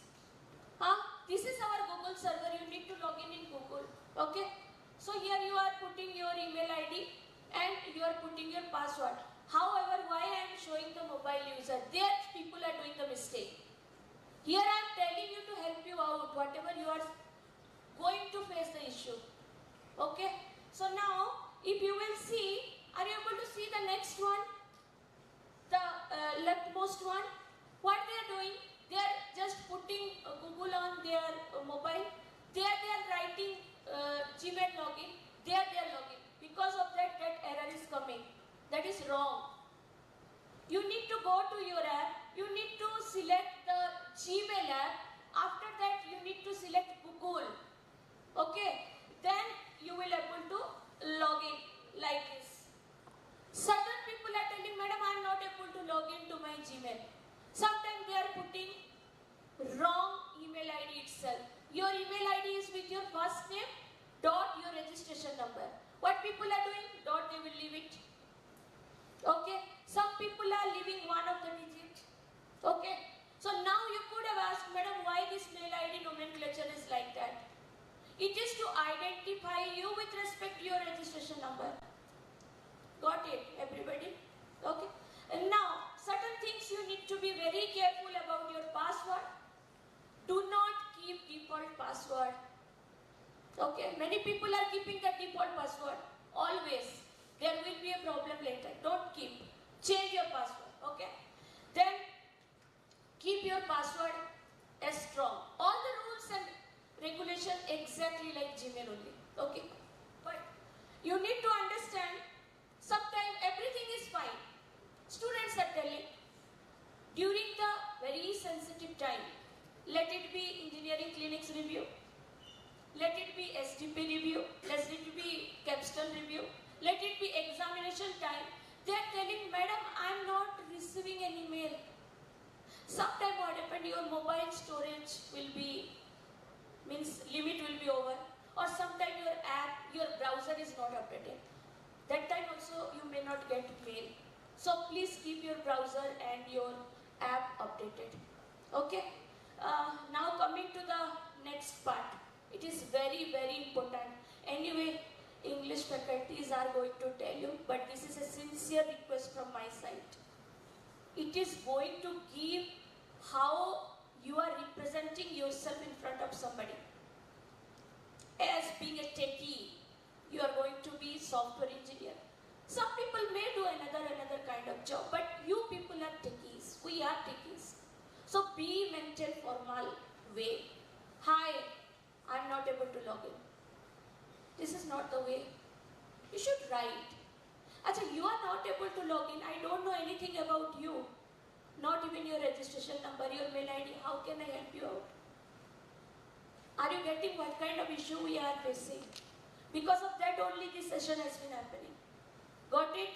Speaker 15: This is our Google server. You need to log in Google. Okay? So here you are putting your email ID and you are putting your password. However, why I am showing the mobile user? There people are doing the mistake. Here I am telling you to help you out, whatever you are going to face the issue. Okay? So now, if you will see, are you able to see the next one? The leftmost one? What they are doing? They are just putting Google on their mobile. There they are writing Gmail login. There they are logging. Because of that, that error is coming. That is wrong. You need to go to your app. You need to select the Gmail app. After that, you need to select Google. Okay? Then you will able to log in like this. Certain people are telling, madam, I am not able to log into my Gmail. Sometimes they are putting Okay, some people are leaving one of the digit. Okay, so now you could have asked, madam, why this mail ID nomenclature is like that? It is to identify you with respect to your registration number. Got it, everybody? Okay, and now certain things you need to be very careful about your password. Do not keep default password. Okay, many people are keeping the default password. Always. There will be a problem later. Don't keep. Change your password. Okay. Then keep your password as strong. All the rules and regulations exactly like Gmail only. Okay. But you need to understand, sometimes everything is fine. Students are telling, during the very sensitive time, let it be engineering clinics review, let it be SDP review, let it be capstone review, let it be examination time. They are telling, madam, I am not receiving any mail. Sometime what happened, your mobile storage will be, means limit will be over, or sometime your app, your browser is not updated. That time also you may not get mail. So please keep your browser and your app updated. Okay. Now coming to the next part. It is very, very important. Anyway, English faculties are going to tell you, but this is a sincere request from my side. It is going to give how you are representing yourself in front of somebody. As being a techie, you are going to be software engineer. Some people may do another kind of job, but you people are techies. We are techies. So be mental formal way. Hi, I'm not able to log in. This is not the way. You should write. Achha, you are not able to log in. I don't know anything about you. Not even your registration number, your mail ID. How can I help you out? Are you getting what kind of issue we are facing? Because of that only this session has been happening. Got it?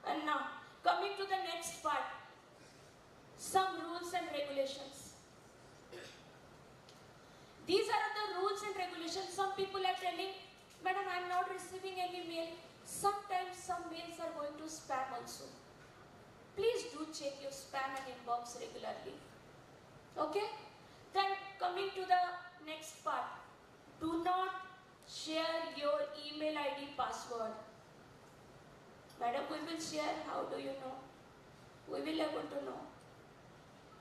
Speaker 15: And now, coming to the next part. Some rules and regulations. These are the rules and regulations. Some people are telling, madam, I am not receiving any mail. Sometimes some mails are going to spam also. Please do check your spam and inbox regularly. Okay? Then coming to the next part. Do not share your email ID password. Madam, we will share. How do you know? We will able to know.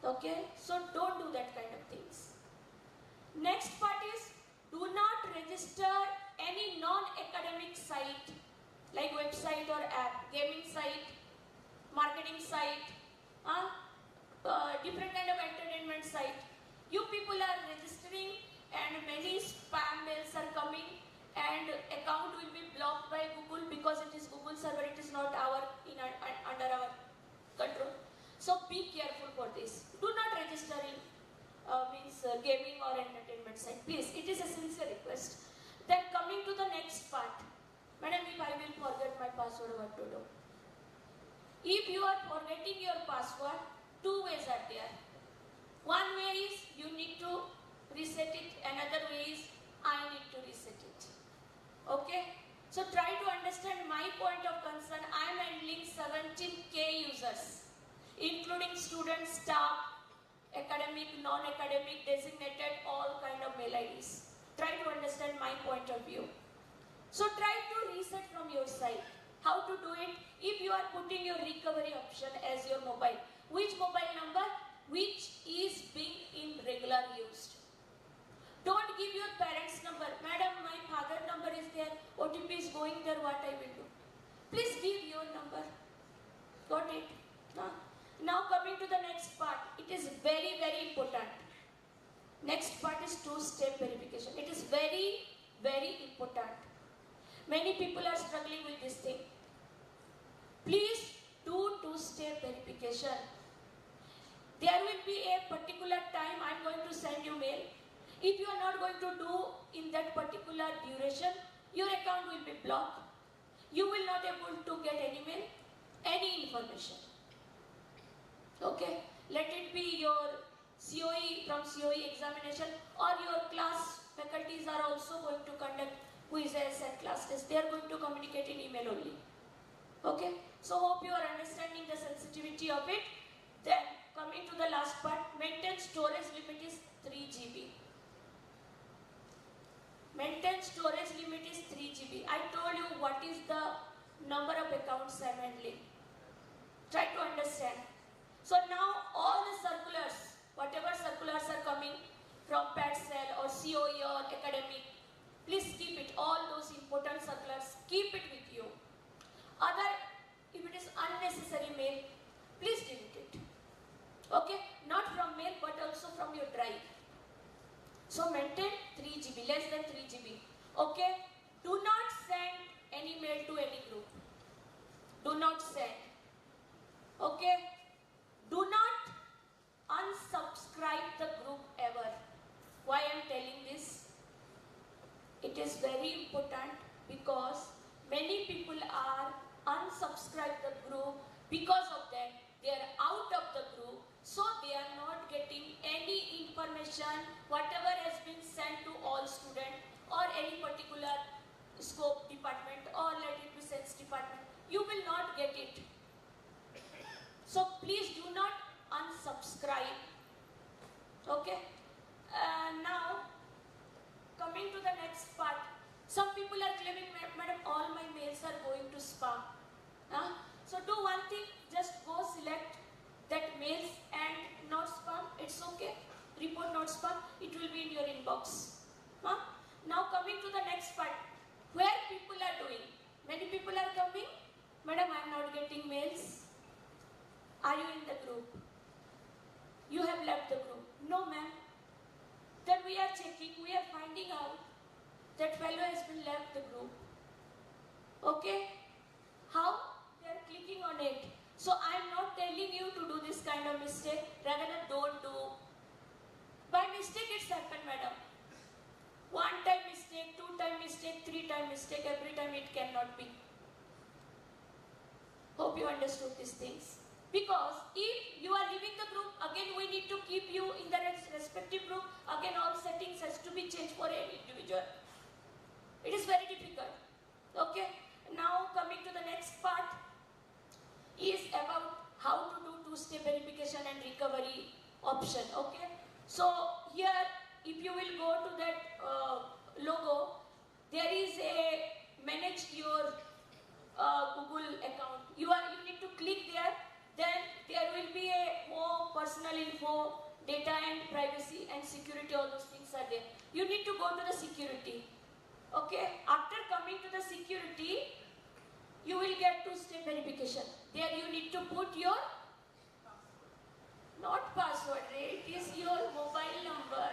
Speaker 15: Okay? So don't do that kind of things. Next part is, do not register any non-academic site like website or app, gaming site, marketing site, different kind of entertainment site. You people are registering and many spam mails are coming and account will be blocked by Google because it is Google server, it is not under our control. So be careful for this. Do not register in gaming or entertainment site. Please, it is a sincere request. Then coming to the next part. Madam, if I will forget my password, what to do? If you are forgetting your password, two ways are there. One way is you need to reset it. Another way is I need to reset it. Okay? So try to understand my point of concern. I am handling 17K users, including students, staff, academic, non-academic, designated, all kind of mail IDs. Try to understand my point of view. So try to reset from your side. How to do it? If you are putting your recovery option as your mobile, which mobile number? Which is being in regular use. Don't give your parents' number. Madam, my father number is there. OTP is going there. What I will do? Please give your number. Got it? Now coming to the next part. It is very, very important. Next part is two-step verification. It is very, very important. Many people are struggling with this thing. Please do two-step verification. There will be a particular time I am going to send you mail. If you are not going to do in that particular duration, your account will be blocked. You will not able to get any mail, any information. Okay? Let it be your COE from COE examination, or your class faculties are also going to conduct quizzes and class tests. They are going to communicate in email only. Okay? So hope you are understanding the sensitivity of it. Then coming to the last part, maintain storage limit is 3 GB. Maintain storage limit is 3 GB. I told you what is the number of accounts I'm handling. Try to understand. So now all the circulars, whatever circulars are coming from PATCEL or COE or academic, please keep it. All those important circulars, keep it with you. Other, if it is unnecessary mail, please delete it. Okay? Not from mail but also from your drive. So maintain 3 GB, less than 3 GB. Okay? Do not send any mail to any group. Do not send. Okay? Do not unsubscribe the group ever. Why I am telling this? It is very important because many people are unsubscribed the group. Because of that, they are out of the group. So they are not getting any information, whatever has been sent to all students or any particular scope department or let it be science department. You will not get it. So please do not unsubscribe. Okay? Now, coming to the next part. Some people are claiming, madam, all my mails are going to spam. So do one thing, just go select that mails and not spam. It's okay. Report not spam. It will be in your inbox. Now coming to the next part. Where people are doing. Many people are coming. Madam, I am not getting mails. Are you in the group? You have left the group. No, ma'am. Then we are checking, we are finding out that fellow has been left the group. Okay? How? They are clicking on it. So I am not telling you to do this kind of mistake. Rather than don't do. By mistake it's happened, madam. 1 time mistake, 2 time mistake, 3 time mistake. Every time it cannot be. Hope you understood these things. Because if you are leaving the group, again we need to keep you in the respective group. Again all settings has to be changed for any individual. It is very difficult. Okay. Now coming to the next part is about how to do two-step verification and recovery option. Okay. So here if you will go to that logo, there is a manage your Google account. You need to click there. Then there will be a more personal info, data and privacy and security, all those things are there. You need to go to the security. Okay, after coming to the security, you will get two-step verification. There you need to put your, not password, it is your mobile number.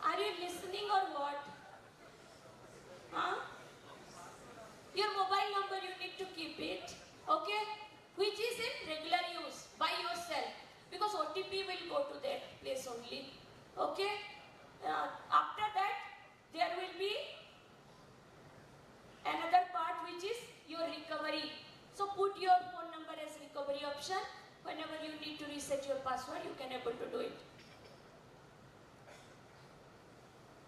Speaker 15: Are you listening or what? Your mobile number you need to keep it. Okay. Which is in regular use by yourself because OTP will go to that place only. Okay. After that, there will be another part which is your recovery. So put your phone number as recovery option. Whenever you need to reset your password, you can able to do it.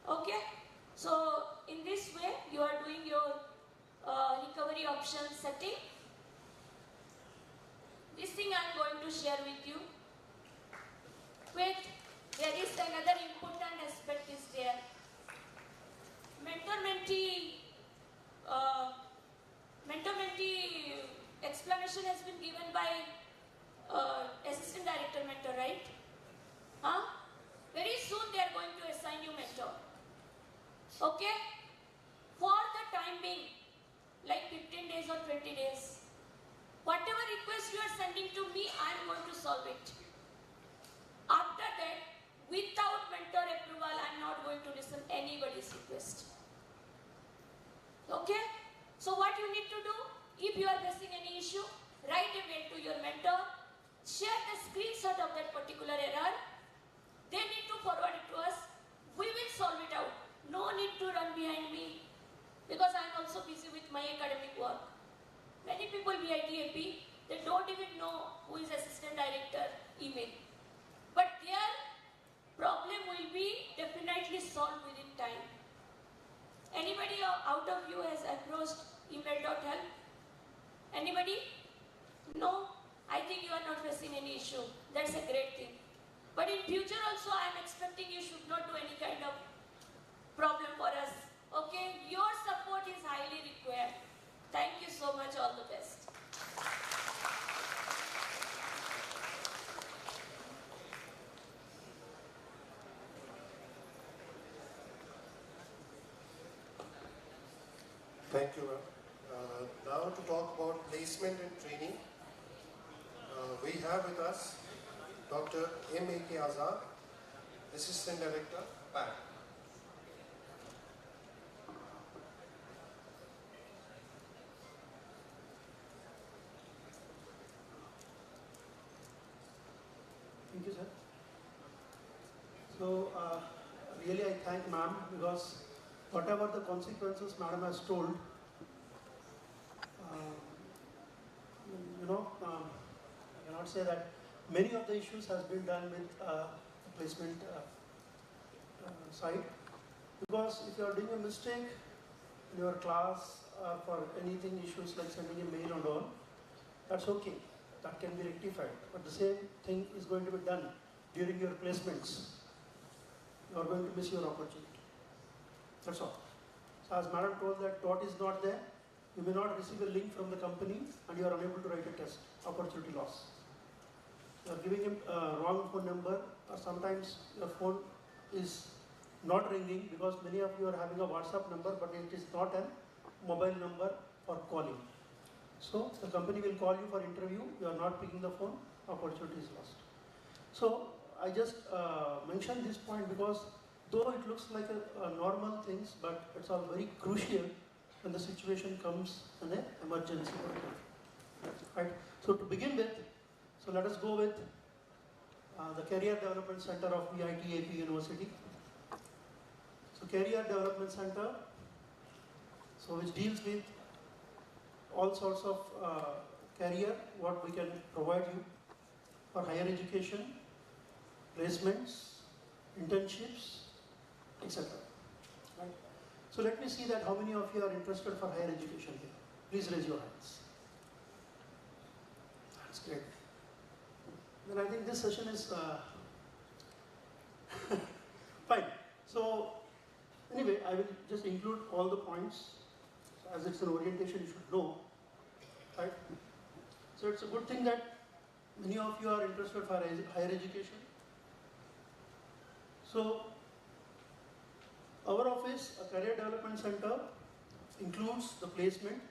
Speaker 15: Okay. So in this way, you are doing your recovery option setting. This thing I am going to share with you. Wait, there is another important aspect is there. Mentor-mentee explanation has been given by assistant director mentor, right? Very soon they are going to assign you mentor. Okay? For the time being, like 15 days or 20 days, whatever request you are sending to me, I am going to solve it. After that, without mentor approval, I am not going to listen anybody's request. Okay? So what you need to do, if you are facing any issue, write a mail to your mentor, share the screenshot of that particular error, they need to forward it to us, we will solve it out. No need to run behind me, because I am also busy with my academic work. Many people VIT AP, they don't even know who is assistant director email. But their problem will be definitely solved within time. Anybody out of you has approached email.help? Anybody? No, I think you are not facing any issue. That's a great thing. But in future also, I am expecting you should not do any kind of problem for us. Okay? Your support is highly required. Thank you so much. All the best.
Speaker 3: Thank you, ma'am. Now to talk about placement and training, we have with us Dr. M.A.K. Azad, Assistant Director, PAC.
Speaker 16: Thank you, sir. So, really I thank ma'am because whatever the consequences madam has told, I cannot say that many of the issues has been done with placement side, because if you are doing a mistake in your class for anything issues like sending a mail and all, that's okay, that can be rectified, but the same thing is going to be done during your placements. You are going to miss your opportunity. That's all. So as madam told that dot is not there, you may not receive a link from the company and you are unable to write a test. Opportunity loss. You are giving him a wrong phone number, or sometimes your phone is not ringing because many of you are having a WhatsApp number, but it is not a mobile number for calling. So the company will call you for interview, you are not picking the phone, opportunity is lost. So I just mentioned this point because though it looks like a normal things, but it's all very crucial when the situation comes in an emergency. Right? So to begin with, so let us go with the Career Development Center of VIT AP University. So Career Development Center, so which deals with all sorts of career, what we can provide you for higher education, placements, internships, etc. Right? So let me see that how many of you are interested for higher education here. Please raise your hands. That's great. Then I think this session is fine. So anyway, I will just include all the points. So as it's an orientation, you should know. Right? So it's a good thing that many of you are interested for higher education. So our office, a Career Development Center, includes the placement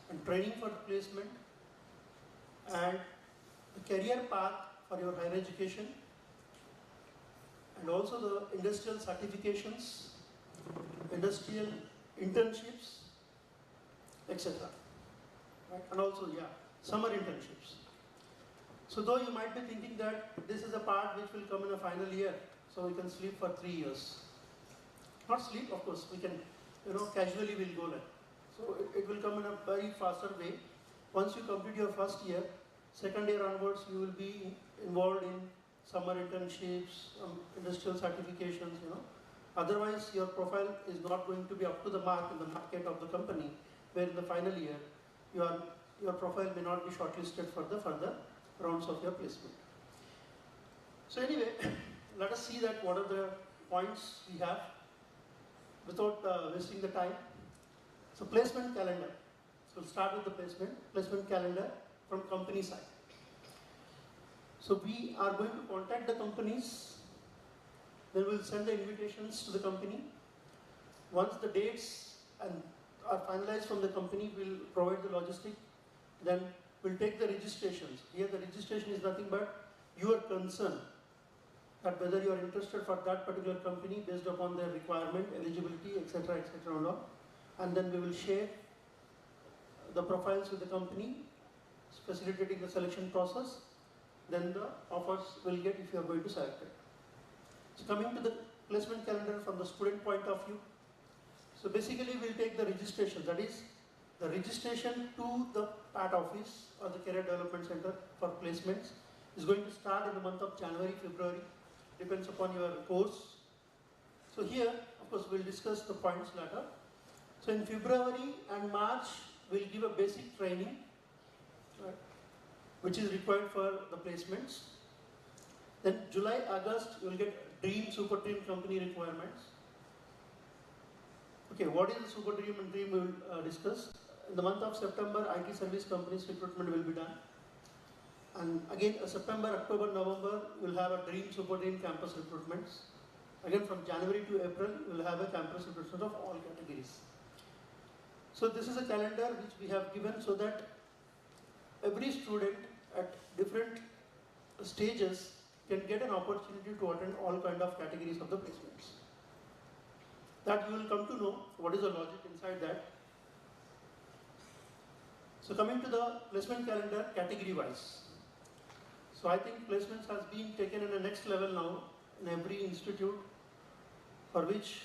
Speaker 16: and training for the placement and the career path for your higher education, and also the industrial certifications, industrial internships, etc. Right? And also, summer internships. So though you might be thinking that this is a part which will come in a final year, so we can sleep for 3 years. Not sleep, of course, we can, casually we'll go there. So it will come in a very faster way. Once you complete your first year, second year onwards, you will be involved in summer internships, industrial certifications, Otherwise, your profile is not going to be up to the mark in the market of the company, where in the final year, your profile may not be shortlisted for the further rounds of your placement. So anyway, let us see that what are the points we have without wasting the time. So placement calendar. So we'll start with the placement calendar from company side. So we are going to contact the companies, then we'll send the invitations to the company. Once the dates are finalized from the company, we'll provide the logistic, then we'll take the registrations. Here the registration is nothing but your concern, that whether you are interested for that particular company based upon their requirement, eligibility, etc., and all. And then we will share the profiles with the company, facilitating the selection process. Then the offers will get if you are going to select it. So coming to the placement calendar from the student point of view. So basically we'll take the registration, that is the registration to the PAT office or the Career Development Center for placements is going to start in the month of January, February, depends upon your course. So here, of course, we'll discuss the points later. So in February and March, we'll give a basic training right, which is required for the placements. Then July, August, you will get Dream, Super Dream company requirements. Okay, what is the Super Dream and Dream we will discuss. In the month of September, IT service companies recruitment will be done. And again, September, October, November, we will have a Dream, Super Dream campus recruitments. Again, from January to April, we will have a campus recruitment of all categories. So this is a calendar which we have given so that every student at different stages can get an opportunity to attend all kind of categories of the placements. That you will come to know what is the logic inside that. So coming to the placement calendar category wise. So I think placements has been taken in the next level now in every institute for which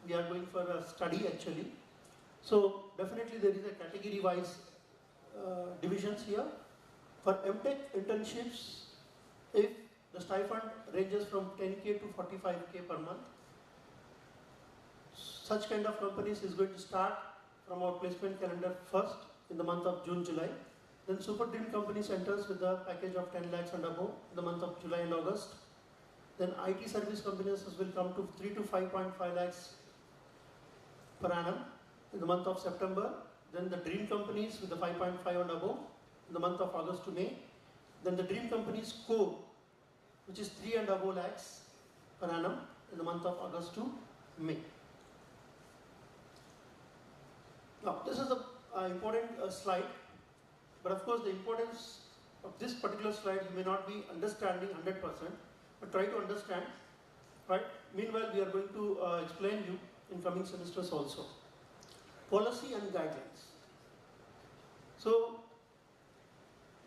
Speaker 16: we are going for a study actually. So definitely there is a category wise divisions here. For MTech internships, if the stipend ranges from 10K to 45K per month, such kind of companies is going to start from our placement calendar first in the month of June, July. Then Super Dream companies enters with a package of 10 lakhs and above in the month of July and August. Then IT service companies will come to 3 to 5.5 lakhs per annum in the month of September. Then the Dream companies with the 5.5 and above in the month of August to May. Then the Dream companies core, which is 3 and above lakhs per annum in the month of August to May. Now, this is the important slide, but of course the importance of this particular slide you may not be understanding 100%, but try to understand, right? Meanwhile, we are going to explain you in coming semesters also. Policy and guidelines. So,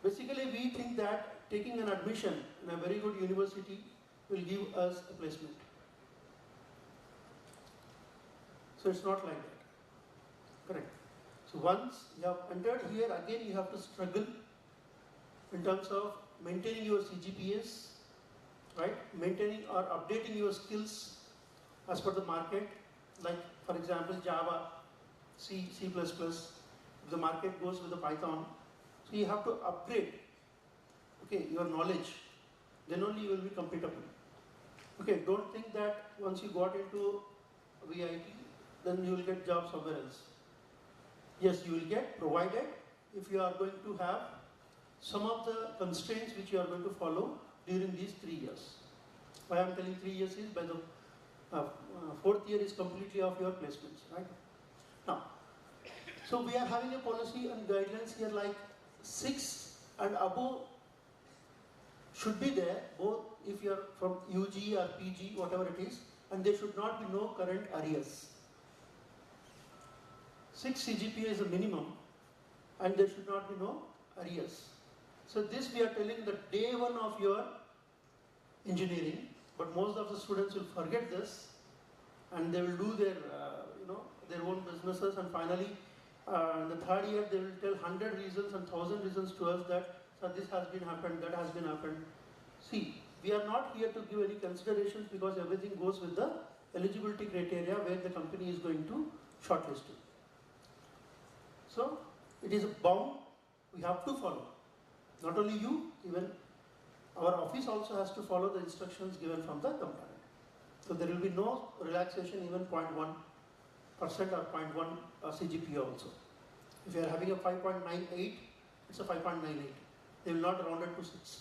Speaker 16: basically we think that taking an admission in a very good university will give us a placement. So it's not like that. Correct. So once you have entered here, again you have to struggle in terms of maintaining your CGPAs, right? Maintaining or updating your skills as per the market, like for example Java, C, C++. If the market goes with the Python, so you have to upgrade, okay, your knowledge. Then only you will be compatible. Okay, don't think that once you got into VIT, then you will get job somewhere else. Yes, you will get, provided if you are going to have some of the constraints which you are going to follow during these 3 years. Why I am telling 3 years is by the 4th year is completely of your placements, right? Now, so we are having a policy and guidelines here like 6 and above should be there, both if you are from UG or PG, whatever it is, and there should not be no current arrears. 6 CGPA is a minimum and there should not be no arrears. So this we are telling the day one of your engineering, but most of the students will forget this and they will do their, their own businesses, and finally in the 3rd year they will tell 100 reasons and 1000 reasons to us that sir, this has been happened, that has been happened. See, we are not here to give any considerations because everything goes with the eligibility criteria where the company is going to shortlist you. So, it is a bound, we have to follow. Not only you, even our office also has to follow the instructions given from the component. So, there will be no relaxation even 0.1% or 0.1 CGPA also. If you are having a 5.98, it's a 5.98. They will not round it to 6.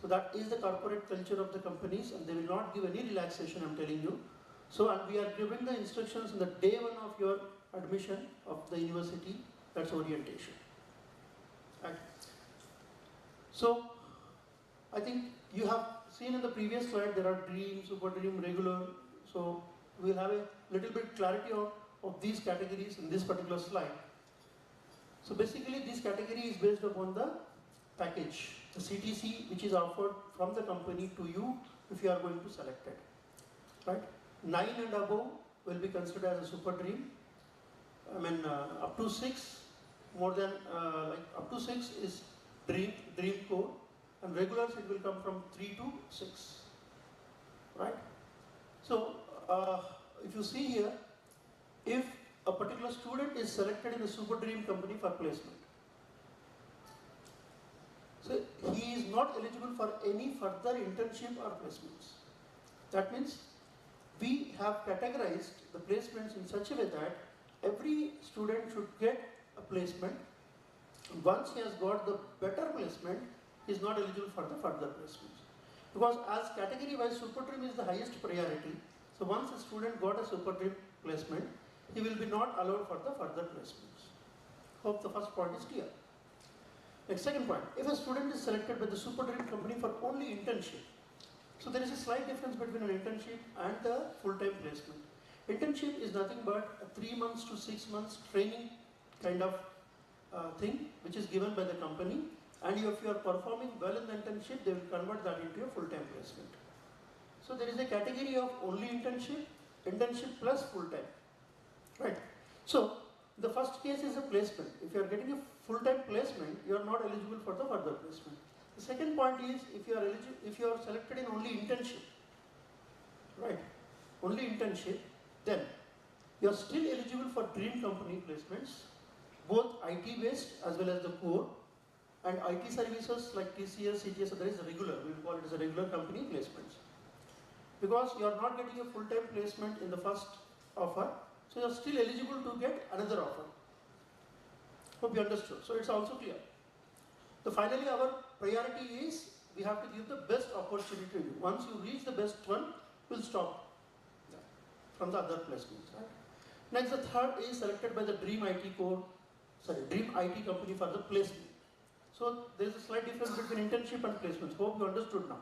Speaker 16: So, that is the corporate culture of the companies and they will not give any relaxation, I am telling you. So, and we are giving the instructions in the day one of your admission of the university, that's orientation. Right. So, I think you have seen in the previous slide there are Dream, Super Dream, Regular. So, we will have a little bit clarity of these categories in this particular slide. So, basically this category is based upon the package, the CTC which is offered from the company to you if you are going to select it. Right. 9 and above will be considered as a Super Dream. I mean up to 6, more than like up to 6 is Dream Core, and regulars it will come from 3 to 6, right? So if you see here, if a particular student is selected in the Super Dream company for placement, not eligible for any further internship or placements. That means we have categorized the placements in such a way that every student should get a placement. Once he has got the better placement, he is not eligible for the further placements. Because as category wise, super dream is the highest priority. So once a student got a super dream placement, he will be not allowed for the further placements. Hope the first point is clear. Next, second point, if a student is selected by the super dream company for only internship, so there is a slight difference between an internship and the full-time placement. Internship is nothing but a 3 months to 6 months training kind of thing which is given by the company, and if you are performing well in the internship, they will convert that into a full-time placement. So there is a category of only internship, internship plus full-time, right? So the first case is a placement. If you are getting a full-time placement, you are not eligible for the further placement. The second point is if you are selected in only internship, right? Only internship, then you are still eligible for dream company placements, both IT based as well as the core, and IT services like TCS, CTS, so there is a regular, we will call it as a regular company placements. Because you are not getting a full-time placement in the first offer, so you are still eligible to get another offer. Hope you understood. So it's also clear. So finally our priority is we have to give the best opportunity to you. Once you reach the best one, we'll stop from the other placements. Right? Next, the third is selected by the Dream IT company for the placement. So there is a slight difference between internship and placements. Hope you understood now.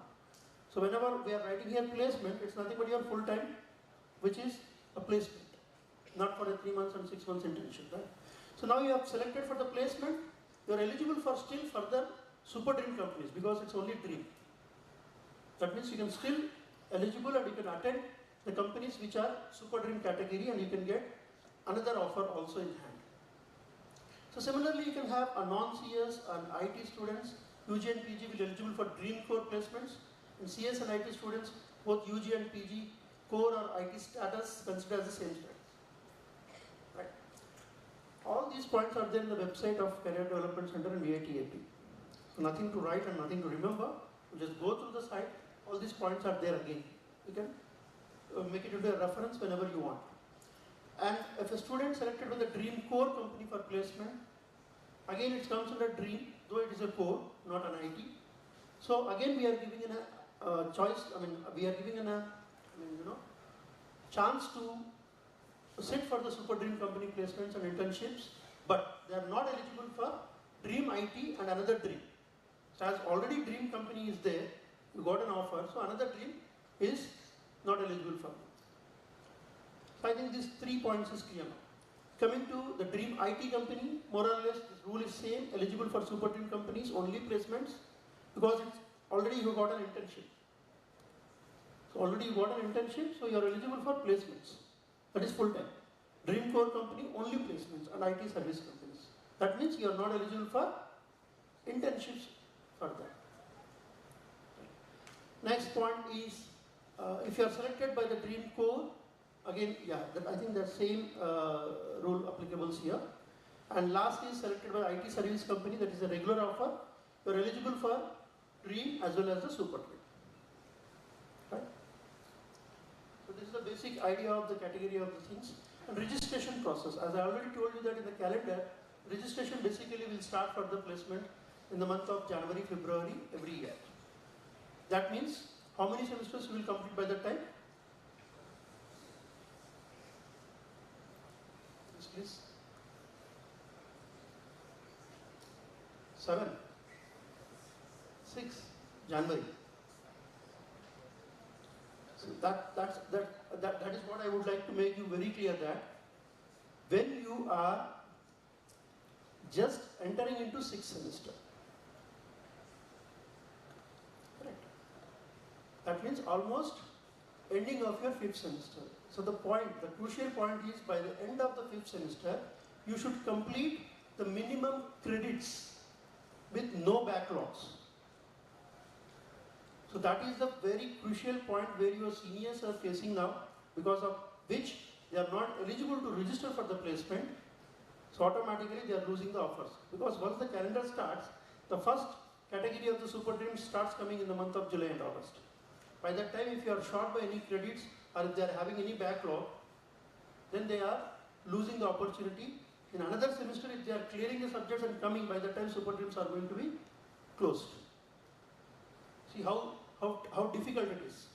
Speaker 16: So whenever we are writing here placement, it's nothing but your full time, which is a placement, not for a 3 months and 6 months internship. Right? So now you have selected for the placement, you are eligible for still further super dream companies because it's only dream. That means you can still eligible and you can attend the companies which are super dream category, and you can get another offer also in hand. So similarly, you can have a non-CS and IT students, UG and PG will be eligible for dream core placements, and CS and IT students, both UG and PG, core or IT status considered as the same status. Right. All these points are there in the website of Career Development Center and VIT AP. So nothing to write and nothing to remember. You just go through the site. All these points are there again. You can make it into a reference whenever you want. And if a student selected with a dream core company for placement, again it comes under dream, though it is a core, not an IT. So again we are giving in a choice. We are giving in a chance to sit for the super dream company placements and internships, but they are not eligible for dream IT and another dream. So as already dream company is there, you got an offer, so another dream is not eligible for. So I think these 3 points is clear now. Coming to the dream IT company, more or less this rule is same, eligible for super dream companies, only placements, because it's already you got an internship. So already you got an internship, so you are eligible for placements. That is full time. Dream core company, only placements, and IT service companies. That means you are not eligible for internships further. Next point is, if you are selected by the dream core, again, I think the same rule applicable here. And last is selected by IT service company, that is a regular offer. You are eligible for dream as well as the super dream. Right? So this is the basic idea of the category of the things. And registration process, as I already told you that in the calendar, registration basically will start for the placement in the month of January, February every year. That means how many semesters you will complete by that time? Yes, please. 7, 6, January. So that is what I would like to make you very clear, that when you are just entering into 6th semester, correct? That means almost ending of your 5th semester. So the crucial point is, by the end of the 5th semester, you should complete the minimum credits with no backlogs. So that is the very crucial point where your seniors are facing now, because of which they are not eligible to register for the placement. So automatically they are losing the offers. Because once the calendar starts, the first category of the super dreams starts coming in the month of July and August. By that time, if you are short by any credits or if they are having any backlog, then they are losing the opportunity. In another semester, if they are clearing the subjects and coming, by the time super dreams are going to be closed. See how difficult it is.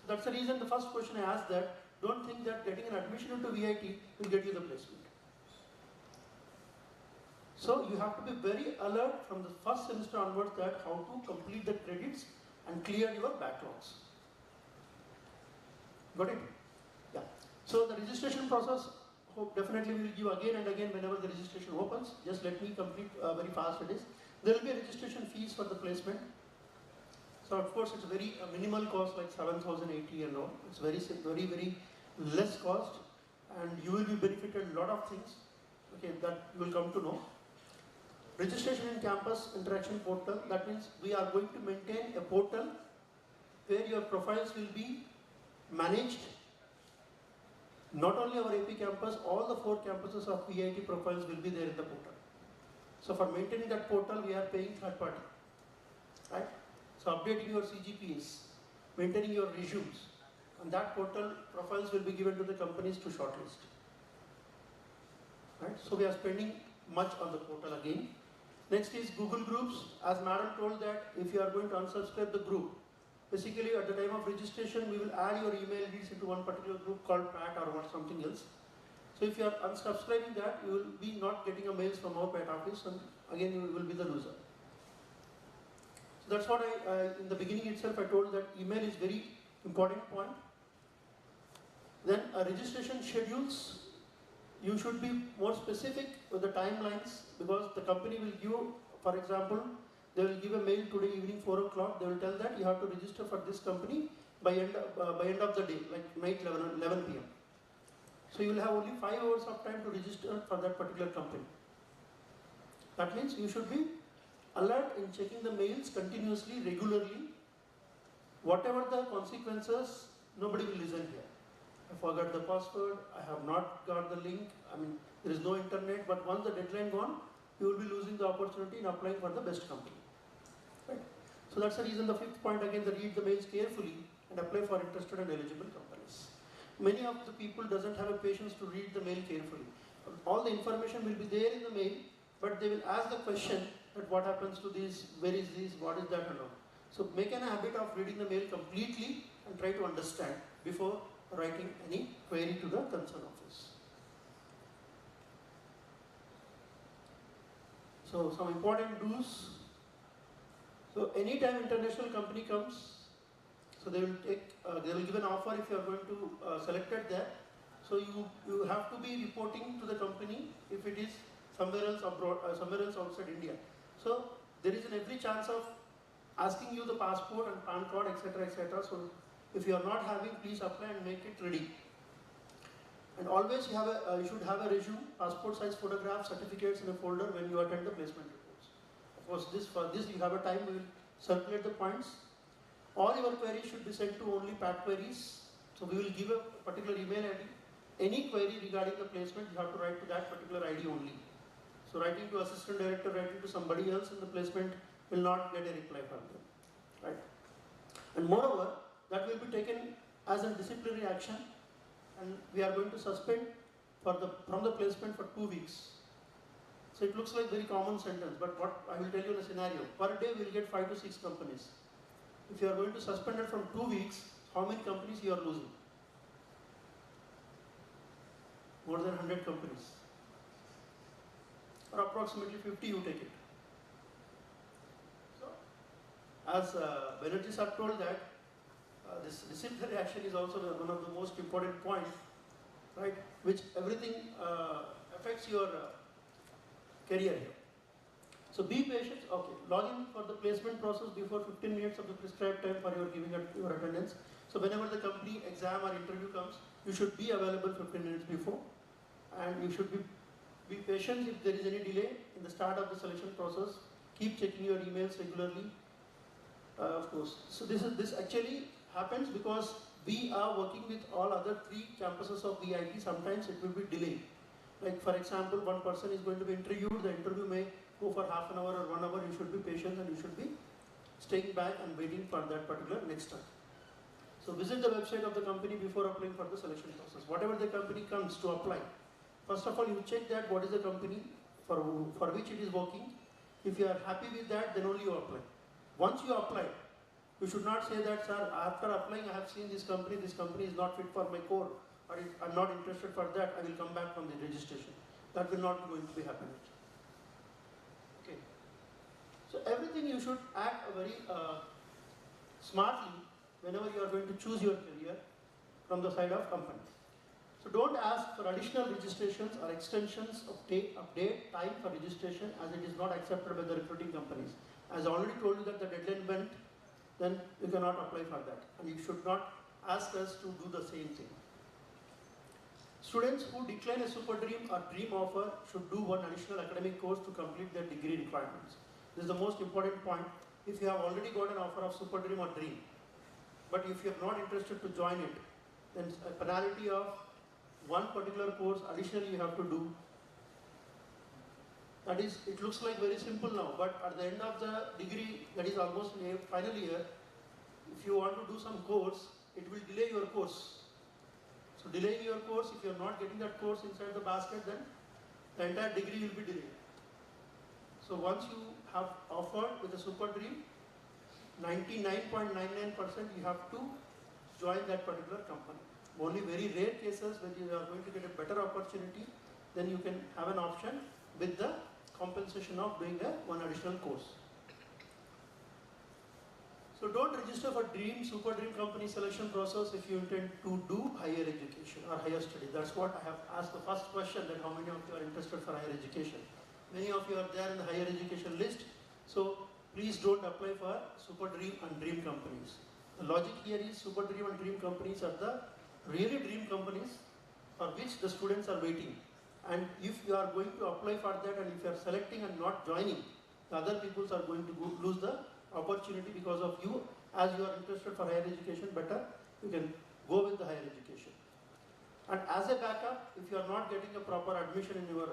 Speaker 16: So that's the reason the first question I asked that, don't think that getting an admission into VIT will get you the placement. So you have to be very alert from the first semester onwards that how to complete the credits and clear your backlogs. Got it? Yeah. So the registration process, definitely we will give again and again whenever the registration opens. Just let me complete very fast it is. There will be a registration fees for the placement. So of course it's very minimal cost like 7,080 and all. It's very less cost, and you will be benefited a lot of things. Okay, that you will come to know. Registration in campus interaction portal. That means we are going to maintain a portal where your profiles will be managed. Not only our AP campus, all the 4 campuses of VIT profiles will be there in the portal. So for maintaining that portal, we are paying third party, right? So updating your CGPs, maintaining your resumes, and that portal profiles will be given to the companies to shortlist. Right? So we are spending much on the portal again. Next is Google Groups. As Madam told that if you are going to unsubscribe the group, basically at the time of registration, we will add your email leads into one particular group called PAT or something else. So if you are unsubscribing that, you will be not getting a mails from our PAT office, and again you will be the loser. So that's what in the beginning itself I told that email is very important point. Then registration schedules, you should be more specific with the timelines, because the company will give, for example, they will give a mail today evening 4 o'clock. They will tell that you have to register for this company by end of the day, like night 11 p.m. So you will have only 5 hours of time to register for that particular company. That means you should be alert in checking the mails continuously, regularly. Whatever the consequences, nobody will listen here. I forgot the password, I have not got the link, there is no internet, but once the deadline gone, you will be losing the opportunity in applying for the best company. Right? So that's the reason the 5th point, again, they read the mails carefully and apply for interested and eligible companies. Many of the people doesn't have a patience to read the mail carefully. All the information will be there in the mail, but they will ask the question that what happens to this, where is this, what is that and all. So make an habit of reading the mail completely and try to understand before writing any query to the concerned office. So some important do's. So anytime international company comes, so they will give an offer if you are going to select it there. So you have to be reporting to the company if it is somewhere else abroad, somewhere else outside India. So there is an every chance of asking you the passport and PAN card, etc., etc. So if you are not having, please apply and make it ready. And always you should have a resume, passport size photograph, certificates in a folder when you attend the placement reports. Of course, for this you have a time, we will circulate the points. All your queries should be sent to only PAT queries. So we will give a particular email ID. Any query regarding the placement, you have to write to that particular ID only. So writing to assistant director, writing to somebody else in the placement will not get a reply from them. Right? And moreover, that will be taken as a disciplinary action, and we are going to suspend from the placement for 2 weeks. So it looks like very common sentence, but what I will tell you in a scenario. Per day we will get 5 to 6 companies. If you are going to suspend it from 2 weeks, how many companies you are losing? More than 100 companies. Or approximately 50 you take it. So, as Banerjee sir told that, this disciplinary action is also one of the most important points, right? Which everything affects your career here. So be patient. Okay, log in for the placement process before 15 minutes of the prescribed time for your giving your attendance. So whenever the company exam or interview comes, you should be available 15 minutes before, and you should be patient if there is any delay in the start of the selection process. Keep checking your emails regularly. Of course. So this actually happens because we are working with all other 3 campuses of VIT. Sometimes it will be delayed. Like for example, one person is going to be interviewed, the interview may go for half an hour or 1 hour, you should be patient and you should be staying back and waiting for that particular next turn. So visit the website of the company before applying for the selection process. Whatever the company comes to apply, first of all you check that what is the company for which it is working. If you are happy with that, then only you apply. Once you apply, you should not say that, sir, after applying I have seen this company is not fit for my core, or I'm not interested for that, I will come back from the registration. That will not be going to be happening. Okay. So everything you should act very smartly whenever you are going to choose your career from the side of company. So don't ask for additional registrations or extensions of update time for registration, as it is not accepted by the recruiting companies. As I already told you that the deadline went, then you cannot apply for that. And you should not ask us to do the same thing. Students who decline a super dream or dream offer should do one additional academic course to complete their degree requirements. This is the most important point. If you have already got an offer of super dream or dream, but if you are not interested to join it, then a penalty of one particular course additionally you have to do. That is, it looks like very simple now, but at the end of the degree, that is almost in final year, if you want to do some course, it will delay your course. So delaying your course, if you are not getting that course inside the basket, then the entire degree will be delayed. So once you have offered with a super dream, 99.99% you have to join that particular company. Only very rare cases when you are going to get a better opportunity, then you can have an option with the compensation of doing one additional course. So don't register for dream, super dream company selection process if you intend to do higher education or higher study. That's what I have asked the first question, that how many of you are interested for higher education. Many of you are there in the higher education list, so please don't apply for super dream and dream companies. The logic here is super dream and dream companies are the really dream companies for which the students are waiting. And if you are going to apply for that and if you are selecting and not joining, the other people are going to lose the opportunity because of you. As you are interested for higher education, better you can go with the higher education. And as a backup, if you are not getting a proper admission in your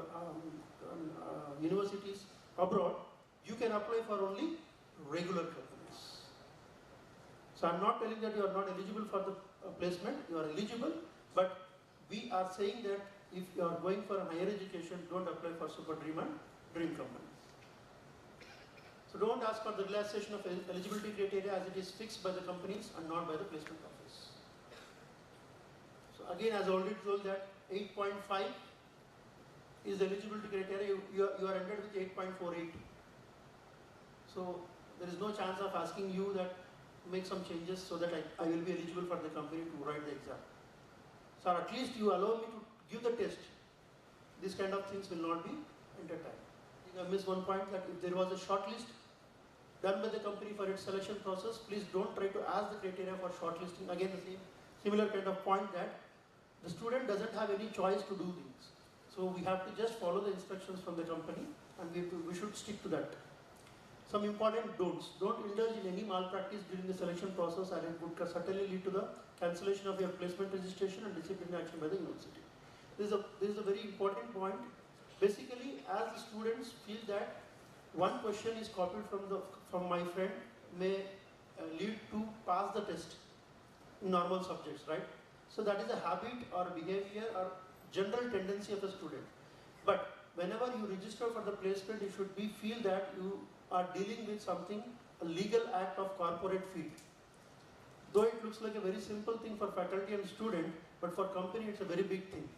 Speaker 16: universities abroad, you can apply for only regular companies. So I am not telling that you are not eligible for the placement, you are eligible, but we are saying that if you are going for a higher education, don't apply for super dream and dream company. So don't ask for the relaxation of eligibility criteria, as it is fixed by the companies and not by the placement office. So again, as I already told, that 8.5 is the eligibility criteria, you are ended with 8.48. So there is no chance of asking you that make some changes so that I will be eligible for the company to write the exam. So at least you allow me to give the test. This kind of things will not be entertained. I missed one point, that if there was a shortlist done by the company for its selection process, please don't try to ask the criteria for shortlisting. Again, the same similar kind of point, that the student doesn't have any choice to do things. So we have to just follow the instructions from the company, and we should stick to that. Some important don'ts. Don't indulge in any malpractice during the selection process, and it would certainly lead to the cancellation of your placement registration and disciplinary action by the university. This is a very important point. Basically, as the students feel that one question is copied from my friend may lead to pass the test in normal subjects, right? So that is a habit or behavior or general tendency of a student. But whenever you register for the placement, you should feel that you are dealing with something, a legal act of corporate field. Though it looks like a very simple thing for faculty and student, but for company it's a very big thing.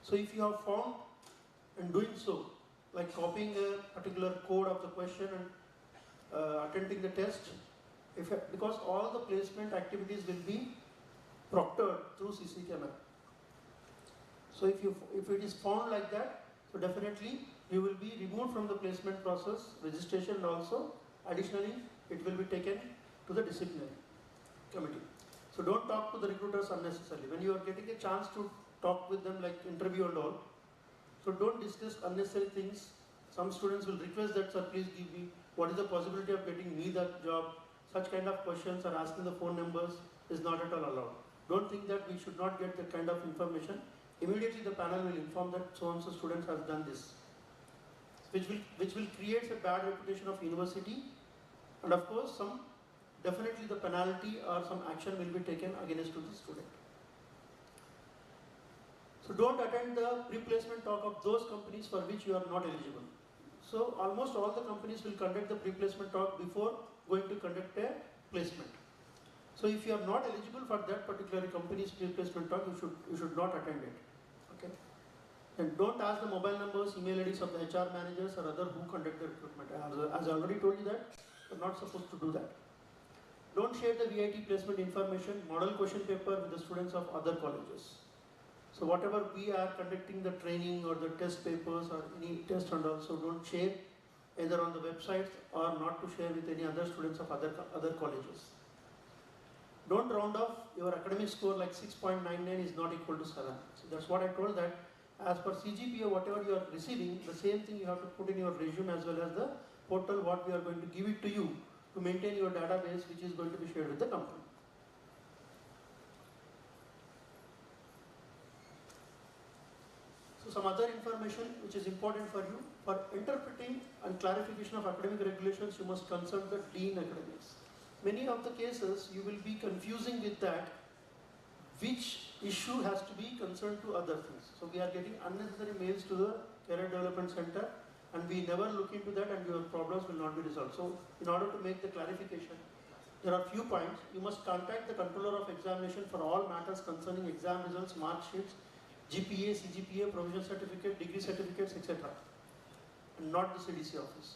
Speaker 16: So if you have found in doing so, like copying a particular code of the question and attending the test, because all the placement activities will be proctored through CC camera. So if it is found like that, so definitely you will be removed from the placement process, registration, and also additionally it will be taken to the disciplinary committee. So don't talk to the recruiters unnecessarily. When you are getting a chance to talk with them, like interview and all, so don't discuss unnecessary things. Some students will request that, sir, please give me, what is the possibility of getting me that job? Such kind of questions or asking the phone numbers is not at all allowed. Don't think that we should not get that kind of information. Immediately the panel will inform that so-and-so student has done this. which will create a bad reputation of university, and of course definitely the penalty or some action will be taken against to the student. So don't attend the pre-placement talk of those companies for which you are not eligible. So almost all the companies will conduct the pre-placement talk before going to conduct a placement. So if you are not eligible for that particular company's pre-placement talk, you should not attend it. Okay. And don't ask the mobile numbers, email IDs of the HR managers or other who conduct the recruitment. As I already told you that, you're not supposed to do that. Don't share the VIT placement information, model question paper with the students of other colleges. So whatever we are conducting the training or the test papers or any test and also don't share either on the websites or not to share with any other students of other colleges. Don't round off your academic score like 6.99 is not equal to 7. So that's what I told that as per CGPA, whatever you are receiving, the same thing you have to put in your resume as well as the portal what we are going to give it to you to maintain your database which is going to be shared with the company. So some other information which is important for you, for interpreting and clarification of academic regulations, you must consult the Dean Academics. Many of the cases you will be confusing with that which issue has to be concerned to other things. So we are getting unnecessary mails to the Career Development Center and we never look into that and your problems will not be resolved. So in order to make the clarification, there are few points. You must contact the controller of examination for all matters concerning exam results, mark sheets, GPA, CGPA, provisional certificate, degree certificates, etc. And not the CDC office.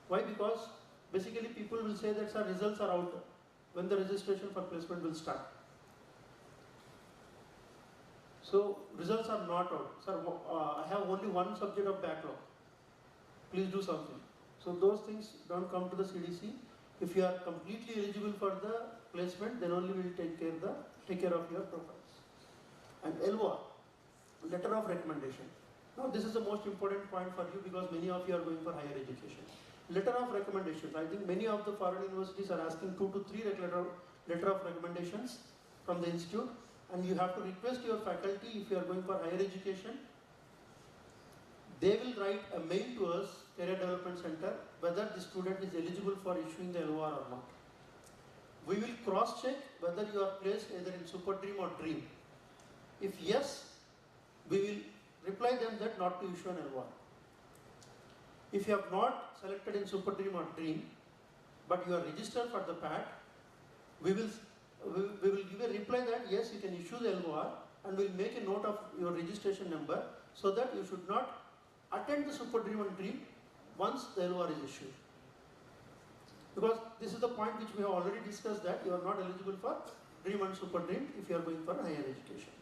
Speaker 16: Why? Because basically people will say that our results are out when the registration for placement will start. So results are not out. Sir, I have only one subject of backlog. Please do something. So those things don't come to the CDC. If you are completely eligible for the placement, then only we will take care of your profiles. And LOR, letter of recommendation. Now this is the most important point for you because many of you are going for higher education. Letter of recommendations. I think many of the foreign universities are asking 2 to 3 letter of recommendations from the institute, and you have to request your faculty if you are going for higher education. They will write a mail to us, Career Development Center, whether the student is eligible for issuing the LOR or not. We will cross-check whether you are placed either in Super Dream or Dream. If yes, we will reply them that not to issue an LOR. If you have not selected in Super Dream or Dream, but you are registered for the PAT, we will give a reply that yes, you can issue the LOR and we will make a note of your registration number so that you should not attend the Super Dream and Dream once the LOR is issued. Because this is the point which we have already discussed that you are not eligible for Dream and Super Dream if you are going for higher education.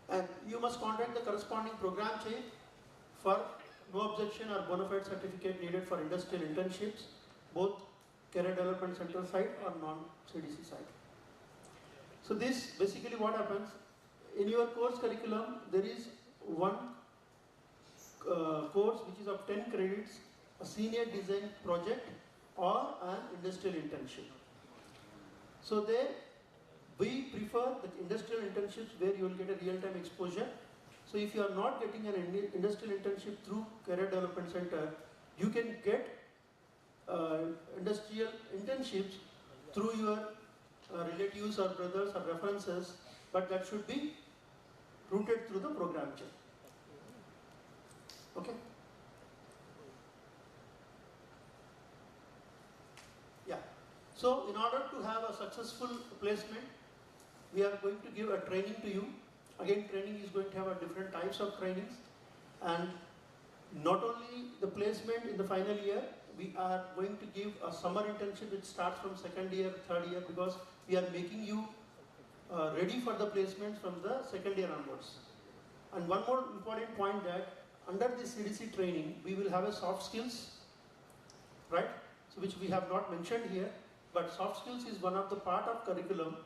Speaker 16: And you must contact the corresponding program chief for no objection or bona fide certificate needed for industrial internships, both Career Development Center side or non-CDC side. So this basically what happens, in your course curriculum there is one course which is of 10 credits, a senior design project or an industrial internship. So there we prefer the industrial internships where you will get a real-time exposure. So if you are not getting an industrial internship through Career Development Center, you can get industrial internships through your relatives or brothers or references, but that should be routed through the program check. Okay? Yeah. So in order to have a successful placement, we are going to give a training to you. Again, training is going to have a different types of trainings, and not only the placement in the final year, we are going to give a summer internship which starts from second year, third year, because we are making you ready for the placements from the second year onwards. And one more important point that under this CDC training, we will have a soft skills, right? So which we have not mentioned here, but soft skills is one of the part of curriculum.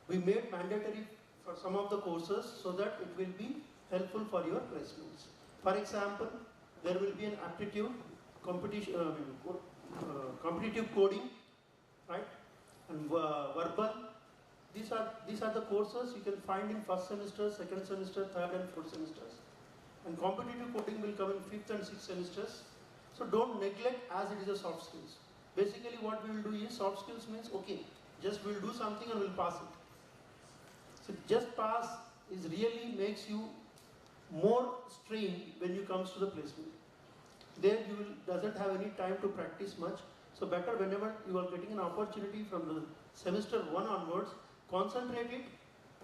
Speaker 16: We made mandatory for some of the courses so that it will be helpful for your placements. For example, there will be an aptitude, competition, competitive coding, right? And verbal. These are the courses you can find in first semester, second semester, third and fourth semesters. and competitive coding will come in 5th and 6th semesters. So don't neglect as it is a soft skills. Basically what we will do is soft skills means okay, just we'll do something and we'll pass it. So just pass is really makes you more strained when you comes to the placement. There you will doesn't have any time to practice much. So better whenever you are getting an opportunity from the semester 1 onwards, concentrate it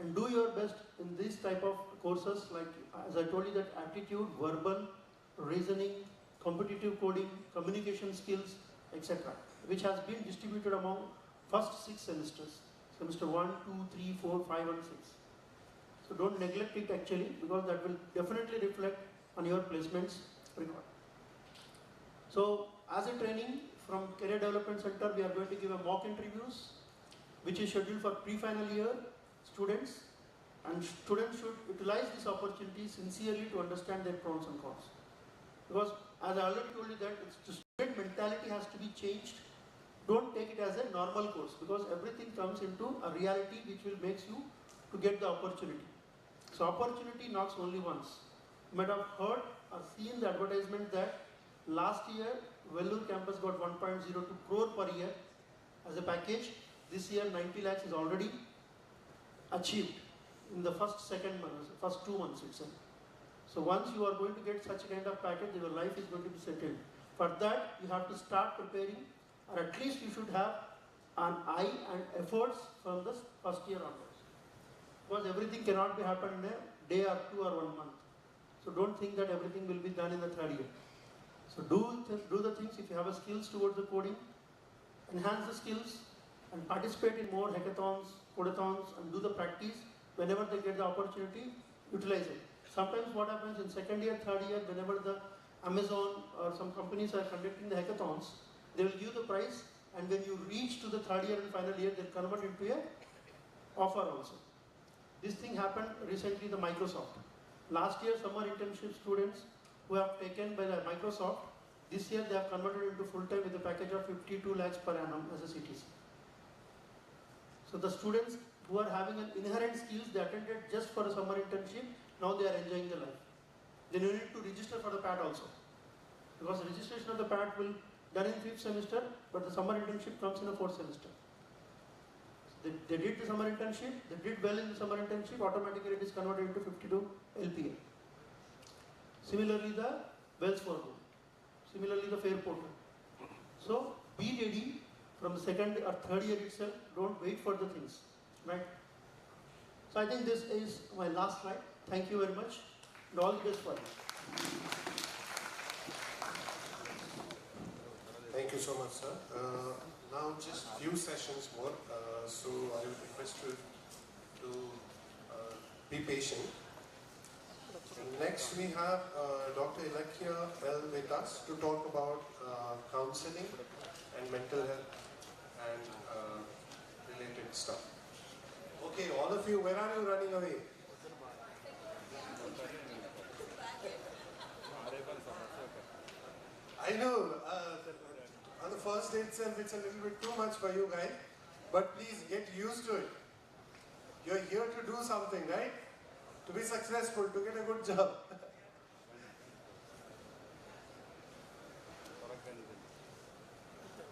Speaker 16: and do your best in this type of courses like as I told you that aptitude, verbal, reasoning, competitive coding, communication skills, etc. which has been distributed among first 6 semesters. Semester 1, 2, 3, 4, 5 and 6. So don't neglect it actually because that will definitely reflect on your placements record. So as a training from Career Development Center, we are going to give a mock interviews which is scheduled for pre-final year students, and students should utilize this opportunity sincerely to understand their pros and cons. Because as I already told you that the student mentality has to be changed. Don't take it as a normal course because everything comes into a reality which will make you to get the opportunity. So opportunity knocks only once. You might have heard or seen the advertisement that last year Vellore campus got 1.02 crore per year as a package. This year 90 lakhs is already achieved in the first 2 months itself. So once you are going to get such a kind of package, your life is going to be settled. For that you have to start preparing, or at least you should have an eye and efforts from the first year onwards. Because everything cannot be happen in a day or 2 or 1 month. So don't think that everything will be done in the 3rd year. So do the things. If you have a skills towards the coding, enhance the skills and participate in more hackathons, codathons and do the practice. Whenever they get the opportunity, utilize it. Sometimes what happens in 2nd year, 3rd year, whenever the Amazon or some companies are conducting the hackathons, they will give the prize, and when you reach to the 3rd year and final year, they'll convert into a offer also. This thing happened recently the Microsoft. Last year summer internship students who have taken by the Microsoft, this year they have converted into full-time with a package of 52 lakhs per annum as a CTC. So the students who are having an inherent skills, they attended just for a summer internship, now they are enjoying their life. Then you need to register for the PAT also. Because the registration of the PAT will done in 5th semester, but the summer internship comes in the 4th semester. They did the summer internship, they did well in the summer internship, automatically it is converted into 52 LPA. Similarly the Wells Fargo, similarly the Fair Portal. So be ready from the 2nd or 3rd year itself, don't wait for the things, right? So I think this is my last slide. Thank you very much and all the best for you.
Speaker 3: Thank you so much, sir. Now just few sessions more, so I will request you to be patient. Next we have Dr. Ilakia L. with us to talk about counseling and mental health and related stuff. Okay, all of you, where are you running away? I know, on the first day itself it's a little bit too much for you guys, but please get used to it. You're here to do something, right? To be successful, to get a good job.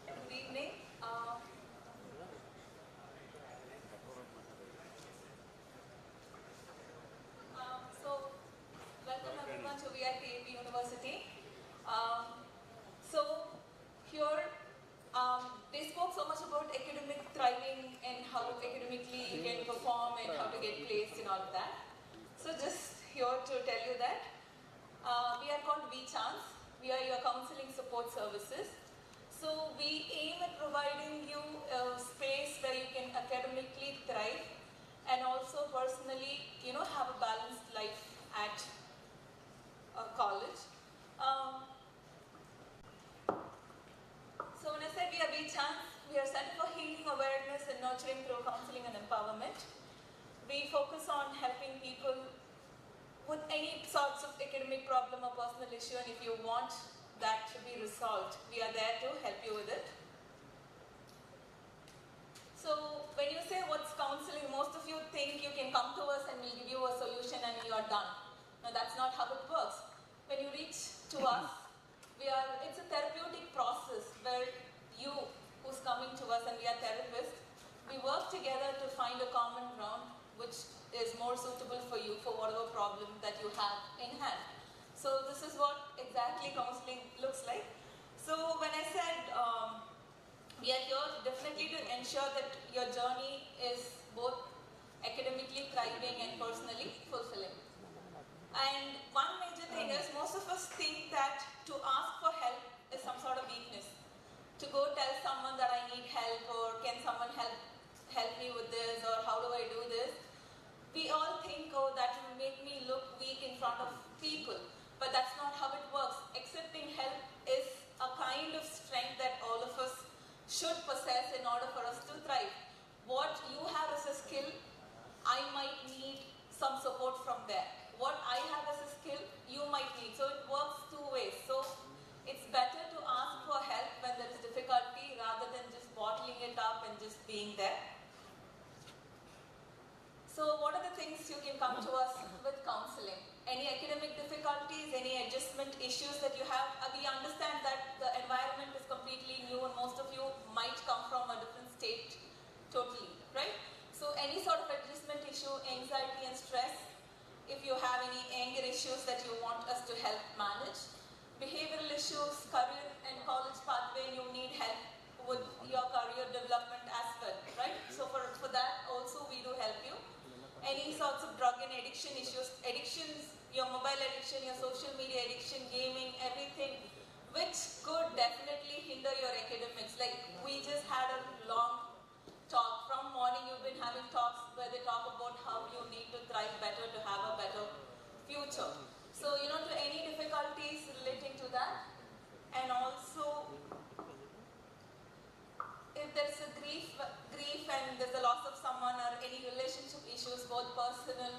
Speaker 4: Good evening. So, welcome everyone to VIT University. Here, they spoke so much about academic thriving and how academically you can perform and how to get placed and all of that. So just here to tell you that we are called VChance. We are your counseling support services. So we aim at providing you a space where you can academically thrive and also personally, have a balanced life at college. So when I say we are VChance, we are Center for Healing, Awareness and Nurturing through Counseling and Empowerment. We focus on helping people with any sorts of academic problem or personal issue, and if you want that to be resolved, we are there to help you with it. So when you say what's counseling, most of you think you can come to us and we'll give you a solution and you are done. No, that's not how it works.
Speaker 17: you have in hand. So this is what exactly counseling looks like. So when I said we are here definitely to ensure that your journey is both academically thriving and personally fulfilling. And one major thing is most of us think that to ask for help is some sort of weakness. To go tell someone that I need help, or can someone help me with this, or how do I do this? We all think, oh, that will make me look weak in front of people. But that's not how it works. Accepting help is a kind of strength that all of us should possess in order for us to thrive. What you have as a skill, I might need some support from there. What I have as a skill, you might need. So it works two ways. So it's better to ask for help when there is difficulty rather than just bottling it up and just being there. So what are the things you can come to us with counseling? Any academic difficulties, any adjustment issues that you have? We understand that the environment is completely new and most of you might come from a different state totally, right? So any sort of adjustment issue, anxiety and stress, if you have any anger issues that you want us to help manage, behavioral issues, career and college pathway, you need help with your career development as well, right? So for that also we do help you. Any sorts of drug and addiction issues, addictions, your mobile addiction, your social media addiction, gaming, everything, which could definitely hinder your academics. Like we just had a long talk. From morning you've been having talks where they talk about how you need to thrive better to have a better future. So, to any difficulties relating to that, and also if there's a grief and there's a loss of someone or any relationship issues, both personal,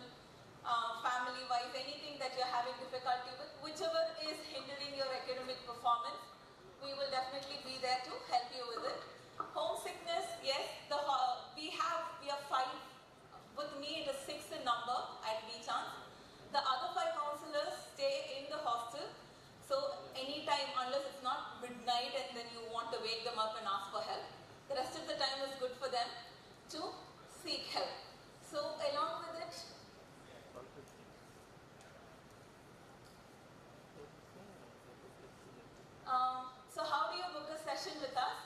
Speaker 17: family-wise, anything that you're having difficulty with, whichever is hindering your academic performance, we will definitely be there to help you with it. Homesickness, yes, we are 5. With me, it is 6 in number at VChance. The other 5 counselors stay in the hostel. So anytime, unless it's not midnight and then you want to wake them up and ask for help, the rest of the time is good for them to seek help. So along with it, so how do you book a session with us?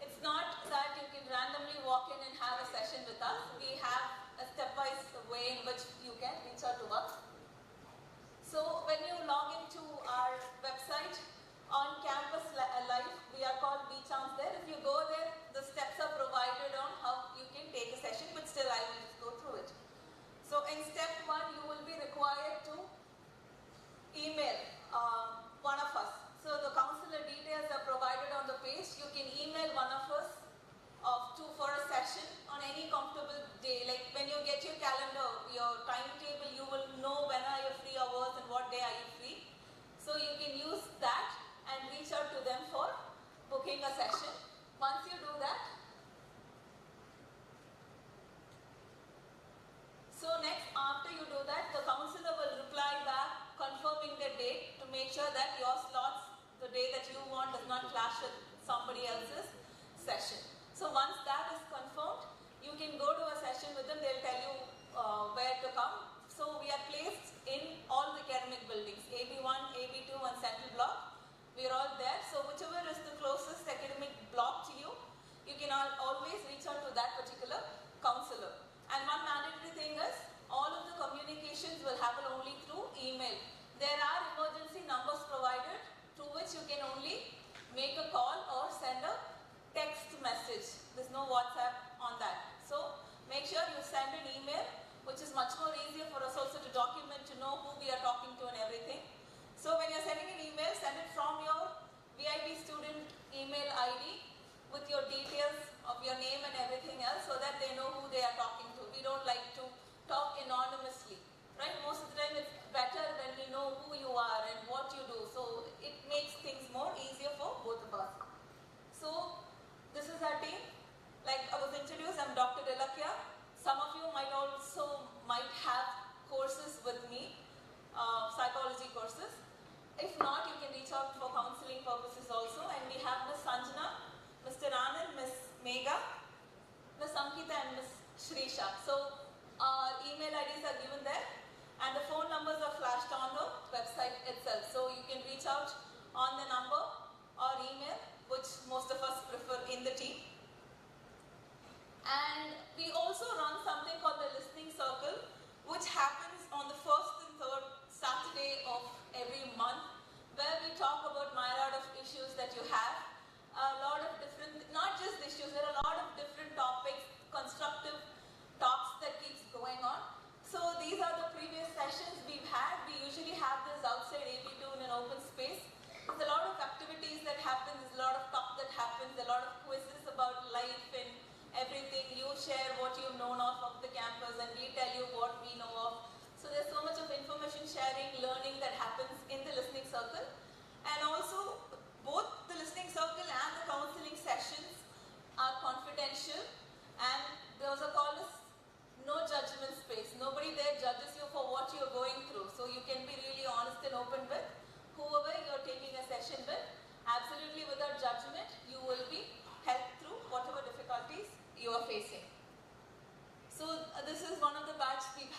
Speaker 17: It's not that you can randomly walk in and have a session with us. We have a step-wise way in which you can reach out to us. So when you log into our website, on campus live, we are called VChance there. If you go there, the steps are provided on how you can take a session, but still I will just go through it. So in step 1, you will be required to email one of us. So the counselor details are provided on the page. You can email one of us for a session on any comfortable day. Like when you get your calendar, your timetable, you will know when are your free hours and what day are you free. So you can use that and reach out to them for booking a session. Once you do that, so next after you do that, the counselor will reply back confirming the date to make sure that your slots, the day that you want, does not clash with somebody else's session. So once that is confirmed, you can go to a session with them. They'll tell you where to come. So we are placed in all the academic buildings, AB1, AB2 and Central Block. We are all there. So whichever is the closest academic block to you, you can always reach out to that particular counselor. And one mandatory thing is, all of the communications will happen only through email. There are emergency numbers provided through which you can only make a call or send a text message. There's no WhatsApp on that. So make sure you send an email, which is much more easier for us also to document, to know who we are talking to and everything. So when you're sending an email, send it from your VIT student email ID with your details of your name and everything else, so that they know who they are talking to. We don't like to talk anonymously, right? Most of the time it's better when we know who you are and what you do. So it makes things more easier for both of us. So this is our team. Like I was introduced, I'm Dr. Delakya. Some of you might also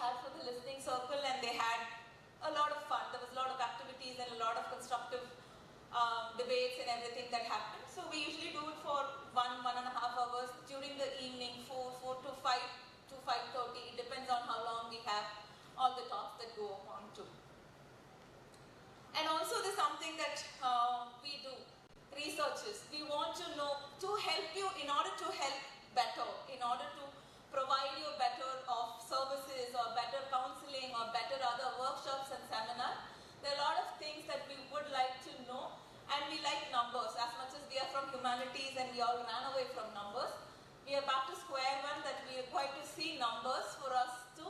Speaker 17: had for the listening circle, and they had a lot of fun. There was a lot of activities and a lot of constructive debates and everything that happened. So we usually do it for 1.5 hours during the evening, 4 to 5 to 5:30. It depends on how long we have all the talks that go on to. And also there's something that we do, researches. We want to know, to help you, in order to help better, in order to provide you better of services or better counseling or better other workshops and seminars. There are a lot of things that we would like to know, and we like numbers. As much as we are from humanities and we all ran away from numbers, we are back to square one, that we are going to see numbers for us to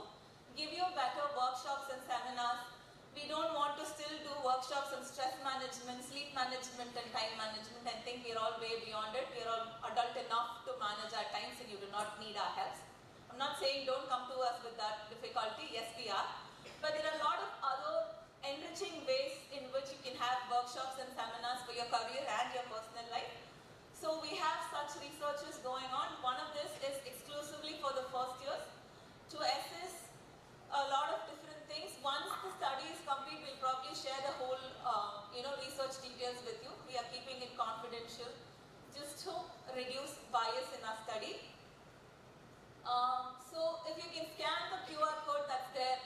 Speaker 17: give you better workshops and seminars. We don't want to still do workshops on stress management, sleep management and time management. I think we're all way beyond it. We're all adult enough to manage our times, and you do not need our help. I'm not saying don't come to us with that difficulty. Yes, we are. But there are a lot of other enriching ways in which you can have workshops and seminars for your career and your personal life. So we have such researches going on. One of this is exclusively for the first years to assess a lot of different things. Once the study is complete, we'll probably share the whole research details with you. We are keeping it confidential just to reduce bias in our study. So if you can scan the QR code that's there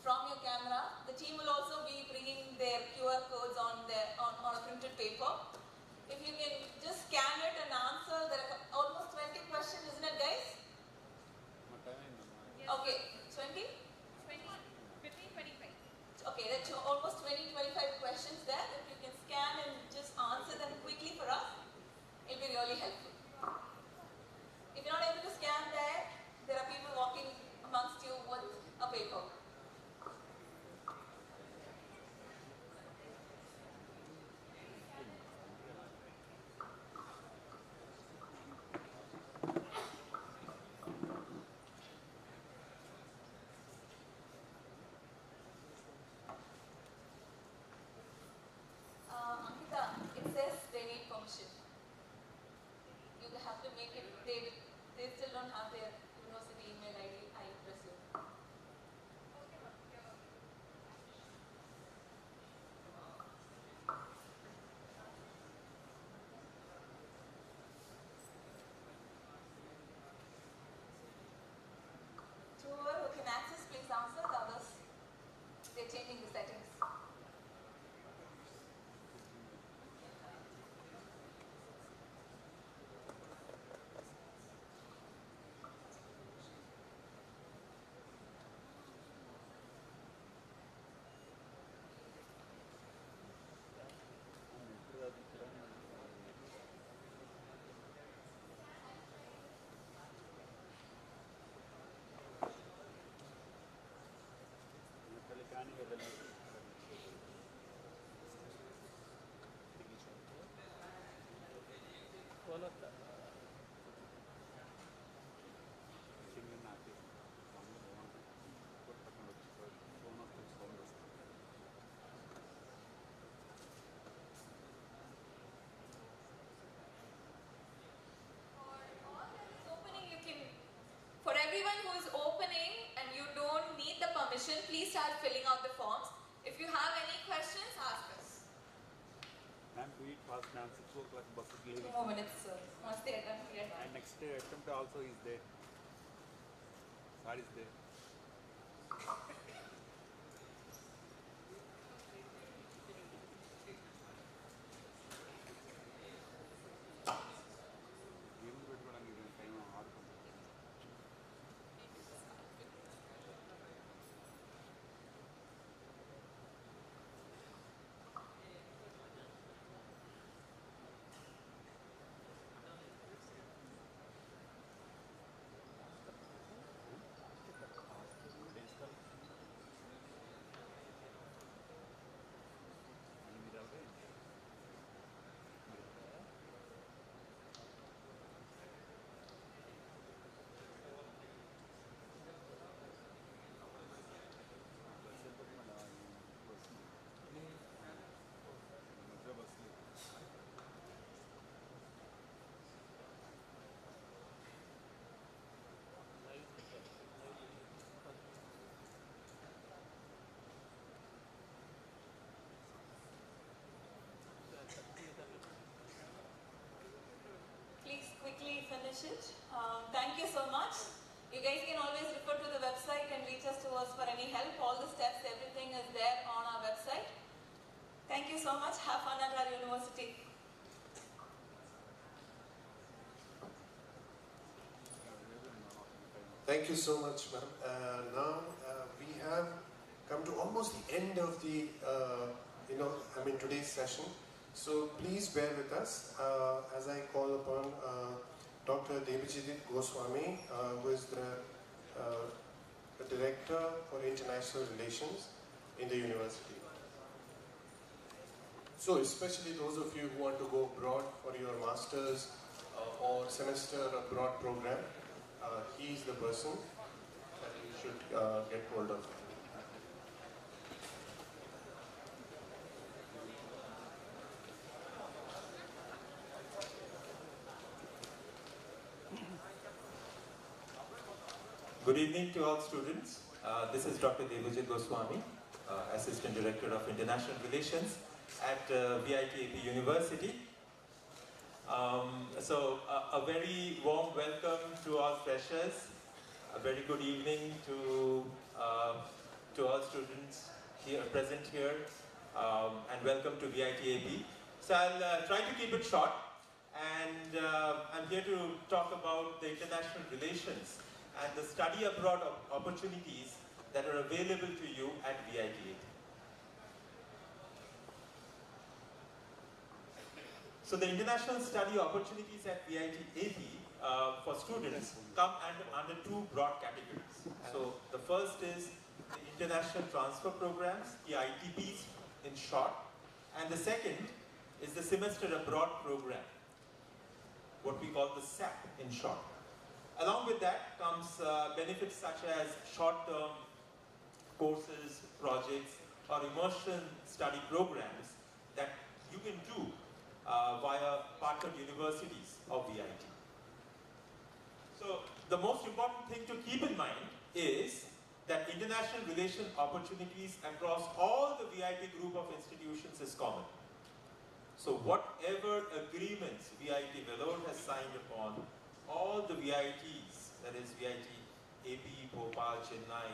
Speaker 17: from your camera, the team will also be bringing their QR codes on a printed paper. If you can just scan it and answer, there are almost 20 questions, isn't it, guys? Okay, 20? 25. Okay, that's almost 20-25 questions there. If you can scan and just answer them quickly for us, it'll be really helpful. If you're not able to scan there are people walking amongst you with a paper. Ankita, it says they need permission. You have to make it, they still don't have their university email ID, I presume. Whoever who can access, please answer. The others, they're changing the settings. For everyone who is opening and you don't need the permission, please start filling out the forms. If you have any questions, ask us.
Speaker 18: Ma'am, do it fast, ma'am. 6 o'clock bus is leaving.
Speaker 17: 2 more minutes, sir. Once they are done, we are done.
Speaker 18: And next attempt also is there. Sir is there.
Speaker 17: finish it. Thank you so much. You guys can always refer to the website and reach us to us for any help. All the steps, everything is there on our website. Thank you so much. Have fun at our university.
Speaker 3: Thank you so much, ma'am. Now we have come to almost the end of the, today's session. So please bear with us as I call upon Dr. Devajit Goswami, who is the Director for International Relations in the university. So especially those of you who want to go abroad for your master's or semester abroad program, he is the person that you should get hold of.
Speaker 19: Good evening to all students. This is Dr. Devajit Goswami, Assistant Director of International Relations at VIT University. A very warm welcome to all freshers. A very good evening to all students here present here, and welcome to VIT. So I'll try to keep it short, and I'm here to talk about the international relations and the study abroad opportunities that are available to you at VIT. So the international study opportunities at VIT for students come under two broad categories. So the first is the international transfer programs, the ITPs in short, and the second is the semester abroad program, what we call the SAP in short. Along with that comes benefits such as short-term courses, projects, or immersion study programs that you can do via partner universities of VIT. So the most important thing to keep in mind is that international relation opportunities across all the VIT group of institutions is common. So whatever agreements VIT Vellore has signed upon, all the VITs, that is VIT AP, Bhopal, Chennai,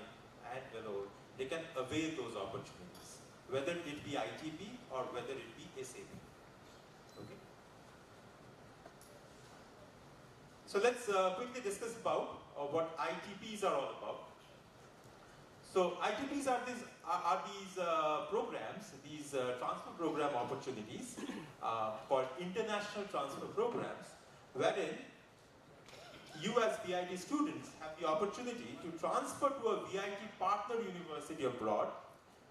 Speaker 19: and Vellore, they can avail those opportunities, whether it be ITP or whether it be SAP. Okay. So let's quickly discuss about what ITPs are all about. So ITPs are these programs, these transfer program opportunities called international transfer programs, wherein you as VIT students have the opportunity to transfer to a VIT partner university abroad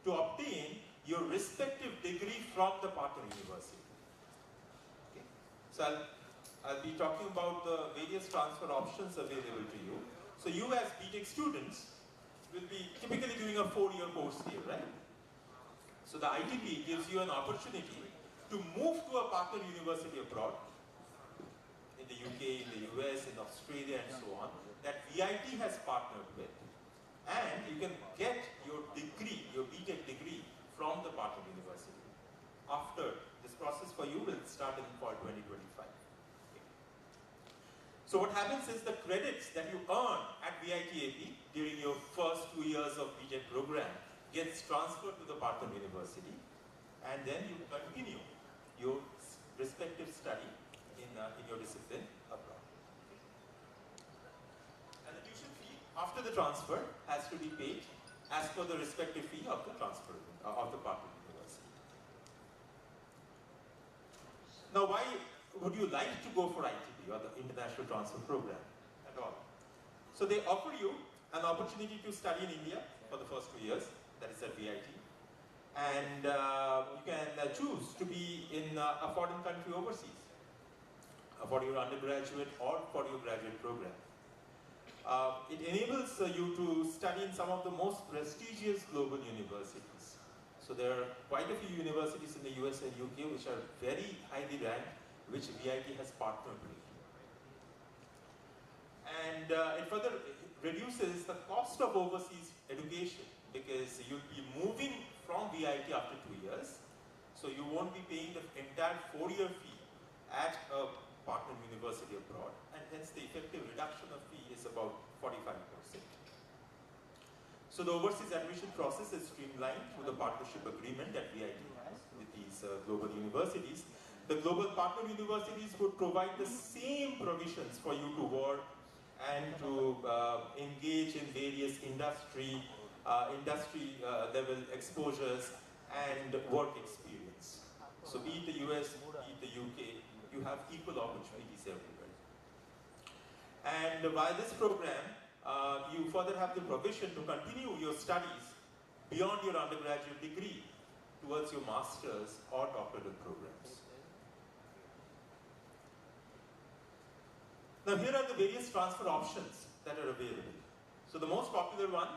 Speaker 19: to obtain your respective degree from the partner university. Okay. So I'll be talking about the various transfer options available to you. So you as BTech students will be typically doing a 4-year course here, right? So the ITP gives you an opportunity to move to a partner university abroad, in the UK, in the US, in Australia, and so on, that VIT has partnered with. And you can get your degree, your BTech degree, from the partner university. After this process for you will start in fall 2025. Okay. So what happens is the credits that you earn at VIT AP during your first 2 years of BTech program gets transferred to the partner university, and then you continue your respective study in your discipline abroad. And the tuition fee after the transfer has to be paid as per the respective fee of the transfer of the partner university. Now, why would you like to go for ITP or the International Transfer Program at all? So they offer you an opportunity to study in India for the first 2 years, that is at VIT, and you can choose to be in a foreign country overseas for your undergraduate or for your graduate program. It enables you to study in some of the most prestigious global universities. So there are quite a few universities in the US and UK which are very highly ranked, which VIT has partnered with. And it further reduces the cost of overseas education because you'll be moving from VIT after 2 years. So you won't be paying the entire 4-year fee at a partner university abroad, and hence the effective reduction of fee is about 45%. So the overseas admission process is streamlined through the partnership agreement that VIT has with these global universities. The global partner universities would provide the same provisions for you to work and to engage in various industry level exposures and work experience. So be it the US, be it the UK, you have equal opportunities everywhere. And by this program, you further have the provision to continue your studies beyond your undergraduate degree towards your master's or doctoral programs. Now here are the various transfer options that are available. So the most popular one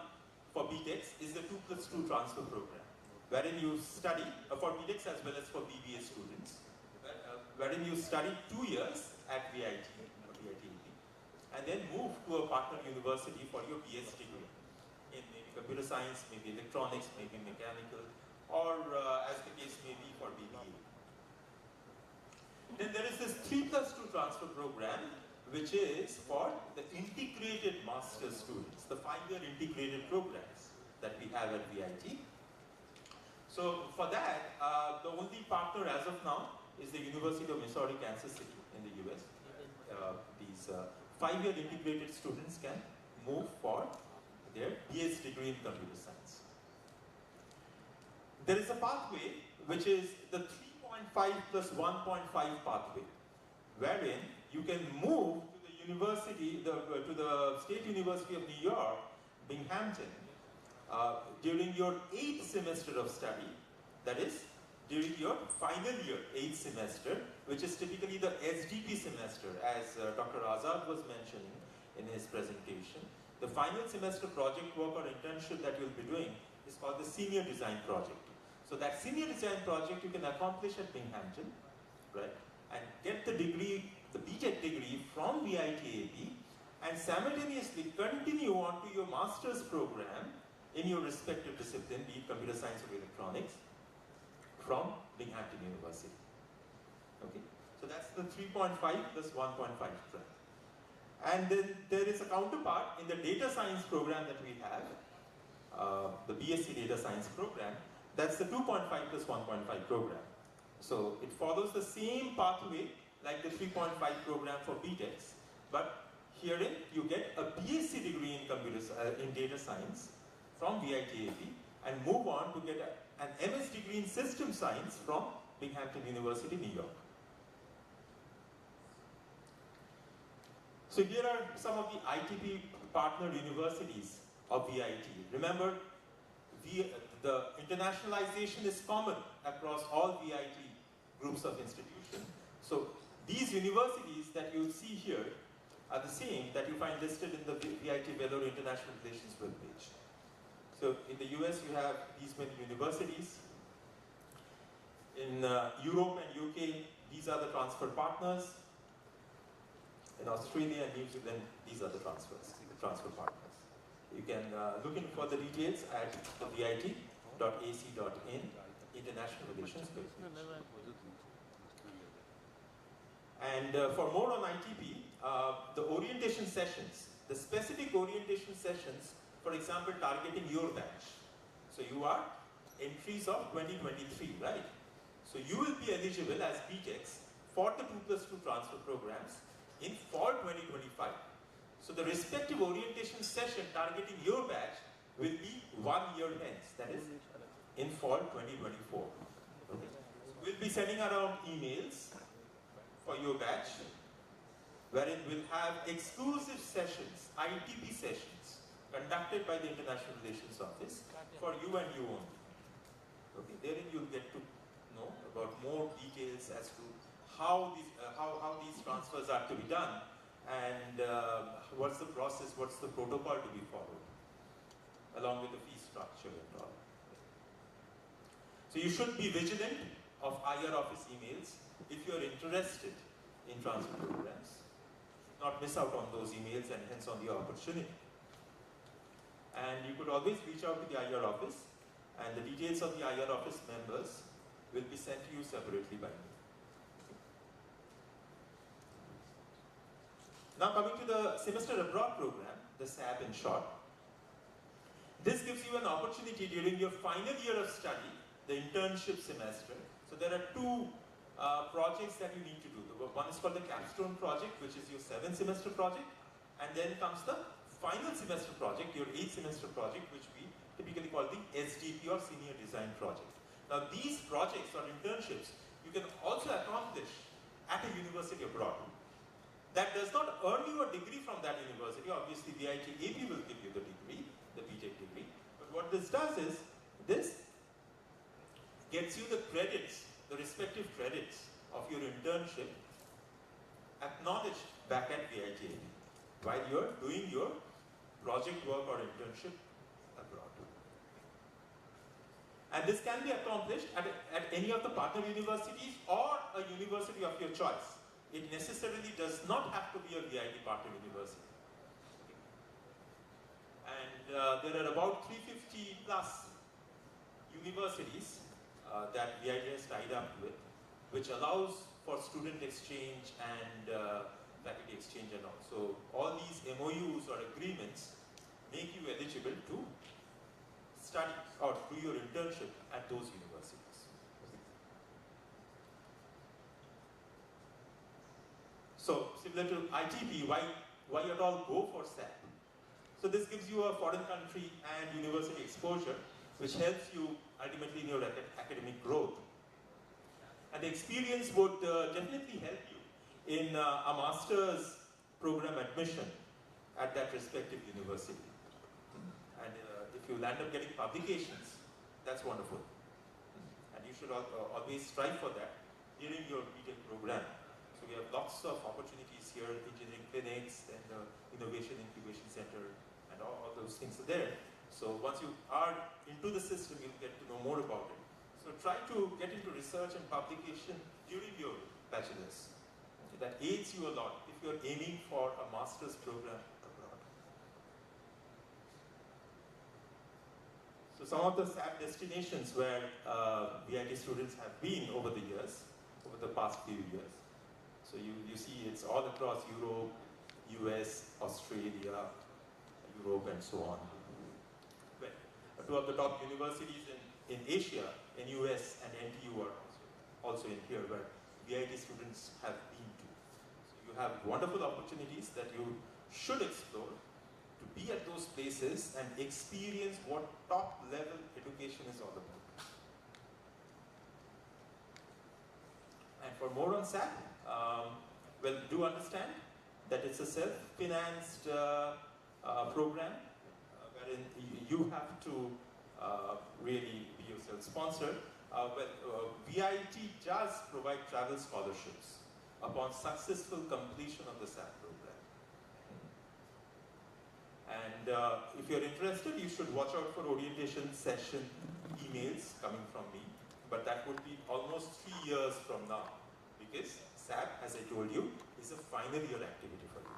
Speaker 19: for BTechs is the 2+2 transfer program, wherein you study, for BTechs as well as for BBA students, wherein you study 2 years at VIT or VIT, and then move to a partner university for your BS degree in maybe computer science, maybe electronics, maybe mechanical, or as the case may be for BBA. Then there is this 3+2 transfer program, which is for the integrated master's students, the 5-year integrated programs that we have at VIT. So for that, the only partner as of now is the University of Missouri, Kansas City in the US. These 5-year integrated students can move for their BS degree in computer science. There is a pathway which is the 3.5 plus 1.5 pathway, wherein you can move to the university, to the State University of New York, Binghamton, during your 8th semester of study, that is, during your final year, 8th semester, which is typically the SDP semester, as Dr. Azad was mentioning in his presentation. The final semester project work or internship that you'll be doing is called the senior design project. So that senior design project you can accomplish at Binghamton, right, and get the degree, the BTech degree from VIT-AP, and simultaneously continue on to your master's program in your respective discipline, be it computer science or electronics, from Binghamton University. Okay, so that's the 3.5 plus 1.5 track. And then there is a counterpart in the data science program that we have, the BSc Data Science program. That's the 2.5 plus 1.5 program. So it follows the same pathway like the 3.5 program for BTechs, but herein you get a BSc degree in data science from VIT-AP and move on to get an MS degree in system science from Binghamton University, New York. So here are some of the ITP partner universities of VIT. Remember, the internationalization is common across all VIT groups of institutions. So these universities that you see here are the same that you find listed in the VIT Vellore International Relations webpage. So in the US you have these many universities. In Europe and UK, these are the transfer partners. In Australia and New Zealand, these are the transfer partners. You can look in for the details at the vit.ac.in International Relations webpage. And for more on ITP, the orientation sessions, the specific orientation sessions, for example, targeting your batch. So you are entries of 2023, right? So you will be eligible as BTechs for the 2+2 transfer programs in fall 2025. So the respective orientation session targeting your batch will be 1 year hence, that is in fall 2024. Okay. We'll be sending around emails for your batch, wherein we'll have exclusive sessions, ITP sessions, conducted by the International Relations Office for you and you only. Okay, therein you'll get to know about more details as to how these transfers are to be done, and what's the process, what's the protocol to be followed, along with the fee structure and all. So you should be vigilant of IR office emails if you're interested in transfer programs. Not miss out on those emails and hence on the opportunity. And you could always reach out to the IR office, and the details of the IR office members will be sent to you separately by me. semester abroad program, the SAB in short. This gives you an opportunity during your final year of study, the internship semester. So there are two projects that you need to do. One is called the capstone project, which is your 7th semester project, and then comes the final semester project, your 8th semester project, which we typically call the SDP or Senior Design Project. Now these projects or internships, you can also accomplish at a university abroad. That does not earn you a degree from that university. Obviously, VIT AP will give you the degree, the BTech degree. But what this does is, this gets you the credits, the respective credits of your internship acknowledged back at VIT AP while you're doing your project work or internship abroad. And this can be accomplished at any of the partner universities or a university of your choice. It necessarily does not have to be a VIT partner university. And there are about 350 plus universities that VIT has tied up with, which allows for student exchange and faculty exchange and all. So all these MOUs or agreements make you eligible to study or do your internship at those universities. So similar to ITP, why at all go for SAP? So this gives you a foreign country and university exposure, which helps you ultimately in your academic growth. And the experience would definitely help you in a master's program admission at that respective university. And if you land up getting publications, that's wonderful. And you should always strive for that during your BTech program. So we have lots of opportunities here, engineering clinics and innovation incubation center, and all those things are there. So once you are into the system, you'll get to know more about it. So try to get into research and publication during your bachelor's. Okay, that aids you a lot if you're aiming for a master's program abroad. So some of the SAP destinations where VIT students have been over the years, over the past few years. So you see it's all across Europe, US, Australia, Europe, and so on. But two of the top universities in Asia, in US and NTU are also in here where VIT students have been to. So you have wonderful opportunities that you should explore to be at those places and experience what top level education is all about. And for more on SAP, well, do understand that it's a self-financed program wherein you have to really be yourself sponsored. VIT does provide travel scholarships upon successful completion of the SAP program. And if you're interested, you should watch out for orientation session emails coming from me. But that would be almost 3 years from now, because SAP, as I told you, is a final year activity for you.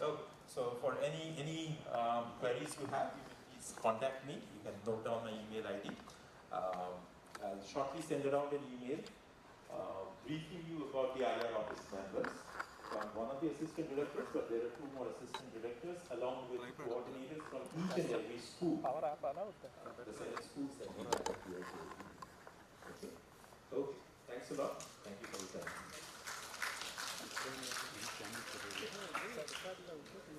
Speaker 19: Okay. So for any queries you have, you can please contact me. You can note down my email ID. I'll shortly send around an email briefing you about the IR office members. I'm one of the assistant directors, but there are 2 more assistant directors along with coordinators from each and every school. The 7 schools that we have here. Okay. Okay. Thanks a lot. Thank you for your time.